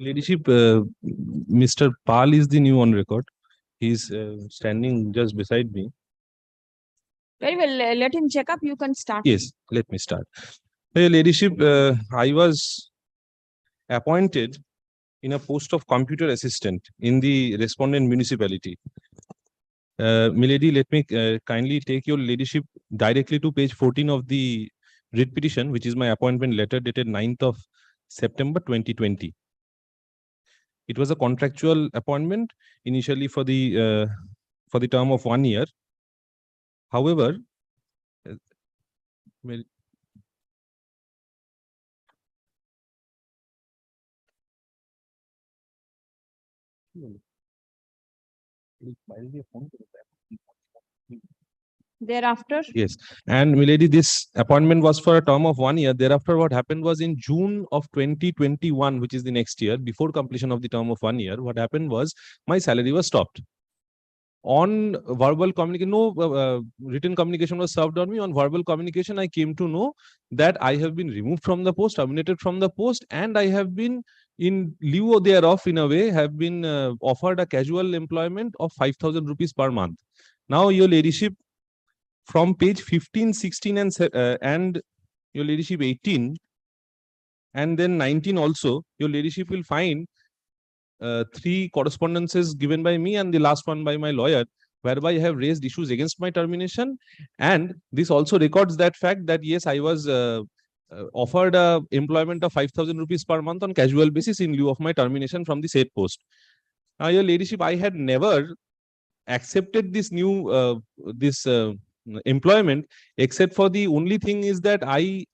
Ladyship, Mr. Pal is the new on record. He's standing just beside me. Very well. Let him check up. You can start. Yes, let me start. Your Ladyship, I was appointed in a post of computer assistant in the respondent municipality. Milady, let me kindly take your Ladyship directly to page 14 of the writ petition, which is my appointment letter dated 9th of September 2020. It was a contractual appointment initially for the term of 1 year. However, Thereafter? yes, and Milady, this appointment was for a term of 1 year. Thereafter, what happened was in June of 2021, which is the next year, before completion of the term of 1 year, what happened was my salary was stopped. On verbal communication, no written communication was served on me. On verbal communication, I came to know that I have been removed from the post, terminated from the post, and I have been in lieu thereof, in a way, have been offered a casual employment of 5,000 rupees per month. Now, your ladyship, from page 15, 16 and your ladyship 18 and then 19 also, your ladyship will find 3 correspondences given by me and the last one by my lawyer, whereby I have raised issues against my termination. And this also records that fact that yes, I was offered a employment of 5,000 rupees per month on casual basis in lieu of my termination from the said post. Now, your ladyship, I had never accepted this new employment, except for the only thing is that I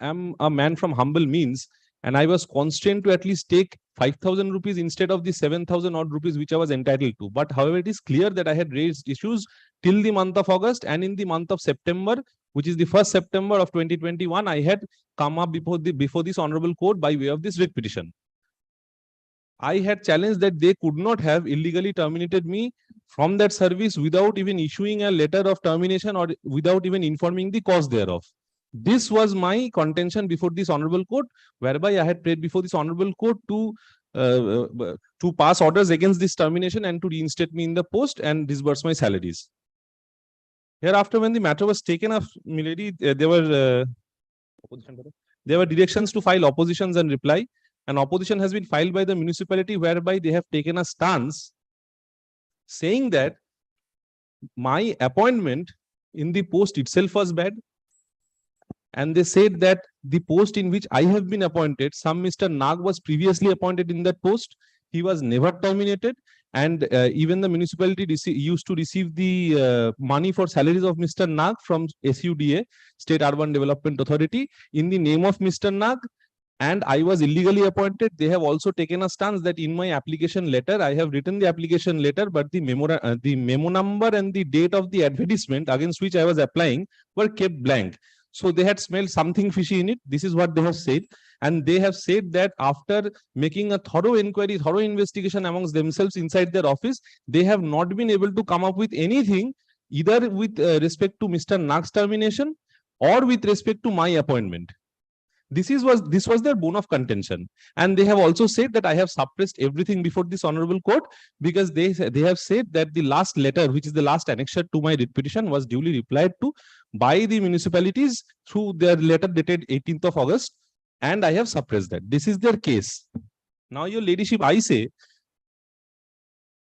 am a man from humble means, and I was constrained to at least take 5,000 rupees instead of the 7,000 odd rupees which I was entitled to. But however, it is clear that I had raised issues till the month of August, and in the month of September, which is the 1st September of 2021, I had come up before this honorable court by way of this writ petition. I had challenged that they could not have illegally terminated me from that service without even issuing a letter of termination or without even informing the cause thereof. This was my contention before this honorable court, whereby I had prayed before this honorable court to pass orders against this termination and to reinstate me in the post and disburse my salaries. Hereafter, when the matter was taken up, milady, there were directions to file oppositions and reply. An opposition has been filed by the municipality, whereby they have taken a stance saying that my appointment in the post itself was bad. And they said that the post in which I have been appointed, some Mr. Nag was previously appointed in that post. He was never terminated. And even the municipality used to receive the money for salaries of Mr. Nag from SUDA, State Urban Development Authority, in the name of Mr. Nag. And I was illegally appointed. They have also taken a stance that in my application letter, I have written the application letter, but the memo number and the date of the advertisement against which I was applying were kept blank. So they had smelled something fishy in it. This is what they have said. And they have said that after making a thorough inquiry, thorough investigation amongst themselves inside their office, they have not been able to come up with anything, either with respect to Mr. Nag's termination or with respect to my appointment. This was their bone of contention. And they have also said that I have suppressed everything before this honorable court, because they have said that the last letter, which is the last annexure to my writ petition, was duly replied to by the municipalities through their letter dated 18th of August, and I have suppressed that. This is their case. Now, your ladyship, I say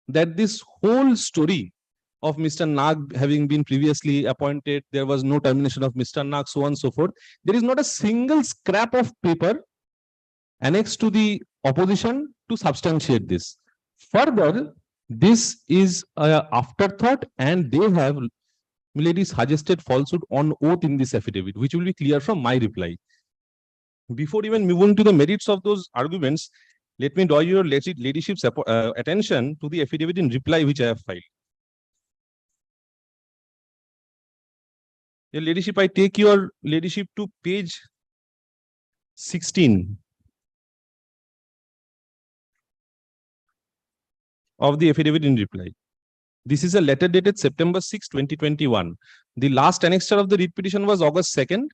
that this whole story of Mr. Nag having been previously appointed, there was no termination of Mr. Nag, so on and so forth. There is not a single scrap of paper annexed to the opposition to substantiate this. Further, this is an afterthought, and they have, milady, suggested falsehood on oath in this affidavit, which will be clear from my reply. Before even moving to the merits of those arguments, let me draw your ladyship's attention to the affidavit in reply which I have filed. Your ladyship, I take your ladyship to page 16 of the affidavit in reply. This is a letter dated September 6, 2021. The last annexure of the writ petition was August 2nd.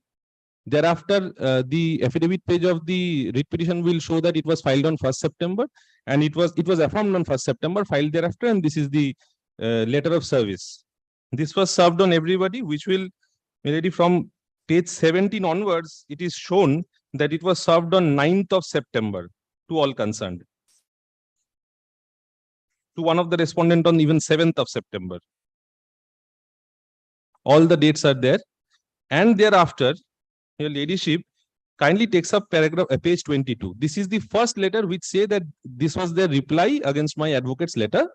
Thereafter, the affidavit page of the writ petition will show that it was filed on 1st September, and it was affirmed on 1st September, filed thereafter, and this is the letter of service. This was served on everybody, which will, milady, from page 17 onwards, it is shown that it was served on 9th of September to all concerned. To one of the respondent on even 7th of September. All the dates are there. And thereafter, your ladyship kindly takes up paragraph page 22. This is the first letter which say that this was their reply against my advocate's letter,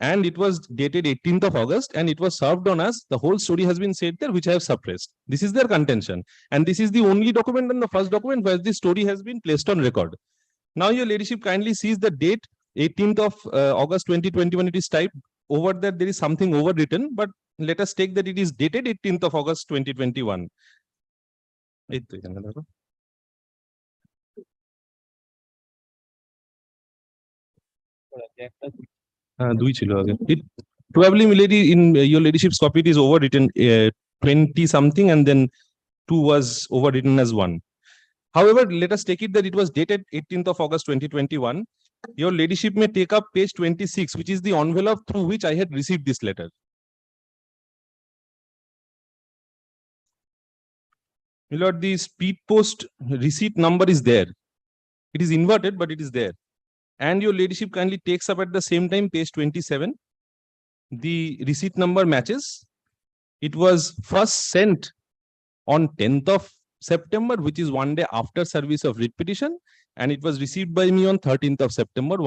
and it was dated 18th of August, and it was served on us. The whole story has been said there, which I have suppressed. This is their contention, and this is the only document and the first document where this story has been placed on record. Now, your ladyship kindly sees the date 18th of August 2021. It is typed over that. There is something overwritten, but let us take that it is dated 18th of August 2021. It probably, milady, in your ladyship's copy, it is overwritten 20 something, and then 2 was overwritten as 1. However, let us take it that it was dated 18th of August 2021. Your ladyship may take up page 26, which is the envelope through which I had received this letter. My lord, the speed post receipt number is there. It is inverted, but it is there. And your ladyship kindly takes up at the same time page 27. The receipt number matches. It was first sent on 10th of September, which is one day after service of writ petition, and it was received by me on 13th of September.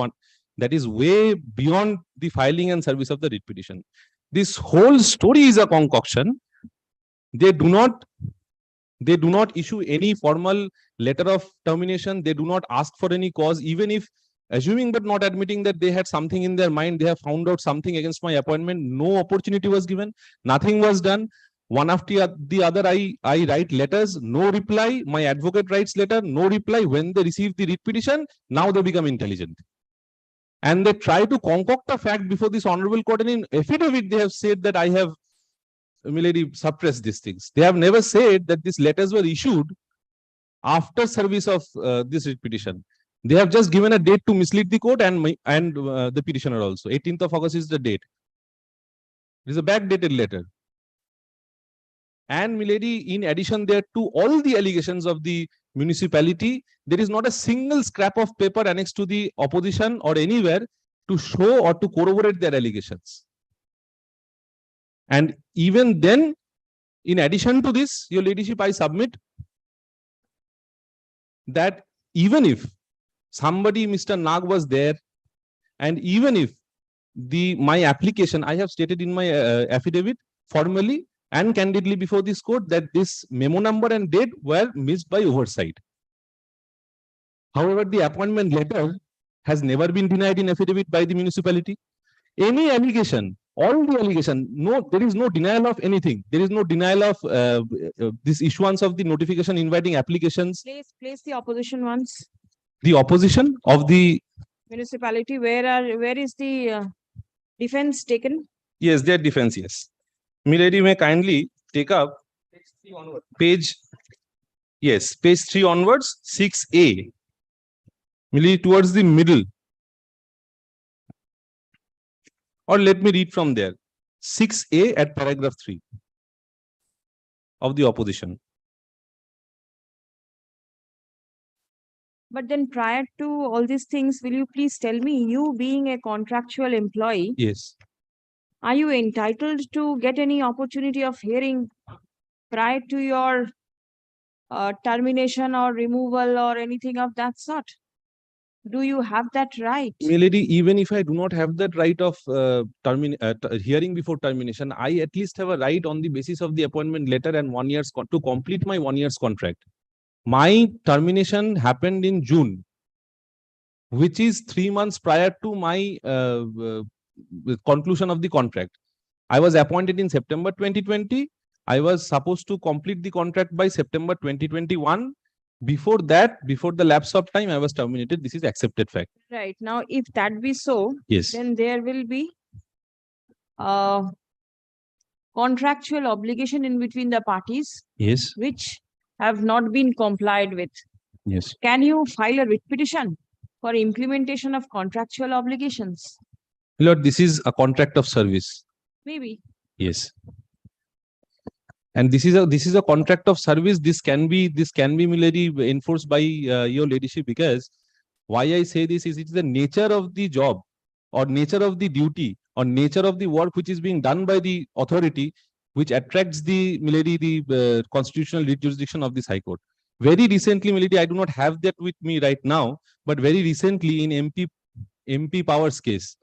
That is way beyond the filing and service of the writ petition. This whole story is a concoction. They do not issue any formal letter of termination. They do not ask for any cause, even if, assuming but not admitting that they had something in their mind, they have found out something against my appointment. No opportunity was given. Nothing was done. One after the other, I write letters, no reply. My advocate writes letter, no reply. When they receive the writ petition, now they become intelligent. And they try to concoct a fact before this honorable court, and in affidavit they have said that I have suppressed these things. They have never said that these letters were issued after service of this writ petition. They have just given a date to mislead the court and the petitioner also. 18th of August is the date. It is a backdated letter. And milady, in addition there to all the allegations of the municipality, there is not a single scrap of paper annexed to the opposition or anywhere to show or to corroborate their allegations. And even then, in addition to this, your ladyship, I submit that even if somebody, Mr. Nag, was there, and even if my application, I have stated in my affidavit formally and candidly before this court that this memo number and date were missed by oversight. However, the appointment letter has never been denied in affidavit by the municipality. Any allegation, all the allegation, no, there is no denial of anything. There is no denial of this issuance of the notification inviting applications. Place the opposition once. The opposition of the Municipality, where is the defense taken? Yes, their defense, yes. Milady may kindly take up page 3 onwards, 6A. Milady, towards the middle. Or let me read from there. 6A at paragraph 3 of the opposition. But then prior to all these things, will you please tell me, you being a contractual employee, yes, are you entitled to get any opportunity of hearing prior to your termination or removal or anything of that sort? Do you have that right? Milady, even if I do not have that right of hearing before termination, I at least have a right on the basis of the appointment letter and 1 year's to complete my 1 year's contract. My termination happened in June, which is 3 months prior to my conclusion of the contract. I was appointed in September 2020. I was supposed to complete the contract by September 2021. Before that, before the lapse of time, I was terminated. This is accepted fact. Right. Now, if that be so, yes, then there will be contractual obligation in between the parties, yes, which have not been complied with. Yes. Can you file a writ petition for implementation of contractual obligations? Lord, this is a contract of service. Maybe. Yes. And this is a contract of service. This can be milady enforced by your ladyship, because why I say this is, it's the nature of the job or nature of the duty or nature of the work which is being done by the authority, which attracts the milady the constitutional jurisdiction of this High Court. Very recently, milady, I do not have that with me right now, but very recently in MP Power's case,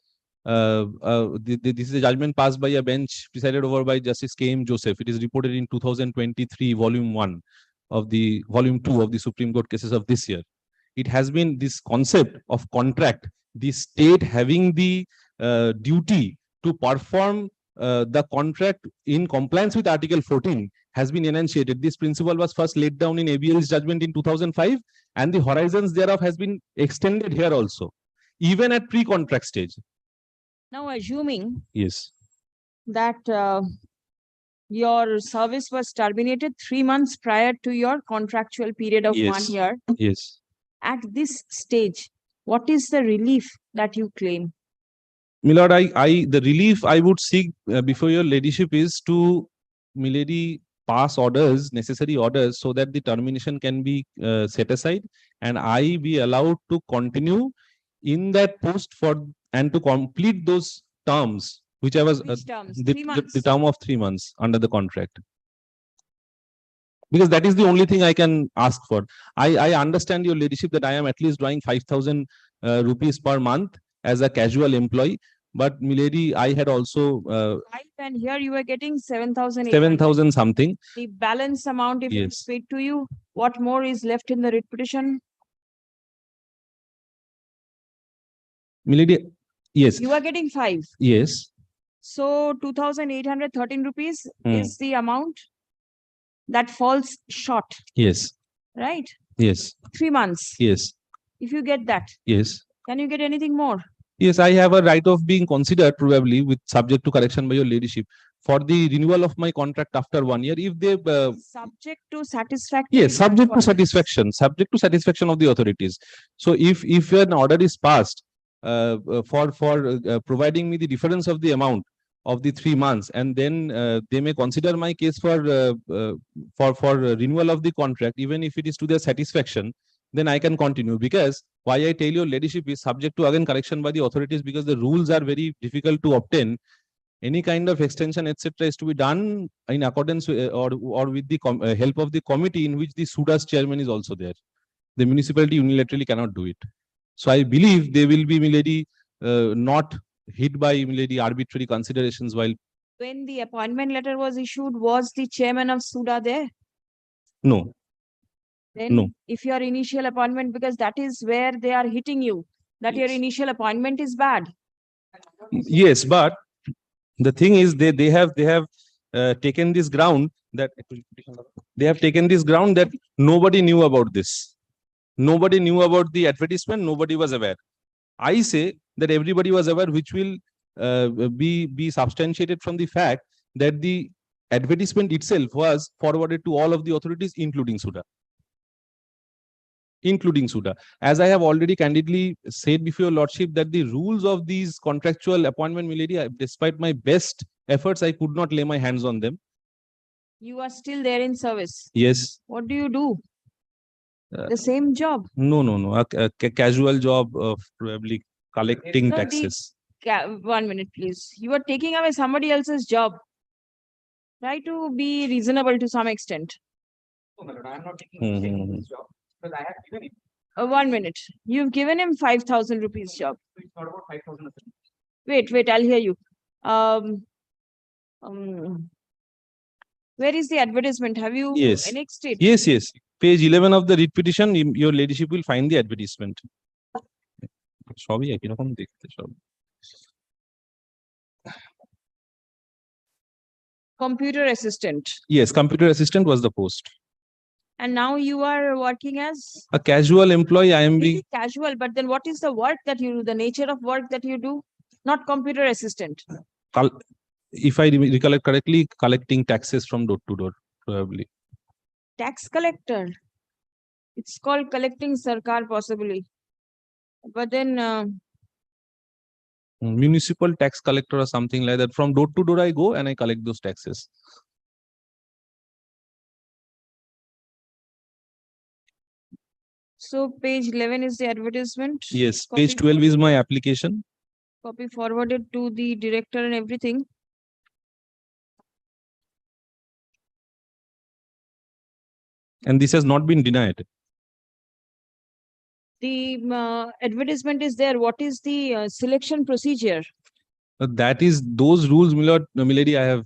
this is a judgment passed by a bench presided over by Justice K.M. Joseph. It is reported in 2023, volume 2 of the Supreme Court cases of this year. It has been this concept of contract, the state having the duty to perform the contract in compliance with Article 14 has been enunciated. This principle was first laid down in ABL's judgment in 2005, and the horizons thereof has been extended here also, even at pre-contract stage. Now, assuming yes, that your service was terminated 3 months prior to your contractual period of 1 Yes. year. Yes. At this stage, what is the relief that you claim? Milord, the relief I would seek before your ladyship is to, milady, pass orders, necessary orders, so that the termination can be set aside, and I be allowed to continue in that post and to complete those terms, which I was Which terms? the 3 months. term of 3 months under the contract. Because that is the only thing I can ask for. I understand your ladyship that I am at least drawing 5,000 rupees per month as a casual employee, but milady, I had also And here you were getting 7,000. 7,000 something. The balance amount, if it is Yes. paid to you, what more is left in the writ petition? Milady, yes. You are getting 5. Yes. So 2,813 rupees Hmm. is the amount that falls short, Yes. right? Yes. 3 months. Yes. If you get that, Yes. can you get anything more? Yes, I have a right of being considered, probably with subject to correction by your ladyship, for the renewal of my contract after 1 year. If they Subject to satisfactory. yes, subject to satisfaction of the authorities. So if an order is passed for providing me the difference of the amount of the 3 months, and then they may consider my case for renewal of the contract, even if it is to their satisfaction, then I can continue. Because why I tell your ladyship is subject to again correction by the authorities, because the rules are very difficult to obtain. Any kind of extension, etc., is to be done in accordance with, or with the help of the committee in which the SUDA's chairman is also there. The municipality unilaterally cannot do it. So I believe they will be, milady, not hit by, milady, arbitrary considerations while. When the appointment letter was issued, was the chairman of SUDA there? No. Then No. if your initial appointment, because that is where they are hitting you, that your initial appointment is bad. Yes, but the thing is, they have taken this ground that nobody knew about this. Nobody knew about the advertisement. Nobody was aware. I say that everybody was aware, which will be substantiated from the fact that the advertisement itself was forwarded to all of the authorities, including SUDA. As I have already candidly said before your lordship, that the rules of these contractual appointment, milady, despite my best efforts, I could not lay my hands on them. You are still there in service. Yes. What do you do? The same job. No. A casual job of probably collecting No, the taxes. 1 minute, please. You are taking away somebody else's job. Try to be reasonable to some extent. No, my lord, I am not taking his job because I have given him. 1 minute. You've given him 5,000 rupees job. It's not about 5,000. Wait, I'll hear you. Where is the advertisement? Have you Yes. annexed it? Yes. Page 11 of the writ petition, your ladyship will find the advertisement. সবই একই রকম দেখতে সব। Computer assistant. Yes, computer assistant was the post. And now you are working as? A casual employee, I am Really being casual, but then what is the work that you do? The nature of work that you do? Not computer assistant. if I recollect correctly, collecting taxes from door to door, probably. Tax collector. It's called collecting sarkar possibly. But then Municipal tax collector or something like that. From door to door I go and I collect those taxes. so page 11 is the advertisement. Yes, page 12 is my application. Copy forwarded to the director and everything. And this has not been denied. The advertisement is there. What is the selection procedure? That is those rules, milady, I have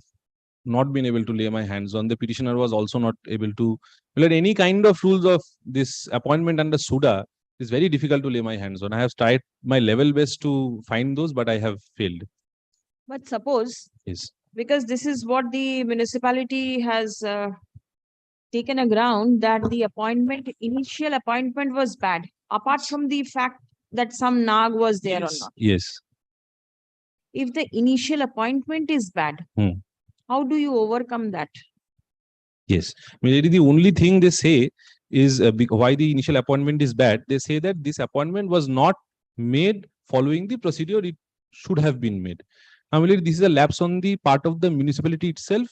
not been able to lay my hands on. The petitioner was also not able to. Any kind of rules of this appointment under SUDA is very difficult to lay my hands on. I have tried my level best to find those, but I have failed. But suppose, Yes. because this is what the municipality has taken a ground, that the initial appointment was bad, apart from the fact that some nag was there or not. Yes. If the initial appointment is bad, How do you overcome that? Yes, Milady, the only thing they say is why the initial appointment is bad. They say that this appointment was not made following the procedure it should have been made. Now, Milady, this is a lapse on the part of the municipality itself.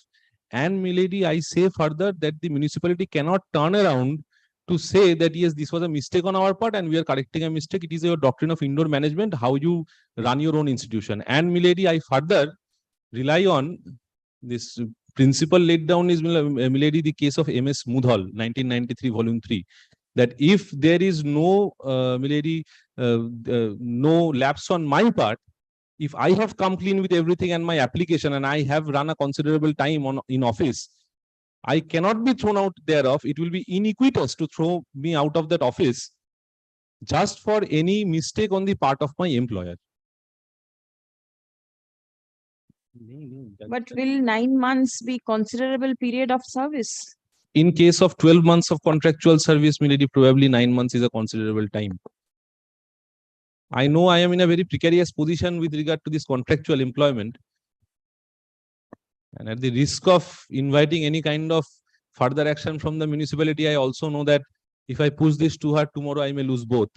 And Milady, I say further that the municipality cannot turn around to say that yes, this was a mistake on our part and we are correcting a mistake. It is your doctrine of indoor management, how you run your own institution. And Milady, I further rely on this principle laid down is Milady, the case of MS Mudhal, 1993, volume 3, that if there is no Milady, no lapse on my part, if I have come clean with everything and my application and I have run a considerable time in office, I cannot be thrown out thereof. It will be iniquitous to throw me out of that office just for any mistake on the part of my employer. But will 9 months be considerable period of service? In case of 12 months of contractual service, Milady, probably 9 months is a considerable time. I know I am in a very precarious position with regard to this contractual employment. And at the risk of inviting any kind of further action from the municipality, I also know that if I push this too hard, tomorrow I may lose both.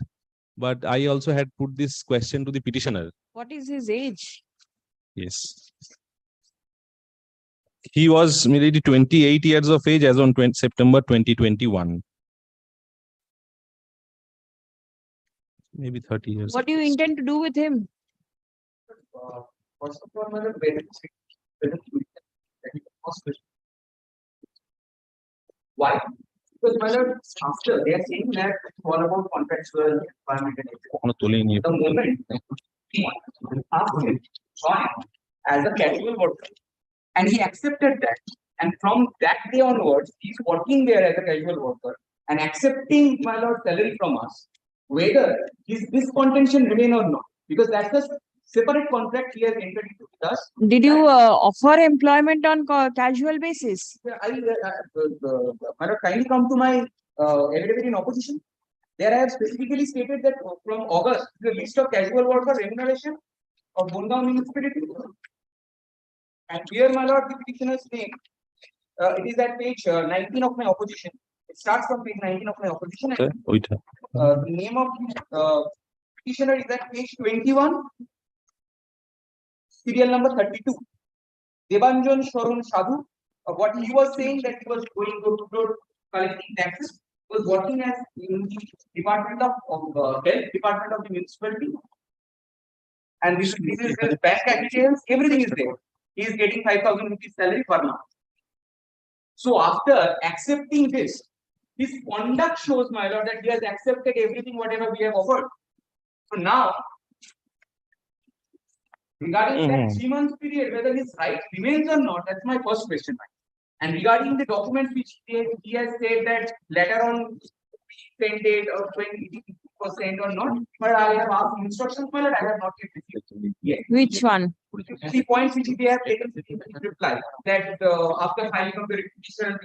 But I also had put this question to the petitioner. What is his age? Yes. He was Milady 28 years of age as on September 2021. Maybe 30 years. What do you intend to do with him? First of all, my lord, why? Because my lord, after they are saying that it's all about contractual employment and everything. The moment he asked him to join as a casual worker, and he accepted that, and from that day onwards, he's working there as a casual worker and accepting my lord salary from us, whether this contention remain or not, because that's a separate contract he has entered into with us. Did you offer employment on casual basis? My lord, kindly come to my affidavit in opposition. There I have specifically stated that from August, the list of casual worker remuneration of Bongaon municipality. And here, my lord, the petitioner's name, it is at page 19 of my opposition. It starts from page 19 of my opposition. And, the name of the petitioner is at page 21, serial number 32. Debanjan Sharon Sadhu. What he was saying that he was going door to door collecting taxes, was working as in the Department of Health Department of the municipality. And this is his bank details, everything is there. He is getting 5,000 rupees salary per month. So after accepting this, his conduct shows, my lord, that he has accepted everything whatever we have offered. So now, regarding that 3 month period, whether his right remains or not, that's my first question. And regarding the documents which he has said that later on sent it or 20% or not, but I have asked instructions, but I have not yet received. Yes. Which one? The points which they have taken reply that after filing of the petition,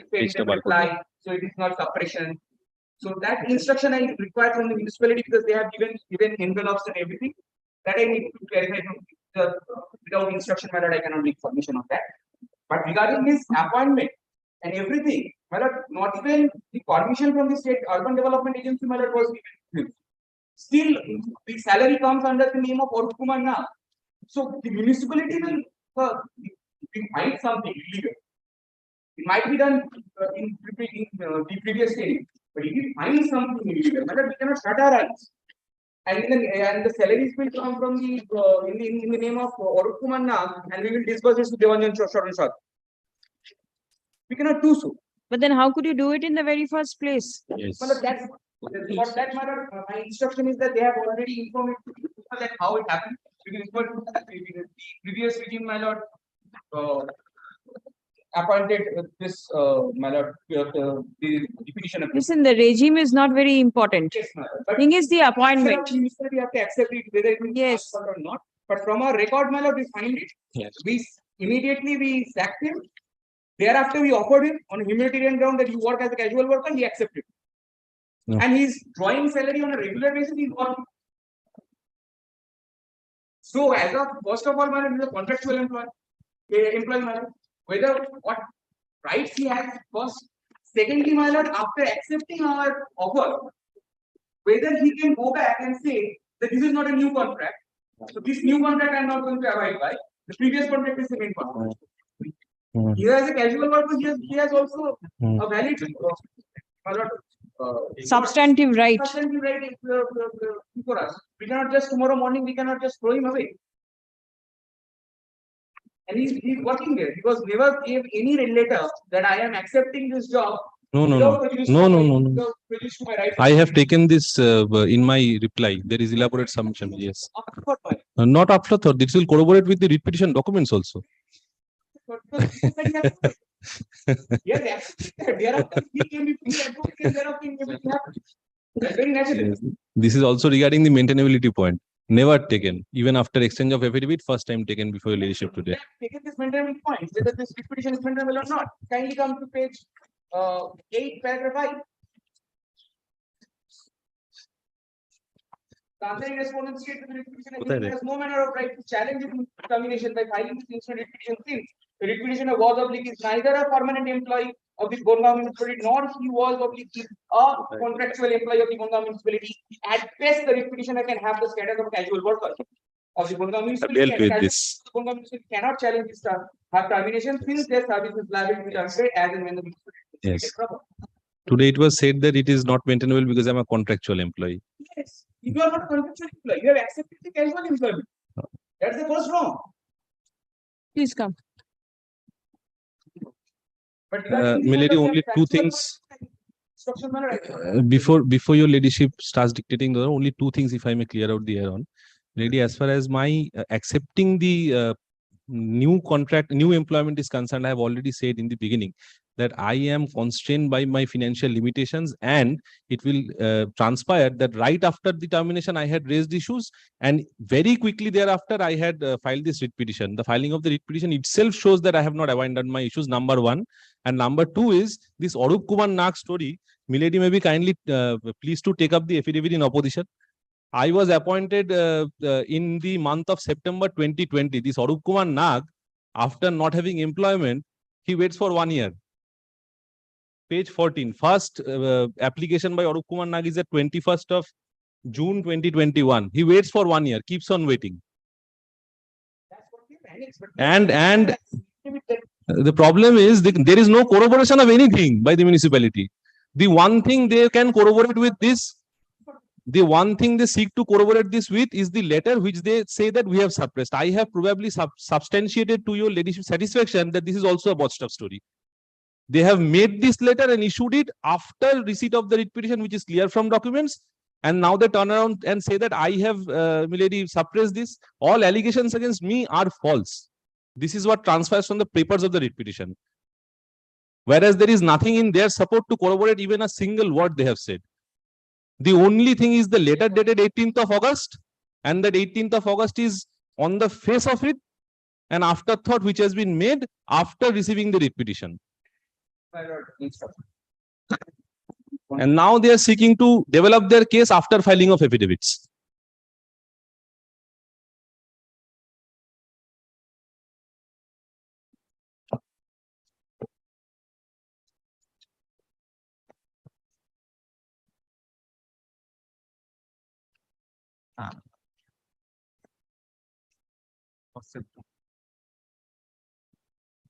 reply, so it is not suppression. So that instruction I require from the municipality because they have given envelopes and everything. That I need to clarify from without instruction matter, I cannot make permission of that. But regarding this appointment and everything, not even the permission from the state urban development agency was given. Still, the salary comes under the name of Arup Kumar now. So the municipality will find something illegal. It might be done in the previous stage, but if you find something illegal, we cannot shut our eyes. And the salaries will come from the in the name of Arup Kumar now, and we will disburse it to Devanjan Sharon Sadhu. We cannot do so. But then how could you do it in the very first place? Yes. Well, that's what that matter. My instruction is that they have already informed that how it happened. The previous regime, my lord, appointed this my lord, the petitioner. Listen, the regime is not very important. Yes, but thing is the appointment. We have to accept it whether it is or not. But from our record, my lord, we find it. Yes. We immediately sacked him. Thereafter, we offered him on a humanitarian ground that you work as a casual worker. He accepted. No. And he's drawing salary on a regular basis. He's working. So, as of first of all, he's a contractual employee. whether what rights he has first. Secondly, my lord, after accepting our offer, whether he can go back and say that this is not a new contract. So this new contract I am not going to abide by. The previous contract is the main contract. He has a casual worker, he has also a valid my lord, Substantive right. substantive right for us. We cannot just tomorrow morning, we cannot just throw him away. And he's working there because never gave any letter that I am accepting this job. No, no, without no, prejudice no, to no, my- no, no. without prejudice to my right. I have taken this in my reply. There is elaborate submission. Yes. Afterthought, my lord. Not afterthought. This will corroborate with the writ petition documents also. Yes, accepted. Thereafter, he can be free advocate and thereafter everything happens. That's very natural. Yes. This is also regarding the maintainability point. Never taken. Even after exchange of affidavit, first time taken before your leadership today. Taken this maintainable point, whether this petition is maintainable or not. Kindly come to page 8, paragraph 5. The answering respondent states that the petition has no manner of right to challenge its termination by filing this instant petition since the petitioner was oblique is neither a permanent employee of the Gonda municipality nor he was oblique is a contractual employee of the Gonda municipality. At best, the petitioner can have the status of casual worker of the Gonda municipality. dealt with this. The Gonda municipality cannot challenge this have termination since their service is liable to be terminated as and when the municipality is Yes. proper. Today it was said that it is not maintainable because I'm a contractual employee. Yes, if you are not a contractual employee, you have accepted the casual employment. That's the first wrong. Please come. But Milady, only two things before your ladyship starts dictating the only two things, if I may clear out the air on. Lady, as far as my accepting the new contract, new employment is concerned, I have already said in the beginning that I am constrained by my financial limitations, and it will transpire that right after the termination I had raised issues, and very quickly thereafter I had filed this writ petition. The filing of the writ petition itself shows that I have not abandoned my issues, number one. And number two is this Arup Kumar Nag story. Milady may be kindly pleased to take up the affidavit in opposition. I was appointed in the month of September 2020. This Arup Kumar Nag, after not having employment, he waits for 1 year. Page 14. First application by Arup Kumar Nag is at 21st of June 2021. He waits for 1 year, keeps on waiting. And the problem is there is no corroboration of anything by the municipality. The one thing they can corroborate with this, the one thing they seek to corroborate this with is the letter which they say that we have suppressed. I have probably substantiated to your ladyship satisfaction that this is also a bot stuff story. They have made this letter and issued it after receipt of the writ petition, which is clear from documents. And now they turn around and say that I have, milady, suppressed this. All allegations against me are false. This is what transfers from the papers of the writ petition. Whereas there is nothing in their support to corroborate even a single word they have said. The only thing is the letter dated 18th of August, and that 18th of August is on the face of it an afterthought which has been made after receiving the writ petition. And now they are seeking to develop their case after filing of affidavits.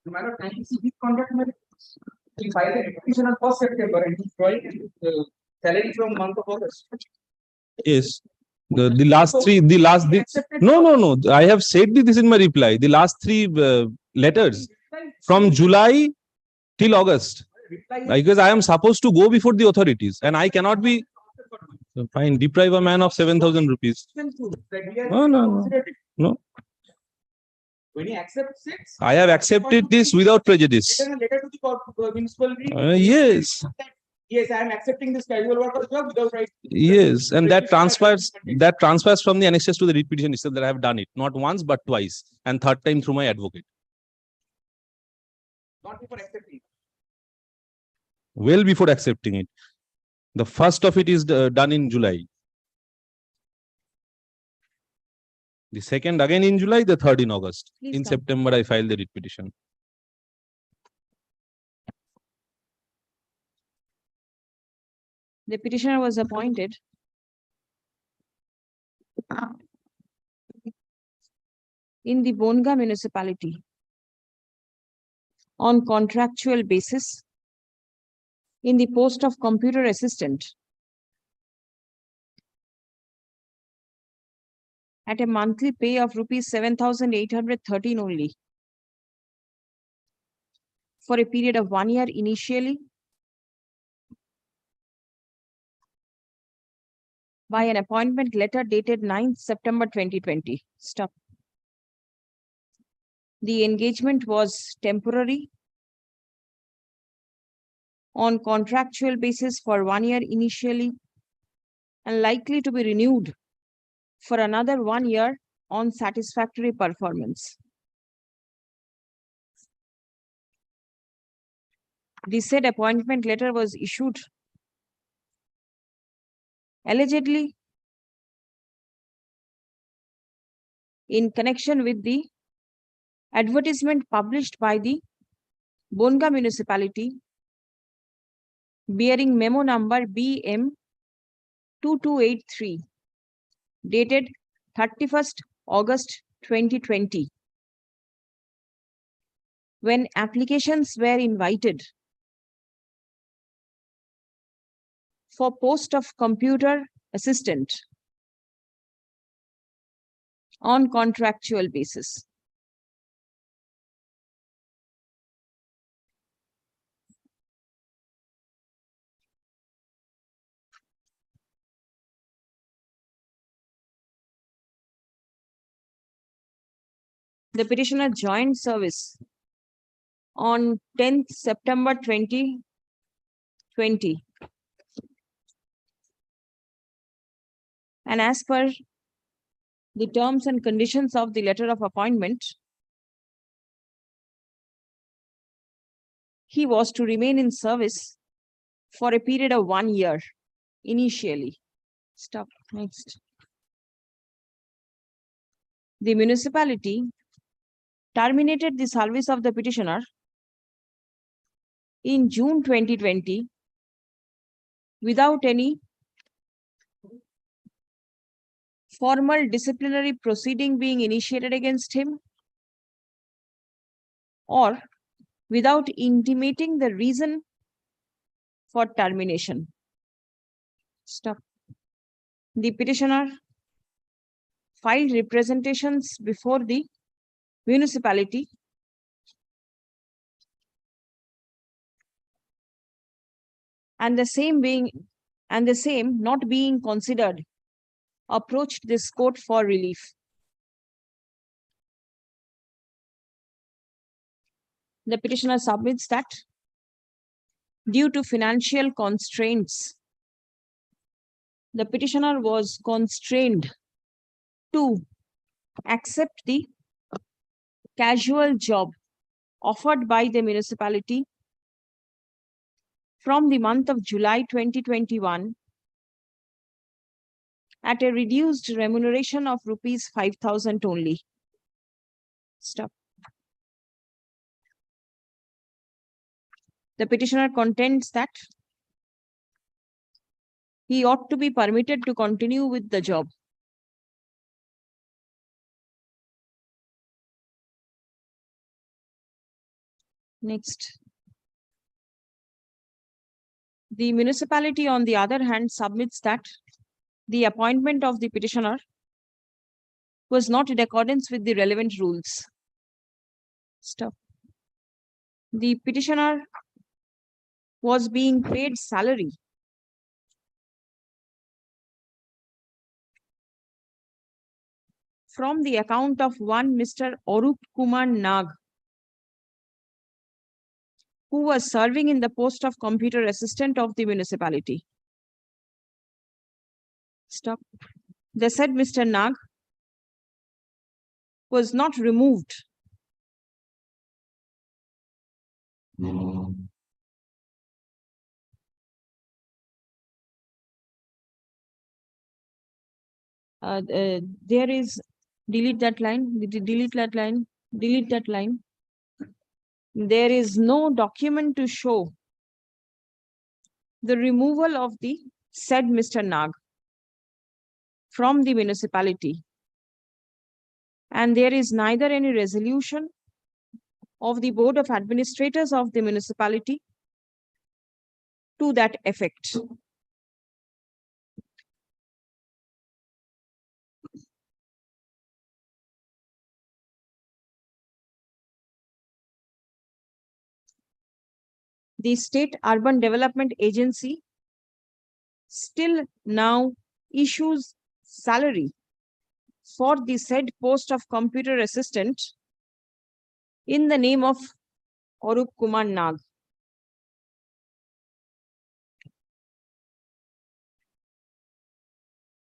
No matter his contract, he filed a petition on 1st September and he joined salary from month of August. Yes. The last three, no. I have said this in my reply. The last three letters from July till August, because I am supposed to go before the authorities and I cannot be fine, deprive a man of 7,000 rupees. No. When he accepts it, I have accepted this without prejudice. written a letter to the municipality. Yes. Yes, I am accepting this casual worker job without right. Yes, and that transfers from the annexes to the writ petition itself that I have done it, not once but twice, and third time through my advocate. Not before accepting. Well before accepting it. The first of it is done in July. The second again in July, the third in August. Please In come. September, I filed the writ petition. The petitioner was appointed in the Bonga municipality on contractual basis in the post of computer assistant at a monthly pay of rupees 7,813 only for a period of 1 year initially by an appointment letter dated 9th September 2020. Stop. The engagement was temporary on contractual basis for 1 year initially and likely to be renewed for another 1 year on satisfactory performance. The said appointment letter was issued allegedly in connection with the advertisement published by the Bonga municipality bearing memo number BM 2283 dated 31st August 2020, when applications were invited for post of computer assistant on contractual basis. The petitioner joined service on 10th September 2020. And as per the terms and conditions of the letter of appointment, he was to remain in service for a period of 1 year initially. Stop. Next. The municipality terminated the service of the petitioner in June 2020 without any formal disciplinary proceeding being initiated against him or without intimating the reason for termination. Stop. The petitioner filed representations before the municipality and the same not being considered, approached this court for relief. The petitioner submits that due to financial constraints, the petitioner was constrained to accept the casual job offered by the municipality from the month of July 2021 at a reduced remuneration of rupees 5,000 only. Stop. The petitioner contends that he ought to be permitted to continue with the job. Next. The municipality, on the other hand, submits that the appointment of the petitioner was not in accordance with the relevant rules. Stop. The petitioner was being paid salary from the account of one Mr. Arup Kumar Nag, who was serving in the post of computer assistant of the municipality. Stop. The said Mr. Nag was not removed there is, delete that line, delete that line, delete that line. There is no document to show the removal of the said Mr. Nag from the municipality, and there is neither any resolution of the Board of Administrators of the municipality to that effect. The State Urban Development Agency still now issues salary for the said post of computer assistant in the name of Arup Kumar Nag.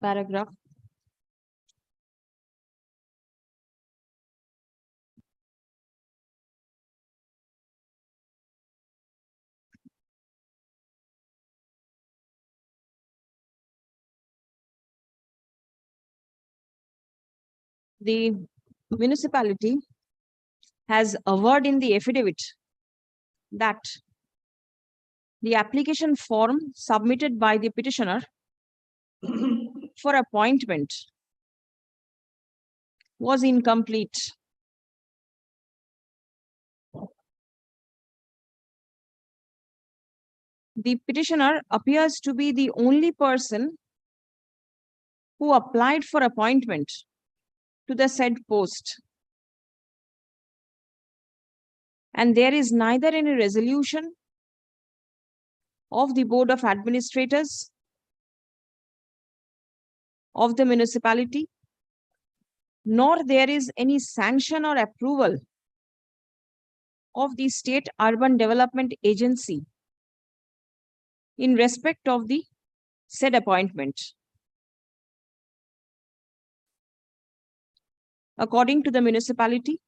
Paragraph. The municipality has averred in the affidavit that the application form submitted by the petitioner for appointment was incomplete. The petitioner appears to be the only person who applied for appointment to the said post, and there is neither any resolution of the Board of Administrators of the municipality, nor there is any sanction or approval of the State Urban Development Agency in respect of the said appointment. According to the municipality,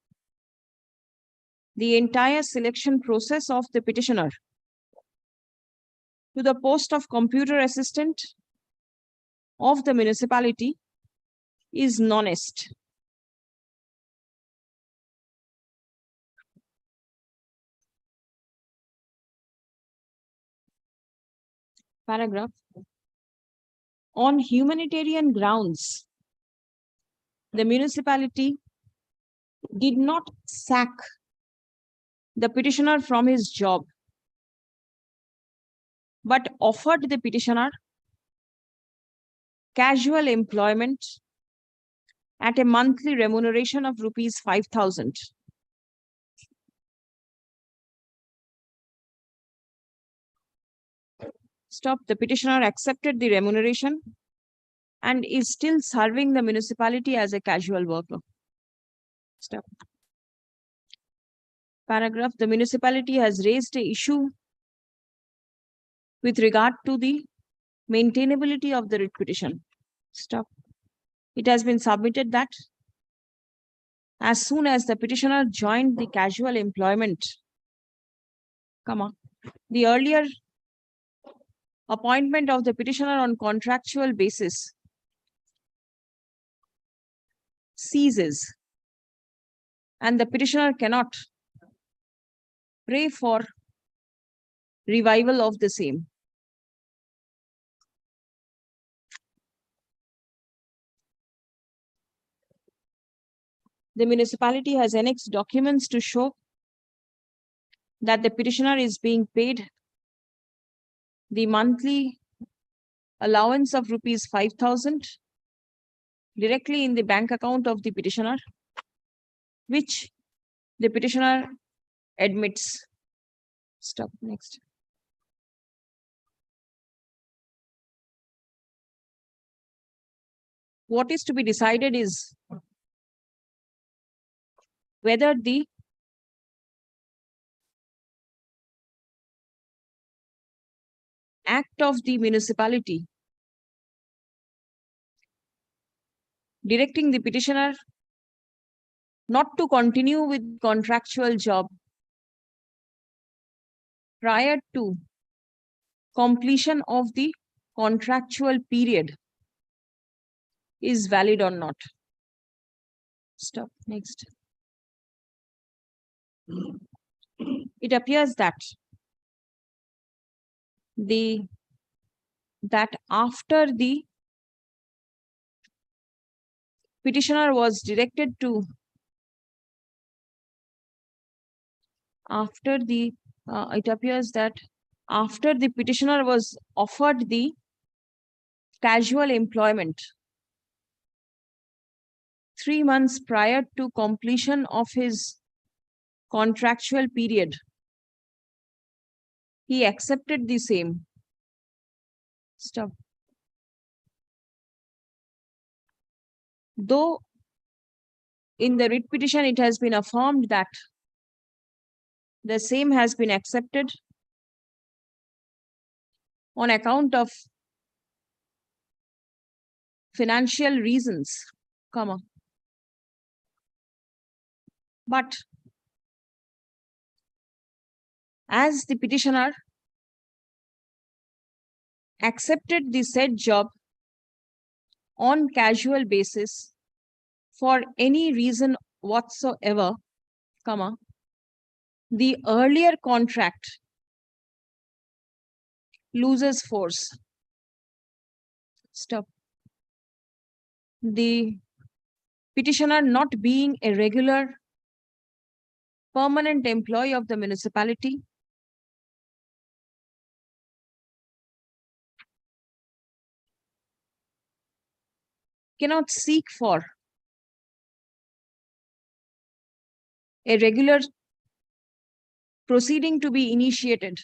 the entire selection process of the petitioner to the post of computer assistant of the municipality is non-est. Paragraph. On humanitarian grounds, the municipality did not sack the petitioner from his job, but offered the petitioner casual employment at a monthly remuneration of rupees 5,000. Stop. The petitioner accepted the remuneration and is still serving the municipality as a casual worker. Stop. Paragraph. The municipality has raised an issue with regard to the maintainability of the writ petition. Stop. It has been submitted that as soon as the petitioner joined the casual employment, the earlier appointment of the petitioner on contractual basis ceases, and the petitioner cannot pray for revival of the same. The municipality has annexed documents to show that the petitioner is being paid the monthly allowance of rupees 5,000 directly in the bank account of the petitioner, which the petitioner admits. Stop. Next. What is to be decided is whether the act of the municipality directing the petitioner not to continue with contractual job prior to completion of the contractual period is valid or not. Stop. Next. It appears that the that after the petitioner was directed to it appears that after the petitioner was offered the casual employment 3 months prior to completion of his contractual period, he accepted the same. Stop. Though in the writ petition it has been affirmed that the same has been accepted on account of financial reasons, comma. But as the petitioner accepted the said job on casual basis for any reason whatsoever, comma, the earlier contract loses force. Stop. The petitioner not being a regular permanent employee of the municipality cannot seek for a regular proceeding to be initiated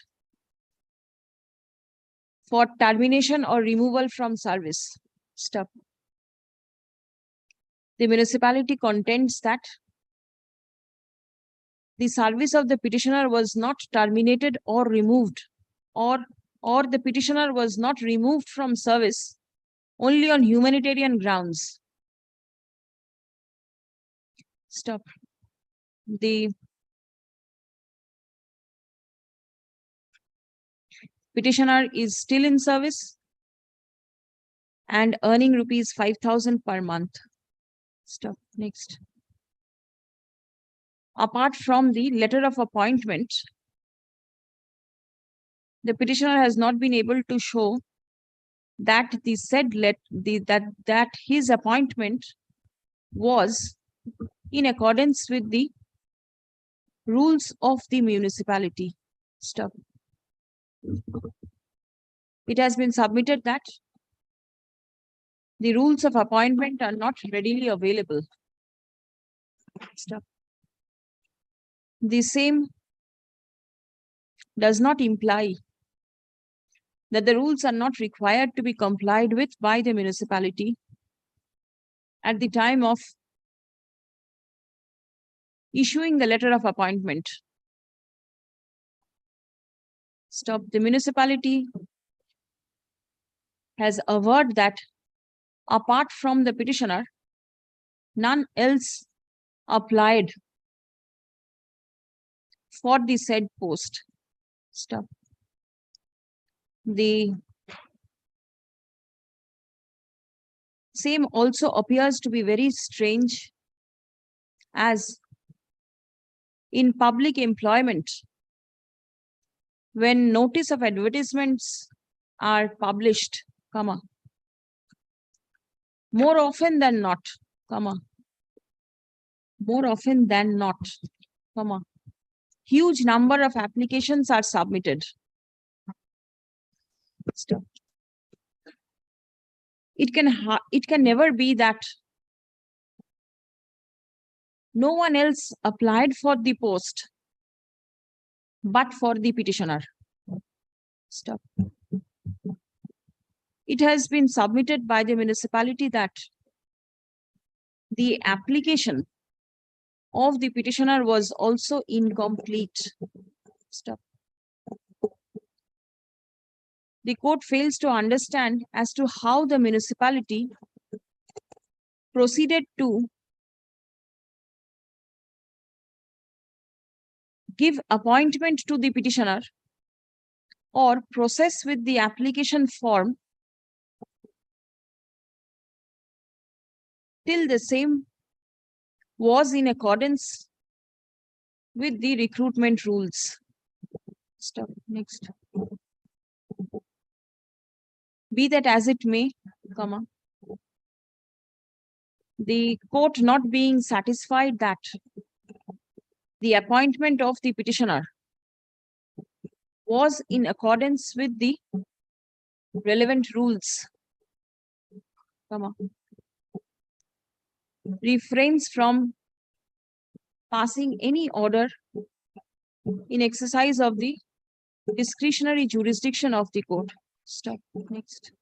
for termination or removal from service. Stop. The municipality contends that the service of the petitioner was not terminated or removed, or the petitioner was not removed from service only on humanitarian grounds. Stop. The petitioner is still in service and earning rupees 5,000 per month. Stop. Next. Apart from the letter of appointment, the petitioner has not been able to show that the said that his appointment was in accordance with the rules of the municipality. Stop. It has been submitted that the rules of appointment are not readily available. Stop. The same does not imply that the rules are not required to be complied with by the municipality at the time of issuing the letter of appointment. Stop. The municipality has averred that apart from the petitioner, none else applied for the said post. Stop. The same also appears to be very strange, as in public employment, when notice of advertisements are published, comma, more often than not, comma, more often than not, comma, huge number of applications are submitted. Stop. It can never be that no one else applied for the post but for the petitioner. Stop. It has been submitted by the municipality that the application of the petitioner was also incomplete. Stop. The court fails to understand as to how the municipality proceeded to give appointment to the petitioner or process with the application form till the same was in accordance with the recruitment rules. Stop. Next. Be that as it may, comma, the court not being satisfied that the appointment of the petitioner was in accordance with the relevant rules, comma, refrains from passing any order in exercise of the discretionary jurisdiction of the court. Stop. Next.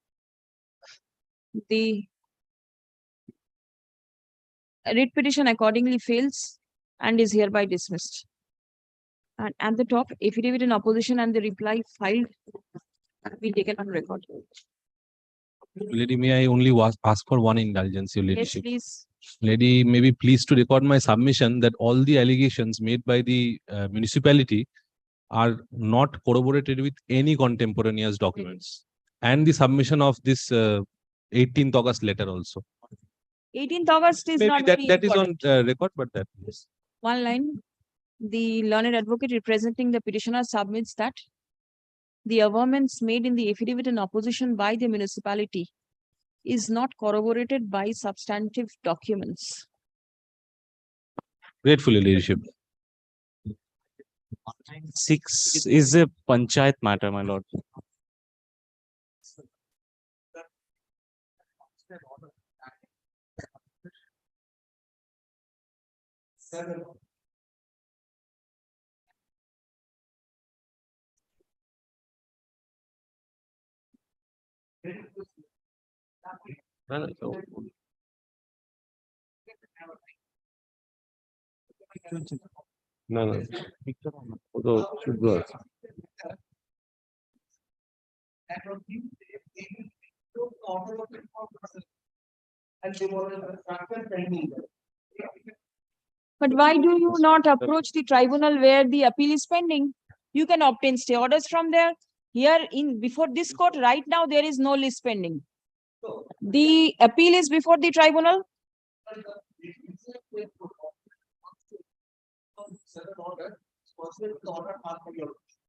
The writ petition accordingly fails and is hereby dismissed. And at the top, affidavit in opposition and the reply filed be taken on record. Lady, may I only ask for one indulgence, Your Yes, Ladyship? please. Lady, may be pleased to record my submission that all the allegations made by the municipality are not corroborated with any contemporaneous documents. And the submission of this 18th August letter also. 18th August is Maybe not that, very that is on important. record, but that is. One line, the learned advocate representing the petitioner submits that the averments made in the affidavit in opposition by the municipality is not corroborated by substantive documents. Gratefully, Ladyship. 6 is a panchayat matter, my lord. No, no. Although should go. But why do you not approach the tribunal where the appeal is pending? You can obtain stay orders from there. Here in before this court, right now, there is no list pending. The appeal is before the tribunal.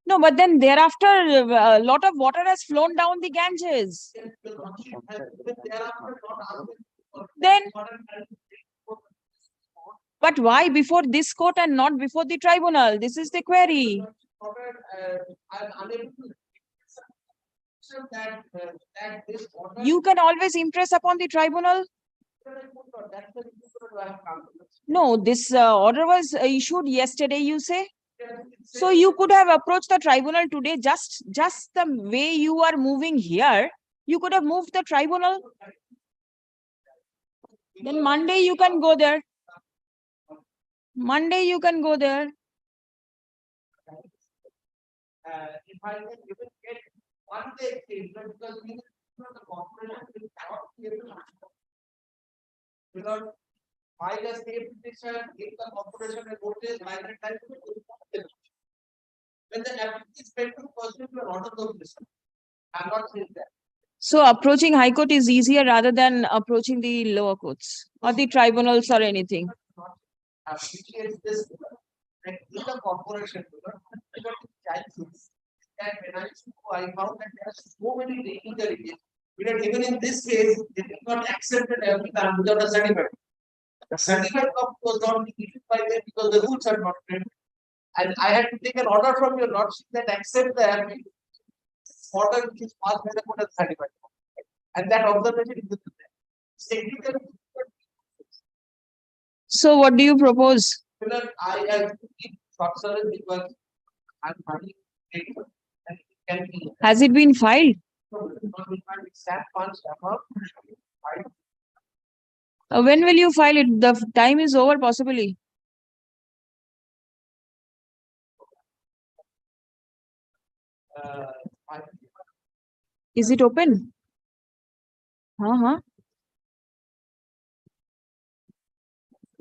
No, but then thereafter, a lot of water has flown down the Ganges. Then, but why before this court and not before the tribunal? This is the query. You can always impress upon the tribunal. No, this order was issued yesterday, you say? So you could have approached the tribunal today, just the way you are moving here, you could have moved the tribunal. Then Monday you can go there. Monday you can go there. If I can even get one day statement, because we the corporation will not be able to answer. Because file a state petition, if the corporation will notice, by the time when the applicant is paid to pursue your order of petition. I'm not saying that. So approaching High Court is easier rather than approaching the lower courts or the tribunals or anything. Appreciate this, like in the corporation, chances that when I found that there are so many legal issues. Because even in this case, they did not accept it every time without a certificate. The certificate copy was not issued by them because the rules are not written. And I had to take an order from your lordship that accept the order which is passed by the court as certified. And that observation is technical. So what do you propose? I have to keep short service because I'm running late and it can be. Has it been filed? When will you file it? The time is over possibly. Is it open?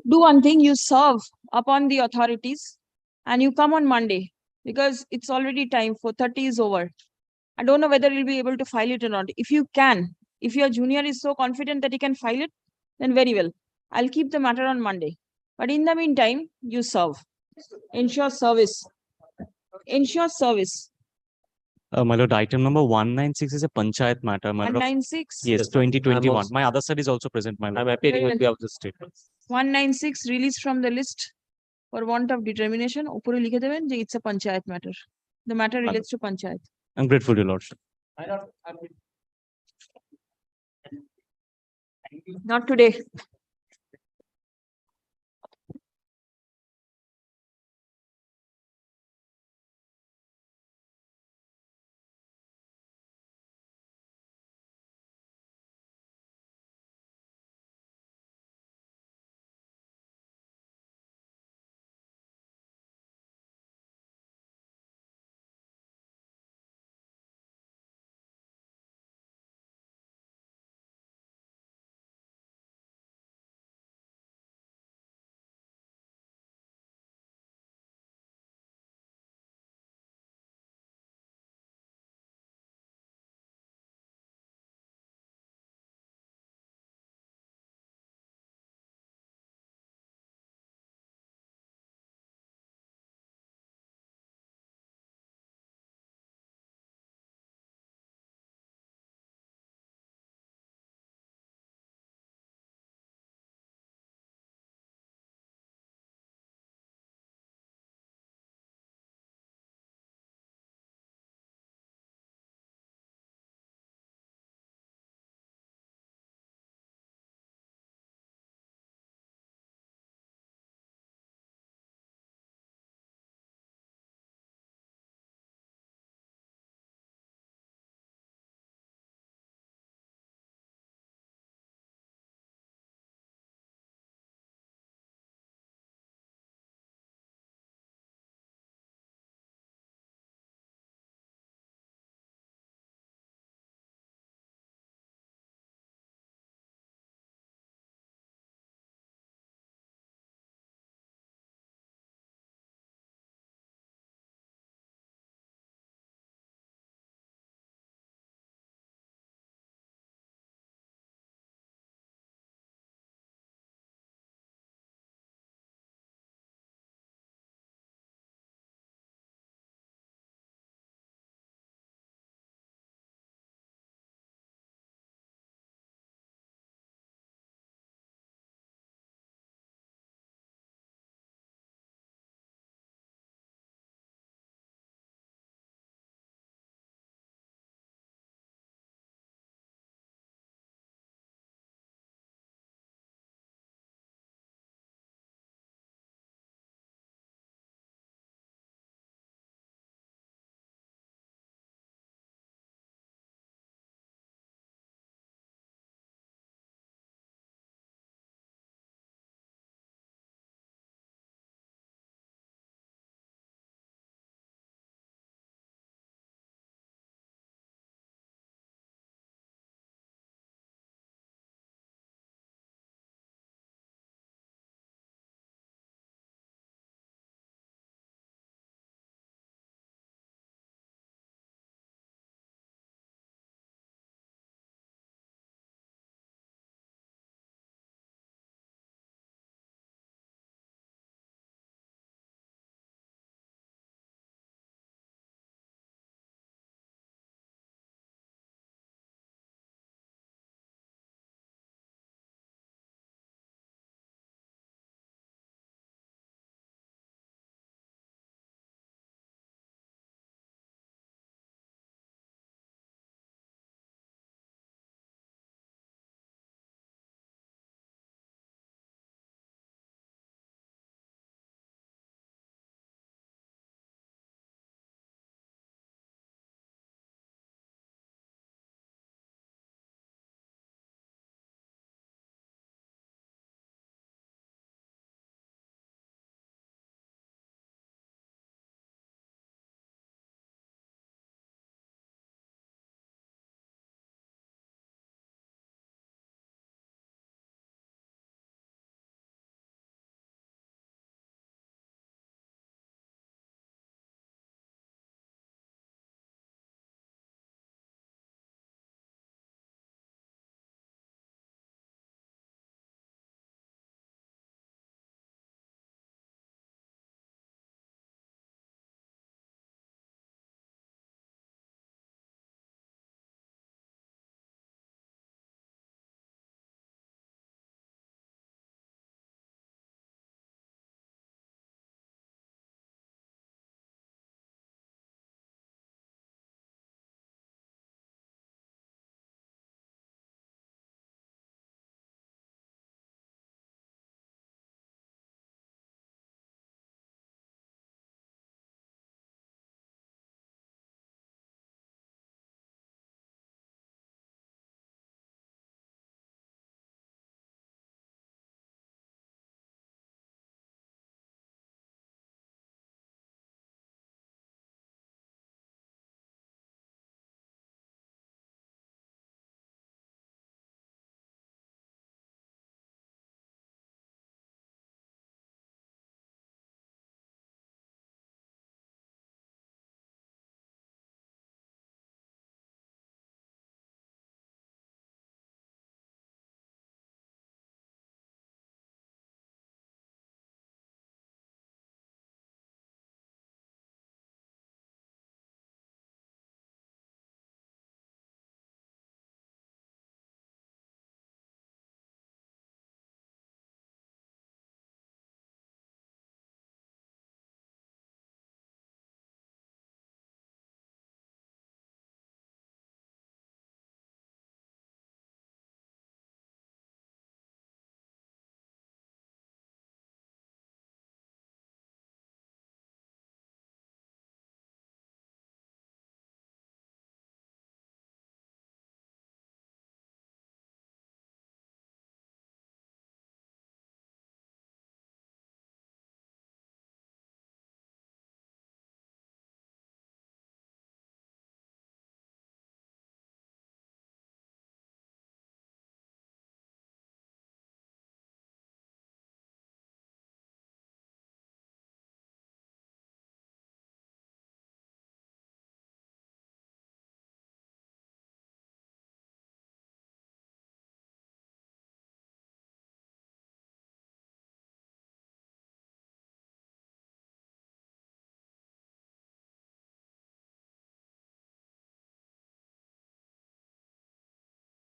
Do one thing, you serve upon the authorities and you come on Monday because it's already time for 30 is over. I don't know whether you'll be able to file it or not. If you can, if your junior is so confident that he can file it, then very well. I'll keep the matter on Monday. But in the meantime, you serve. Ensure service. Ensure service. My lord, item number 196 is a panchayat matter, my lord. 196. Yes, 2021. My other side is also present, my lord. I'm appearing Very with well. the other statements. 196 released from the list for want of determination. উপরে লিখে দেবেন যে it's a panchayat matter. The matter relates to panchayat. I'm grateful, your lordship. Not today.